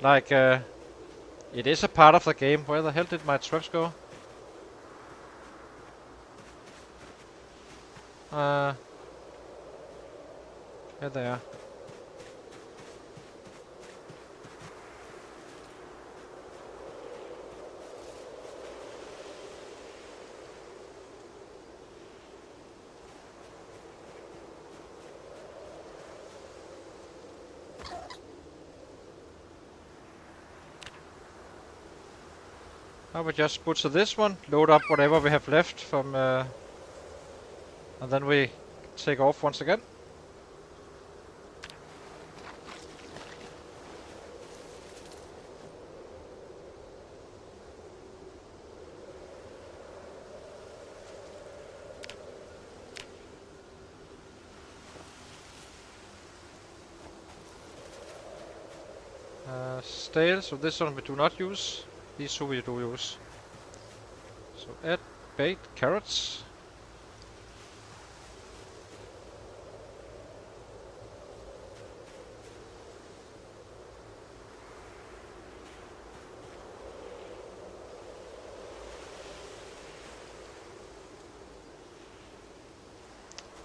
like it is a part of the game. Where the hell did my trucks go? Here they are. I will just put to this one, load up whatever we have left from, and then we take off once again. Stale, so this one we do not use. These two we do use. So add bait, carrots.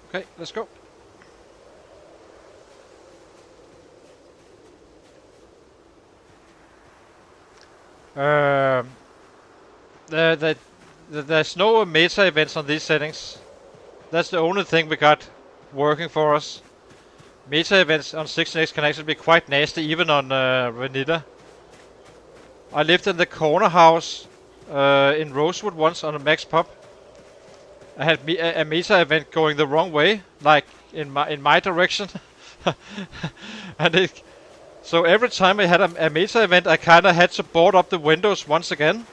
Okay, let's go. There's no meta events on these settings. That's the only thing we got working for us. Meta events on 16x can actually be quite nasty, even on Vanilla. I lived in the corner house in Rosewood once on a max pop. I had a meta event going the wrong way, like in my direction, and so every time I had a meta event, I kind of had to board up the windows once again,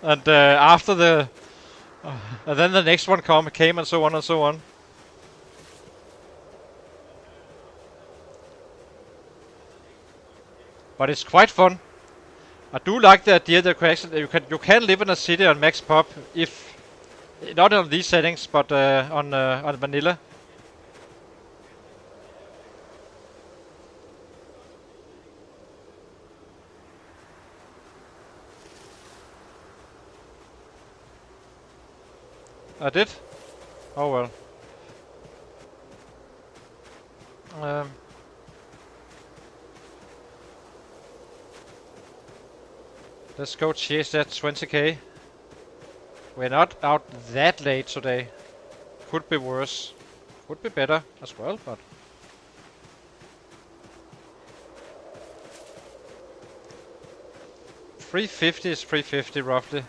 and after and then the next one came, and so on and so on. But it's quite fun. I do like the idea that you can live in a city on max pop if not on these settings, but on vanilla. I did? Oh well. Um, let's go chase that 20k. We're not out that late today. Could be worse. Could be better as well, but... 350 is 350 roughly.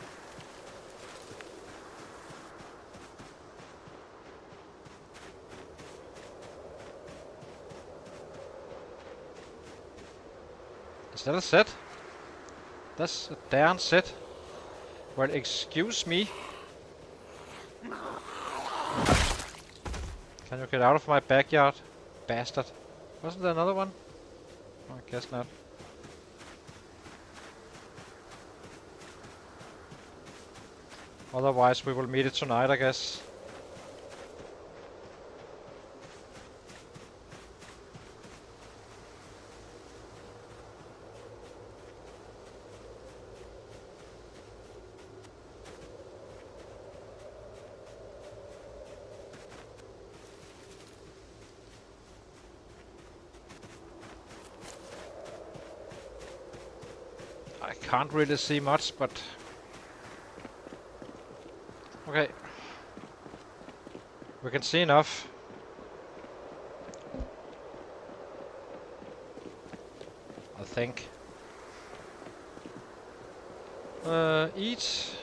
Is that a set? That's a darn set. Well, excuse me. Can you get out of my backyard? Bastard. Wasn't there another one? Oh, I guess not. Otherwise we will meet it tonight, I guess. I can't really see much, but... Okay. We can see enough. I think. Eat.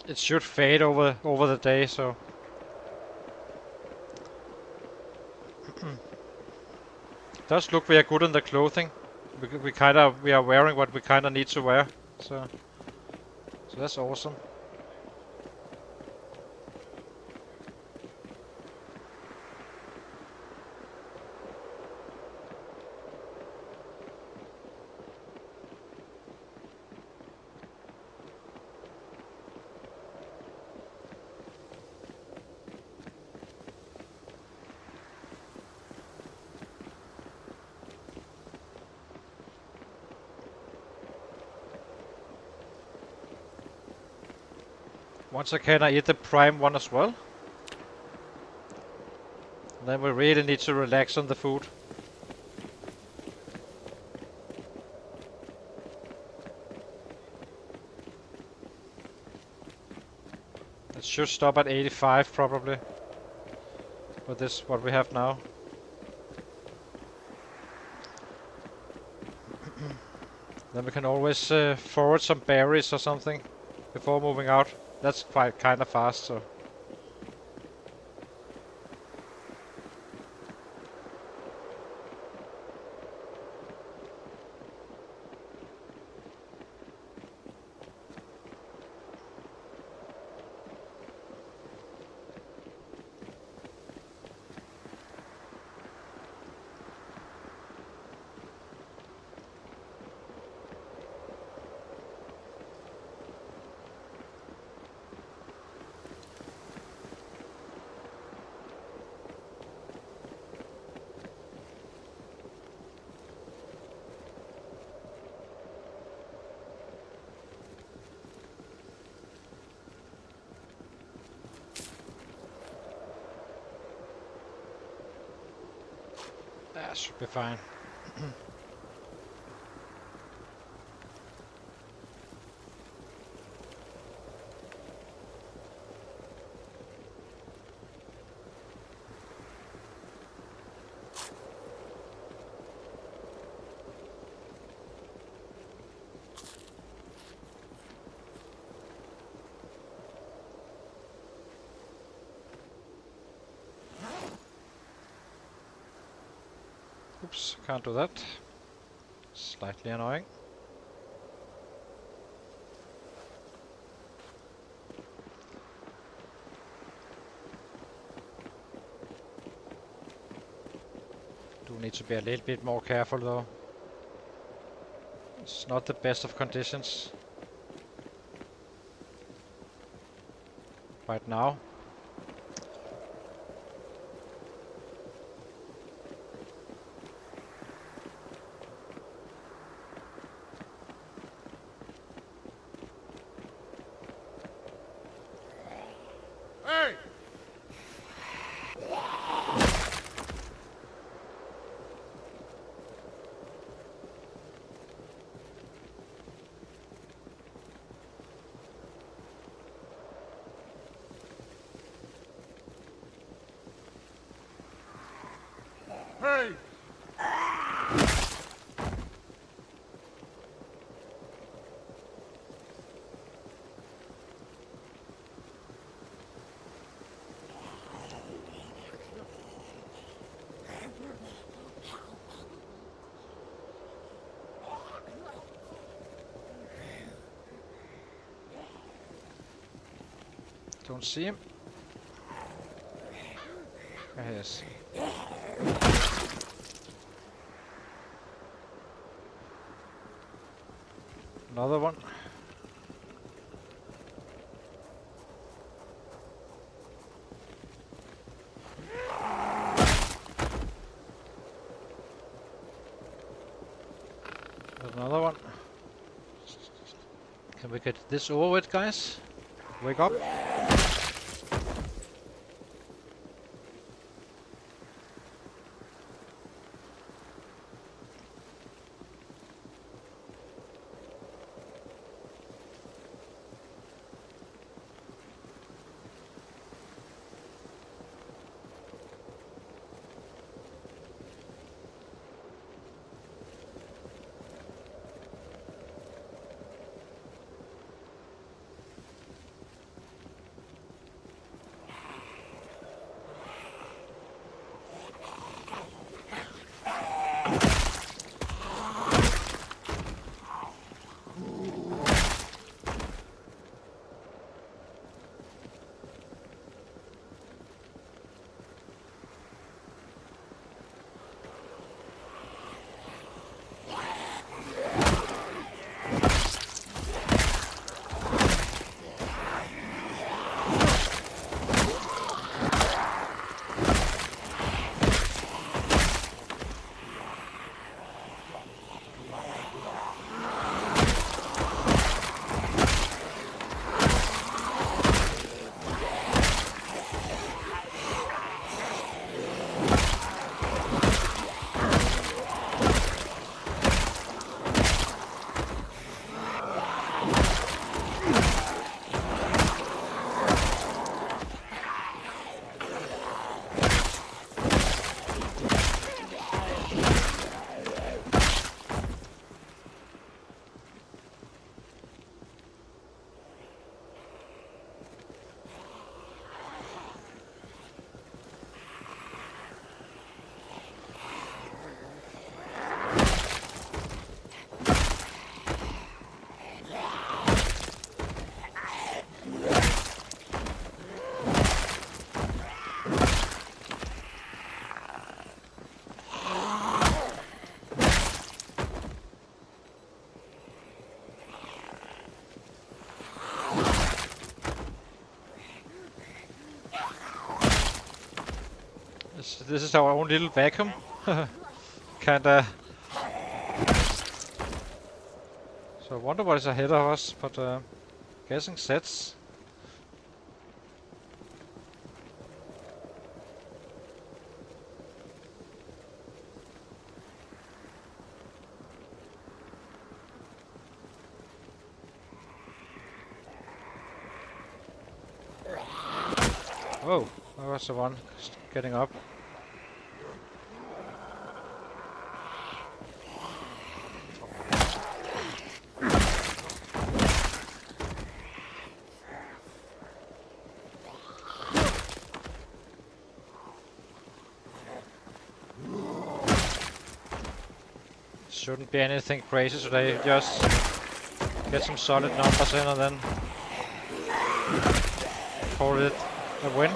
It should fade over the day, so... Does look we are good in the clothing. We are wearing what we kinda need to wear, so that's awesome. Once again, I eat the prime one as well. Then we really need to relax on the food. It should stop at 85 probably. But this is what we have now. Then we can always forward some berries or something before moving out. That's quite kinda fast, so... That should be fine. Oops, can't do that. Slightly annoying. Do need to be a little bit more careful though. It's not the best of conditions right now. Hey! Hey! Don't see him. There he is. Another one. Another one. Can we get this over with, guys? Wake up. This is our own little vacuum. Kinda. So I wonder what is ahead of us, but guessing sets. Oh, that was the one getting up. Shouldn't be anything crazy today, just get some solid numbers in and then call it a win.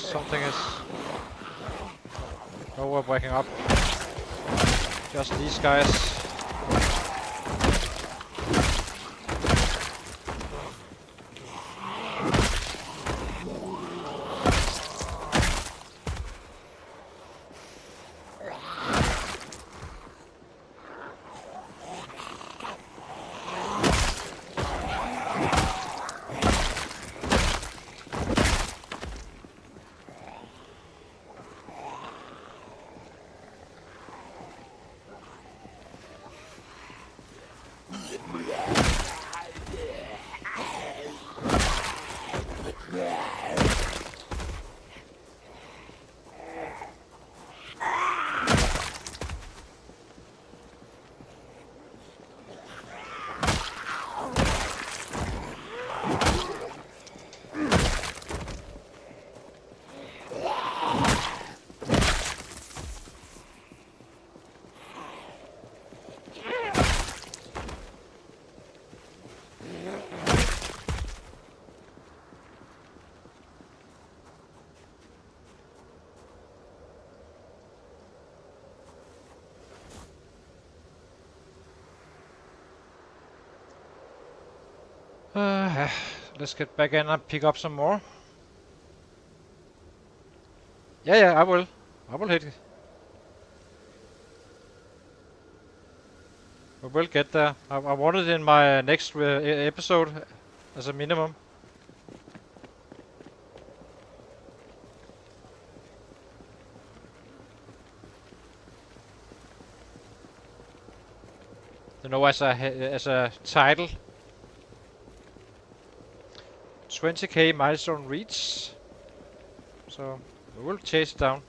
something is... No, we're waking up. Just these guys. Let's get back in and pick up some more. Yeah, I will. I will hit it. We will get there. I want it in my next episode as a minimum. You know, as a title. 20k milestone reach. So we will chase it down.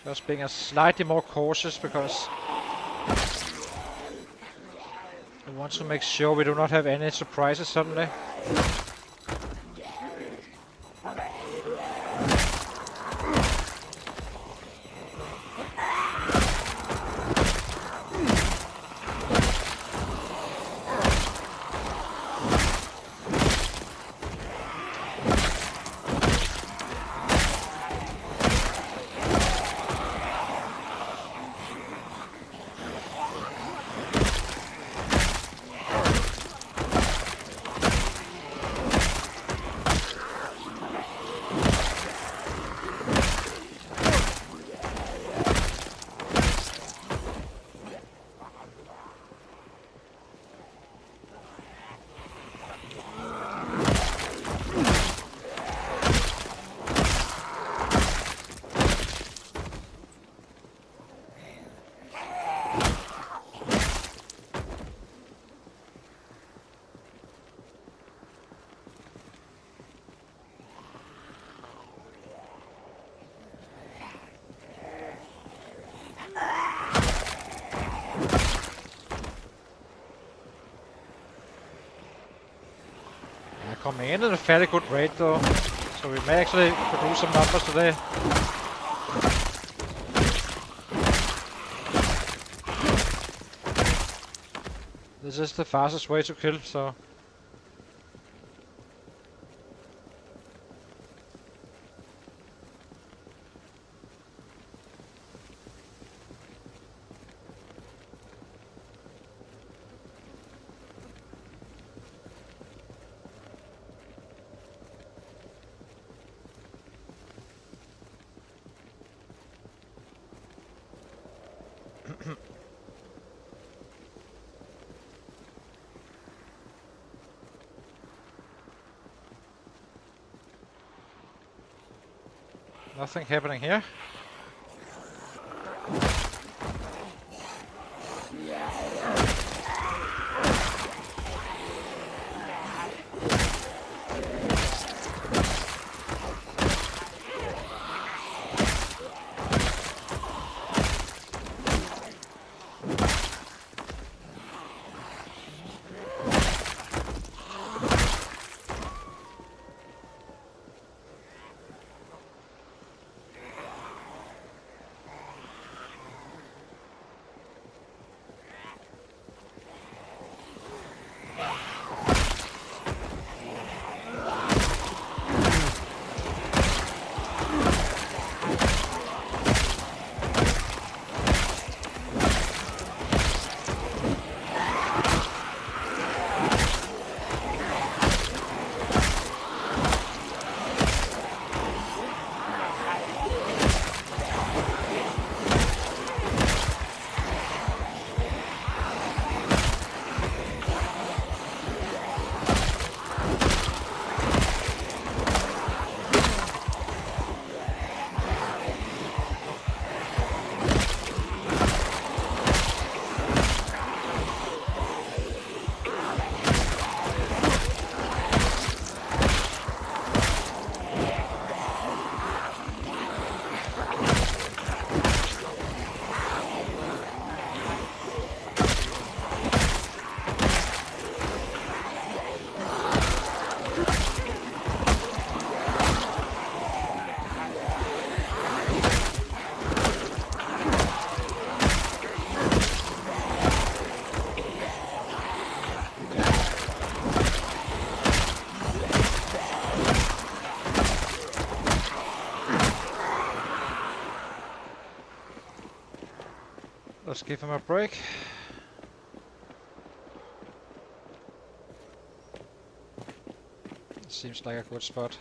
Just being a slightly more cautious because I want to make sure we do not have any surprises suddenly. Coming in at a fairly good rate though, so we may actually produce some numbers today. This is the fastest way to kill, so... Nothing happening here. Let's give him a break. Seems like a good spot.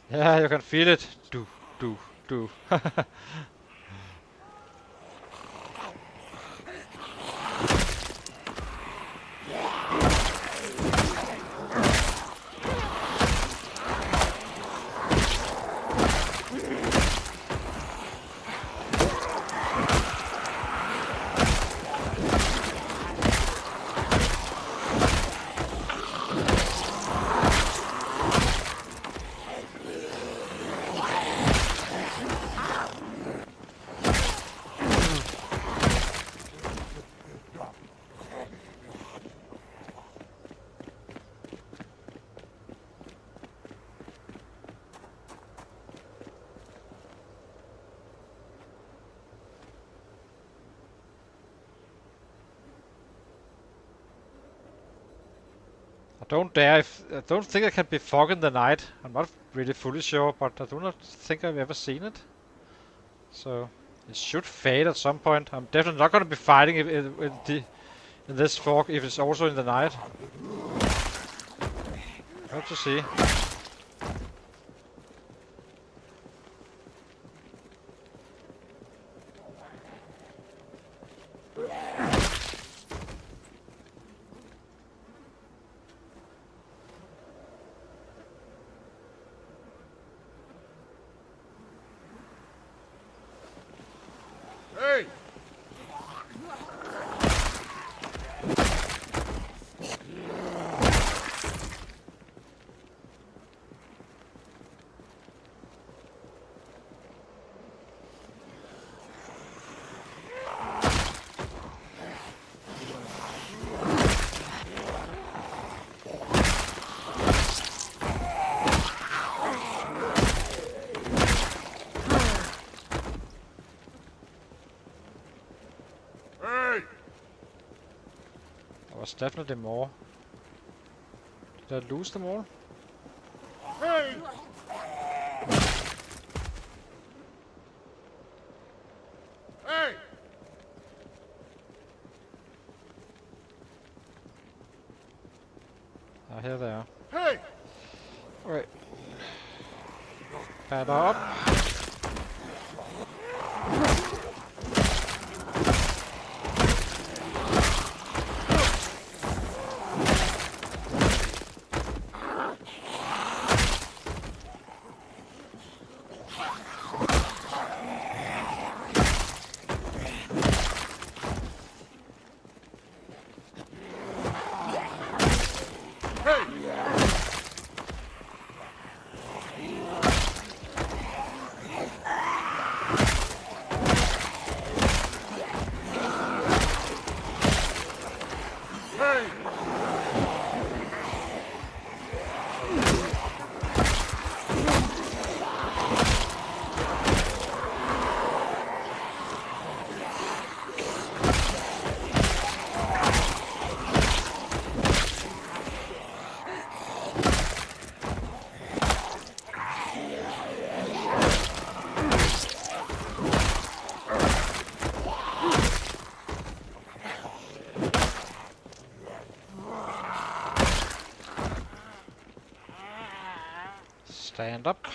Yeah, you can feel it. Do. I don't think I can be fog in the night. I'm not really fully sure, but I do not think I've ever seen it. So it should fade at some point. I'm definitely not going to be fighting in this fog if it's also in the night. Have to see. Hey! Was definitely more. Did I lose them all? Hey! Hey! Ah, here they are. Hey! Alright. Pad up. Stand up.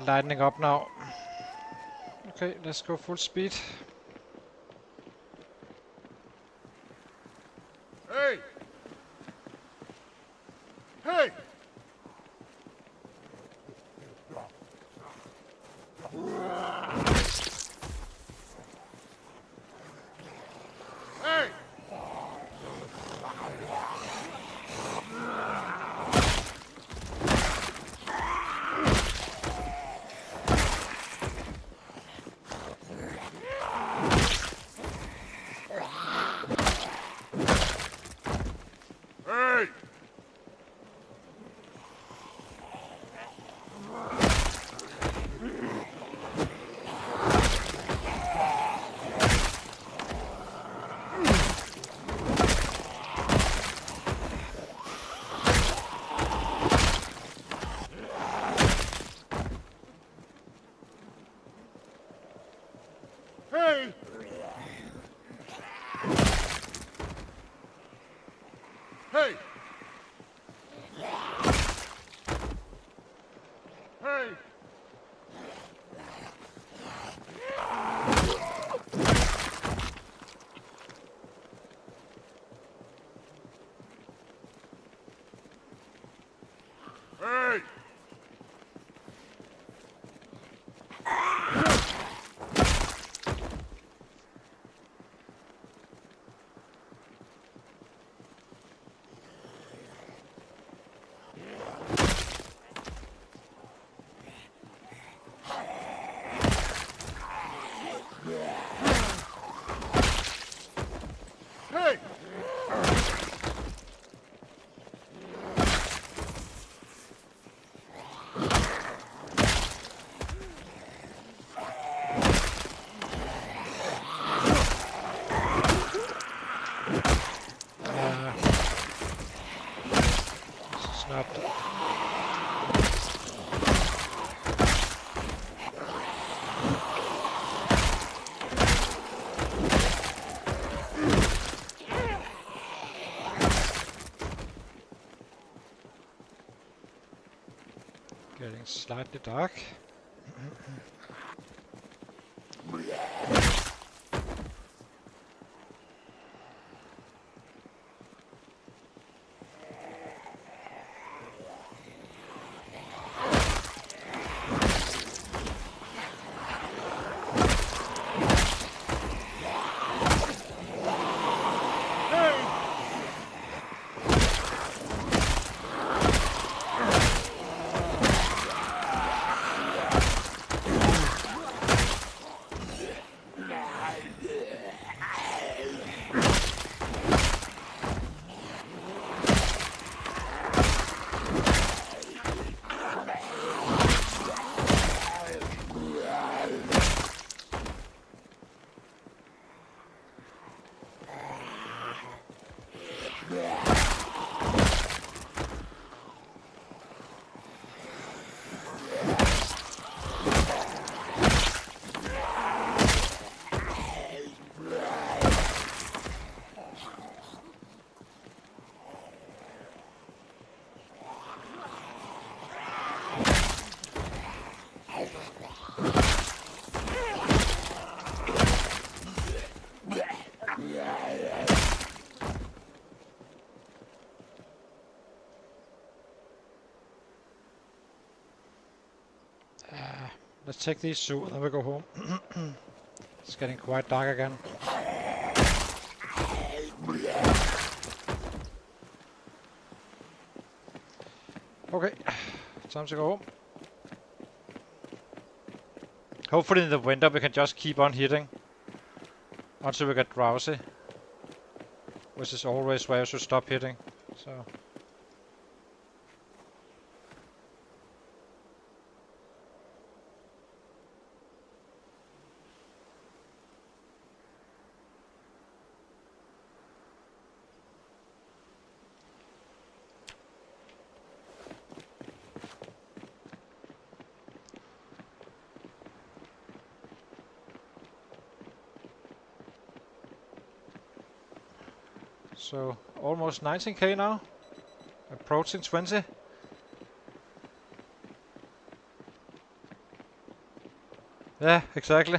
Lightening up now. Okay, let's go full speed. Hey! Hey! Hey! Hey! Hey! Hey! Hey! Hey! Hey! It's not. Getting slightly dark. Let's take these two and then we go home. It's getting quite dark again. Okay, time to go home. Hopefully in the winter we can just keep on hitting. until we get drowsy, which is always where you should stop hitting. So. So almost 19k now, approaching 20. Yeah, exactly.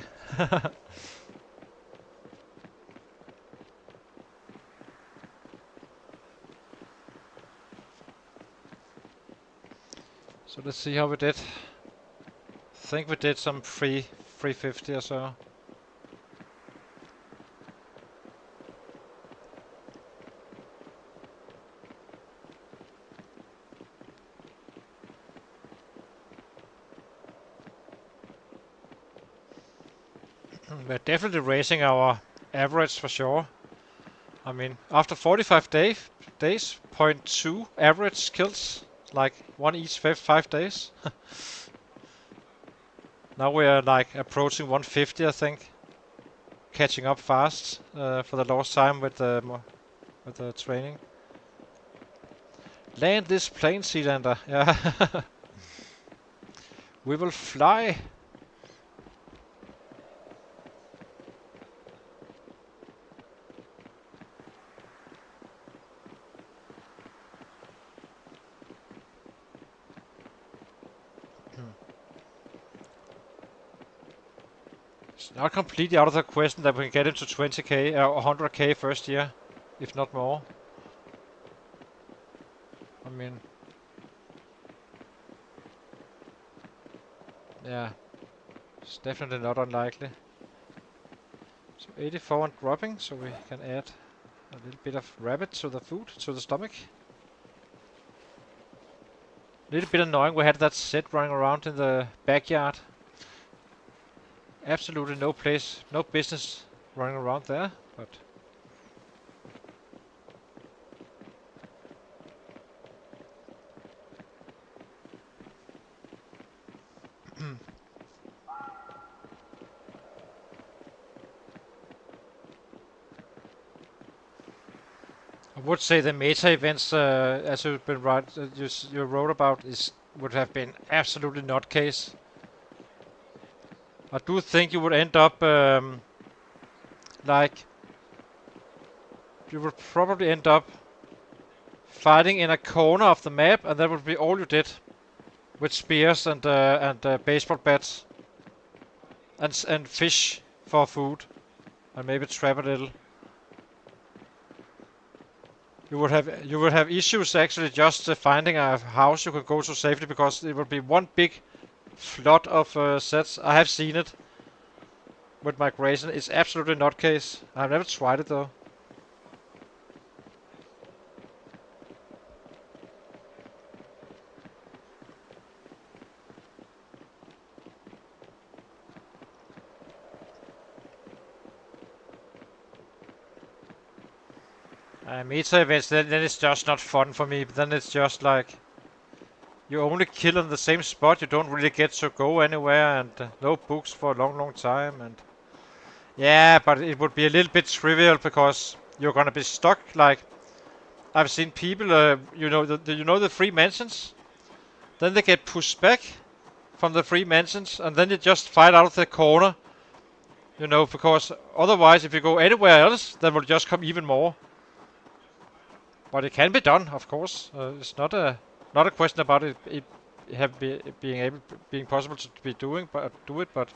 So let's see how we did. I think we did some 350 or so. We're definitely raising our average for sure. I mean, after 45 days, 0.2 average kills, like one each 5 days. Now we are like approaching 150, I think. Catching up fast for the lost time with the training. Land this plane, Seelander. Yeah. We will fly. It's not completely out of the question that we can get into 20k or 100k first year, if not more. I mean, yeah, it's definitely not unlikely. So 84 and dropping, so we can add a little bit of rabbit to the food, to the stomach. A little bit annoying we had that set running around in the backyard. Absolutely no place, no business running around there, but I would say the meta events, as you've been you wrote about, would have been absolutely not case. I do think you would end up like you would probably end up fighting in a corner of the map, and that would be all you did, with spears and baseball bats and fish for food, and maybe trap a little. You would have issues actually just finding a house you could go to safely, because it would be one big flood of sets. I have seen it with migration. It's absolutely not case. I've never tried it though. Meta events, then it's just not fun for me. But then it's just like you only kill in the same spot. You don't really get to go anywhere, and no books for a long time. And yeah, but it would be a little bit trivial because you're gonna be stuck. Like I've seen people, you know, the free mansions. Then they get pushed back from the free mansions, and then you just fight out of the corner. You know, because otherwise, if you go anywhere else, there will just come even more. But it can be done, of course. It's not a question about it being possible to be doing, but do it. But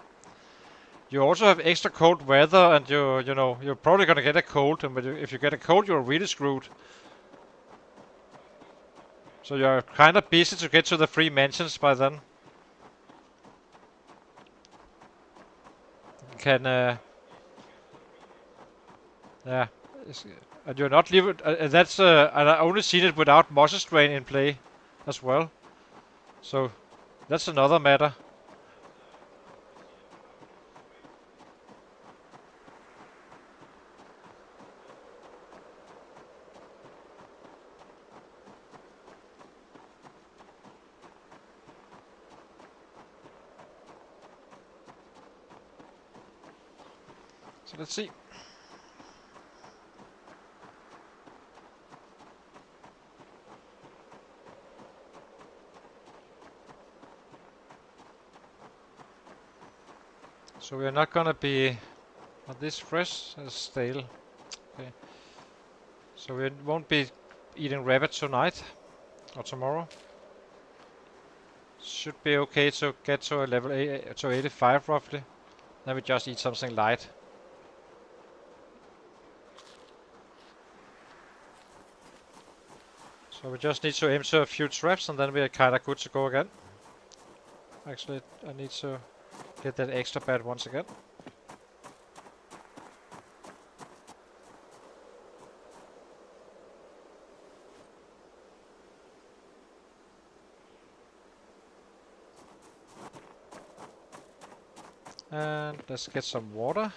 you also have extra cold weather, and you know you're probably gonna get a cold, and if you get a cold, you're really screwed. So you're kind of busy to get to the free mansions by then. You can, yeah, and you're not leaving. That's and I only seen it without muscle strain in play, as well. So that's another matter. So let's see. So we are not gonna be on this fresh as stale. Okay. So we won't be eating rabbit tonight or tomorrow. Should be okay to get to a level to 85 roughly. Then we just eat something light. So we just need to empty a few traps and then we are kinda good to go again. Actually, I need to get that extra bat once again. And let's get some water.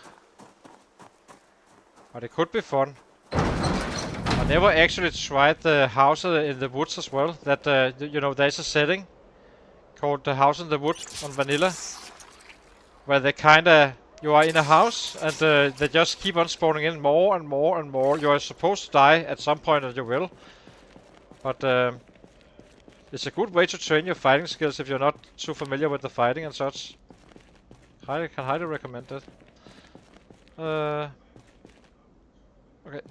But it could be fun. I never actually tried the house in the woods as well. That you know, there's a setting called the house in the wood on vanilla, where they kinda you are in a house and they just keep on spawning in more and more and more. You are supposed to die at some point, and you will. But it's a good way to train your fighting skills if you're not too familiar with the fighting and such. Can highly recommend it. Okay,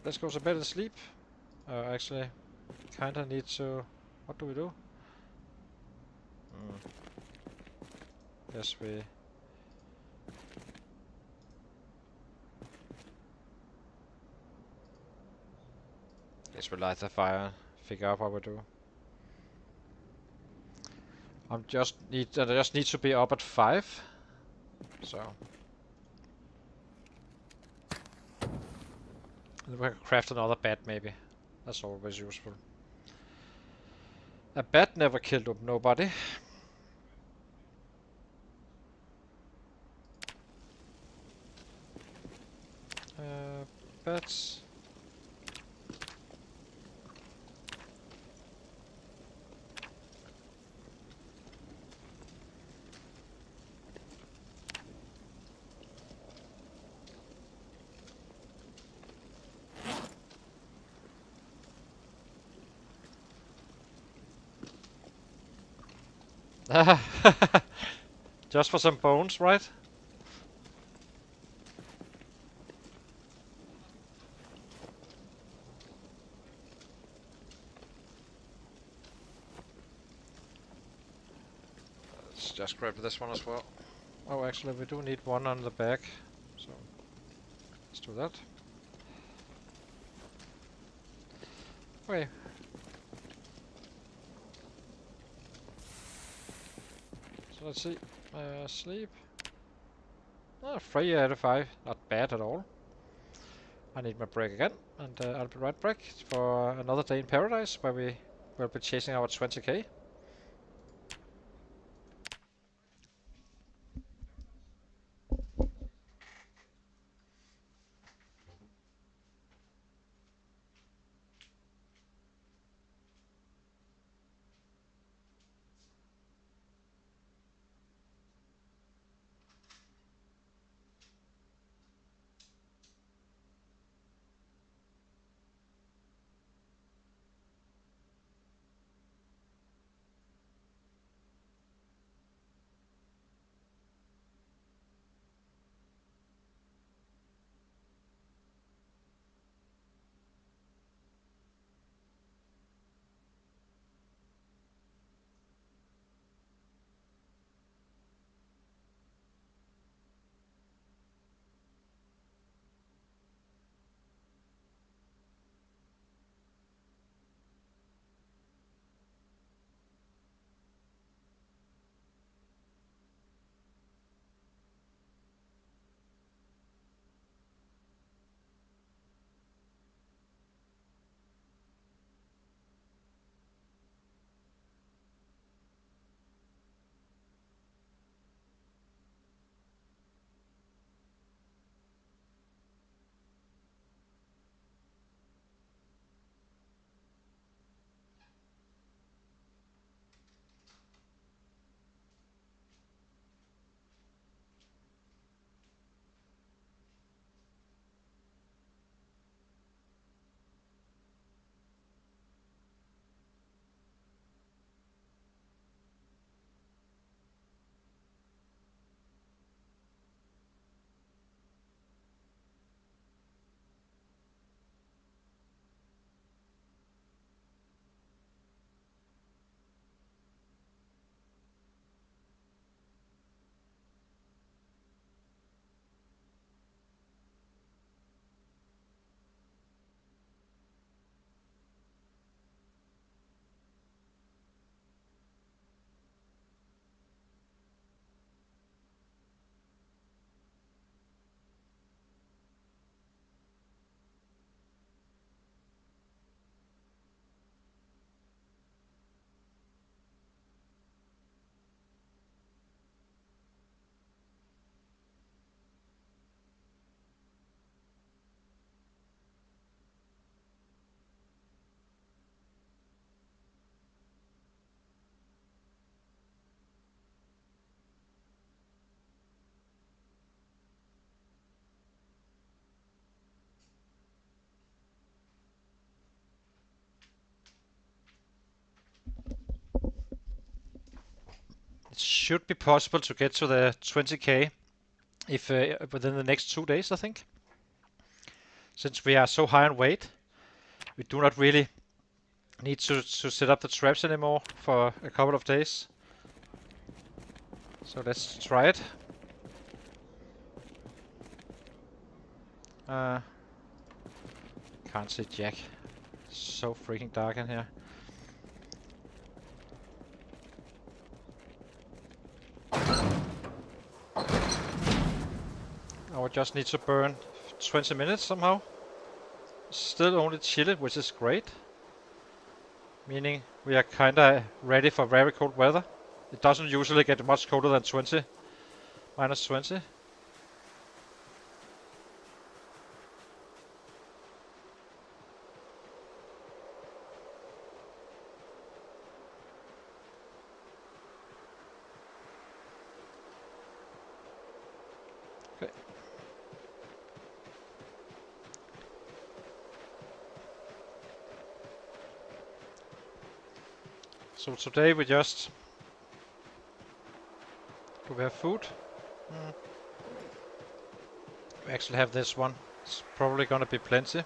let's go to bed and sleep. Actually, kinda need to. What do we do? Guess we. Guess we light the fire. Figure out what we do. I just need to be up at 5. So. And we can craft another bat maybe. That's always useful. A bat never killed up nobody. Bats. Just for some bones, right? Let's just grab this one as well. Oh, actually, we do need one on the back. So, let's do that. Okay. So let's see. Sleep. 3 out of 5. Not bad at all. I need my break again, and I'll be right back for another day in paradise where we will be chasing our 20k. should be possible to get to the 20k if within the next 2 days, I think. Since we are so high on weight, we do not really need to set up the traps anymore for a couple of days. So let's try it. Can't see jack. So freaking dark in here. I would just need to burn 20 minutes somehow. Still only chilly, which is great. Meaning we are kinda ready for very cold weather. It doesn't usually get much colder than 20. Minus 20. Okay. So today we just... Do we have food? We actually have this one. It's probably gonna be plenty.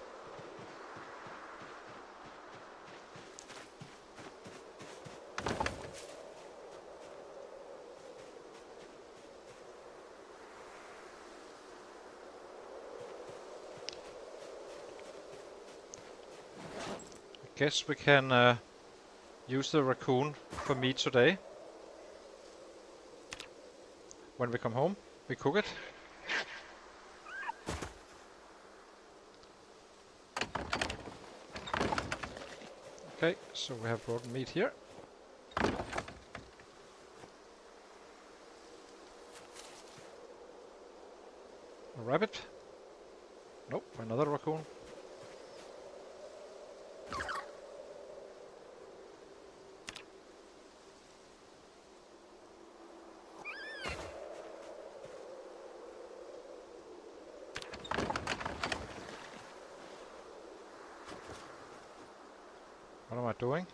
Guess we can use the raccoon for meat today. When we come home, we cook it. Okay, so we have brought meat here. A rabbit. Nope, another raccoon. What am I doing?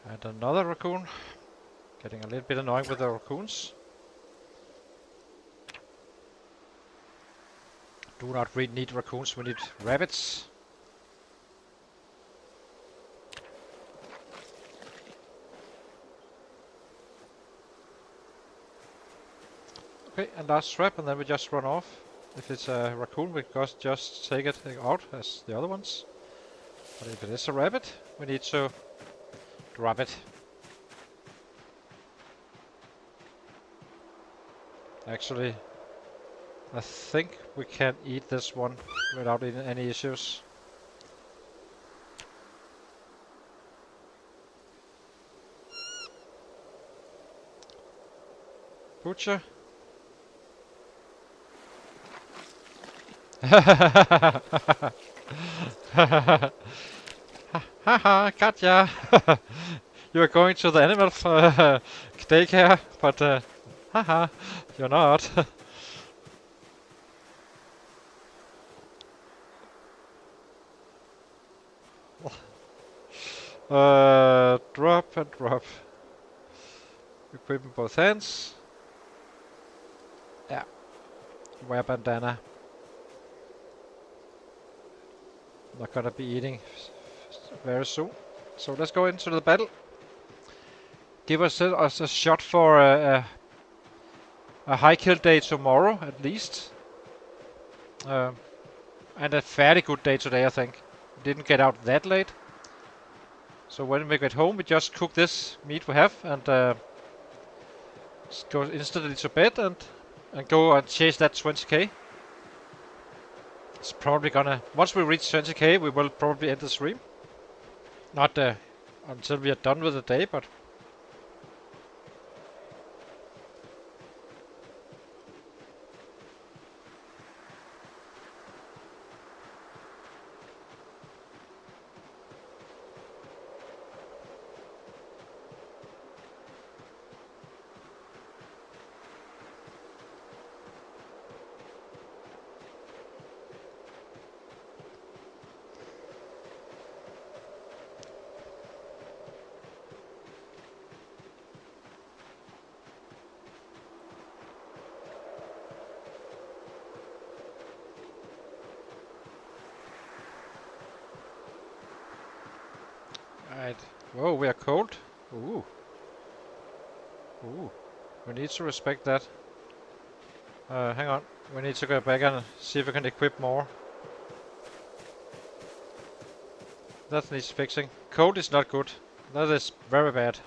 And another raccoon. Getting a little bit annoying with the raccoons. Do not really need raccoons, we need rabbits. Okay, and last trap, and then we just run off. If it's a raccoon, we just take it out as the other ones. But if it is a rabbit, we need to drop it. Actually, I think we can eat this one without any issues. Butcher. Haha, Katja! You are going to the animal daycare, but haha, you're not. Drop and drop. Equip in both hands. Yeah. Wear bandana. Not gonna be eating very soon. So let's go into the battle. Give us a shot for a high kill day tomorrow, at least. And a fairly good day today, I think. Didn't get out that late. So when we get home, we just cook this meat we have and go instantly to bed and go and chase that 20k. It's probably gonna... Once we reach 20k, we will probably end the stream. Not until we are done with the day, but... Right. Whoa, we are cold. Ooh. Ooh. We need to respect that. Hang on. We need to go back and see if we can equip more. That needs fixing. Cold is not good. That is very bad.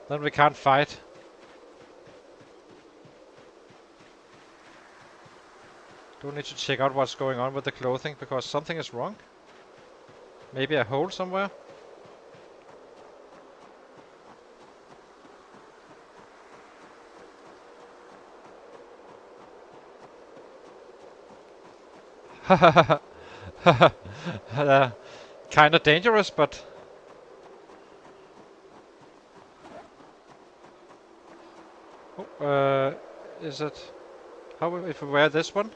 Then we can't fight. Do need to check out what's going on with the clothing because something is wrong. Maybe a hole somewhere. Kind of dangerous, but is it? How if we wear this one?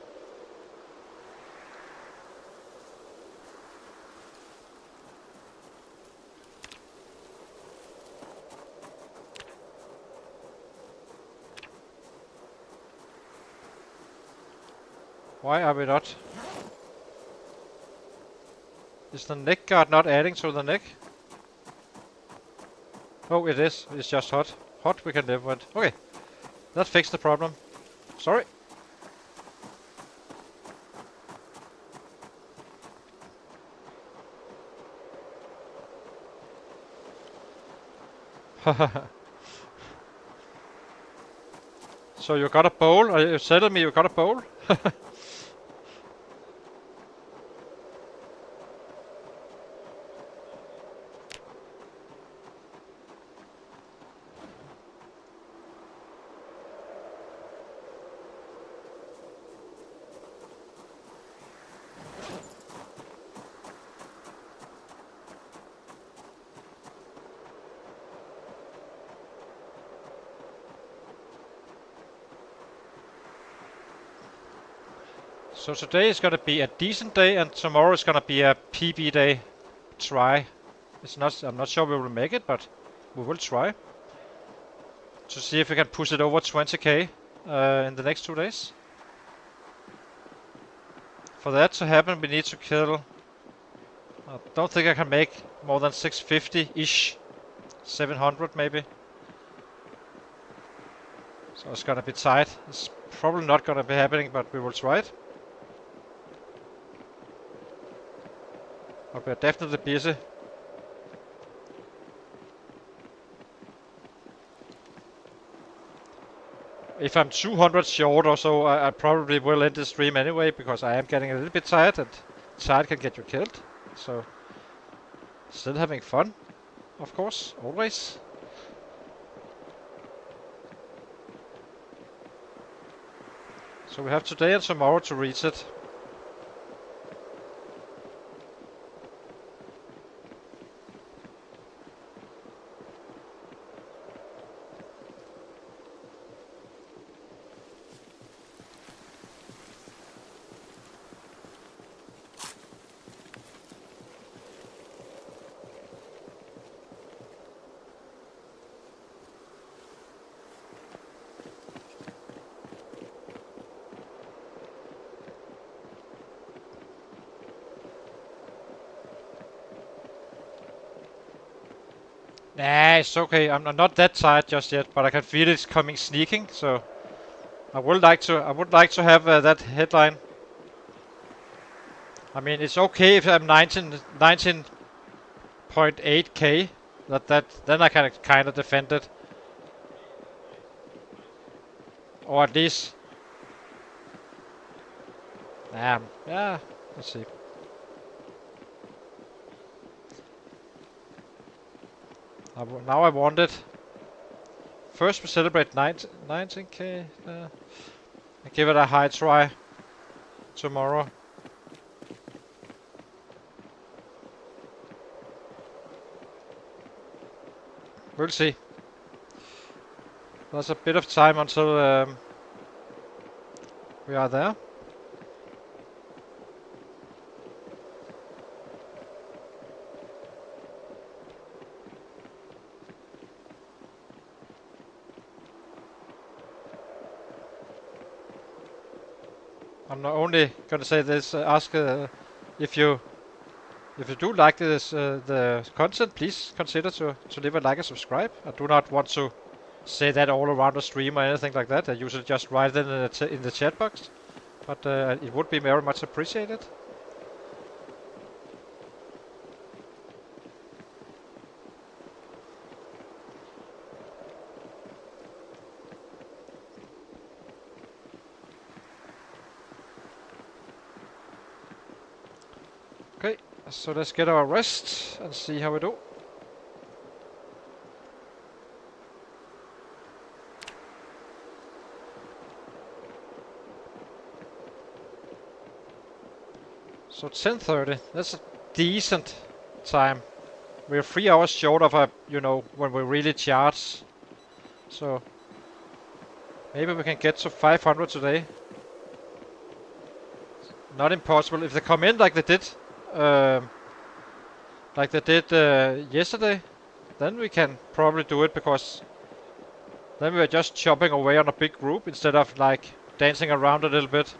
Why are we not? Is the neck guard not adding to the neck? Oh, it is. It's just hot. Hot we can live with. Okay, that fixed the problem. Sorry. So you got a bowl? Are you telling me you got a bowl? So today is gonna be a decent day, and tomorrow is gonna be a PB day. Try. It's not. I'm not sure we will make it, but we will try to see if we can push it over 20k in the next 2 days. For that to happen, we need to kill. I don't think I can make more than 650-ish. 700 maybe. So it's gonna be tight. It's probably not gonna be happening, but we will try it. But we're definitely busy. If I'm 200 short or so, I probably will end the stream anyway, because I am getting a little bit tired, and tired can get you killed. So, still having fun, of course, always. So we have today and tomorrow to reach it. Nah, it's okay. I'm not that tired just yet, but I can feel it's coming sneaking. So I would like to have that headline. I mean, it's okay if I'm 19.8k. Then I can kind of defend it, or at least. Yeah. Let's see. Now I want it. First we celebrate 19k. And give it a high try tomorrow. We'll see. There's a bit of time until we are there. I'm not only gonna say this, ask if you If you do like this the content, please consider to leave a like and subscribe. I do not want to say that all around the stream or anything like that. I usually just write it in the chat box, but it would be very much appreciated. Okay, so let's get our rest and see how we do. So 10:30, that's a decent time. We're 3 hours short of when we really charge. So maybe we can get to 500 today. Not impossible. If they come in like they did yesterday, then we can probably do it, because then we are just chopping away on a big group instead of like dancing around a little bit.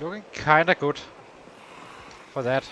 Looking kinda good for that.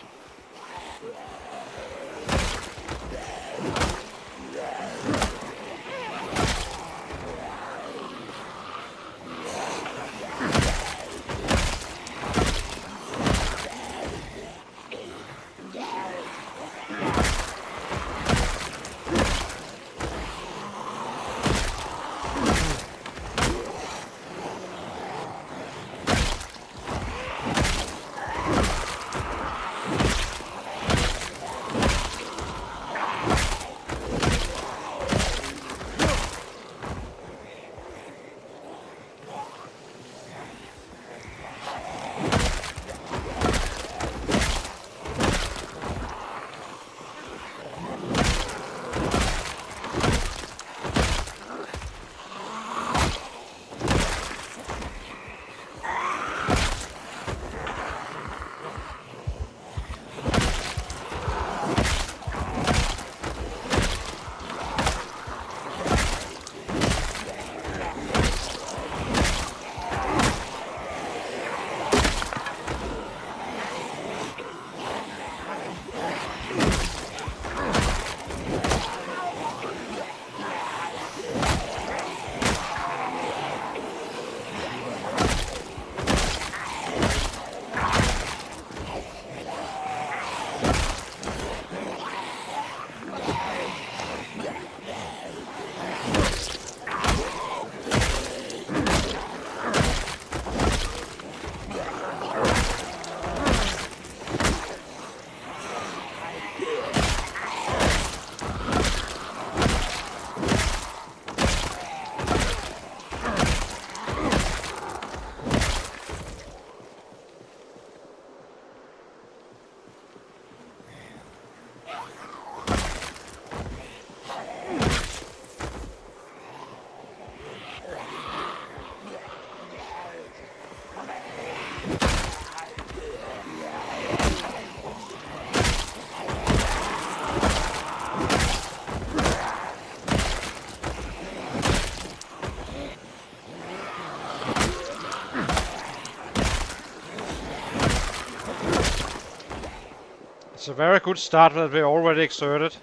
It's a very good start that we already exerted.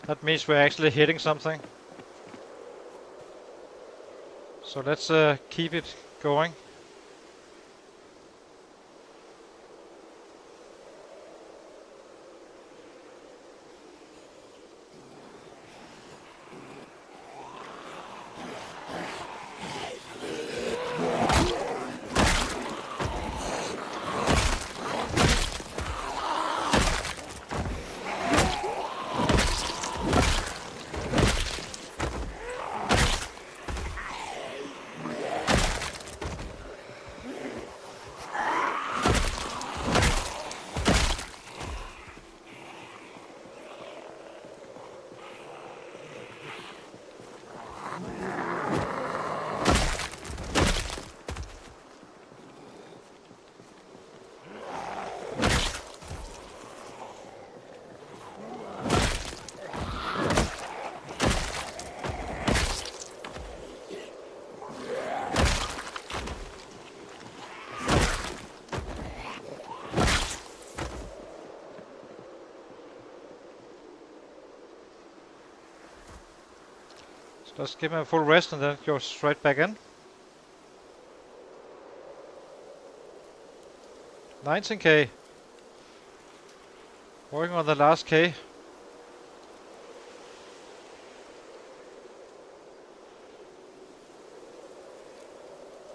That means we're actually hitting something. So let's keep it going. Let's give him a full rest and then go straight back in. 19k. Working on the last K.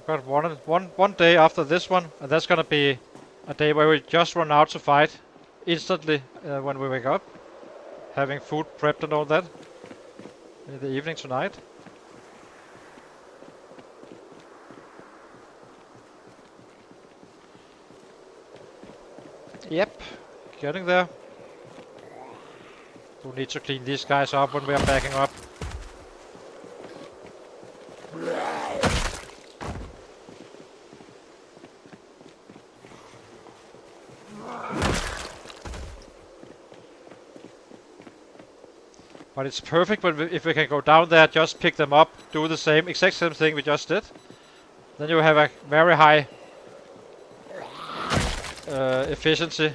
Got one day after this one, and that's gonna be a day where we just run out to fight instantly when we wake up, having food prepped and all that in the evening tonight. Yep, getting there. We need to clean these guys up when we are backing up. But it's perfect if we can go down there, just pick them up, do the exact same thing we just did. Then you have a very high efficiency.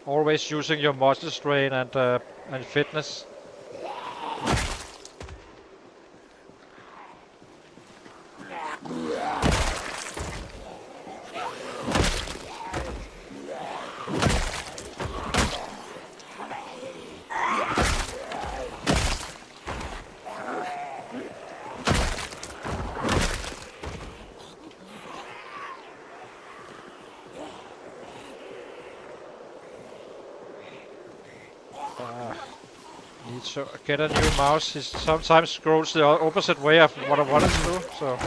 Always using your muscle strain and fitness. Need to get a new mouse. He sometimes scrolls the opposite way of what I wanted to do, so.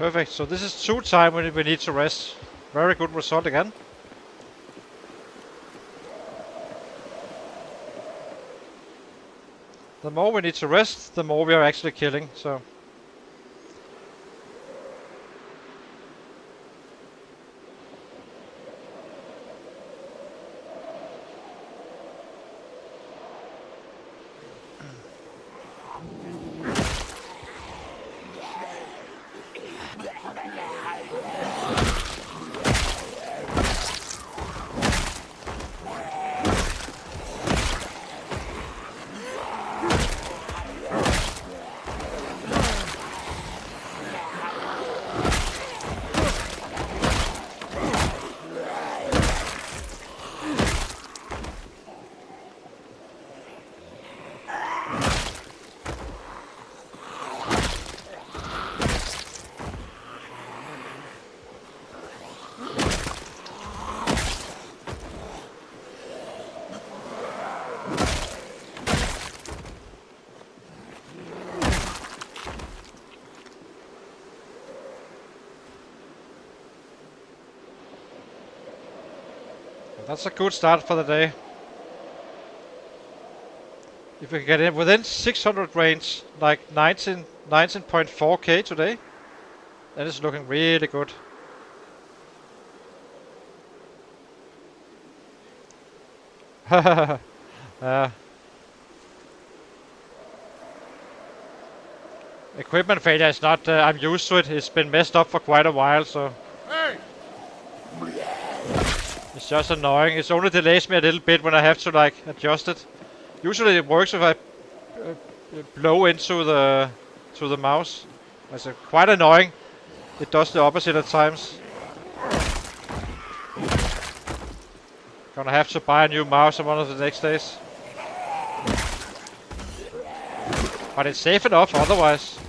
Perfect. So this is 2 time when we need to rest. Very good result again. The more we need to rest, the more we are actually killing. So. That's a good start for the day. If we can get in within 600 range, like 19.4k today, then it's looking really good. Equipment failure is not, I'm used to it. It's been messed up for quite a while, so. Hey! It's just annoying. It only delays me a little bit when I have to like adjust it. Usually it works if I blow into the mouse. It's quite annoying. It does the opposite at times. Gonna have to buy a new mouse on one of the next days. But it's safe enough otherwise.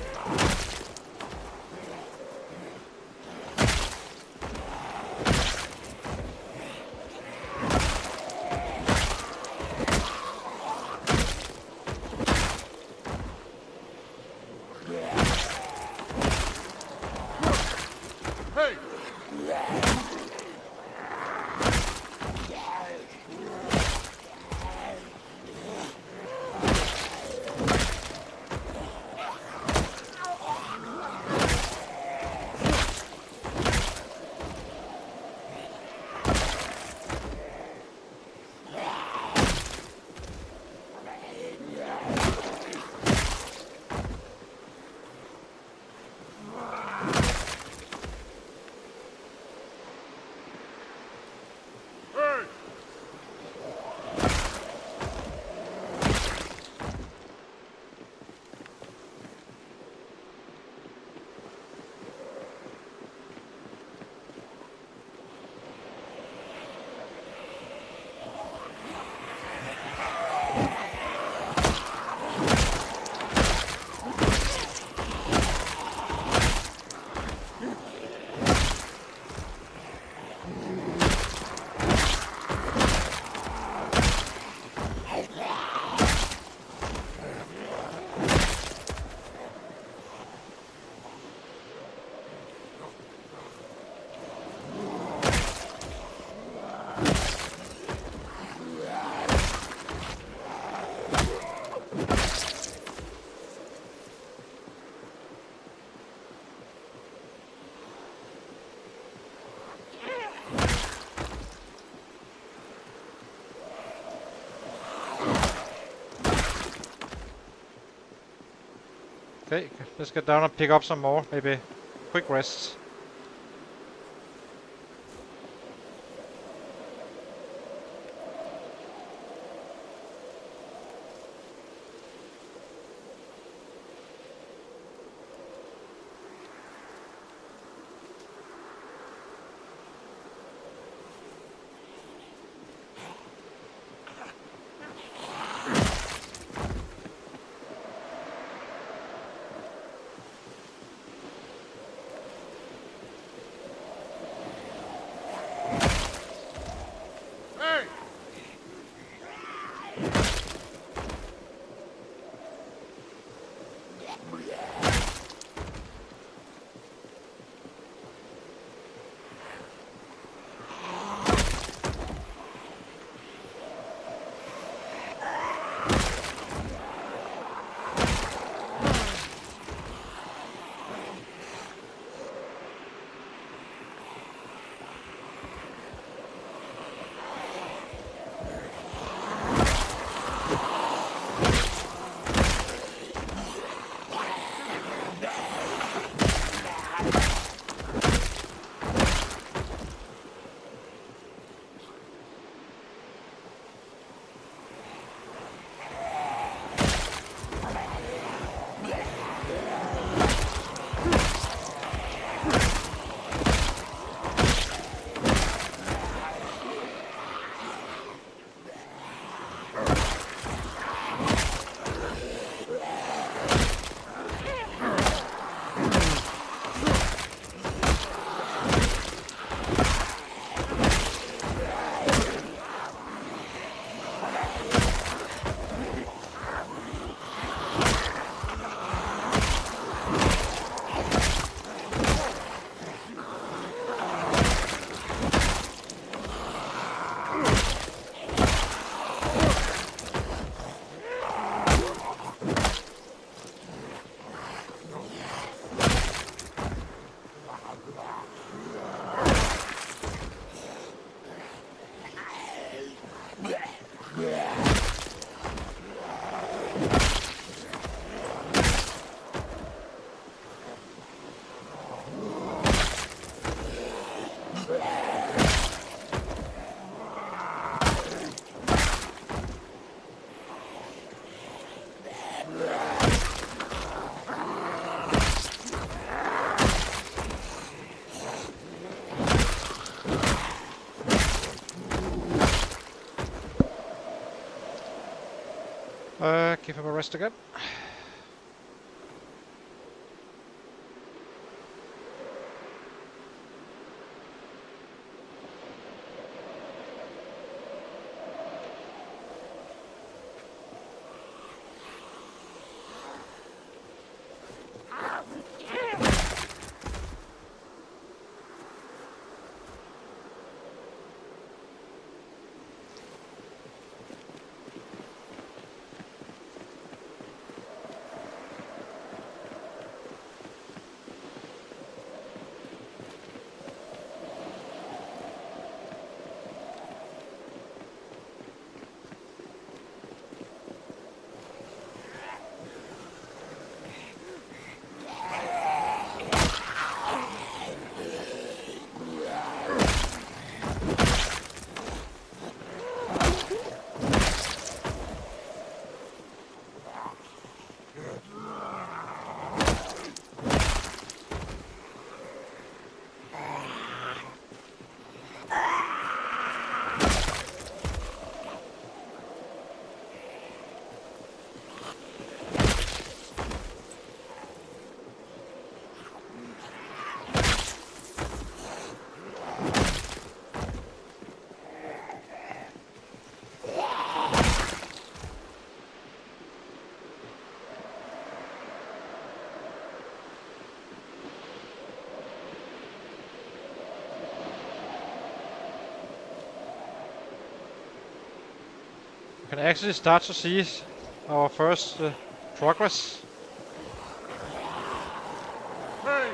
Okay, let's get down and pick up some more, maybe quick rests. Give him a rest again. We can actually start to see our first progress. Hey!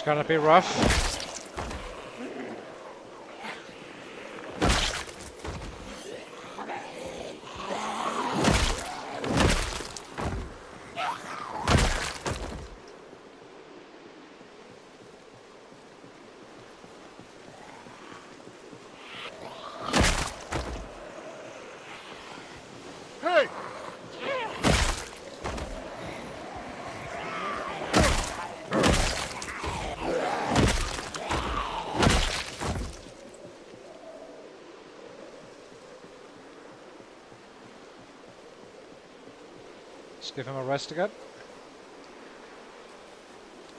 gonna be rough. Hey! Let's give him a rest again.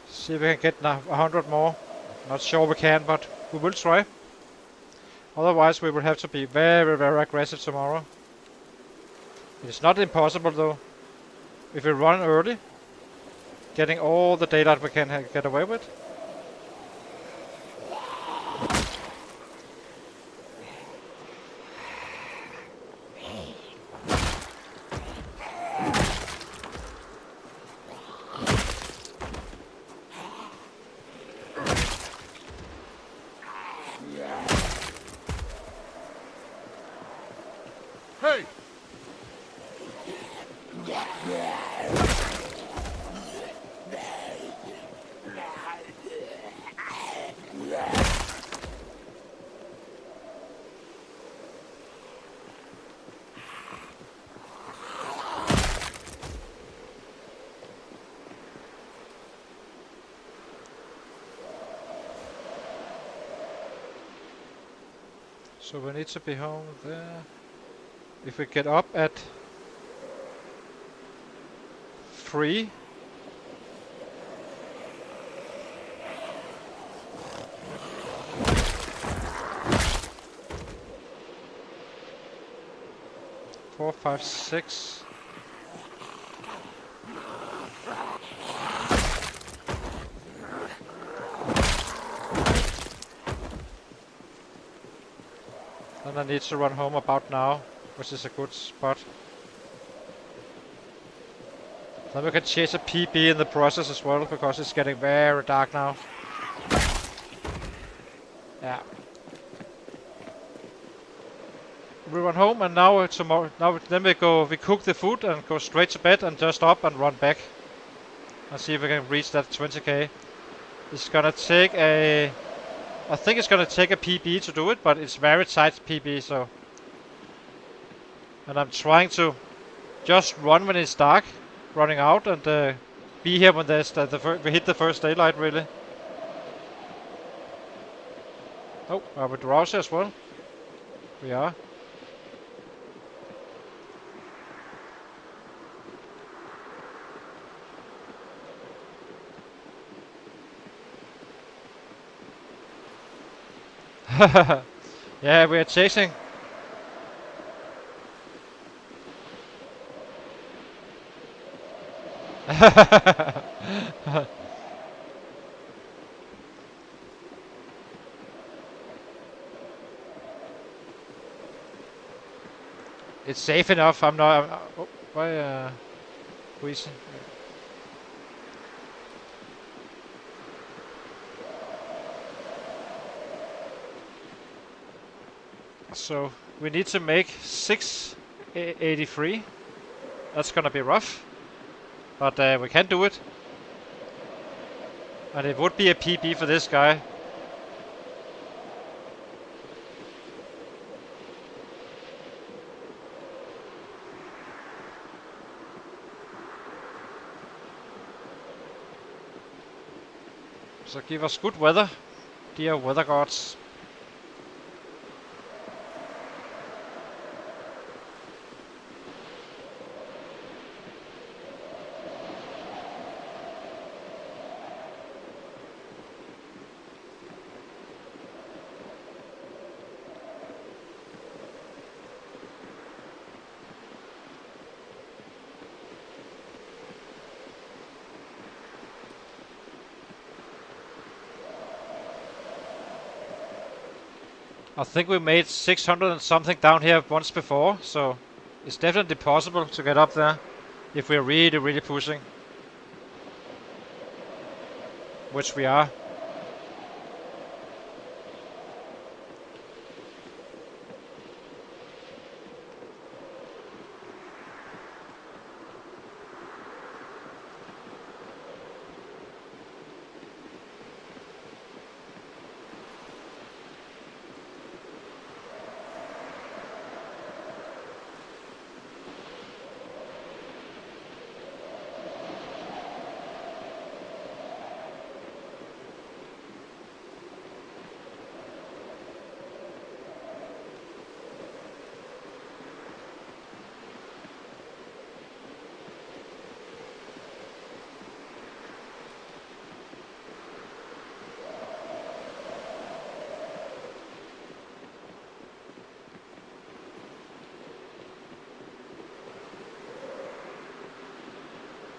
See if we can get 100 more. Not sure we can, but we will try. Otherwise we will have to be very, very aggressive tomorrow. It's not impossible though. If we run early, getting all the daylight we can get away with. Hey! So we need to be home there. If we get up at 3, four, 5, 6. Then I need to run home about now, which is a good spot. Then we can chase a PB in the process as well, because it's getting very dark now. Yeah. We run home and now tomorrow. Then we cook the food and go straight to bed and just up and run back. And see if we can reach that 20k. It's gonna take a... I think it's gonna take a PB to do it, but it's very tight PB, so... And I'm trying to just run when it's dark, running out, and be here when there's we hit the first daylight, really. Oh, are we drowsy as well? We are. Yeah, we are chasing. It's safe enough. I'm not. Oh, why? Wheezing. So we need to make 683. That's gonna be rough, but we can do it. And it would be a PB for this guy. So give us good weather, dear weather gods. I think we made 600 and something down here once before, so it's definitely possible to get up there if we're really, really pushing. Which we are.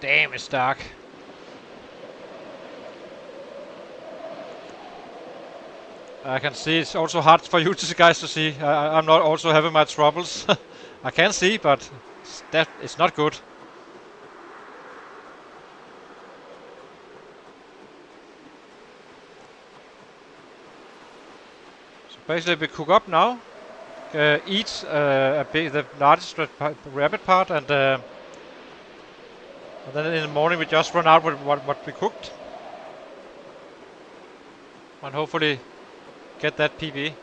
Damn, it's dark. I can see it's also hard for you guys to see. I'm not also having my troubles. I can see, but it's not good. So basically, we cook up now, eat the largest rabbit part, and then in the morning we just run out with what we cooked, and hopefully get that PB.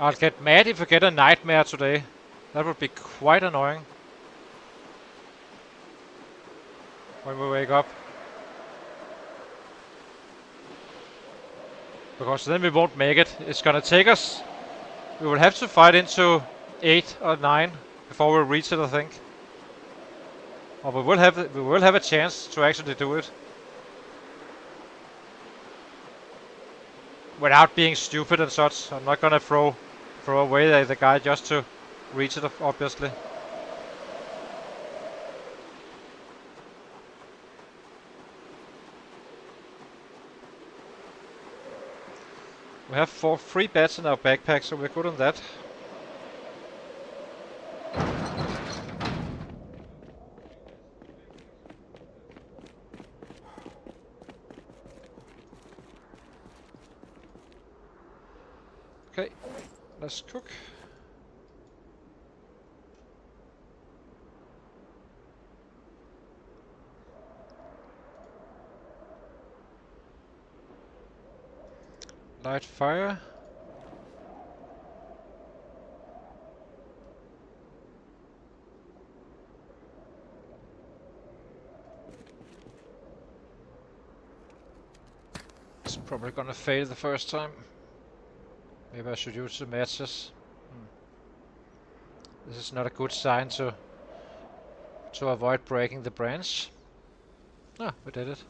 I'll get mad if I get a nightmare today. That would be quite annoying when we wake up. Because then we won't make it. It's gonna take us. We will have to fight into 8 or 9 before we reach it, I think. Or we will have a chance to actually do it. Without being stupid and such. I'm not gonna throw away the guy just to reach it, obviously. We have 3 beds in our backpack, so we're good on that. Okay, let's cook. Light fire. It's probably gonna fail the first time. Maybe I should use the matches. This is not a good sign to avoid breaking the branch. Ah, we did it.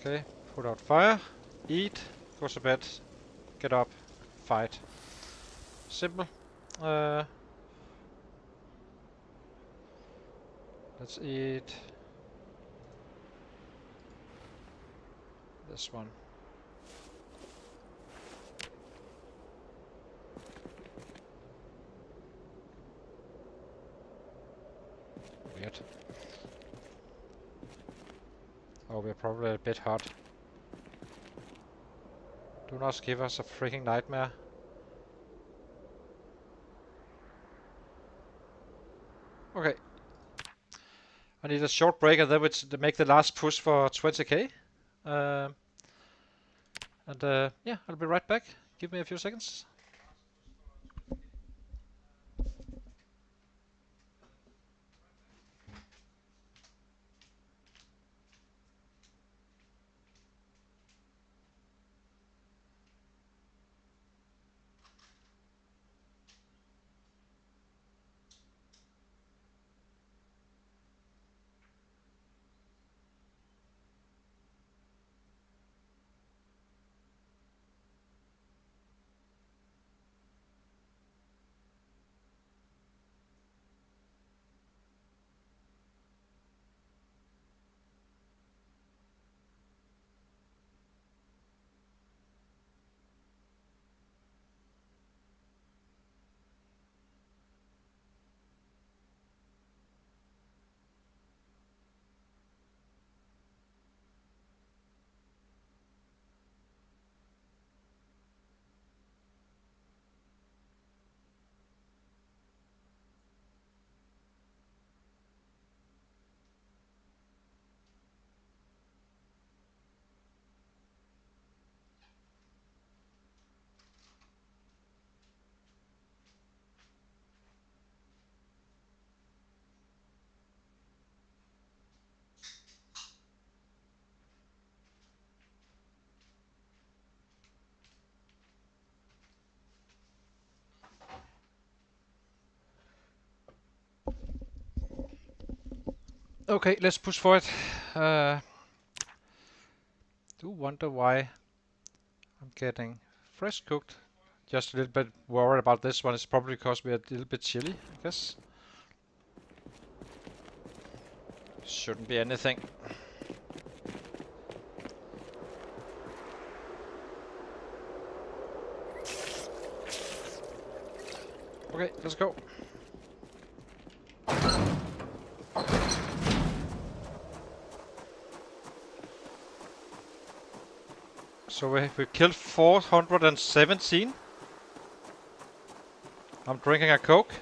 Okay, put out fire, eat, go to bed, get up, fight. Simple. Let's eat this one. Weird. Oh, we're probably a bit hot. Do not give us a freaking nightmare. Okay. I need a short break and then we make the last push for 20k. Yeah, I'll be right back. Give me a few seconds. Okay, let's push for it. Do wonder why I'm getting fresh cooked. Just a little bit worried about this one. It's probably because we're a little bit chilly, I guess. Shouldn't be anything. Okay, let's go. So we killed 417. I'm drinking a Coke.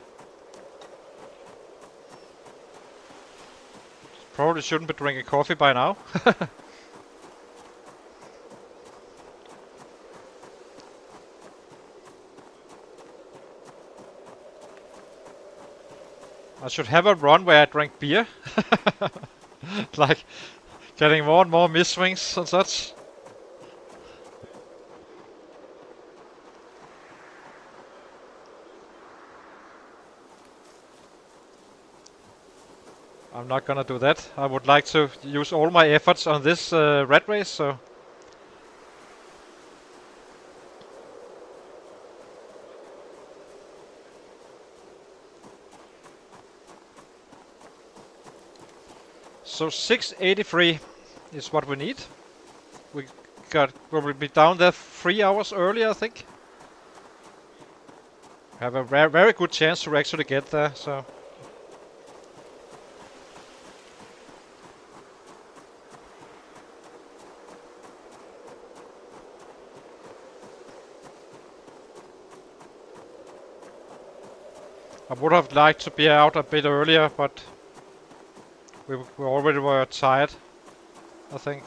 Probably shouldn't be drinking coffee by now. I should have a run where I drink beer. Like getting more and more miss-swings and such. I'm not gonna do that. I would like to use all my efforts on this rat race, so... So 683 is what we need. We'll be down there 3 hours earlier, I think. Have a very good chance to actually get there, so... I would have liked to be out a bit earlier, but we already were tired, I think.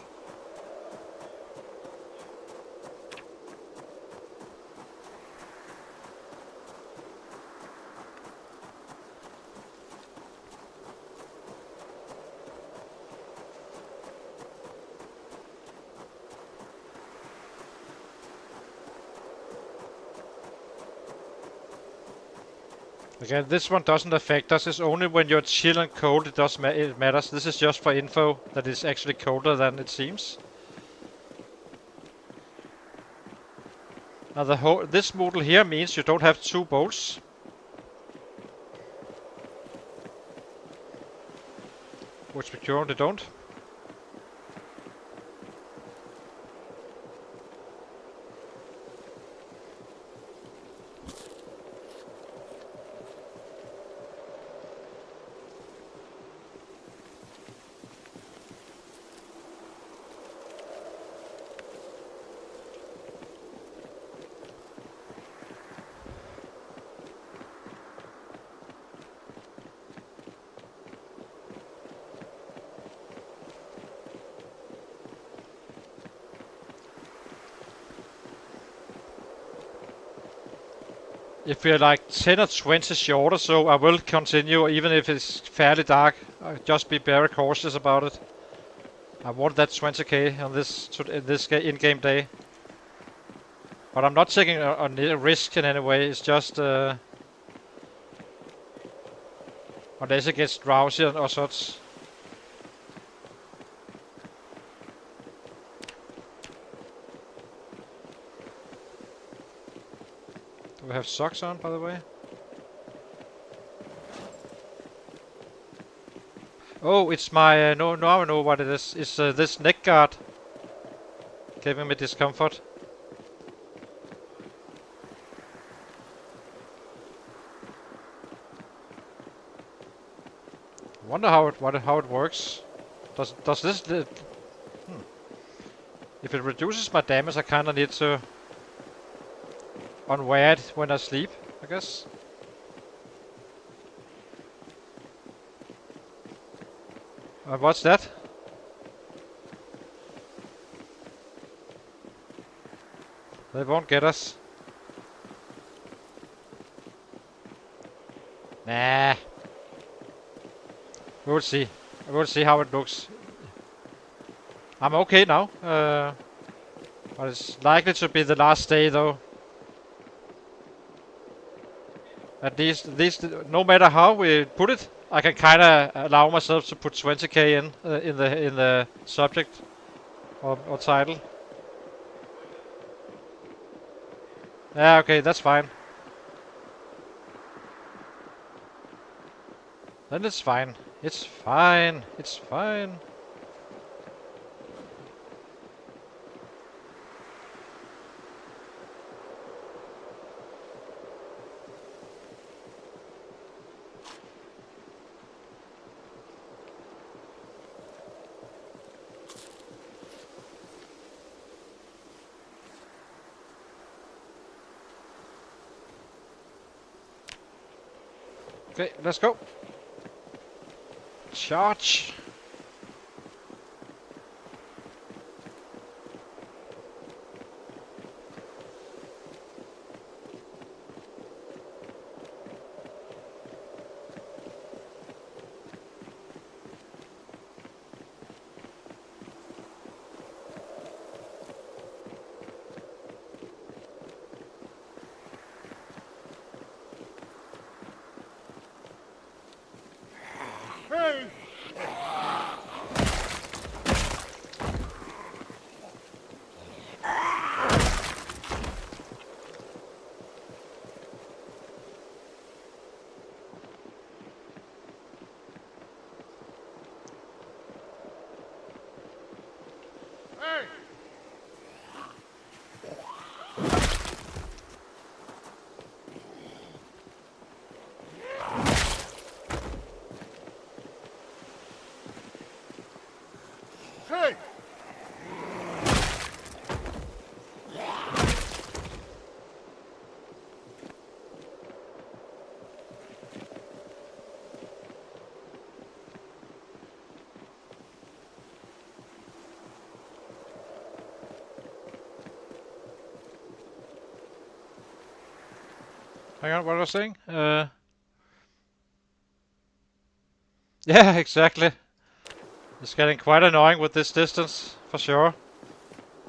Again, this one doesn't affect us. It's only when you're chill and cold it matters. This is just for info that it's actually colder than it seems. Now this model here means you don't have 2 bolts. Which we currently don't. If we're like 10 or 20 short or so, I will continue, even if it's fairly dark. Just be very cautious about it. I want that 20k on this in-game day. But I'm not taking a risk in any way, it's just... unless it gets drowsy or such. Do we have socks on, by the way? Oh, it's my... no, now I know what it is. It's this neck guard. Giving me discomfort. I wonder how it works. Does this... If it reduces my damage, I kinda need to... unwear it when I sleep, I guess. What's that? They won't get us. Nah. We'll see. We'll see how it looks. I'm okay now. But it's likely to be the last day though. At least no matter how we put it, I can kind of allow myself to put 20k in the subject or title. Yeah, okay, that's fine. Then it's fine. It's fine. It's fine. Okay, let's go. Charge. Hey! Hey! Hey! Hang on, what was I saying? Yeah, exactly. It's getting quite annoying with this distance, for sure.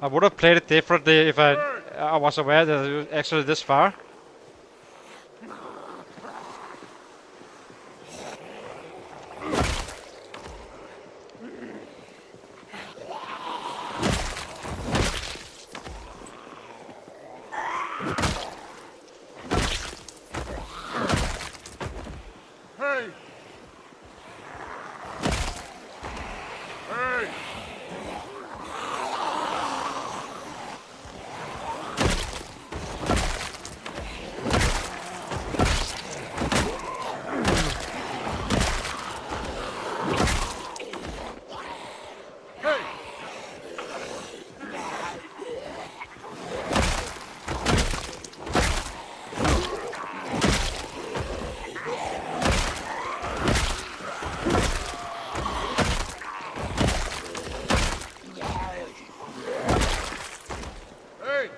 I would have played it differently if Hey! I was aware that it was actually this far. Hey! Hey! Hey! Hey!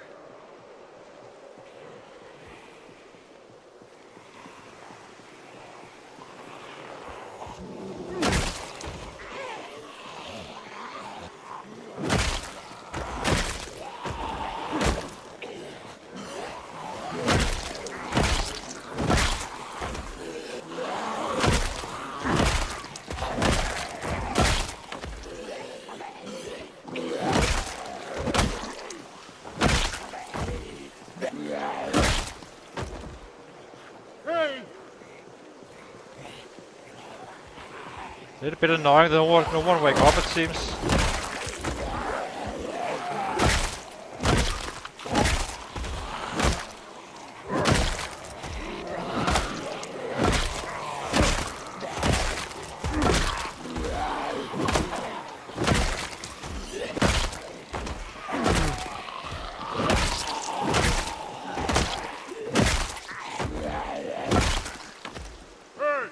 Hey! A little bit annoying, no one wake up it seems. Hey!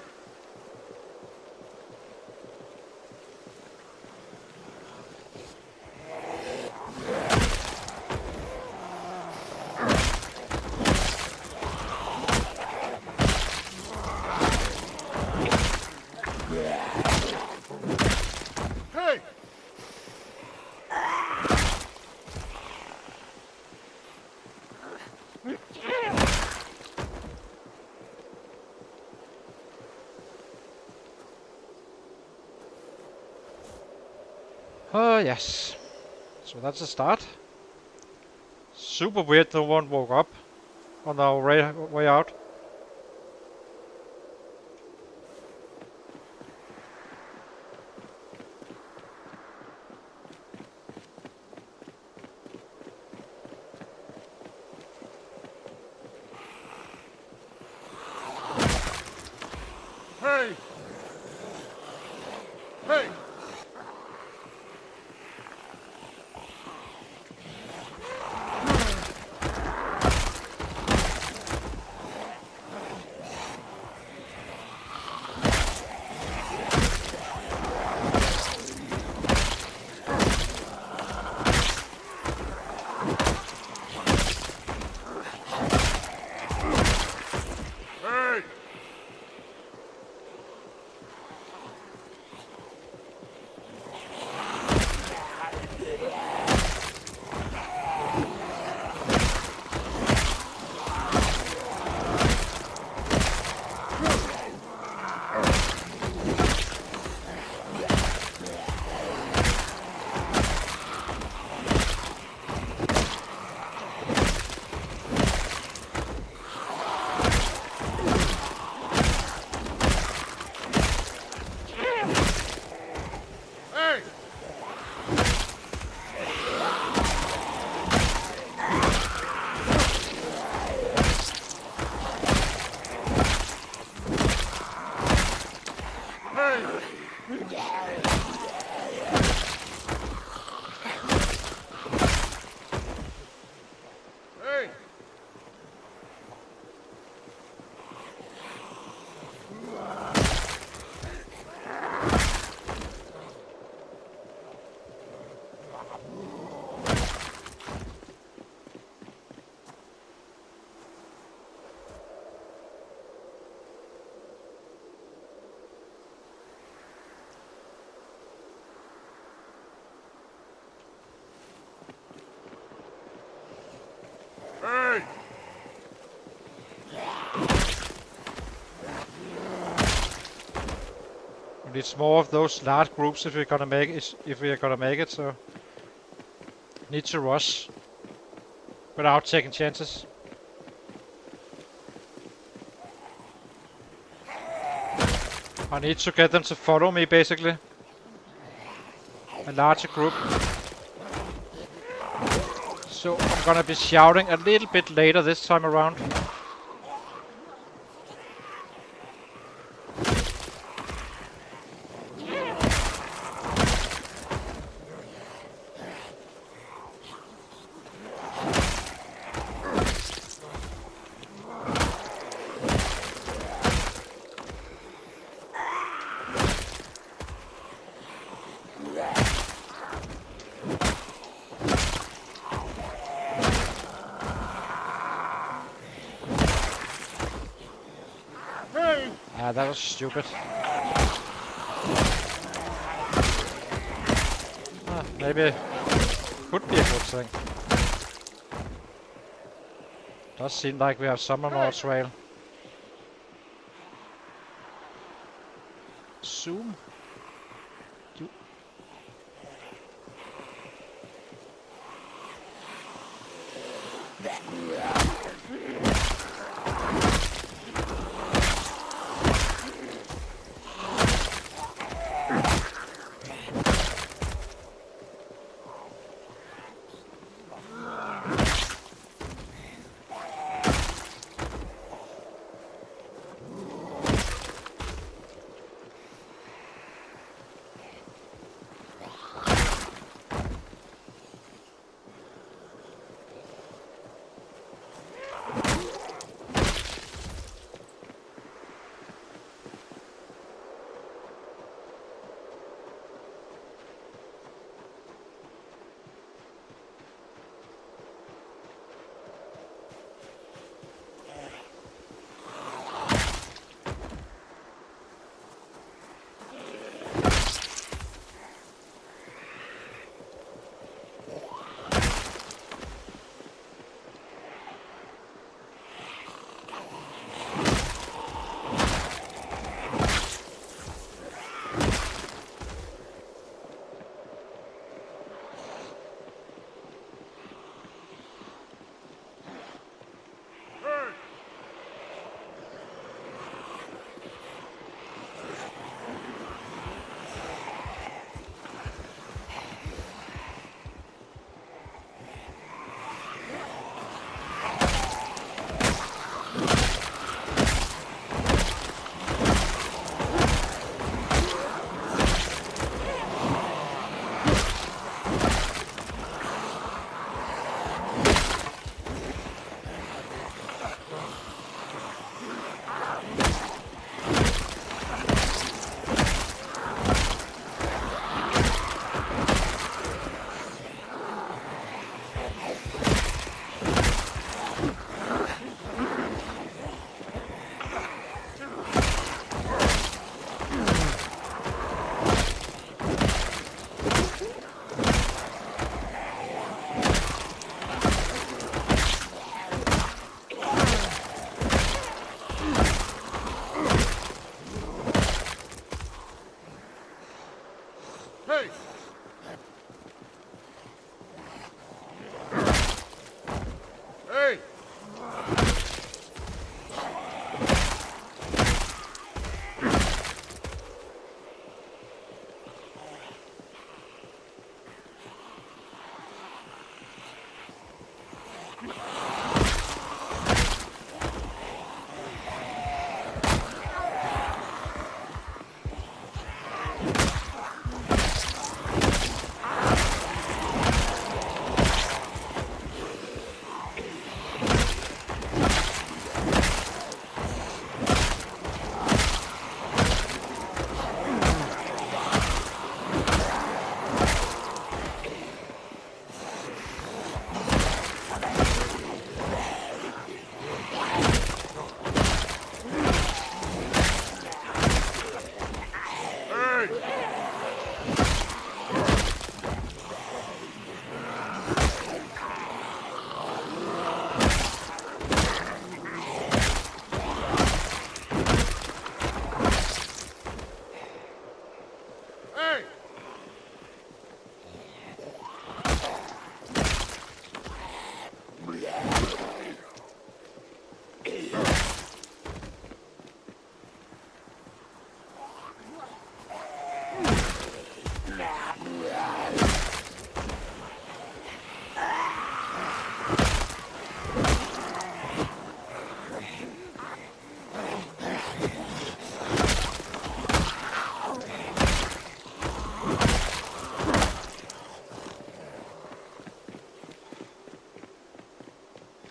Oh yes. So that's a start. Super weird no one woke up on our way out. Hey! Hey! Hey! Hey! Hey! Hey! Hey! We need more of those large groups if we're gonna make it. So need to rush without taking chances. I need to get them to follow me, basically. A larger group. So I'm gonna be shouting a little bit later this time around. Hey! Ah, that was stupid. Maybe could be a good thing. Does seem like we have some on our trail. Zoom. You.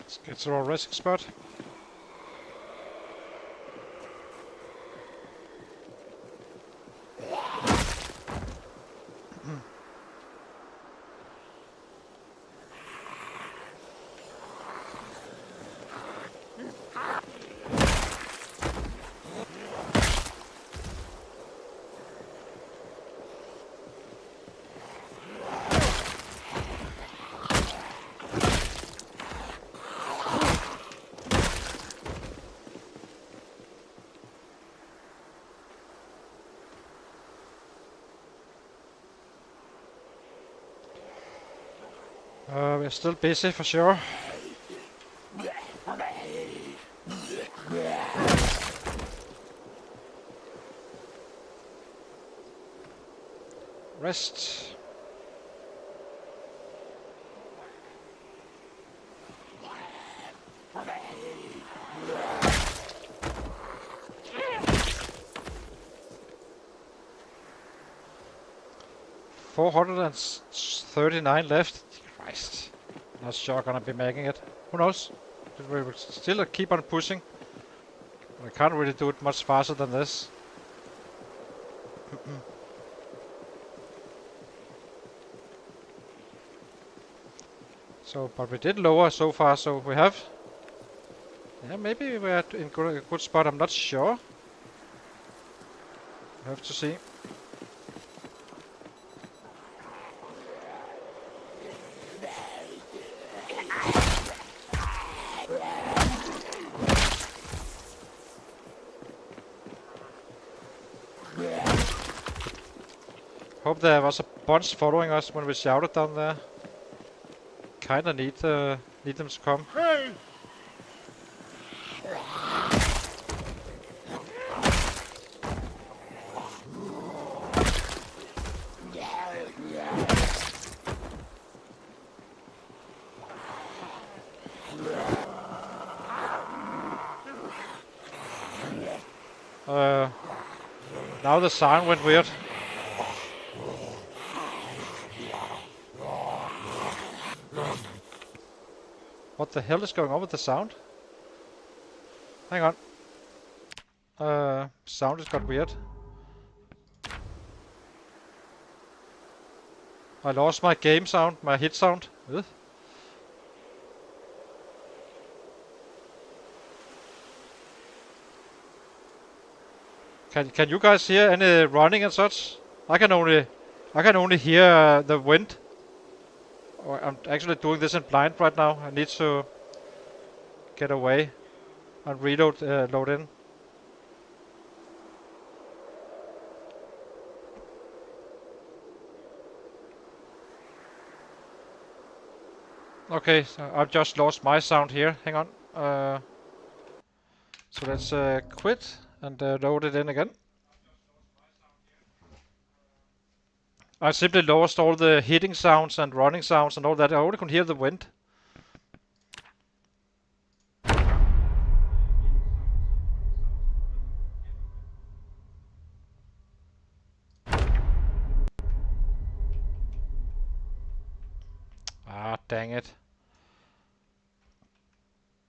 Let's get to our resting spot. 'We're still busy for sure. Rest. $439 left. Christ. Not sure gonna be making it. Who knows? We will still keep on pushing. We can't really do it much faster than this. So, but we did lower so far, so we have... Yeah, maybe we're in a good spot, I'm not sure. We have to see. Hope there was a bunch following us when we shouted down there. Kinda need them to come. Hey! Now the sound went weird. What the hell is going on with the sound? Hang on. Sound has got weird. I lost my game sound, my hit sound. Ugh. Can you guys hear any running and such? I can only hear the wind. Oh, I'm actually doing this in blind right now. I need to get away and reload, load in. Okay, so I've just lost my sound here. Hang on. So let's quit and load it in again. I simply lost all the hitting sounds and running sounds and all that. I only can hear the wind. Ah, dang it.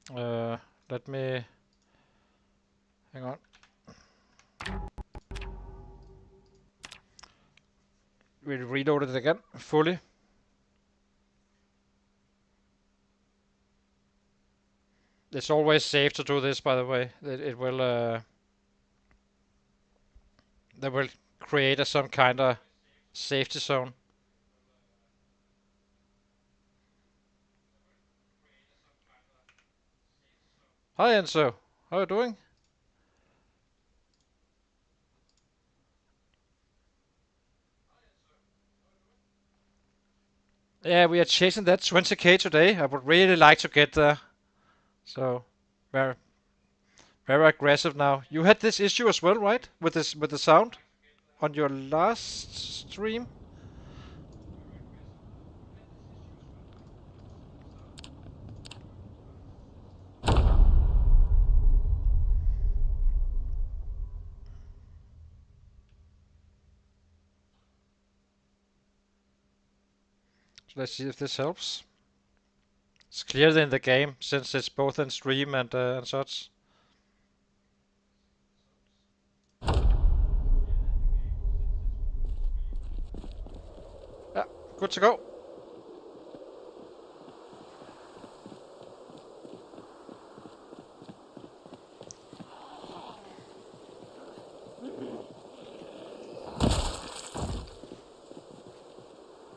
Let me... Hang on. We'll reload it again, fully. It's always safe to do this, by the way. It will... That will create some kind of safety zone. Hi Enzo, how are you doing? Yeah, we are chasing that 20k today. I would really like to get there. So, very, very aggressive now. You had this issue as well, right? With the sound on your last stream. So let's see if this helps. It's clearly in the game since it's both in stream and such. Yeah, good to go.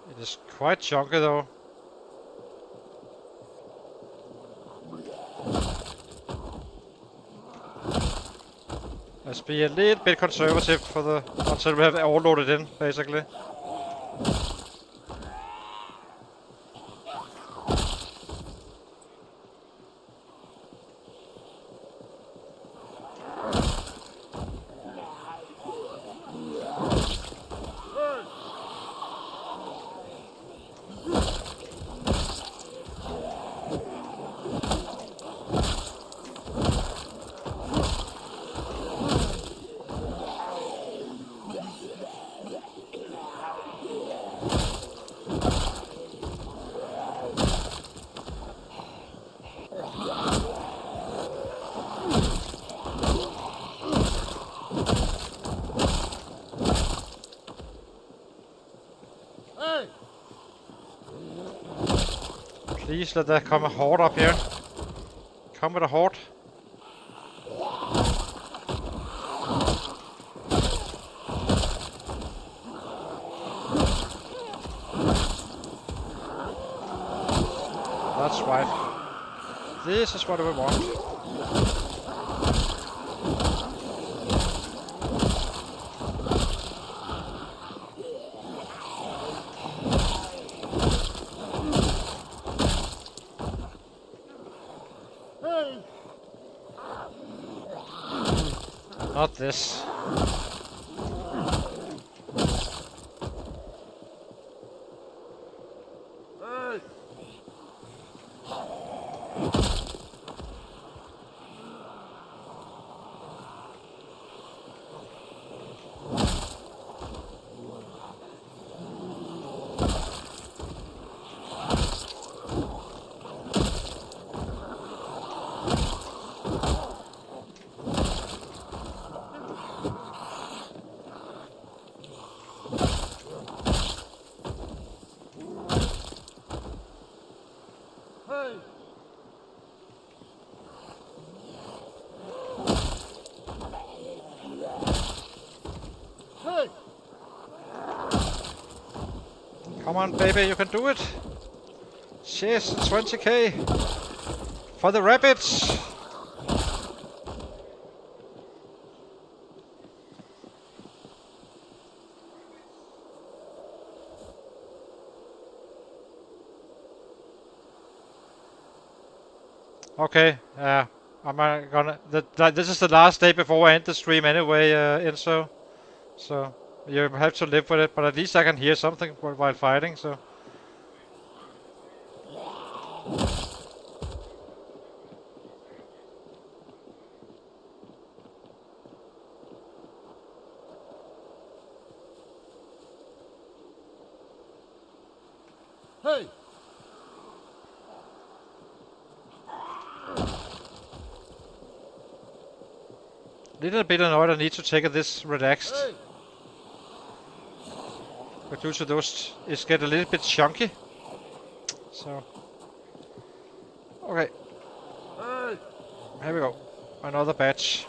It is quite chunky though. Let's be a little bit conservative for the until we have all loaded in, basically. Please let there come a horde up here. Come with a horde. That's right. This is what we want. Not this. Come on, baby, you can do it. Yes, 20k for the rabbits. Okay, I'm gonna. This is the last day before I end the stream anyway, Enzo. So you have to live with it, but at least I can hear something while fighting. So. Hey! Little bit annoyed I need to take this relaxed. Hey! But due to those, it's get a little bit chunky. So. Okay. Hey! Here we go. Another batch.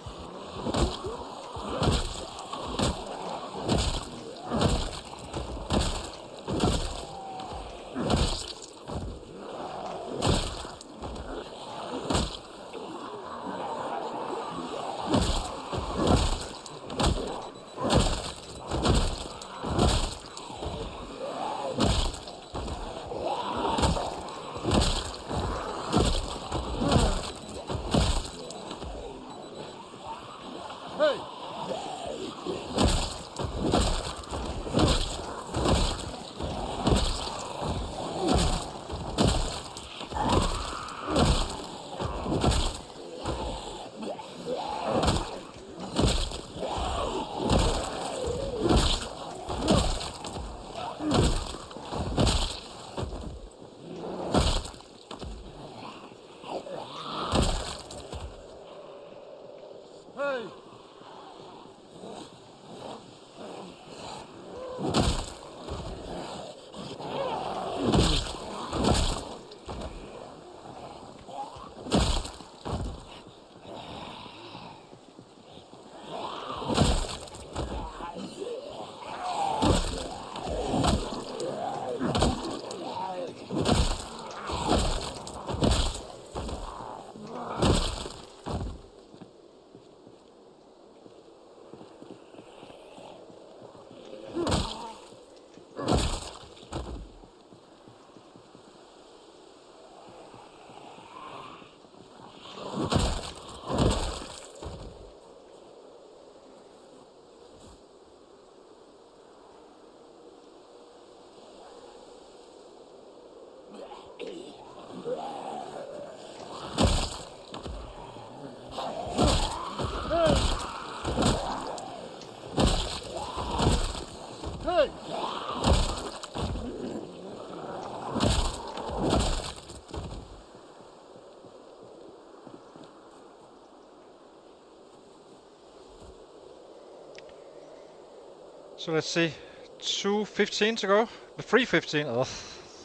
So let's see. 2:15 to go. The 3:15. Ugh,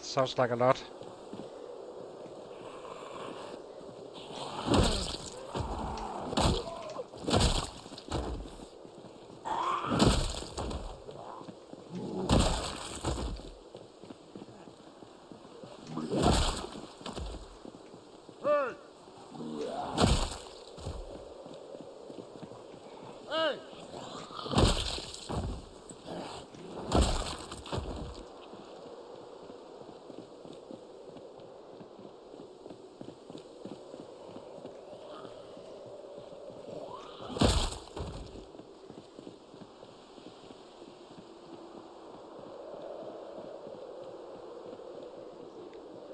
sounds like a lot.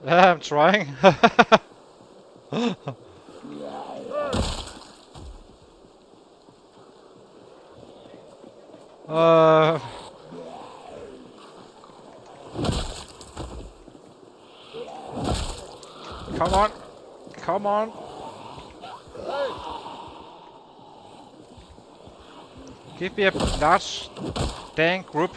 Yeah, I'm trying. uh, Come on. Come on. Give me a large dang group.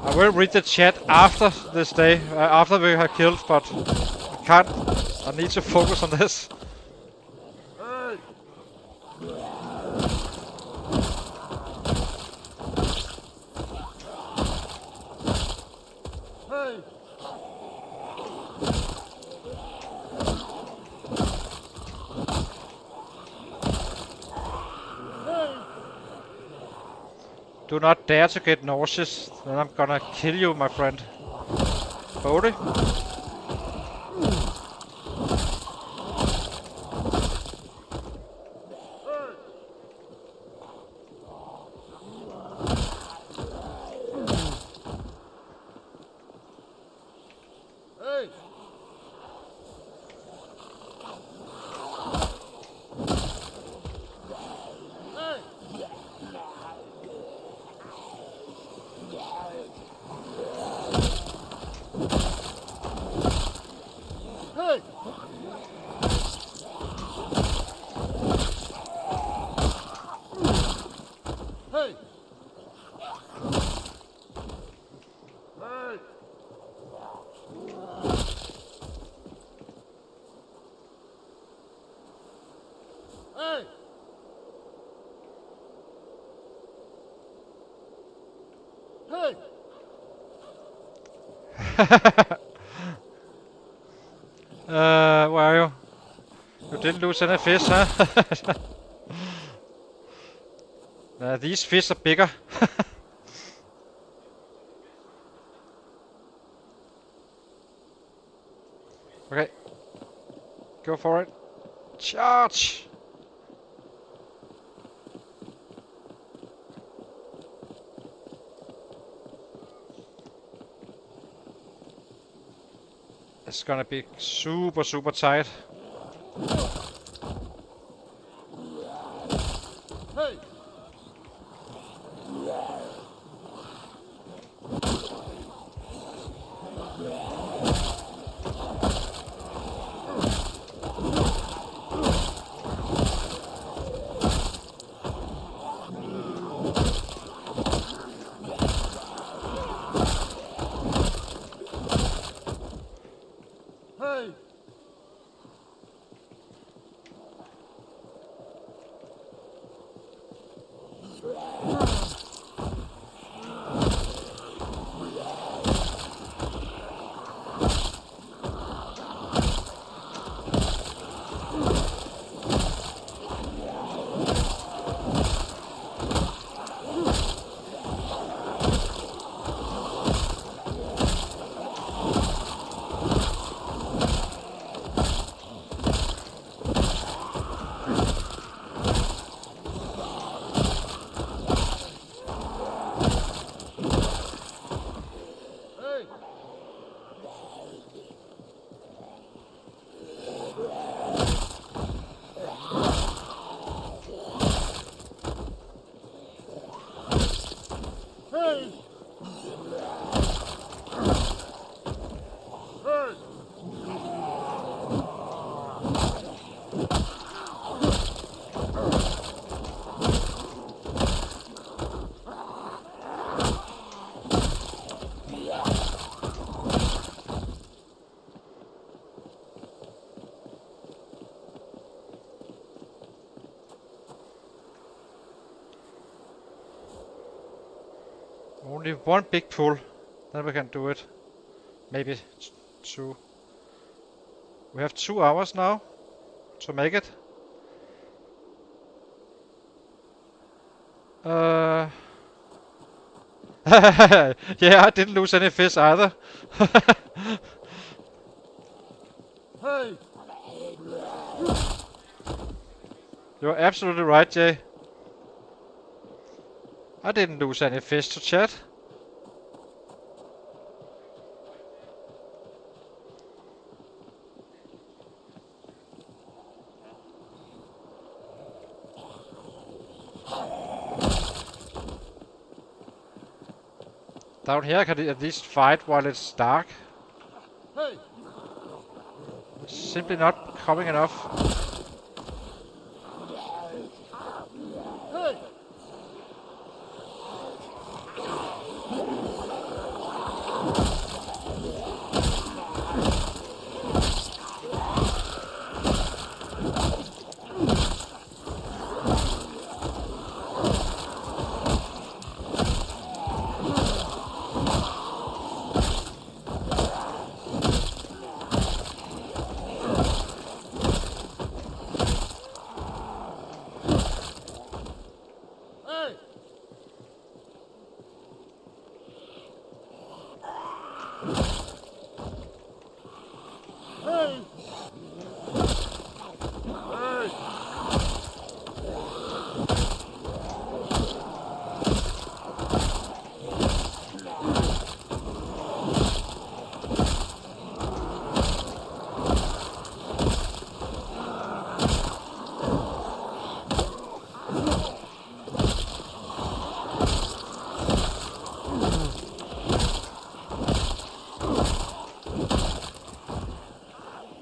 I will read the chat after this day, after we have killed, but I can't. I need to focus on this. Do not dare to get nauseous, then I'm gonna kill you, my friend. Bodhi? Where are you? You didn't lose any fish, huh? These fish are bigger. Okay. Go for it. Charge! It's gonna be super, super tight. Hey! Hey! Hey! Only one big pull, then we can do it. Maybe two. We have 2 hours now to make it. Yeah, I didn't lose any fish either. Hey! You're absolutely right, Jay. I didn't lose any fish to chat. Down here I can at least fight while it's dark. Hey! It's simply not coming enough. Hey! Hey! Hey! Hey!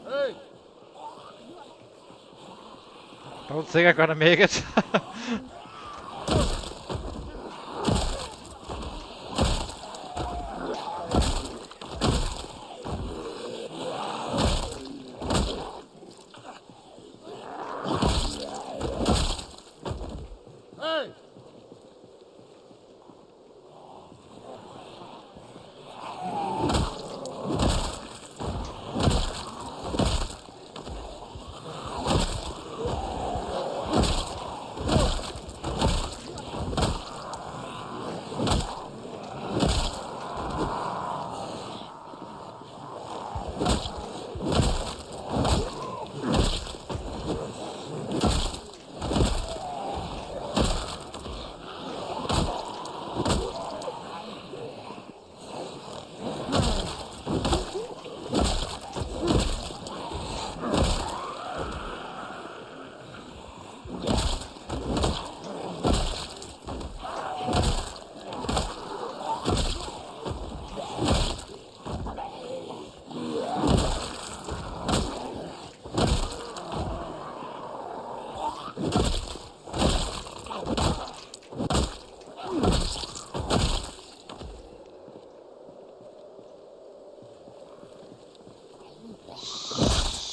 Hey! Don't think I'm gonna make it. Hey!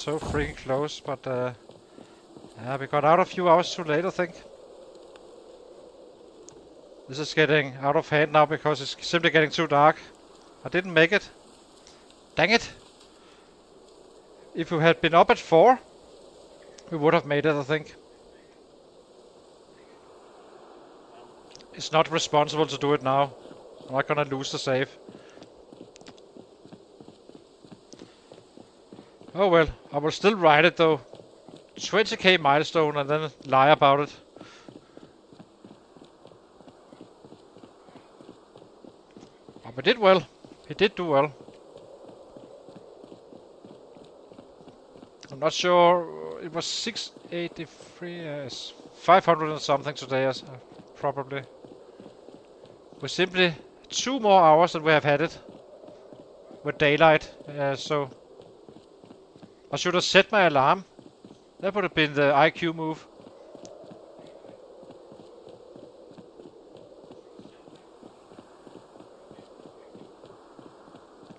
So freaking close, but yeah, we got out a few hours too late, I think. This is getting out of hand now because it's simply getting too dark. I didn't make it. Dang it! If we had been up at 4, we would have made it, I think. It's not responsible to do it now. I'm not gonna lose the save. Oh well, I will still ride it though. 20k milestone and then lie about it. But we did well. He did do well. I'm not sure. It was 683. Yes, 500 and something today. Probably. We simply 2 more hours than we have had it with daylight. So I should have set my alarm. That would have been the IQ move.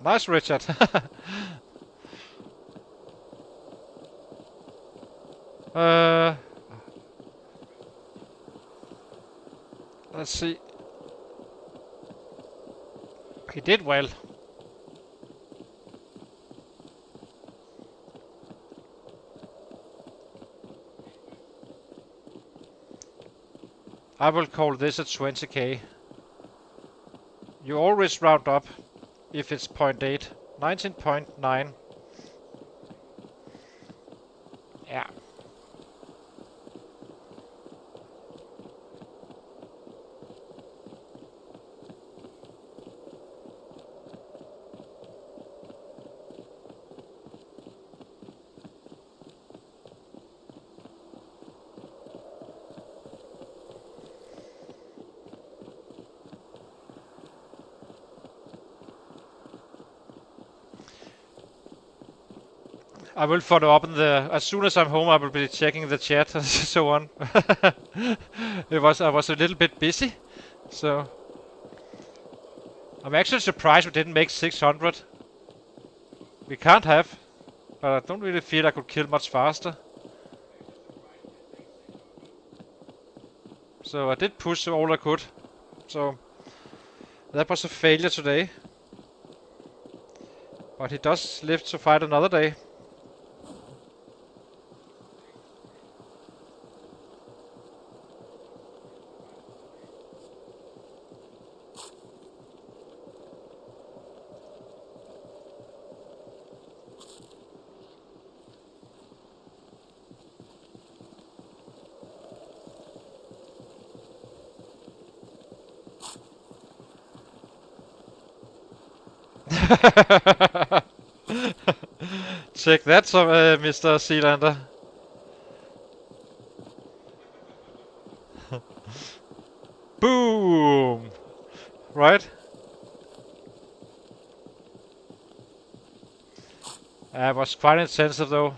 Nice, Richard. uh, let's see. He did well. I will call this a 20k. You always round up if it's 0.8. 19.9. Yeah. I will follow up in as soon as I'm home. I will be checking the chat and so on. I was a little bit busy, so I'm actually surprised we didn't make 600. We can't have, but I don't really feel I could kill much faster. So I did push all I could. So that was a failure today. But he does live to fight another day. Check that, Mr. Seelander. Boom! Right? It was quite intensive though.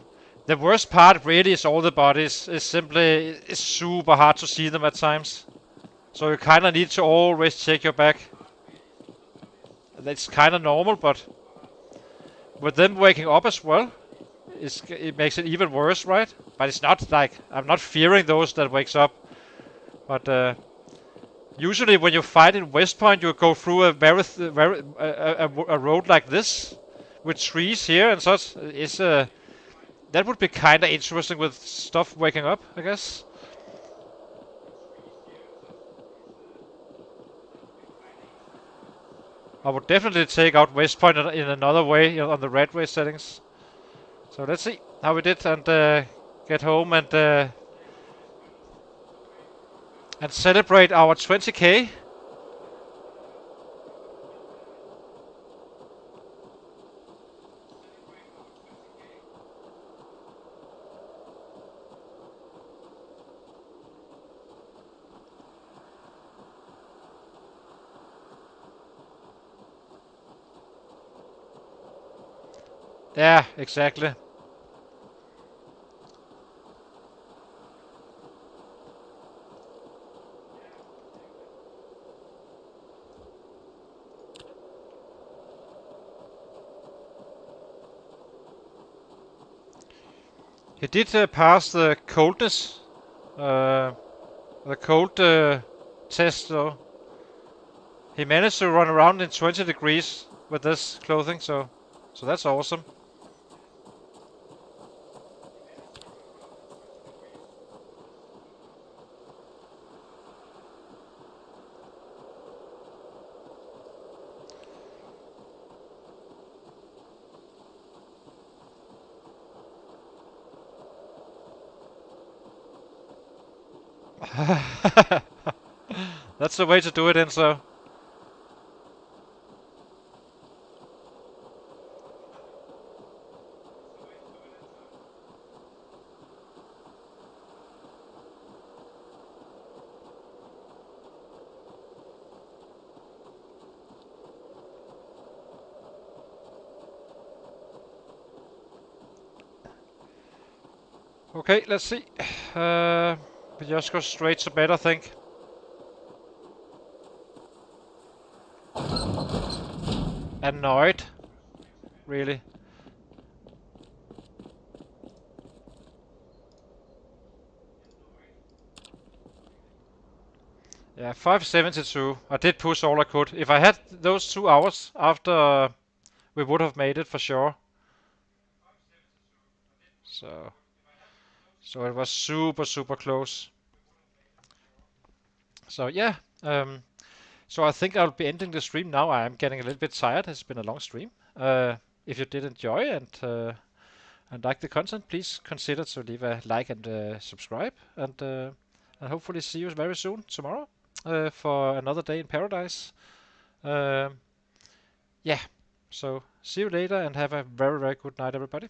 The worst part really is all the bodies. It's super hard to see them at times. So you kinda need to always check your back. That's kinda normal, but with them waking up as well, it makes it even worse, right? But it's not like I'm not fearing those that wakes up. But usually when you fight in West Point, you go through a a road like this with trees here and such. That would be kind of interesting with stuff waking up, I guess. I would definitely take out West Point in another way on the red way settings. So let's see how we did and get home and celebrate our 20k. Yeah, exactly. He did pass the coldness, the cold test though. He managed to run around in 20 degrees with this clothing, so that's awesome. That's the way to do it, Enzo. Okay, let's see. We just go straight to bed, I think. Annoyed, really. Yeah, 572. I did push all I could. If I had those 2 hours after, we would have made it for sure. So, so it was super, super close. So yeah, so I think I'll be ending the stream now. I am getting a little bit tired. It's been a long stream. If you did enjoy and like the content, please consider to leave a like and subscribe. And hopefully see you very soon tomorrow for another day in paradise. Um, yeah. So see you later and have a very, very good night, everybody.